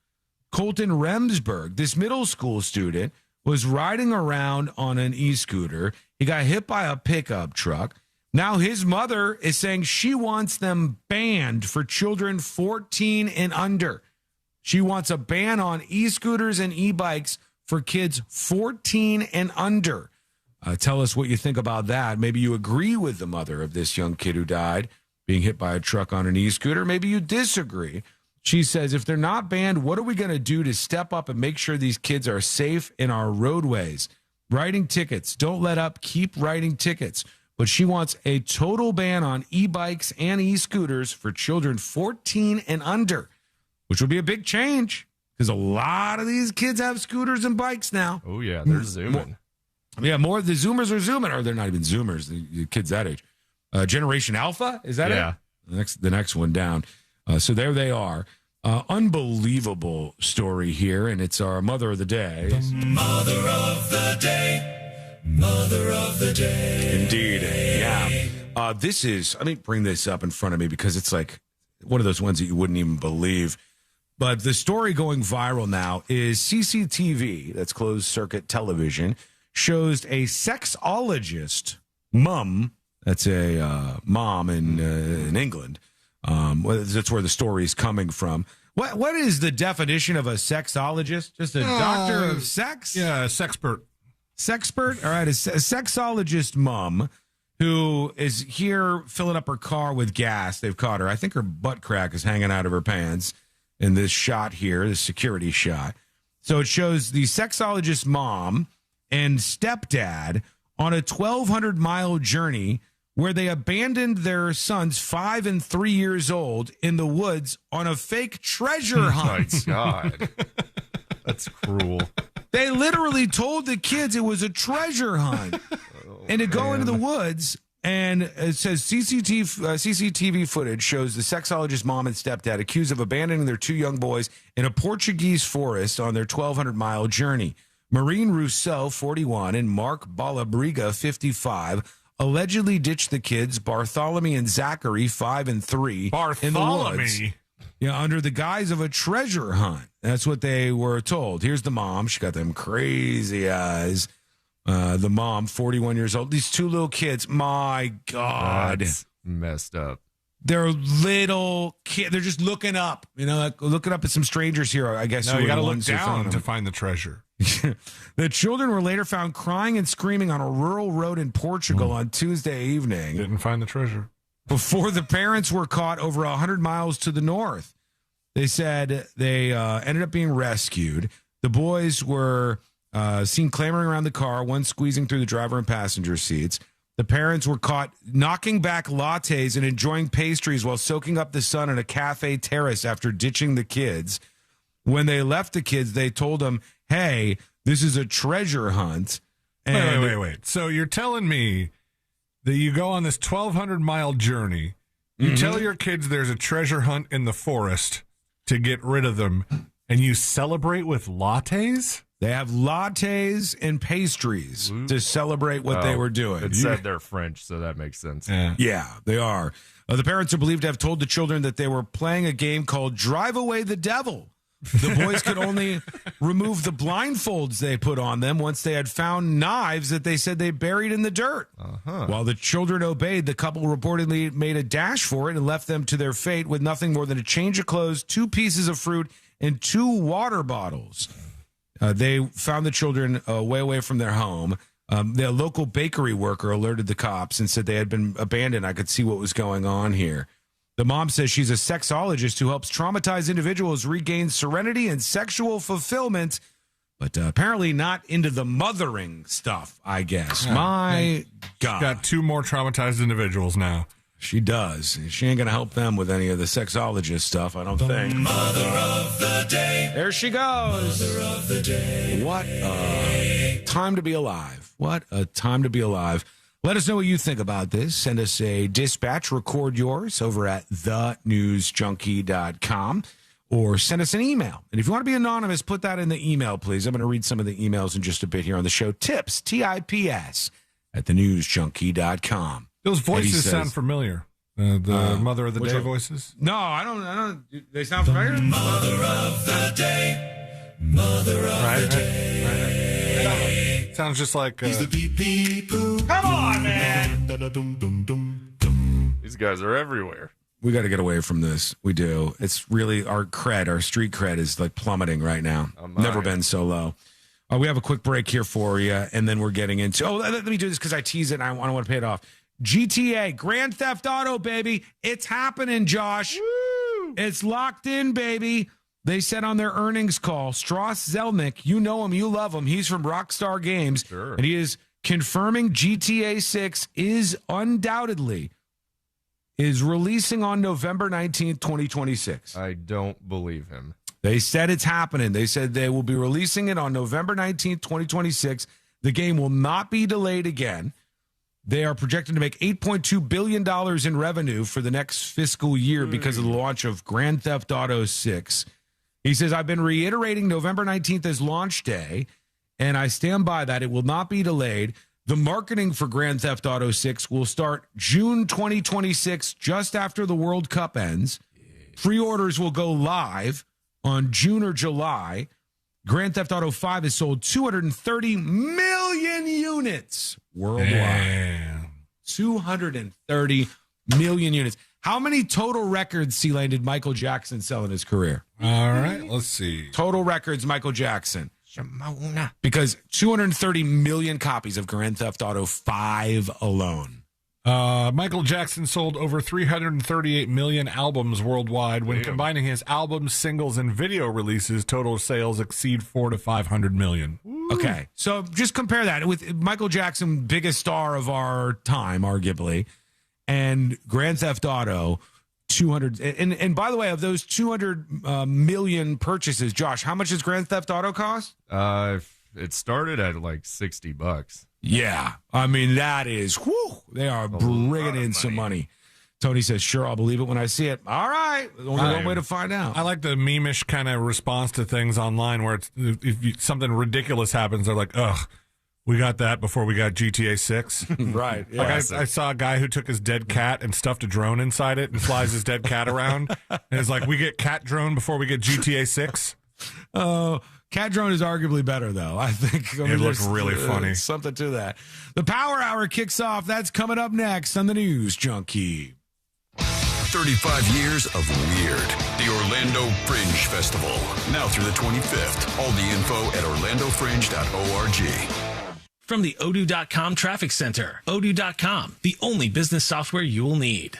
Speaker 3: Colton Remsburg, this middle school student, was riding around on an e-scooter. He got hit by a pickup truck. Now his mother is saying she wants them banned for children 14 and under. She wants a ban on e-scooters and e-bikes for kids 14 and under. Tell us what you think about that. Maybe you agree with the mother of this young kid who died being hit by a truck on an e-scooter. Maybe you disagree. She says, if they're not banned, what are we going to do to step up and make sure these kids are safe in our roadways? Writing tickets. Don't let up. Keep writing tickets. But she wants a total ban on e-bikes and e-scooters for children 14 and under, which would be a big change because a lot of these kids have scooters and bikes now.
Speaker 10: Oh, yeah, they're zooming.
Speaker 3: More of the Zoomers are zooming, or they're not even Zoomers, the kids that age. Generation Alpha, is that it? The next one down. So there they are. Unbelievable story here, and it's our Mother of the Day.
Speaker 18: Mother of the day. Mother of the day.
Speaker 3: Indeed, yeah. This is, let me bring this up in front of me because it's like one of those ones that you wouldn't even believe. But the story going viral now is CCTV, that's closed circuit television, shows a sexologist mom, that's a mom in England. That's where the story is coming from. What is the definition of a sexologist? Just a doctor of sex?
Speaker 20: Yeah, a sexpert.
Speaker 3: Sexpert? All right, a sexologist mom who is here filling up her car with gas. They've caught her. I think her butt crack is hanging out of her pants in this shot here, this security shot. So it shows the sexologist mom and stepdad on a 1,200-mile journey where they abandoned their sons, 5 and 3 years old, in the woods on a fake treasure hunt.
Speaker 10: My God. That's cruel.
Speaker 3: They literally told the kids it was a treasure hunt. And to go into the woods, and it says CCTV footage shows the sexologist mom and stepdad accused of abandoning their 2 young boys in a Portuguese forest on their 1,200-mile journey. Maureen Rousseau, 41, and Mark Balabriga, 55, allegedly ditched the kids, Bartholomew and Zachary, 5 and 3, in the woods. Yeah, under the guise of a treasure hunt. That's what they were told. Here's the mom. She got them crazy eyes. The mom, 41 years old. These 2 little kids, my God.
Speaker 10: That's messed up.
Speaker 3: They're little kids. They're just looking up, like looking up at some strangers here, I guess.
Speaker 20: No, you got to look down to find the treasure.
Speaker 3: The children were later found crying and screaming on a rural road in Portugal on Tuesday evening.
Speaker 20: Didn't find the treasure.
Speaker 3: Before the parents were caught over 100 miles to the north. They said they ended up being rescued. The boys were seen clambering around the car, one squeezing through the driver and passenger seats. The parents were caught knocking back lattes and enjoying pastries while soaking up the sun in a cafe terrace after ditching the kids. When they left the kids, they told them, hey, this is a treasure hunt. And
Speaker 20: Wait. So you're telling me that you go on this 1,200-mile journey, you tell your kids there's a treasure hunt in the forest to get rid of them, And you celebrate with lattes?
Speaker 1: They have lattes and pastries to celebrate what they were doing.
Speaker 10: It said they're French, so that makes sense.
Speaker 1: Yeah, they are. The parents are believed to have told the children that they were playing a game called Drive Away the Devil. The boys could only remove the blindfolds they put on them once they had found knives that they said they buried in the dirt. While the children obeyed, the couple reportedly made a dash for it and left them to their fate with nothing more than a change of clothes, 2 pieces of fruit, and 2 water bottles. They found the children way away from their home. The local bakery worker alerted the cops and said they had been abandoned. I could see what was going on here. The mom says she's a sexologist who helps traumatized individuals regain serenity and sexual fulfillment, but apparently not into the mothering stuff, I guess. My God.
Speaker 20: She's got 2 more traumatized individuals now.
Speaker 1: She does. She ain't going to help them with any of the sexologist stuff, I don't think.
Speaker 18: Mother of the day.
Speaker 1: There she goes.
Speaker 18: Mother of the day.
Speaker 1: What a time to be alive. What a time to be alive. Let us know what you think about this. Send us a dispatch. Record yours over at thenewsjunkie.com or send us an email. And if you want to be anonymous, put that in the email, please. I'm going to read some of the emails in just a bit here on the show. Tips, T-I-P-S, at thenewsjunkie.com.
Speaker 20: Those voices sound familiar. The Mother of the Day voices?
Speaker 1: No, I don't. They sound familiar?
Speaker 18: Mother of the day. Mother of the day.
Speaker 20: Sounds just like...
Speaker 18: He's the pee-pee-poo.
Speaker 1: Come on, man.
Speaker 10: These guys are everywhere.
Speaker 1: We got to get away from this. We do. It's really our street cred is like plummeting right now. Never been so low. We have a quick break here for you, and then we're getting into... Oh, let me do this because I tease it and I don't want to pay it off. GTA, Grand Theft Auto, baby. It's happening, Josh. Woo! It's locked in, baby. They said on their earnings call, Strauss Zelnick, you know him, you love him. He's from Rockstar Games, and he is confirming GTA 6 is undoubtedly releasing on November 19th, 2026.
Speaker 10: I don't believe him.
Speaker 1: They said it's happening. They said they will be releasing it on November 19th, 2026. The game will not be delayed again. They are projected to make $8.2 billion in revenue for the next fiscal year because of the launch of Grand Theft Auto 6. He says, I've been reiterating November 19th as launch day, and I stand by that. It will not be delayed. The marketing for Grand Theft Auto 6 will start June 2026, just after the World Cup ends. Pre-orders will go live on June or July. Grand Theft Auto 5 has sold 230 million units worldwide.
Speaker 20: Damn.
Speaker 1: 230 million units. How many total records, C-Lane, did Michael Jackson sell in his career?
Speaker 20: All right, let's see.
Speaker 1: Total records, Michael Jackson. Because 230 million copies of Grand Theft Auto 5 alone.
Speaker 20: Michael Jackson sold over 338 million albums worldwide. When combining his albums, singles, and video releases, total sales exceed 400 to 500 million.
Speaker 1: Okay, so just compare that with Michael Jackson, biggest star of our time, arguably, and Grand Theft Auto, 200. And by the way, of those 200 million purchases, Josh, how much does Grand Theft Auto cost?
Speaker 10: It started at like $60.
Speaker 1: Yeah, I mean, that is, whew, they are bringing in some money. Tony says, sure, I'll believe it when I see it. All right, only one way to find out.
Speaker 20: I like the meme-ish kind of response to things online where it's, if something ridiculous happens, they're like, ugh, we got that before we got GTA 6.
Speaker 1: Right. Yeah.
Speaker 20: Like I saw a guy who took his dead cat and stuffed a drone inside it and flies his dead cat around. And it's like, we get cat drone before we get GTA 6.
Speaker 1: Oh, cat drone is arguably better, though. I think
Speaker 20: it looks really funny.
Speaker 1: Something to that. The Power Hour kicks off. That's coming up next on the News Junkie.
Speaker 21: 35 years of weird. The Orlando Fringe Festival. Now through the 25th. All the info at orlandofringe.org.
Speaker 6: From the Odoo.com Traffic Center. Odoo.com, the only business software you will need.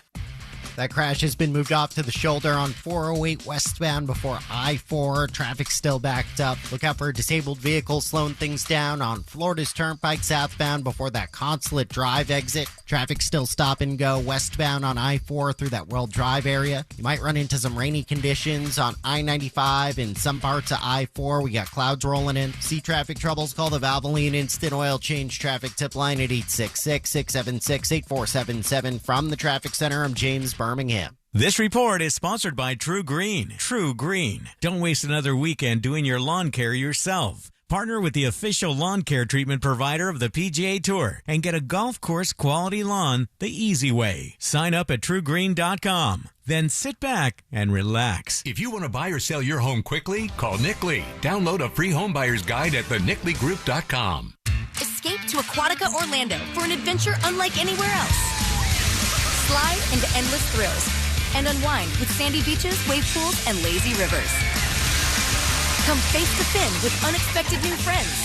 Speaker 14: That crash has been moved off to the shoulder on 408 westbound before I-4. Traffic still backed up. Look out for a disabled vehicle slowing things down on Florida's Turnpike southbound before that Consulate Drive exit. Traffic still stop and go westbound on I-4 through that World Drive area. You might run into some rainy conditions on I-95 and some parts of I-4. We got clouds rolling in. See traffic troubles? Call the Valvoline Instant Oil Change Traffic Tip Line at 866-676-8477. From the Traffic Center, I'm James Birmingham.
Speaker 15: This report is sponsored by True Green. True Green. Don't waste another weekend doing your lawn care yourself. Partner with the official lawn care treatment provider of the PGA Tour and get a golf course quality lawn the easy way. Sign up at truegreen.com. Then sit back and relax.
Speaker 19: If you want to buy or sell your home quickly, call Nick Lee. Download a free home buyer's guide at theNickLeeGroup.com.
Speaker 22: Escape to Aquatica Orlando for an adventure unlike anywhere else. Slide into endless thrills and unwind with sandy beaches, wave pools, and lazy rivers. Come face the fin with unexpected new friends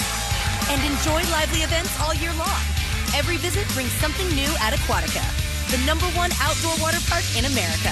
Speaker 22: and enjoy lively events all year long. Every visit brings something new at Aquatica, the #1 outdoor water park in America.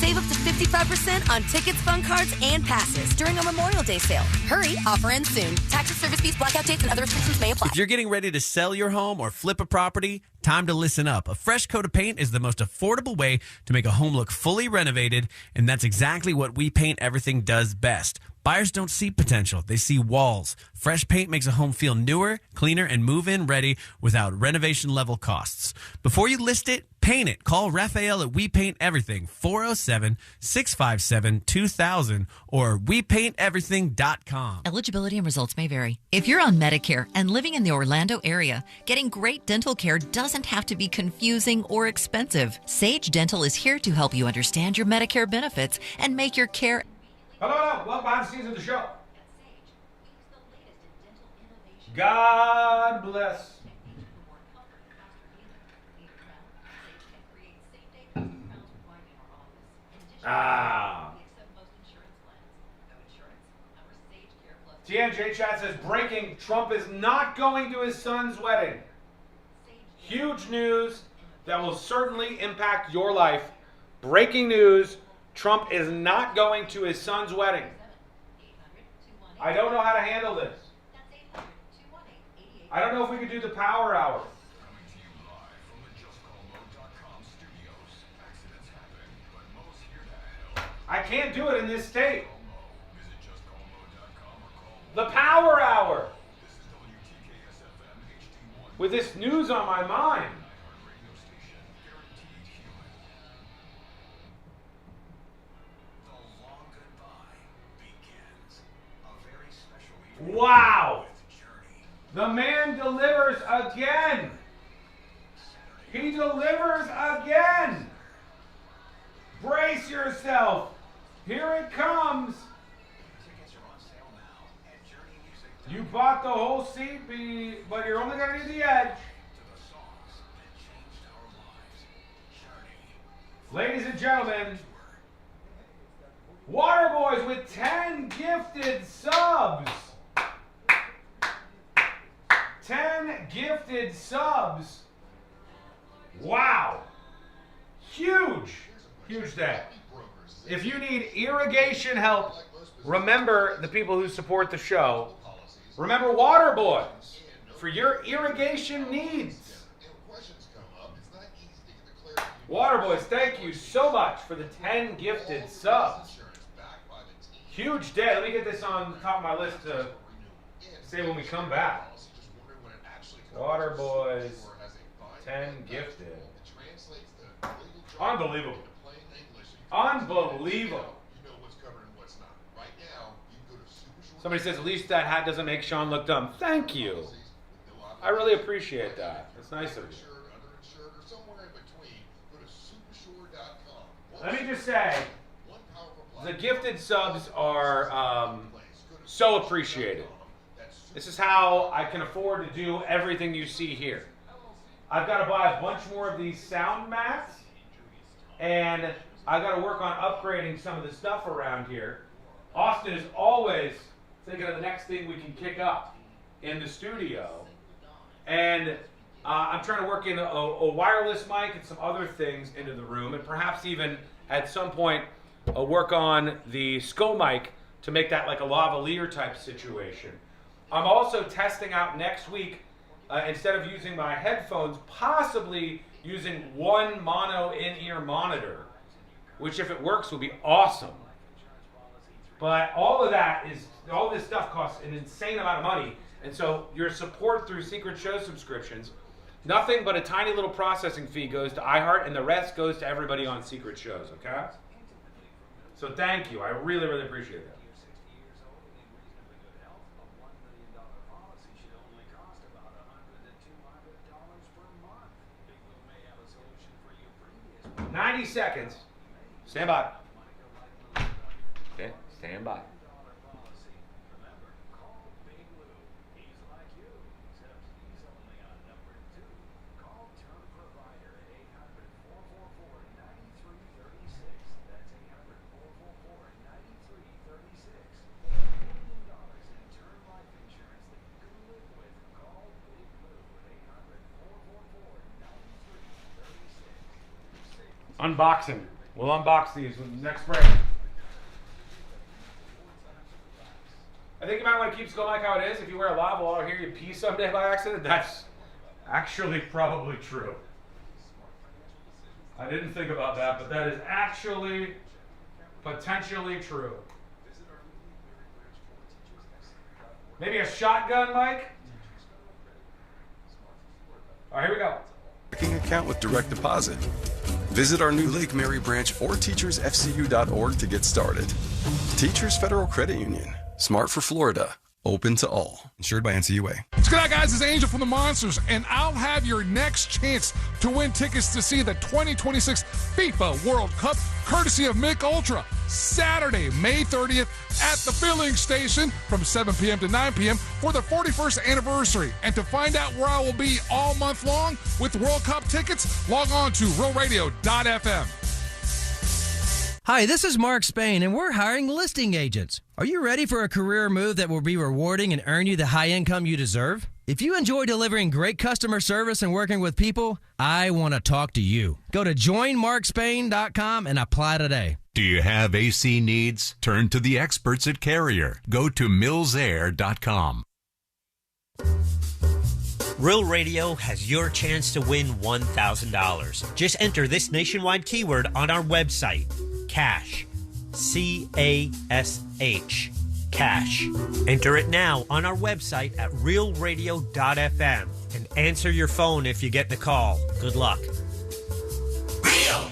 Speaker 22: Save up to 55% on tickets, fun cards, and passes during our Memorial Day sale. Hurry, offer ends soon. Taxes, service fees, blackout dates, and other restrictions may apply.
Speaker 24: If you're getting ready to sell your home or flip a property, time to listen up. A fresh coat of paint is the most affordable way to make a home look fully renovated, and that's exactly what We Paint Everything does best. Buyers don't see potential, they see walls. Fresh paint makes a home feel newer, cleaner, and move-in ready without renovation-level costs. Before you list it, paint it. Call Raphael at We Paint Everything, 407-657-2000 or WePaintEverything.com.
Speaker 25: Eligibility and results may vary. If you're on Medicare and living in the Orlando area, getting great dental care doesn't have to be confusing or expensive. Sage Dental is here to help you understand your Medicare benefits and make your care...
Speaker 7: Hello, welcome behind the scenes of the show. God bless. TNJ chat says, breaking, Trump is not going to his son's wedding. Huge news that will certainly impact your life. Breaking news, Trump is not going to his son's wedding. I don't know how to handle this. I don't know if we could do the power hour. I can't do it in this state. The power hour. With this news on my mind. Wow! The man delivers again! He delivers again! Brace yourself! Here it comes! You bought the whole seat, but you're only going to need the edge. Ladies and gentlemen, Waterboys with 10 gifted subs! 10 gifted subs. Wow. Huge. Huge day. If you need irrigation help, remember the people who support the show. Remember Waterboys for your irrigation needs. Waterboys, thank you so much for the 10 gifted subs. Huge day. Let me get this on the top of my list to say when we come back. Waterboys, 10 gifted. Unbelievable. Unbelievable. Somebody says, at least that hat doesn't make Sean look dumb. Thank you. I really appreciate that. It's nice of you. Let me just say, the gifted subs are so appreciated. This is how I can afford to do everything you see here. I've got to buy a bunch more of these sound mats, and I've got to work on upgrading some of the stuff around here. Austin is always thinking of the next thing we can kick up in the studio. And I'm trying to work in a wireless mic and some other things into the room, and perhaps even at some point work on the SCO mic to make that like a lavalier type situation. I'm also testing out next week, instead of using my headphones, possibly using one mono in-ear monitor, which if it works will be awesome. But all this stuff costs an insane amount of money. And so your support through Secret Show subscriptions Nothing but a tiny little processing fee goes to iHeart, and the rest goes to everybody on Secret Shows, okay? So thank you. I really, really appreciate that. $90 seconds. Stand by. Okay, stand by. Unboxing. We'll unbox these with the next break. I think you might want to keep school like how it is. If you wear a lavabo, I'll hear you pee someday by accident. That's actually probably true. I didn't think about that, but that is actually potentially true. Maybe a shotgun, Mike? All right, here we go.
Speaker 5: Checking account with direct deposit. Visit our new Lake Mary branch or teachersfcu.org to get started. Teachers Federal Credit Union. Smart for Florida. Open to all. Insured by NCUA.
Speaker 8: What's good, guys? It's Angel from the Monsters, and I'll have your next chance to win tickets to see the 2026 FIFA World Cup, courtesy of Mick Ultra, Saturday, May 30th at the filling station from 7 p.m. to 9 p.m. for the 41st anniversary. And to find out where I will be all month long with World Cup tickets, log on to realradio.fm.
Speaker 12: Hi, this is Mark Spain, and we're hiring listing agents. Are you ready for a career move that will be rewarding and earn you the high income you deserve? If you enjoy delivering great customer service and working with people, I want to talk to you. Go to joinmarkspain.com and apply today.
Speaker 19: Do you have AC needs? Turn to the experts at Carrier. Go to millsair.com.
Speaker 13: Real Radio has your chance to win $1,000. Just enter this nationwide keyword on our website, CASH. C-A-S-H. Cash. Enter it now on our website at realradio.fm and answer your phone if you get the call. Good luck.
Speaker 18: Real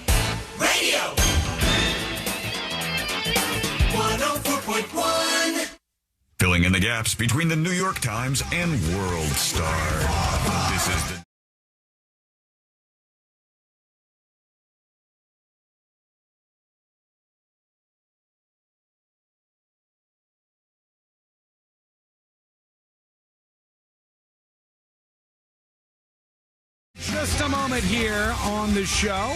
Speaker 18: Radio 104.1.
Speaker 21: Filling in the gaps between the New York Times and World Star. This is the
Speaker 3: Just a moment here on the show.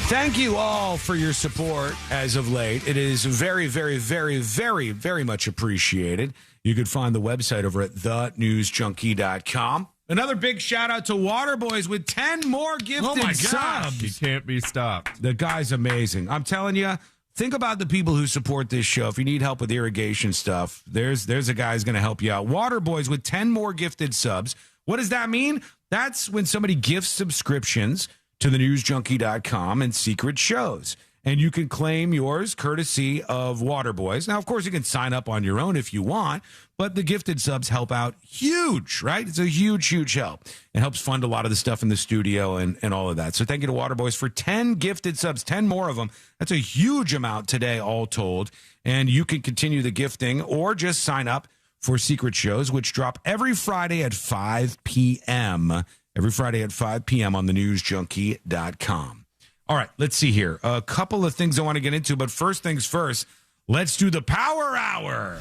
Speaker 3: Thank you all for your support as of late. It is very, very, very, very, very much appreciated. You can find the website over at thenewsjunkie.com. Another big shout out to Waterboys with 10 more gifted subs.
Speaker 10: He can't be stopped.
Speaker 3: The guy's amazing. I'm telling you, think about the people who support this show. If you need help with irrigation stuff, there's a guy who's going to help you out. Waterboys with 10 more gifted subs. What does that mean? That's when somebody gifts subscriptions to thenewsjunkie.com and secret shows. And you can claim yours courtesy of Waterboys. Now, of course, you can sign up on your own if you want, but the gifted subs help out huge, right? It's a huge, huge help. It helps fund a lot of the stuff in the studio and all of that. So thank you to Waterboys for 10 gifted subs, 10 more of them. That's a huge amount today, all told. And you can continue the gifting or just sign up for secret shows, which drop every Friday at 5 p.m. Every Friday at 5 p.m. on thenewsjunkie.com. All right, let's see here. A couple of things I want to get into, but first things first, let's do the Power Hour.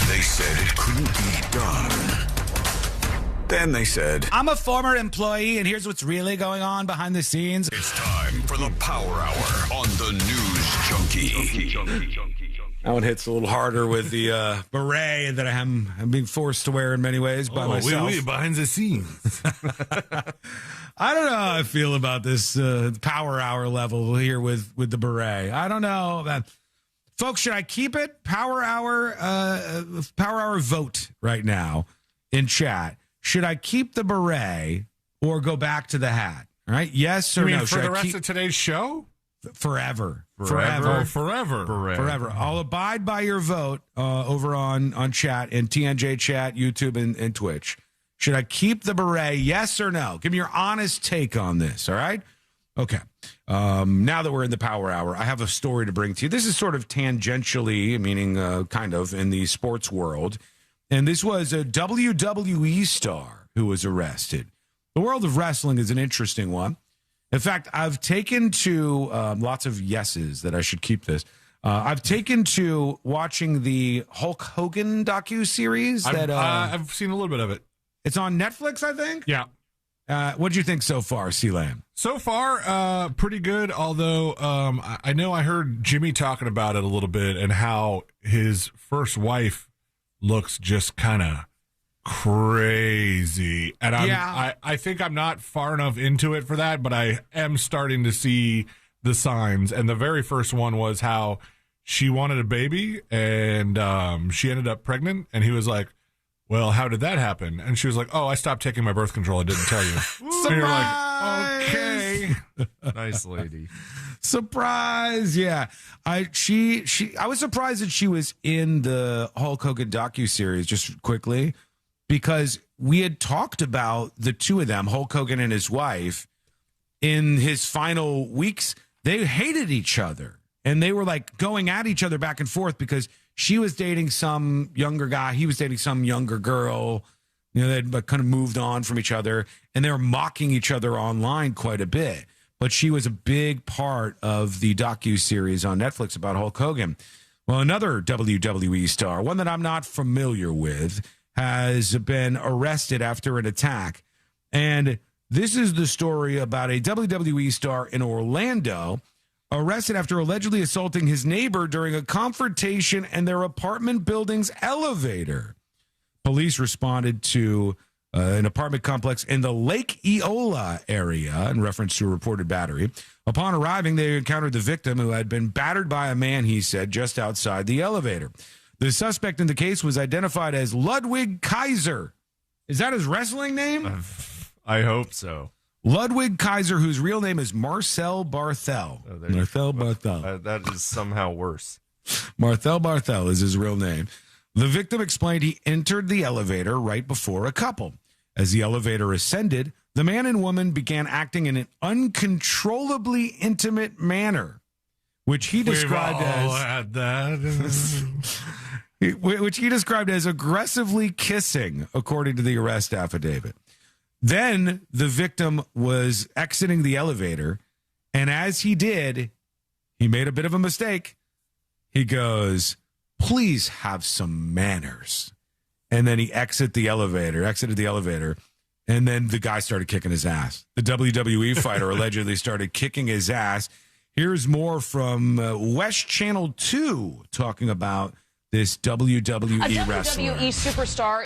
Speaker 21: They said it couldn't be done. Then they said,
Speaker 3: I'm a former employee, and here's what's really going on behind the scenes.
Speaker 21: It's time for the Power Hour on the News Junkie.
Speaker 3: That one hits a little harder with the beret that I'm being forced to wear in many ways by myself.
Speaker 20: Behind the scenes.
Speaker 3: I don't know how I feel about this Power Hour level here with the beret. I don't know. Folks, should I keep it? Power Hour vote right now in chat. Should I keep the beret or go back to the hat? All right, yes or
Speaker 20: you mean
Speaker 3: no?
Speaker 20: For the rest of today's show?
Speaker 3: Forever.
Speaker 20: Forever.
Speaker 3: I'll abide by your vote over on chat and TNJ chat, YouTube, and Twitch.
Speaker 1: Should I keep the beret? Yes or no? Give me your honest take on this, all right? Okay. Now that we're in the Power Hour, I have a story to bring to you. This is sort of tangentially, meaning kind of, in the sports world. And this was a WWE star who was arrested. The world of wrestling is an interesting one. In fact, I've taken to lots of yeses that I should keep this. I've taken to watching the Hulk Hogan docu-series.
Speaker 20: I've seen a little bit of it.
Speaker 1: It's on Netflix, I think?
Speaker 20: Yeah.
Speaker 1: What'd you think so far, C-Lam?
Speaker 20: So far, pretty good, although I know I heard Jimmy talking about it a little bit and how his first wife looks just kind of crazy. And I think I'm not far enough into it for that, but I am starting to see the signs. And the very first one was how she wanted a baby and she ended up pregnant. And he was like, well, how did that happen? And she was like, oh, I stopped taking my birth control. I didn't tell you. And you're like, okay.
Speaker 10: Nice lady.
Speaker 1: Surprise. Yeah. I was surprised that she was in the Hulk Hogan docuseries, just quickly, because we had talked about the two of them, Hulk Hogan and his wife, in his final weeks. They hated each other and they were like going at each other back and forth because she was dating some younger guy. He was dating some younger girl. You know, they'd kind of moved on from each other and they were mocking each other online quite a bit. But she was a big part of the docuseries on Netflix about Hulk Hogan. Well, another WWE star, one that I'm not familiar with, has been arrested after an attack. And this is the story about a WWE star in Orlando arrested after allegedly assaulting his neighbor during a confrontation in their apartment building's elevator. Police responded to an apartment complex in the Lake Eola area in reference to a reported battery. Upon arriving, they encountered the victim who had been battered by a man, he said, just outside the elevator. The suspect in the case was identified as Ludwig Kaiser. Is that his wrestling name?
Speaker 10: I hope so.
Speaker 1: Ludwig Kaiser, whose real name is Marcel Barthel. Marcel Barthel.
Speaker 10: That is somehow worse.
Speaker 1: Marcel Barthel is his real name. The victim explained he entered the elevator right before a couple. As the elevator ascended, the man and woman began acting in an uncontrollably intimate manner, which he described which he described as aggressively kissing, according to the arrest affidavit. Then the victim was exiting the elevator, and as he did, he made a bit of a mistake. He goes, "Please have some manners." And then he exited the elevator, and then the guy started kicking his ass. The WWE fighter allegedly started kicking his ass. Here's more from West Channel 2 talking about this WWE wrestler.
Speaker 4: A WWE superstar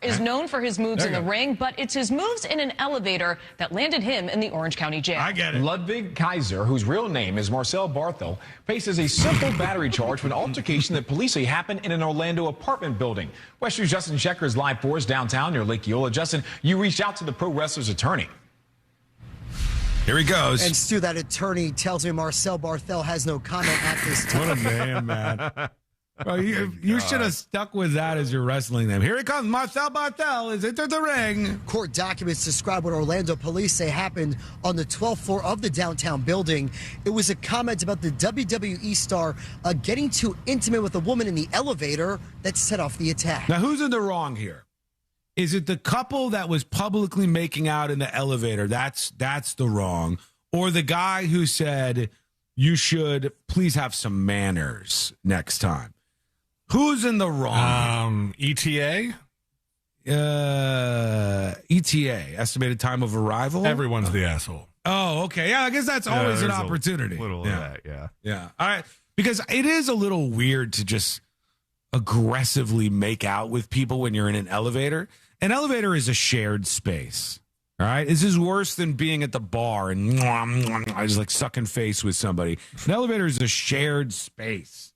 Speaker 4: is known for his moves in the ring, but it's his moves in an elevator that landed him in the Orange County jail.
Speaker 2: I get it. Ludwig Kaiser, whose real name is Marcel Barthel, faces a simple battery charge for an altercation that police say happened in an Orlando apartment building. West News' Justin Shecker is live for us downtown near Lake Eola. Justin, you reached out to the pro wrestler's attorney.
Speaker 1: Here he goes.
Speaker 11: And Stu, that attorney tells me Marcel Barthel has no comment at this time.
Speaker 1: What a name, man. Well, you should have stuck with that as your wrestling name. Here he comes. Marcel Barthel is entered the ring.
Speaker 11: Court documents describe what Orlando police say happened on the 12th floor of the downtown building. It was a comment about the WWE star getting too intimate with a woman in the elevator that set off the attack.
Speaker 1: Now, who's in the wrong here? Is it the couple that was publicly making out in the elevator? That's the wrong. Or the guy who said, you should please have some manners next time? Who's in the wrong?
Speaker 20: ETA?
Speaker 1: ETA, estimated time of arrival?
Speaker 20: Everyone's the asshole.
Speaker 1: Oh, okay. Yeah, I guess that's always an opportunity.
Speaker 10: Little of that, yeah.
Speaker 1: Yeah. All right. Because it is a little weird to just aggressively make out with people when you're in an elevator. An elevator is a shared space. All right. This is worse than being at the bar and I just like sucking face with somebody. An elevator is a shared space.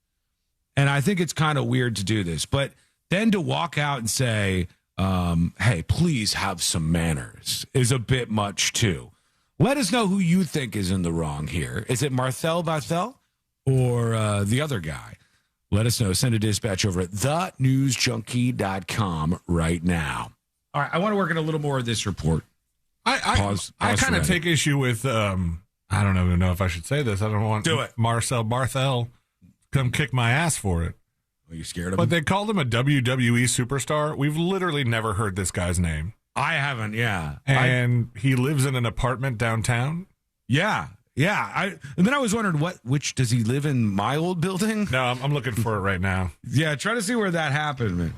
Speaker 1: And I think it's kind of weird to do this. But then to walk out and say, hey, please have some manners is a bit much, too. Let us know who you think is in the wrong here. Is it Marcel Barthel or the other guy? Let us know. Send a dispatch over at thenewsjunkie.com right now.
Speaker 3: All right, I want to work in a little more of this report.
Speaker 20: I kind of take issue with, I don't even know if I should say this. I don't want Marcel Barthel come kick my ass for it.
Speaker 1: Are you scared of him?
Speaker 20: But they called him a WWE superstar. We've literally never heard this guy's name.
Speaker 3: I haven't, yeah.
Speaker 20: And he lives in an apartment downtown?
Speaker 3: Yeah. And then I was wondering, which does he live in my old building?
Speaker 20: No, I'm looking for it right now.
Speaker 3: Yeah, try to see where that happened, man.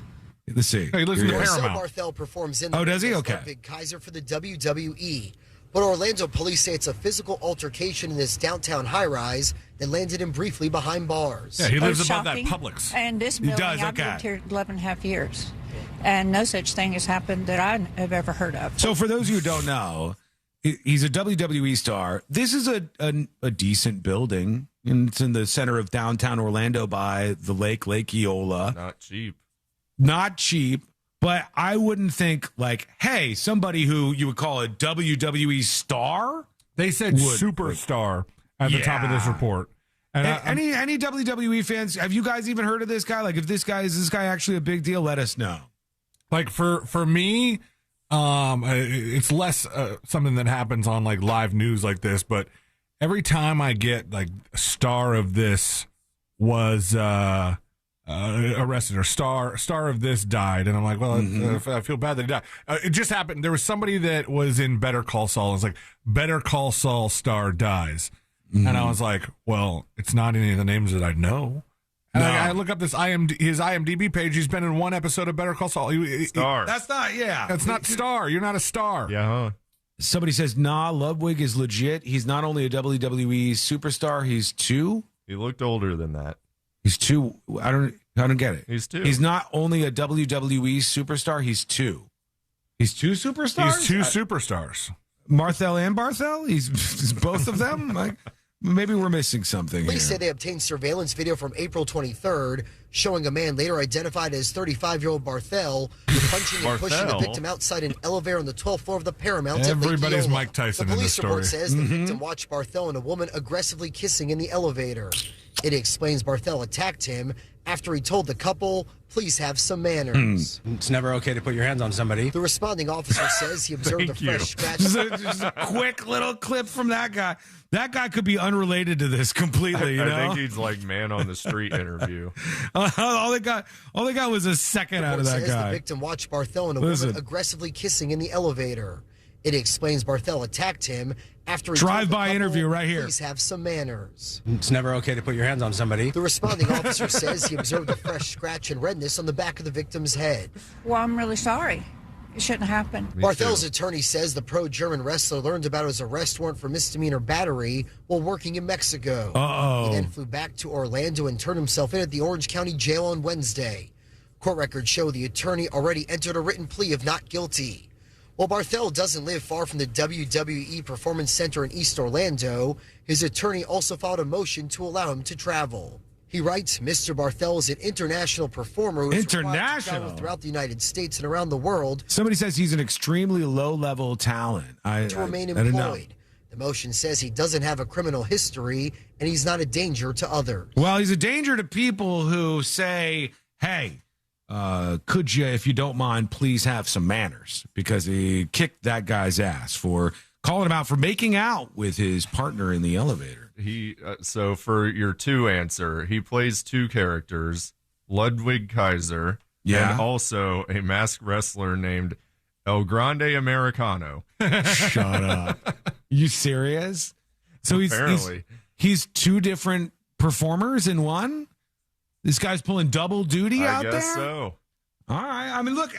Speaker 3: Let's see.
Speaker 20: Hey, listen to Paramount.
Speaker 11: Barthel performs in
Speaker 3: does he? Okay.
Speaker 11: Big Kaiser for the WWE. But Orlando police say it's a physical altercation in this downtown high-rise that landed him briefly behind bars.
Speaker 20: Yeah, he lives above that Publix.
Speaker 6: And this building, I've lived here 11 and a half years. And no such thing has happened that I have ever heard of.
Speaker 3: So for those of you who don't know, he's a WWE star. This is a decent building. And it's in the center of downtown Orlando by the Lake Eola. Not cheap. But I wouldn't think like, hey, somebody who you would call a WWE star.
Speaker 20: They said superstar at the top of this report. And
Speaker 3: any WWE fans, have you guys even heard of this guy? Like, if is this guy actually a big deal? Let us know.
Speaker 20: Like for me, it's less something that happens on like live news like this. But every time I get like a star of this was arrested or star of this died, and I'm like, well, I feel bad that he died. It just happened. There was somebody that was in Better Call Saul. It's like Better Call Saul star dies, and I was like, well, it's not any of the names that I know. And I look up his IMDb page. He's been in one episode of Better Call Saul.
Speaker 10: Star.
Speaker 3: That's not.
Speaker 20: That's not star. You're not a star.
Speaker 10: Yeah. Huh?
Speaker 3: Somebody says, nah, Ludwig is legit. He's not only a WWE superstar. He's two.
Speaker 10: He looked older than that.
Speaker 3: He's two. I don't get it.
Speaker 10: He's two.
Speaker 3: He's not only a WWE superstar. He's two. He's two superstars.
Speaker 20: He's two superstars.
Speaker 3: Marthel and Barthel. He's both of them. Like, maybe we're missing something.
Speaker 11: Police say they obtained surveillance video from April 23rd showing a man later identified as 35-year-old Barthel punching and pushing the victim outside an elevator on the 12th floor of the Paramount.
Speaker 20: Everybody's Mike Tyson
Speaker 11: in
Speaker 20: this
Speaker 11: police
Speaker 20: story.
Speaker 11: report says the victim watched Barthel and a woman aggressively kissing in the elevator. It explains Barthel attacked him after he told the couple, please have some manners.
Speaker 9: It's never okay to put your hands on somebody.
Speaker 11: The responding officer says he observed a fresh scratch.
Speaker 3: Just a quick little clip from that guy. That guy could be unrelated to this completely,
Speaker 10: I think he's like man on the street interview.
Speaker 3: All they got was a second out of that guy.
Speaker 11: The victim watched Barthel and a woman aggressively kissing in the elevator. It explains Barthel attacked him after he
Speaker 3: drive-by interview right here.
Speaker 11: Please have some manners.
Speaker 9: It's never okay to put your hands on somebody.
Speaker 11: The responding officer says he observed a fresh scratch and redness on the back of the victim's head.
Speaker 6: Well, I'm really sorry. It shouldn't happen.
Speaker 11: Barthel's attorney says the pro-German wrestler learned about his arrest warrant for misdemeanor battery while working in Mexico. He then flew back to Orlando and turned himself in at the Orange County Jail on Wednesday. Court records show the attorney already entered a written plea of not guilty. While Barthel doesn't live far from the WWE Performance Center in East Orlando, his attorney also filed a motion to allow him to travel. He writes, Mr. Barthel is an international performer who is required to travel throughout the United States and around the world.
Speaker 3: Somebody says he's an extremely low-level talent.
Speaker 11: To remain employed. The motion says he doesn't have a criminal history and he's not a danger to others.
Speaker 3: Well, he's a danger to people who say, hey, could you, if you don't mind, please have some manners? Because he kicked that guy's ass for calling him out for making out with his partner in the elevator.
Speaker 10: So for your two answer, he plays two characters, Ludwig Kaiser, and also a masked wrestler named El Grande Americano.
Speaker 3: Shut up. You serious? So he's two different performers in one? This guy's pulling double duty out there?
Speaker 10: I guess so.
Speaker 3: All right. I mean, look,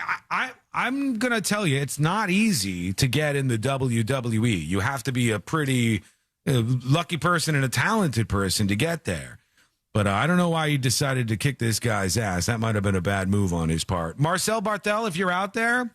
Speaker 3: I'm going to tell you, it's not easy to get in the WWE. You have to be a pretty lucky person and a talented person to get there. But I don't know why he decided to kick this guy's ass. That might have been a bad move on his part. Marcel Barthel, if you're out there,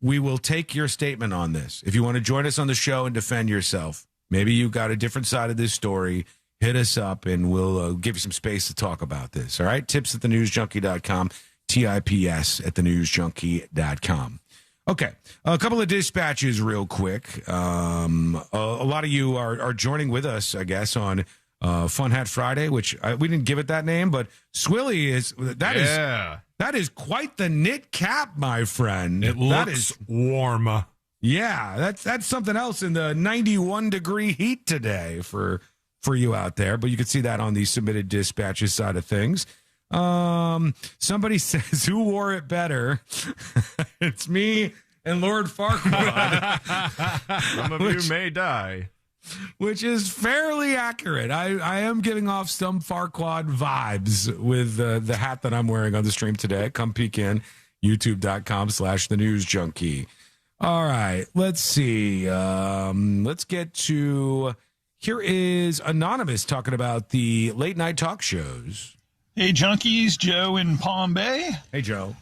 Speaker 3: we will take your statement on this. If you want to join us on the show and defend yourself, maybe you got a different side of this story, hit us up and we'll give you some space to talk about this. All right? Tips at thenewsjunkie.com, TIPS at thenewsjunkie.com. Okay. A couple of dispatches real quick. A lot of you are joining with us, I guess, on
Speaker 1: Fun Hat Friday, which we didn't give it that name, but Swilly is that is quite the knit cap, my friend.
Speaker 20: It looks warm.
Speaker 1: Yeah, that's something else in the 91-degree heat today for you out there. But you can see that on the submitted dispatches side of things. Somebody says, who wore it better? It's me and Lord Farquaad.
Speaker 10: Some of you may die.
Speaker 1: Which is fairly accurate. I am giving off some Farquaad vibes with the hat that I'm wearing on the stream today. Come peek in, youtube.com/thenewsjunkie. All right, let's see. Let's get to, here is Anonymous talking about the late night talk shows.
Speaker 14: Hey, junkies, Joe in Palm Bay.
Speaker 1: Hey, Joe.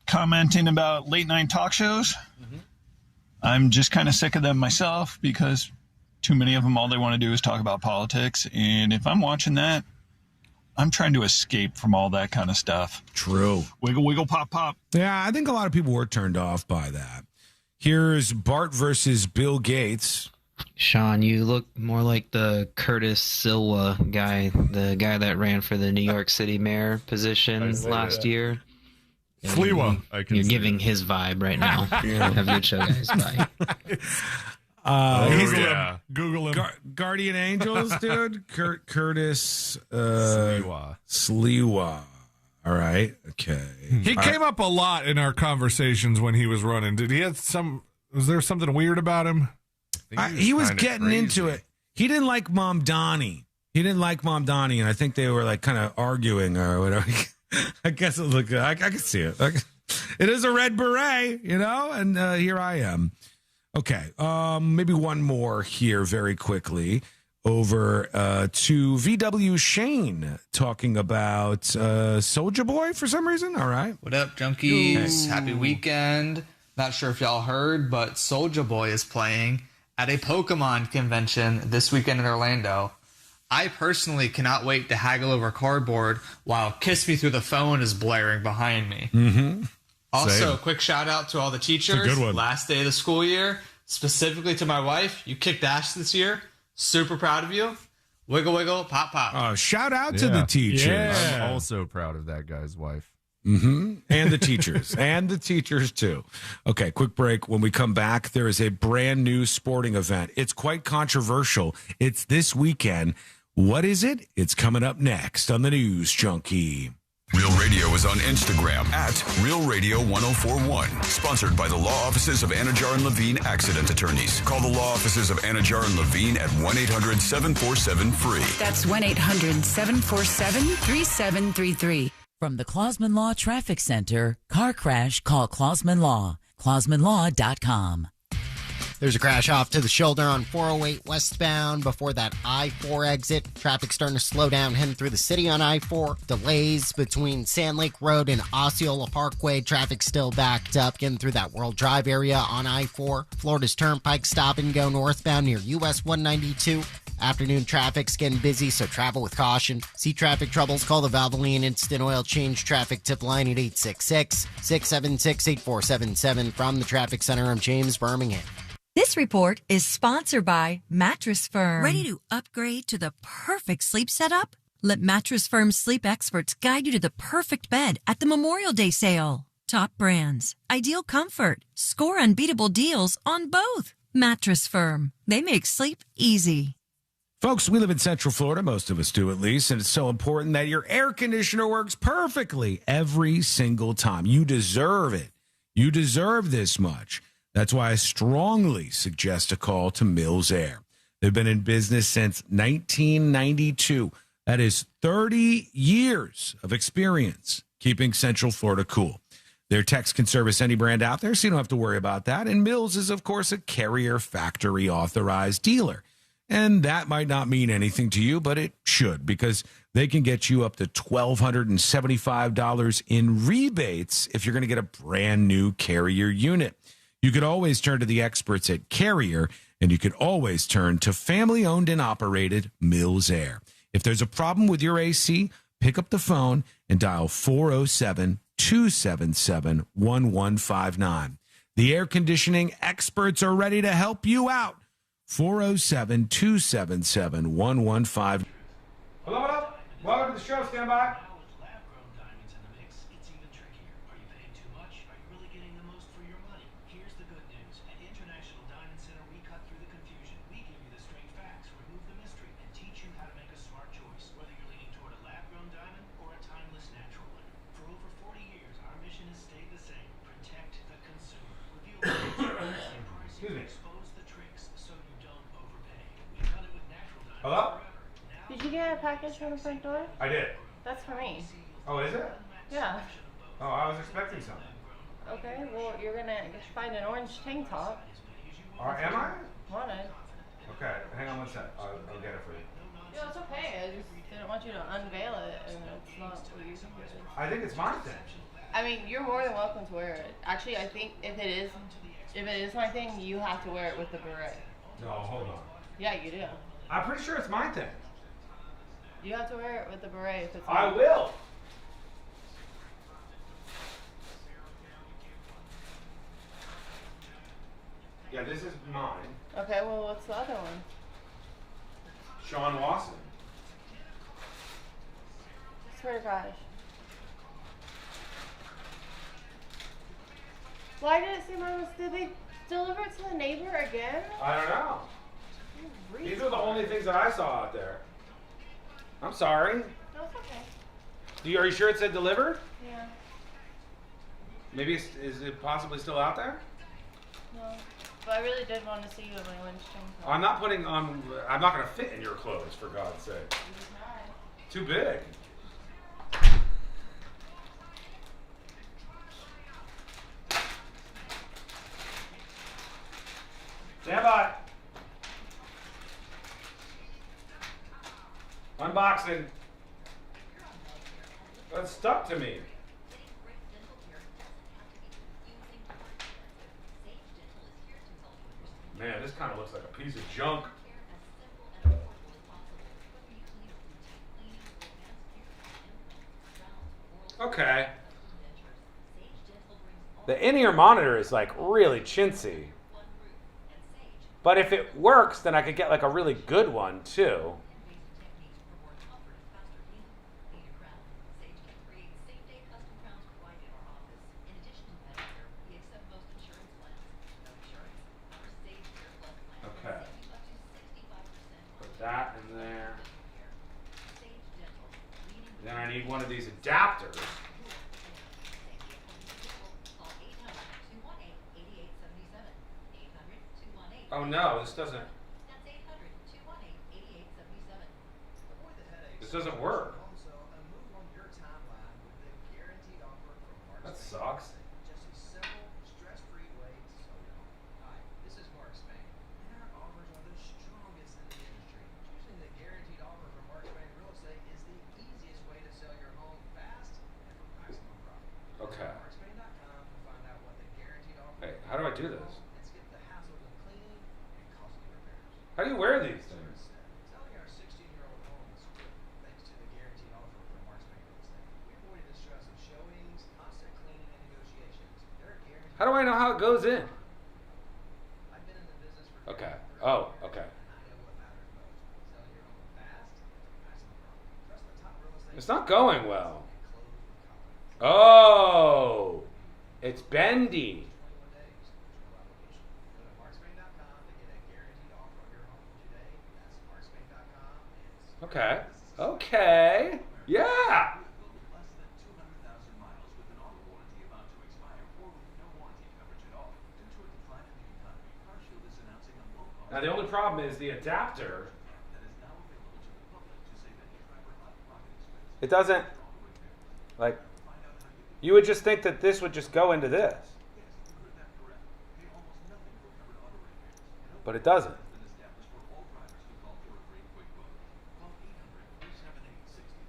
Speaker 14: Commenting about late night talk shows. Mm-hmm. I'm just kind of sick of them myself because too many of them, all they want to do is talk about politics. And if I'm watching that, I'm trying to escape from all that kind of stuff.
Speaker 1: True.
Speaker 14: Wiggle, wiggle, pop, pop.
Speaker 1: Yeah, I think a lot of people were turned off by that. Here's Bart versus Bill Gates.
Speaker 15: Sean, you look more like the Curtis Silva guy, the guy that ran for the New York City mayor position last year.
Speaker 20: Flewa.
Speaker 15: You're giving his vibe right now.
Speaker 1: Yeah.
Speaker 15: Have your show guys bye.
Speaker 20: Google him.
Speaker 1: Guardian Angels, dude. Curtis
Speaker 10: Sliwa.
Speaker 1: All right. Okay.
Speaker 20: He came up a lot in our conversations when he was running. Did he have some? Was there something weird about him?
Speaker 1: He was getting crazy into it. He didn't like Mom Donnie. And I think they were like kind of arguing or whatever. I guess it looked. I can see it. It is a red beret, and here I am. Okay, maybe one more here very quickly. Over to VW Shane talking about Soulja Boy for some reason. All right.
Speaker 16: What up, junkies? Happy weekend. Not sure if y'all heard, but Soulja Boy is playing at a Pokemon convention this weekend in Orlando. I personally cannot wait to haggle over cardboard while Kiss Me Through the Phone is blaring behind me.
Speaker 1: Mm-hmm.
Speaker 16: Also, quick shout out to all the teachers.
Speaker 20: It's a good one.
Speaker 16: Last day of the school year, specifically to my wife. You kicked ass this year. Super proud of you. Wiggle, wiggle, pop, pop.
Speaker 1: Oh, shout out to the teachers.
Speaker 10: Yeah. I'm also proud of that guy's wife.
Speaker 1: Mm-hmm. And the teachers. And the teachers, too. Okay, quick break. When we come back, there is a brand new sporting event. It's quite controversial. It's this weekend. What is it? It's coming up next on the News Junkie.
Speaker 21: Real Radio is on Instagram at Real Radio 1041. Sponsored by the law offices of Anajar and Levine Accident Attorneys. Call the law offices of Anajar and Levine at 1-800-747-FREE.
Speaker 17: That's 1-800-747-3733. From the Clausman Law Traffic Center, car crash, call Clausman Law. ClausmanLaw.com.
Speaker 23: There's a crash off to the shoulder on 408 westbound. Before that I-4 exit, traffic starting to slow down heading through the city on I-4. Delays between Sand Lake Road and Osceola Parkway. Traffic still backed up getting through that World Drive area on I-4. Florida's Turnpike stop and go northbound near US 192. Afternoon traffic's getting busy, so travel with caution. See traffic troubles, call the Valvoline Instant Oil Change Traffic Tip Line at 866-676-8477. From the Traffic Center, I'm James Birmingham.
Speaker 26: This report is sponsored by Mattress Firm.
Speaker 27: Ready to upgrade to the perfect sleep setup? Let Mattress Firm's sleep experts guide you to the perfect bed at the Memorial Day sale. Top brands, ideal comfort, score unbeatable deals on both. Mattress Firm. They make sleep easy.
Speaker 1: Folks, we live in Central Florida. Most of us do, at least. And it's so important that your air conditioner works perfectly every single time. You deserve it. You deserve this much. That's why I strongly suggest a call to Mills Air. They've been in business since 1992. That is 30 years of experience keeping Central Florida cool. Their techs can service any brand out there, so you don't have to worry about that. And Mills is, of course, a Carrier factory authorized dealer. And that might not mean anything to you, but it should, because they can get you up to $1,275 in rebates if you're going to get a brand new Carrier unit. You could always turn to the experts at Carrier, and you could always turn to family-owned and operated Mills Air. If there's a problem with your AC, pick up the phone and dial 407-277-1159. The air conditioning experts are ready to help you out. 407-277-1150.
Speaker 3: Hello, hello. Welcome to the show. Stand by. Hello?
Speaker 5: Did you get a package from the front door?
Speaker 3: I did.
Speaker 5: That's for me.
Speaker 3: Oh, is it?
Speaker 5: Yeah.
Speaker 3: Oh, I was expecting something.
Speaker 5: Okay, well, you're gonna find an orange tank top.
Speaker 3: Am I?
Speaker 5: Wanted.
Speaker 3: Okay, hang on one sec. I'll get it for you.
Speaker 5: No, it's okay. I just didn't want you to unveil it, and it's not what you think it is.
Speaker 3: I think it's my thing.
Speaker 5: I mean, you're more than welcome to wear it. Actually, I think if it is my thing, you have to wear it with the beret.
Speaker 3: No, hold on.
Speaker 5: Yeah, you do.
Speaker 3: I'm pretty sure it's my thing.
Speaker 5: You have to wear it with the beret if it's
Speaker 3: I
Speaker 5: mine.
Speaker 3: will. Yeah, this is mine.
Speaker 5: Okay, well, what's the other one?
Speaker 3: Sean Lawson.
Speaker 5: Swear to gosh. Why did it say mine was, did they deliver it to the neighbor again?
Speaker 3: I don't know. These are the only things that I saw out there. I'm sorry.
Speaker 5: No, it's okay.
Speaker 3: Are you sure it said delivered?
Speaker 5: Yeah.
Speaker 3: Maybe is it possibly still out there?
Speaker 5: No. But I really did want to see you in my lunch tank top.
Speaker 3: I'm not putting on. I'm not going to fit in your clothes, for God's sake. Too big. Stand by. Unboxing. That's stuck to me. Man, this kind of looks like a piece of junk. Okay. The in-ear monitor is like really chintzy. But if it works, then I could get like a really good one too. Okay. Put that in there. Then I need one of these adapters. Oh no, this doesn't. This doesn't work. That sucks. Okay. Hey, how do I do this? How do you wear these things? How do I know how it goes in? Okay. Oh, okay. It's not going well. Oh, it's bendy. Okay. Okay. Yeah. Now the only problem is the adapter. It doesn't, like, you would just think that this would just go into this. But it doesn't.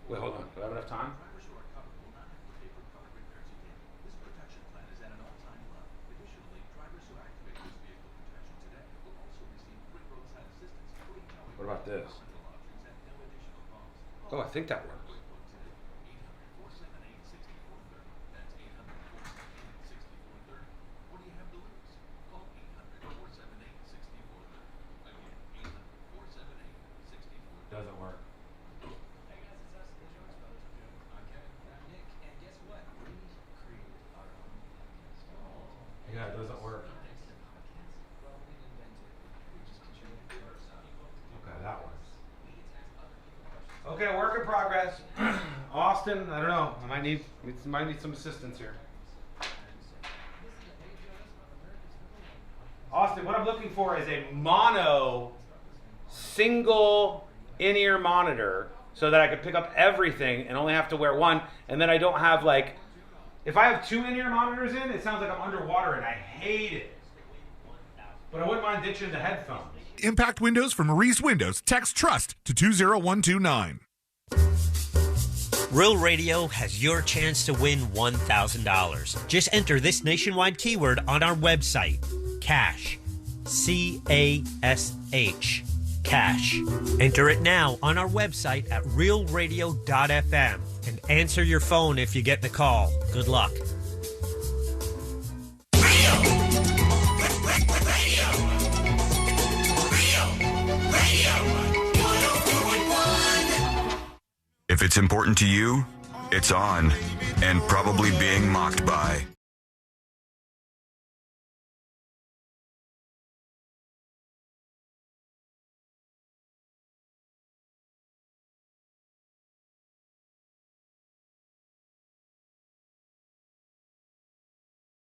Speaker 3: Wait, hold on. Do I have enough time? What about this? Oh, I think that works. Yeah, it doesn't work. Okay, that works. Okay, work in progress. Austin, I don't know. I might need some assistance here. Austin, what I'm looking for is a mono, single in-ear monitor so that I could pick up everything and only have to wear one. And then I don't have like, if I have two in-ear monitors in, it sounds like I'm underwater and I hate it. But I wouldn't mind ditching the headphones.
Speaker 20: Impact windows from Maurice Windows. Text TRUST to 20129.
Speaker 13: Real Radio has your chance to win $1,000. Just enter this nationwide keyword on our website, CASH. C-A-S-H. Cash. Enter it now on our website at realradio.fm and answer your phone if you get the call. Good luck.
Speaker 21: If it's important to you, it's on and probably being mocked by.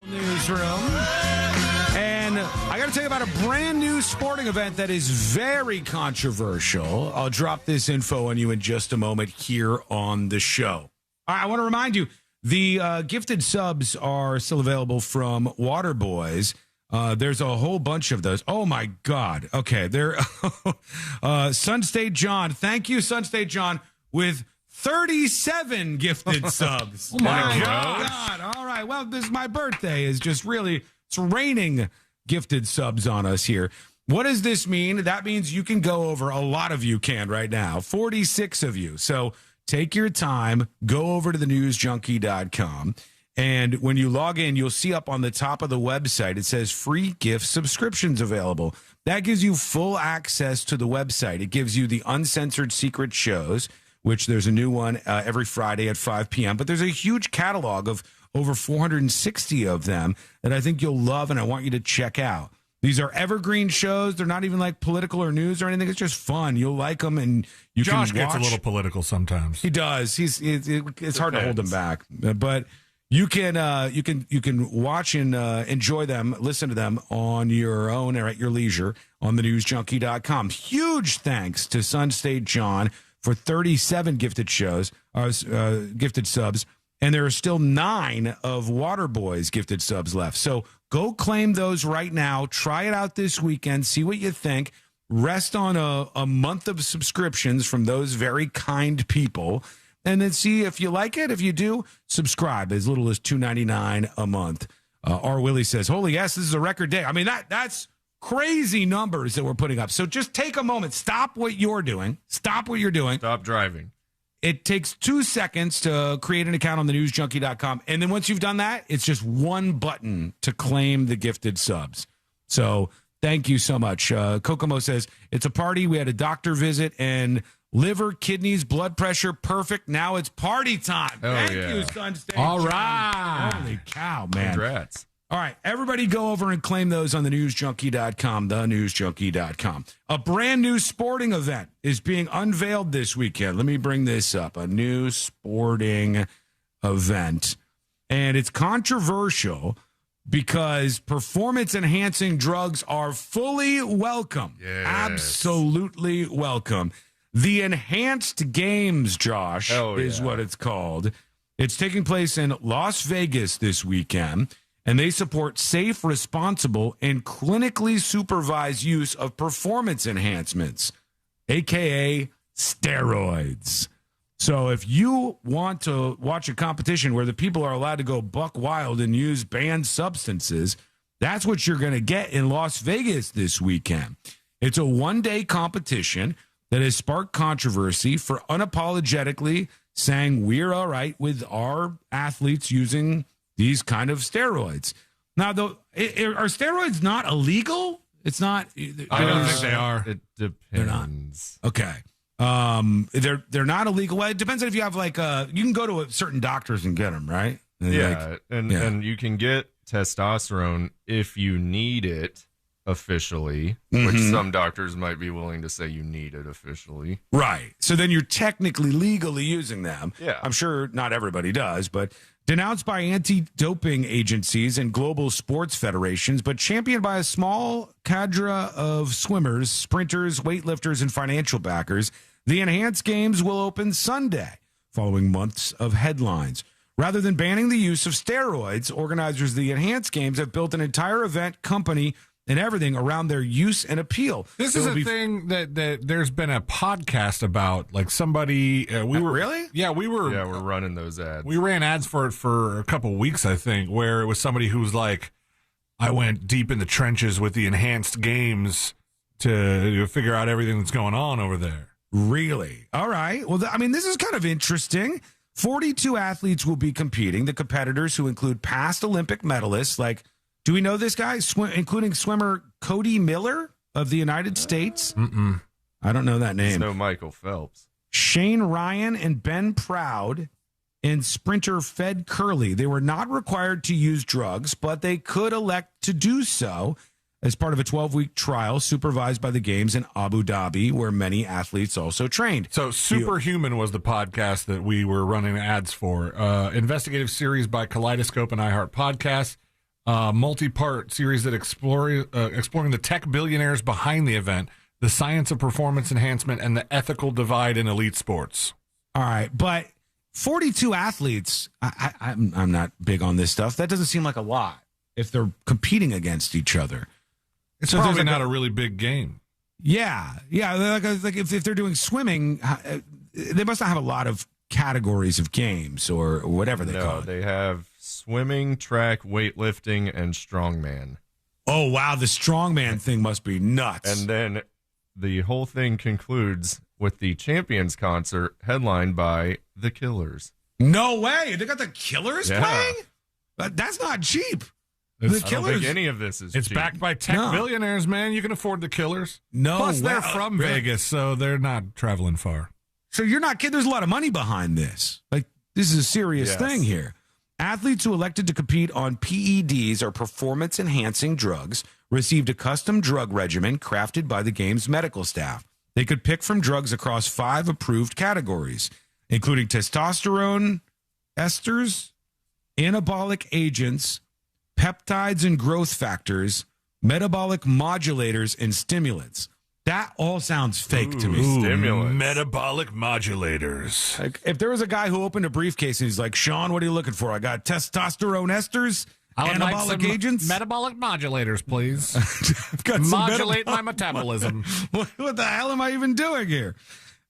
Speaker 3: Newsroom. And I got to tell you about a brand new sporting event that is very controversial. I'll drop this info on you in just a moment here on the show. I want to remind you, the gifted subs are still available from Waterboys. There's a whole bunch of those. Oh, my God. Okay. They're Sun State John. Thank you, Sun State John, with 37 gifted subs.
Speaker 20: Oh, my
Speaker 3: God. All right. Well, this is my birthday. Is just really, it's raining gifted subs on us here. What does this mean? That means you can go over, a lot of you can right now, 46 of you. So take your time, go over to thenewsjunkie.com. And when you log in, you'll see up on the top of the website, it says free gift subscriptions available. That gives you full access to the website. It gives you the uncensored secret shows, which there's a new one every Friday at 5 p.m. But there's a huge catalog of over 460 of them that I think you'll love and I want you to check out. These are evergreen shows. They're not even like political or news or anything. It's just fun. You'll like them, and you
Speaker 20: Josh
Speaker 3: can watch.
Speaker 20: gets a little political sometimes.
Speaker 3: He does. It's hard to hold him back, but you can watch and enjoy them, listen to them on your own or at your leisure on thenewsjunkie.com. Huge thanks to Sun State John for 37 gifted shows, gifted subs, and there are still 9 of Waterboys gifted subs left. So go claim those right now. Try it out this weekend. See what you think. Rest on a month of subscriptions from those very kind people, and then see if you like it. If you do, subscribe as little as $2.99 a month. R. Willie says, holy yes, this is a record day. I mean, that's crazy numbers that we're putting up. So just take a moment. Stop what you're doing. Stop what you're doing.
Speaker 10: Stop driving.
Speaker 3: It takes 2 seconds to create an account on thenewsjunkie.com. And then once you've done that, it's just one button to claim the gifted subs. So thank you so much. Kokomo says, it's a party. We had a doctor visit and liver, kidneys, blood pressure, perfect. Now it's party time.
Speaker 10: Oh,
Speaker 3: thank
Speaker 10: yeah.
Speaker 3: you, Sun State.
Speaker 20: All right.
Speaker 3: Holy cow, man.
Speaker 10: Congrats.
Speaker 3: All right, everybody go over and claim those on thenewsjunkie.com, thenewsjunkie.com. A brand new sporting event is being unveiled this weekend. Let me bring this up. A new sporting event. And it's controversial because performance-enhancing drugs are fully welcome.
Speaker 10: Yes.
Speaker 3: Absolutely welcome. The Enhanced Games, Josh, is what it's called. It's taking place in Las Vegas this weekend. And they support safe, responsible, and clinically supervised use of performance enhancements, a.k.a. steroids. So if you want to watch a competition where the people are allowed to go buck wild and use banned substances, that's what you're going to get in Las Vegas this weekend. It's a one-day competition that has sparked controversy for unapologetically saying we're all right with our athletes using these kind of steroids. Now, though, are steroids not illegal? It's not.
Speaker 20: I don't think they are.
Speaker 10: It depends.
Speaker 3: Okay. They're not illegal. Well, it depends on if you have you can go to certain doctors and get them, right?
Speaker 10: And you can get testosterone if you need it officially, which some doctors might be willing to say you need it officially.
Speaker 1: Right. So then you're technically legally using them.
Speaker 10: Yeah.
Speaker 1: I'm sure not everybody does, but denounced by anti-doping agencies and global sports federations, but championed by a small cadre of swimmers, sprinters, weightlifters, and financial backers, the Enhanced Games will open Sunday, following months of headlines. Rather than banning the use of steroids, organizers of the Enhanced Games have built an entire event company and everything around their use and appeal.
Speaker 20: This is a thing that there's been a podcast about. Like somebody, we were
Speaker 1: really,
Speaker 10: we're running those ads.
Speaker 20: We ran ads for it for a couple weeks, I think, where it was somebody who was like, "I went deep in the trenches with the Enhanced Games to figure out everything that's going on over there."
Speaker 1: Really? All right. Well, I mean, this is kind of interesting. 42 athletes will be competing. The competitors, who include past Olympic medalists like. Do we know this guy, including swimmer Cody Miller of the United States? I don't know that name.
Speaker 10: No Michael Phelps.
Speaker 1: Shane Ryan and Ben Proud and sprinter Fed Curley. They were not required to use drugs, but they could elect to do so as part of a 12-week trial supervised by the Games in Abu Dhabi, where many athletes also trained.
Speaker 20: So Superhuman was the podcast that we were running ads for. Investigative series by Kaleidoscope and iHeart Podcasts. Multi-part series that exploring the tech billionaires behind the event, the science of performance enhancement, and the ethical divide in elite sports.
Speaker 1: All right, but 42 athletes, I'm not big on this stuff. That doesn't seem like a lot if they're competing against each other.
Speaker 20: It's probably not a really big game.
Speaker 1: Yeah. Like if they're doing swimming, they must not have a lot of categories of games or whatever they call it.
Speaker 10: They have swimming, track, weightlifting, and strongman.
Speaker 1: Oh, wow. The strongman thing must be nuts.
Speaker 10: And then the whole thing concludes with the Champions concert headlined by The Killers.
Speaker 1: No way. They got The Killers playing? That's not cheap.
Speaker 10: I don't think any of this is
Speaker 20: It's
Speaker 10: cheap.
Speaker 20: backed by tech billionaires, man. You can afford The Killers.
Speaker 1: No.
Speaker 20: Plus, they're from Vegas, so they're not traveling far.
Speaker 1: So you're not kidding. There's a lot of money behind this. Like, this is a serious thing here. Athletes who elected to compete on PEDs, or performance-enhancing drugs, received a custom drug regimen crafted by the Games medical staff. They could pick from drugs across 5 approved categories, including testosterone, esters, anabolic agents, peptides and growth factors, metabolic modulators, and stimulants. That all sounds fake to me.
Speaker 10: Stimulants.
Speaker 20: Metabolic modulators.
Speaker 1: Like, if there was a guy who opened a briefcase and he's like, "Sean, what are you looking for? I got testosterone esters, anabolic agents,
Speaker 20: metabolic modulators, please."
Speaker 1: I've got
Speaker 20: modulate my metabolism.
Speaker 1: What the hell am I even doing here?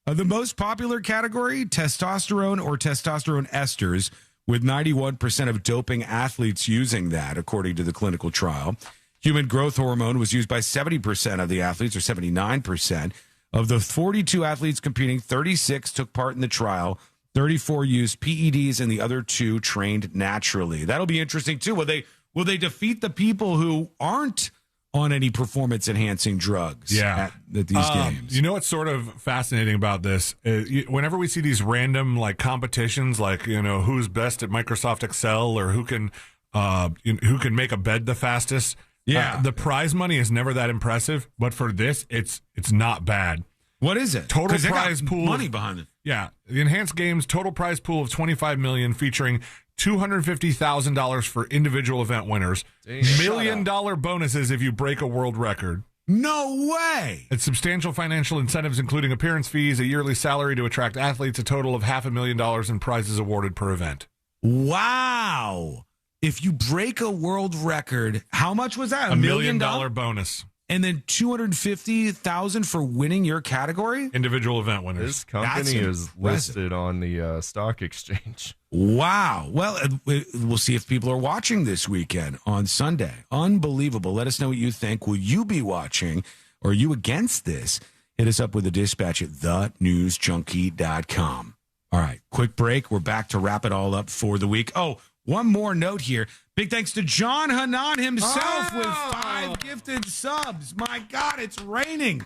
Speaker 1: The most popular category, testosterone or testosterone esters, with 91% of doping athletes using that, according to the clinical trial. Human growth hormone was used by 70% of the athletes, or 79%. Of the 42 athletes competing, 36 took part in the trial. 34 used PEDs, and the other 2 trained naturally. That'll be interesting, too. Will they defeat the people who aren't on any performance-enhancing drugs at these games?
Speaker 20: You know what's sort of fascinating about this? Whenever we see these random like competitions, like who's best at Microsoft Excel, or who can make a bed the fastest.
Speaker 1: Yeah,
Speaker 20: the prize money is never that impressive, but for this, it's not bad.
Speaker 1: What is it?
Speaker 20: Total prize pool,
Speaker 1: money behind it.
Speaker 20: Yeah, the Enhanced Games total prize pool of $25 million, featuring $250,000 for individual event winners, $1 million bonuses if you break a world record.
Speaker 1: No way!
Speaker 20: It's substantial financial incentives, including appearance fees, a yearly salary to attract athletes, a total of $500,000 in prizes awarded per event.
Speaker 1: Wow! If you break a world record, how much was that?
Speaker 20: $1 million bonus.
Speaker 1: And then $250,000 for winning your category?
Speaker 20: Individual event winners.
Speaker 10: This company is listed on the stock exchange.
Speaker 1: Wow. Well, we'll see if people are watching this weekend on Sunday. Unbelievable. Let us know what you think. Will you be watching, or are you against this? Hit us up with a dispatch at thenewsjunkie.com. All right, quick break. We're back to wrap it all up for the week. Oh, one more note here. Big thanks to John Hanan himself with 5 gifted subs. My God, it's raining.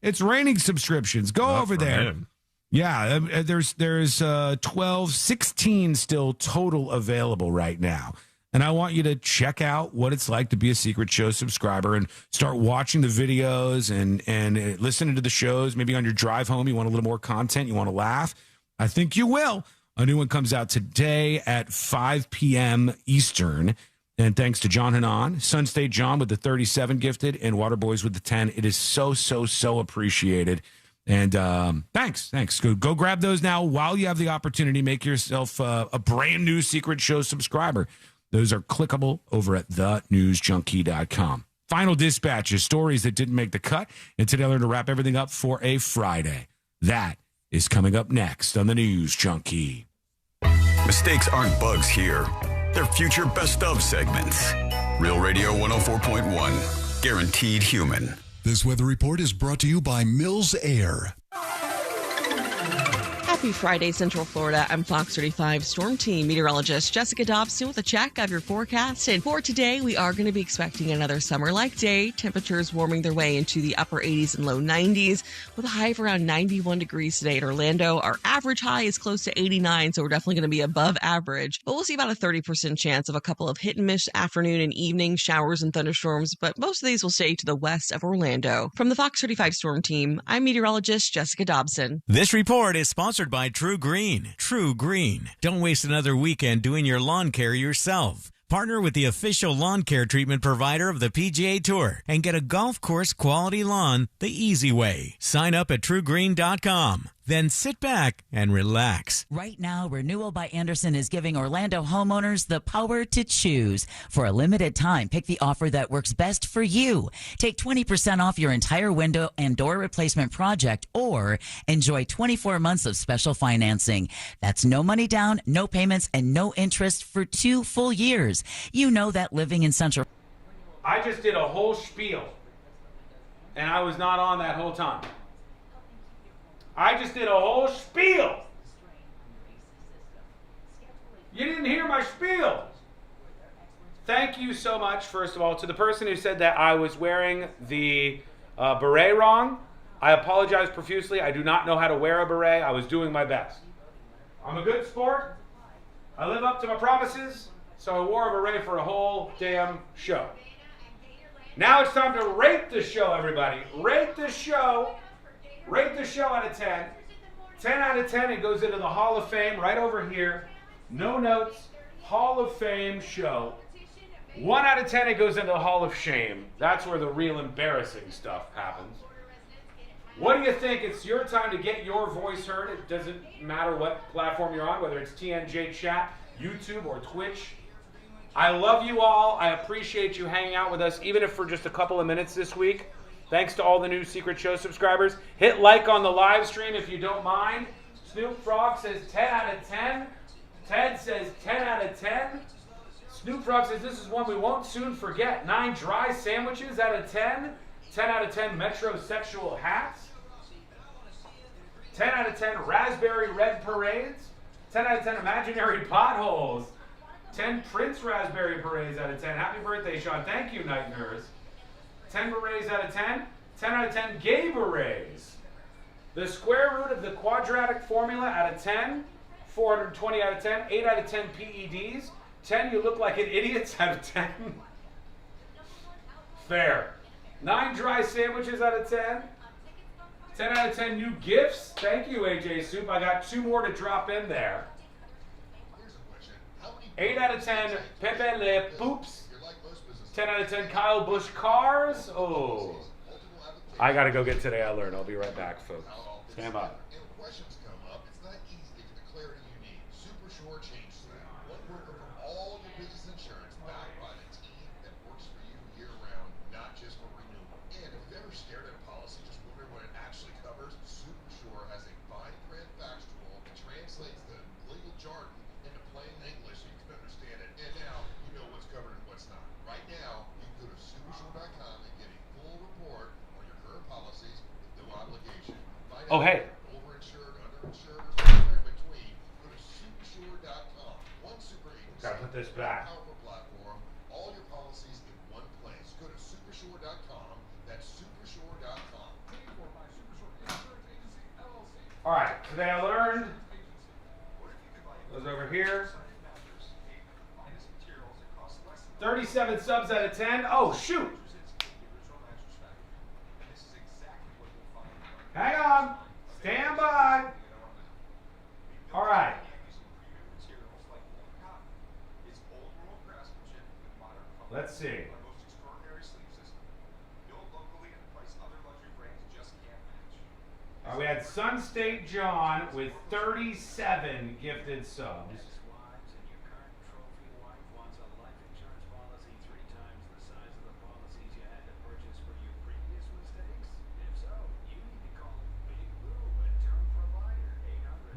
Speaker 1: It's raining subscriptions. Go over there.
Speaker 10: Him.
Speaker 1: Yeah, there's 16 still total available right now. And I want you to check out what it's like to be a Secret Show subscriber and start watching the videos and listening to the shows. Maybe on your drive home, you want a little more content, you want to laugh. I think you will. A new one comes out today at 5 p.m. Eastern. And thanks to John Hanan, Sun State John with the 37 gifted, and Waterboys with the 10. It is so, so, so appreciated. And thanks. Go grab those now while you have the opportunity. Make yourself a brand new Secret Show subscriber. Those are clickable over at thenewsjunkie.com. Final dispatches, stories that didn't make the cut. And today I'm going to wrap everything up for a Friday. That is coming up next on the News Junkie.
Speaker 21: Mistakes aren't bugs here. They're future best of segments. Real Radio 104.1. Guaranteed human.
Speaker 7: This weather report is brought to you by Mills Air.
Speaker 8: Happy Friday, Central Florida. I'm Fox 35 Storm Team meteorologist Jessica Dobson with a check of your forecast. And for today, we are going to be expecting another summer-like day. Temperatures warming their way into the upper 80s and low 90s with a high of around 91 degrees today in Orlando. Our average high is close to 89, so we're definitely going to be above average. But we'll see about a 30% chance of a couple of hit-and-miss afternoon and evening showers and thunderstorms, but most of these will stay to the west of Orlando. From the Fox 35 Storm Team, I'm meteorologist Jessica Dobson.
Speaker 12: This report is sponsored by True Green. True Green. Don't waste another weekend doing your lawn care yourself. Partner with the official lawn care treatment provider of the PGA Tour and get a golf course quality lawn the easy way. Sign up at truegreen.com. Then sit back and relax.
Speaker 17: Right now, Renewal by Andersen is giving Orlando homeowners the power to choose. For a limited time, pick the offer that works best for you. Take 20% off your entire window and door replacement project or enjoy 24 months of special financing. That's no money down, no payments, and no interest for 2 full years. You know that living in Central.
Speaker 3: I just did a whole spiel, and I was not on that whole time. I just did a whole spiel. You didn't hear my spiel. Thank you so much, first of all, to the person who said that I was wearing the beret wrong. I apologize profusely. I do not know how to wear a beret. I was doing my best. I'm a good sport. I live up to my promises, so I wore a beret for a whole damn show. Now it's time to rate the show, everybody. Rate the show. Rate the show out of 10. 10 out of 10, it goes into the Hall of Fame right over here. No notes. Hall of Fame show. 1 out of 10, it goes into the Hall of Shame. That's where the real embarrassing stuff happens. What do you think? It's your time to get your voice heard. It doesn't matter what platform you're on, whether it's TNJ Chat, YouTube, or Twitch. I love you all. I appreciate you hanging out with us, even if for just a couple of minutes this week. Thanks to all the new Secret Show subscribers. Hit like on the live stream if you don't mind. Snoop Frog says 10 out of 10. Ted says 10 out of 10. Snoop Frog says this is one we won't soon forget. 9 dry sandwiches out of 10. 10 out of 10 metrosexual hats. 10 out of 10 raspberry red parades. 10 out of 10 imaginary potholes. 10 Prince raspberry parades out of 10. Happy birthday, Sean. Thank you, Night Nurse. 10 berets out of 10. 10 out of 10 gay berets. The square root of the quadratic formula out of 10. 420 out of 10. 8 out of 10 PEDs. 10 you look like an idiot out of 10. Fair. 9 dry sandwiches out of 10. 10 out of 10 new gifts. Thank you, AJ Soup. I got 2 more to drop in there. 8 out of 10 Pepe Le Poops. 10 out of 10 Kyle Busch cars. Oh. I got to go get Today I Learned. I'll be right back, folks. Stand by. Oh, hey. Gotta put this back. All your policies in one place. Go to supershore.com. That's supershore.com. All right. Today I learned. Goes over here. 37 subs out of 10. Oh, shoot. Hang on. Stand by. All right. Let's see. All right, we had Sun State John with 37 gifted subs.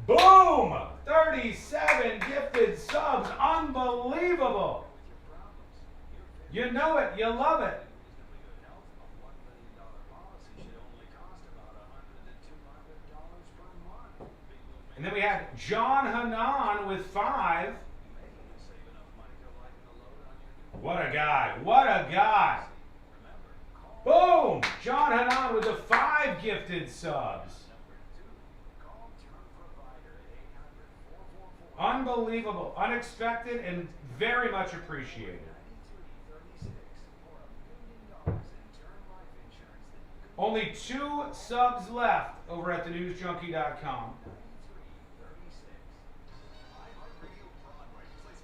Speaker 3: Boom! 37 gifted subs. Unbelievable. You know it. You love it. And then we had John Hanan with 5. What a guy. What a guy. Boom! John Hanan with the 5 gifted subs. Unbelievable, unexpected, and very much appreciated. Only 2 subs left over at thenewsjunkie.com.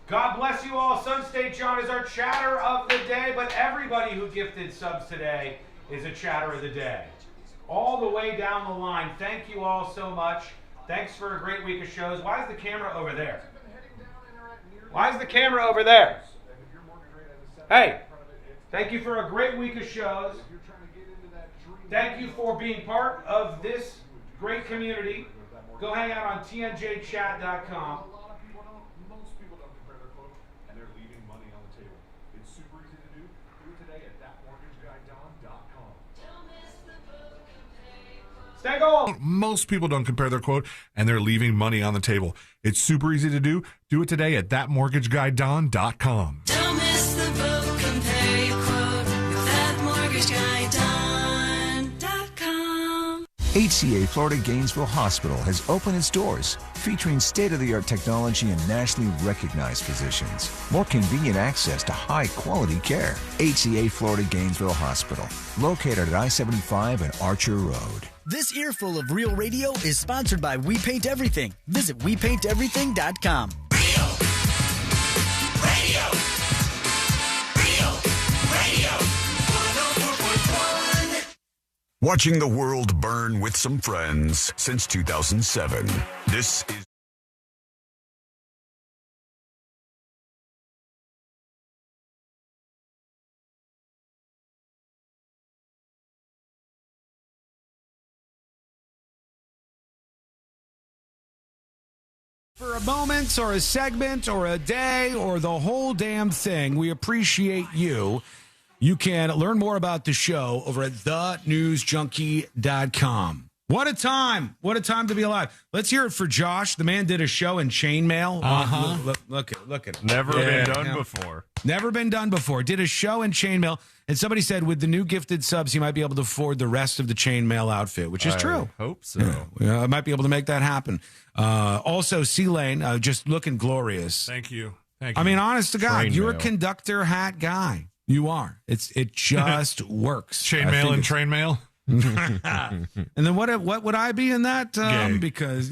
Speaker 3: God bless you all. Sun State John is our chatter of the day, but everybody who gifted subs today is a chatter of the day. All the way down the line. Thank you all so much. Thanks for a great week of shows. Why is the camera over there? Why is the camera over there? Hey, thank you for a great week of shows. Thank you for being part of this great community. Go hang out on tnjchat.com. Stay gold.
Speaker 20: Most people don't compare their quote, and they're leaving money on the table. It's super easy to do. Do it today at thatmortgageguyDon.com.
Speaker 2: Don't miss the boat. Compare your quote with thatmortgageguyDon.com.
Speaker 4: HCA Florida Gainesville Hospital has opened its doors, featuring state-of-the-art technology and nationally recognized physicians. More convenient access to high-quality care. HCA Florida Gainesville Hospital, located at I-75 and Archer Road.
Speaker 18: This earful of Real Radio is sponsored by We Paint Everything. Visit WePaintEverything.com.
Speaker 2: Radio. 104.1.
Speaker 21: Watching the world burn with some friends since 2007. This is
Speaker 3: For a moment or a segment or a day or the whole damn thing, we appreciate you. You can learn more about the show over at thenewsjunkie.com. What a time. What a time to be alive. Let's hear it for Josh. The man did a show in chainmail. Look at it.
Speaker 10: Never been done before.
Speaker 3: Never been done before. Did a show in chainmail. And somebody said with the new gifted subs, he might be able to afford the rest of the chainmail outfit, which is true.
Speaker 10: I hope so.
Speaker 3: Yeah, I might be able to make that happen. Also, C-Lane, just looking glorious.
Speaker 20: Thank you. Thank you.
Speaker 3: I mean, honest to God,
Speaker 10: Train
Speaker 3: you're a
Speaker 10: mail.
Speaker 3: conductor hat guy. You are. It just works.
Speaker 20: Chainmail and train mail.
Speaker 3: And then what would I be in that?
Speaker 20: Gay.
Speaker 3: Because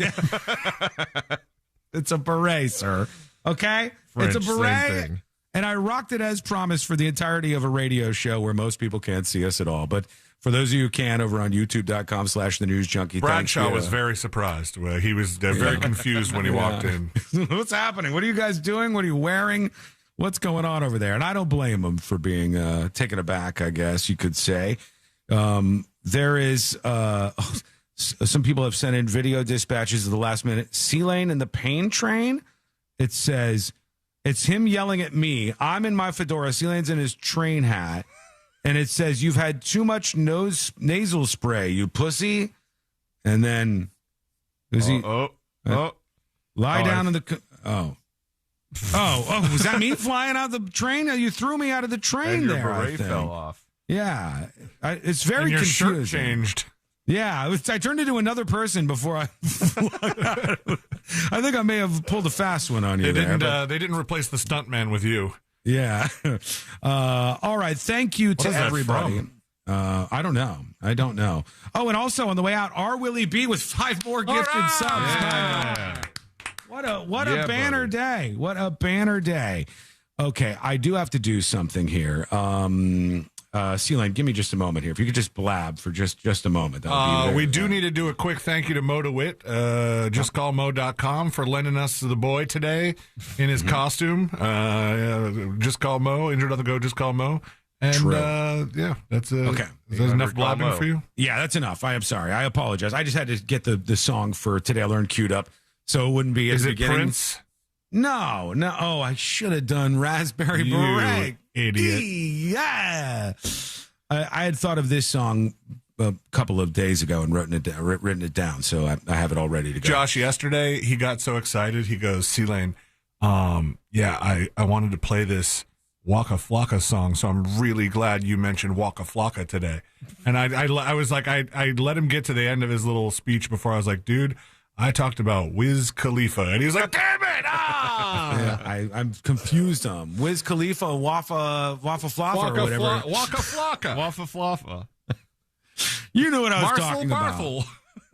Speaker 3: it's a beret, sir. Okay?
Speaker 10: French,
Speaker 3: it's a
Speaker 10: same
Speaker 3: beret.
Speaker 10: thing.
Speaker 3: And I rocked it as promised for the entirety of a radio show where most people can't see us at all. But for those of you who can, over on youtube.com/thenewsjunkie.
Speaker 20: Bradshaw was very surprised. He was very confused when he walked in.
Speaker 3: What's happening? What are you guys doing? What are you wearing? What's going on over there? And I don't blame him for being taken aback, I guess you could say. There is some people have sent in video dispatches at the last minute. C-Lane and the pain train. It says it's him yelling at me. I'm in my fedora. C-Lane's in his train hat. And it says, you've had too much nasal spray, you pussy. And then lie down in the... Oh, was that me flying out the train? You threw me out of the train
Speaker 10: And your
Speaker 3: there, I
Speaker 10: beret
Speaker 3: think.
Speaker 10: fell off.
Speaker 3: Yeah. It's very
Speaker 20: And your
Speaker 3: confusing.
Speaker 20: shirt changed.
Speaker 3: Yeah, I turned into another person before I... I think I may have pulled a fast one on you
Speaker 20: They
Speaker 3: there.
Speaker 20: didn't replace the stuntman with you.
Speaker 3: Yeah. All right. Thank you to
Speaker 20: is that
Speaker 3: everybody.
Speaker 20: from?
Speaker 3: I don't know. Oh, and also on the way out, R. Willie B with 5 more gifted subs.
Speaker 20: Yeah.
Speaker 3: What a banner day. What a banner day. Okay, I do have to do something here. C-Lane, give me just a moment here. If you could just blab for just a moment.
Speaker 20: We do need to do a quick thank you to Mo DeWitt, justcallmo.com, for lending us the boy today in his costume. Just call Mo, injured on the go, just call Mo. And that's
Speaker 3: okay.
Speaker 20: Is that enough blabbing for you?
Speaker 3: Yeah, that's enough. I am sorry. I apologize. I just had to get the song for Today I Learned queued up so it wouldn't be at
Speaker 20: Is
Speaker 3: the
Speaker 20: it
Speaker 3: beginning.
Speaker 20: Prince?
Speaker 3: No. Oh, I should have done Raspberry Beret.
Speaker 20: Idiot.
Speaker 3: Yeah. I had thought of this song a couple of days ago and written it down, so I have it all ready to go.
Speaker 20: Josh, yesterday he got so excited. He goes, C-Lane, I wanted to play this Waka Flocka song, so I'm really glad you mentioned Waka Flocka today. And I was like, I let him get to the end of his little speech before I was like, dude, I talked about Wiz Khalifa. And he was like, damn it!
Speaker 3: Yeah, I'm confused. Wiz Khalifa, Wafa Floffa or whatever.
Speaker 20: Waka Flocka.
Speaker 10: Wafa Floffa.
Speaker 3: You knew what I was
Speaker 20: Marthel
Speaker 3: talking
Speaker 20: Barthel.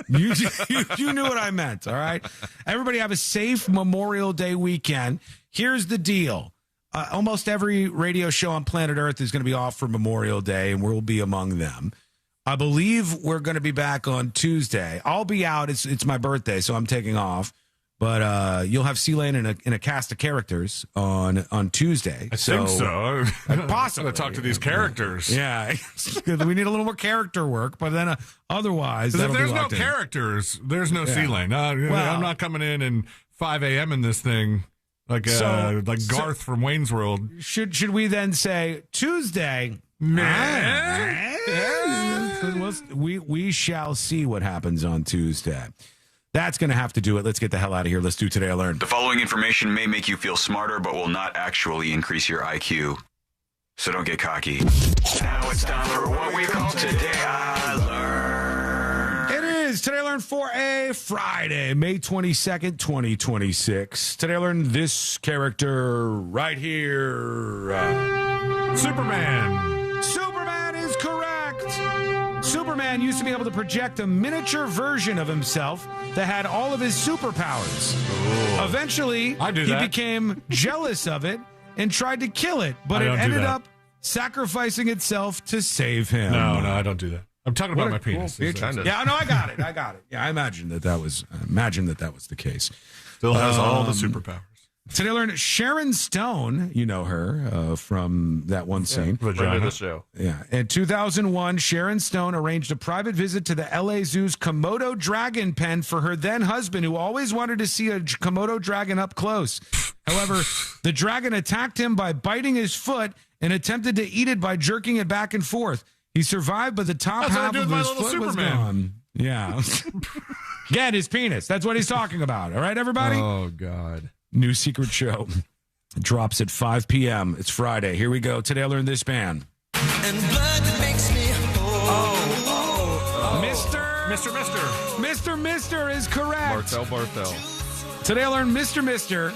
Speaker 3: about. You knew what I meant, all right? Everybody have a safe Memorial Day weekend. Here's the deal. Almost every radio show on planet Earth is going to be off for Memorial Day, and we'll be among them. I believe we're going to be back on Tuesday. I'll be out. It's my birthday, so I'm taking off. But you'll have C-Lane in a cast of characters on Tuesday.
Speaker 20: I think so.
Speaker 3: Possibly.
Speaker 20: Talk to these characters.
Speaker 3: Yeah. We need a little more character work, but then otherwise,
Speaker 20: Because if there's no
Speaker 3: locked in.
Speaker 20: characters, there's no
Speaker 3: Yeah.
Speaker 20: C-Lane. I'm not coming in 5 a.m. in this thing like Garth from Wayne's World.
Speaker 3: Should we then say Tuesday? We shall see what happens on Tuesday. That's going to have to do it. Let's get the hell out of here. Let's do Today I Learned.
Speaker 21: The following information may make you feel smarter, but will not actually increase your IQ. So don't get cocky. Now it's time for what we call Today I Learned.
Speaker 3: It is Today I Learned for a Friday, May 22nd, 2026. Today I learned this character right here.
Speaker 20: Superman.
Speaker 3: Superman is correct. Superman used to be able to project a miniature version of himself that had all of his superpowers. Ooh. Eventually, he became jealous of it and tried to kill it, but it ended up sacrificing itself to save him.
Speaker 20: No, I don't do that. I'm talking about my penis.
Speaker 3: Cool yeah, no, I got it. Yeah, I imagined that was the case.
Speaker 20: Still has all the superpowers.
Speaker 3: Today I learned Sharon Stone, you know her from that one scene.
Speaker 10: Friend of the show.
Speaker 3: Yeah. In 2001, Sharon Stone arranged a private visit to the LA Zoo's Komodo dragon pen for her then husband, who always wanted to see a Komodo dragon up close. However, the dragon attacked him by biting his foot and attempted to eat it by jerking it back and forth. He survived, but the top half of his foot was gone. Yeah. Again, his penis. That's what he's talking about. All right, everybody?
Speaker 10: Oh, God.
Speaker 3: New secret show drops at 5 p.m. It's Friday. Here we go. Today I learned this band.
Speaker 2: And blood that makes me
Speaker 3: Mr. is correct.
Speaker 10: Barthel.
Speaker 3: Today I learned Mr.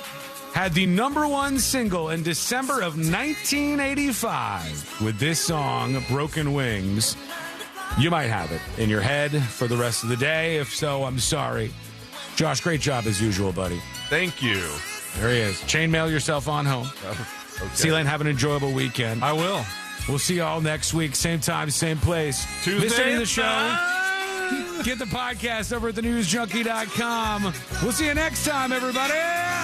Speaker 3: had the #1 single in December of 1985 with this song, Broken Wings. You might have it in your head for the rest of the day. If so, I'm sorry. Josh, great job as usual, buddy.
Speaker 10: Thank you.
Speaker 3: There he is. Chainmail yourself on home.
Speaker 10: Okay.
Speaker 3: C-Lane, have an enjoyable weekend.
Speaker 20: I will.
Speaker 3: We'll see you all next week. Same time, same place.
Speaker 20: Tuesday
Speaker 3: Missed any of the
Speaker 20: at
Speaker 3: show? Get the podcast over at thenewsjunkie.com. We'll see you next time, everybody.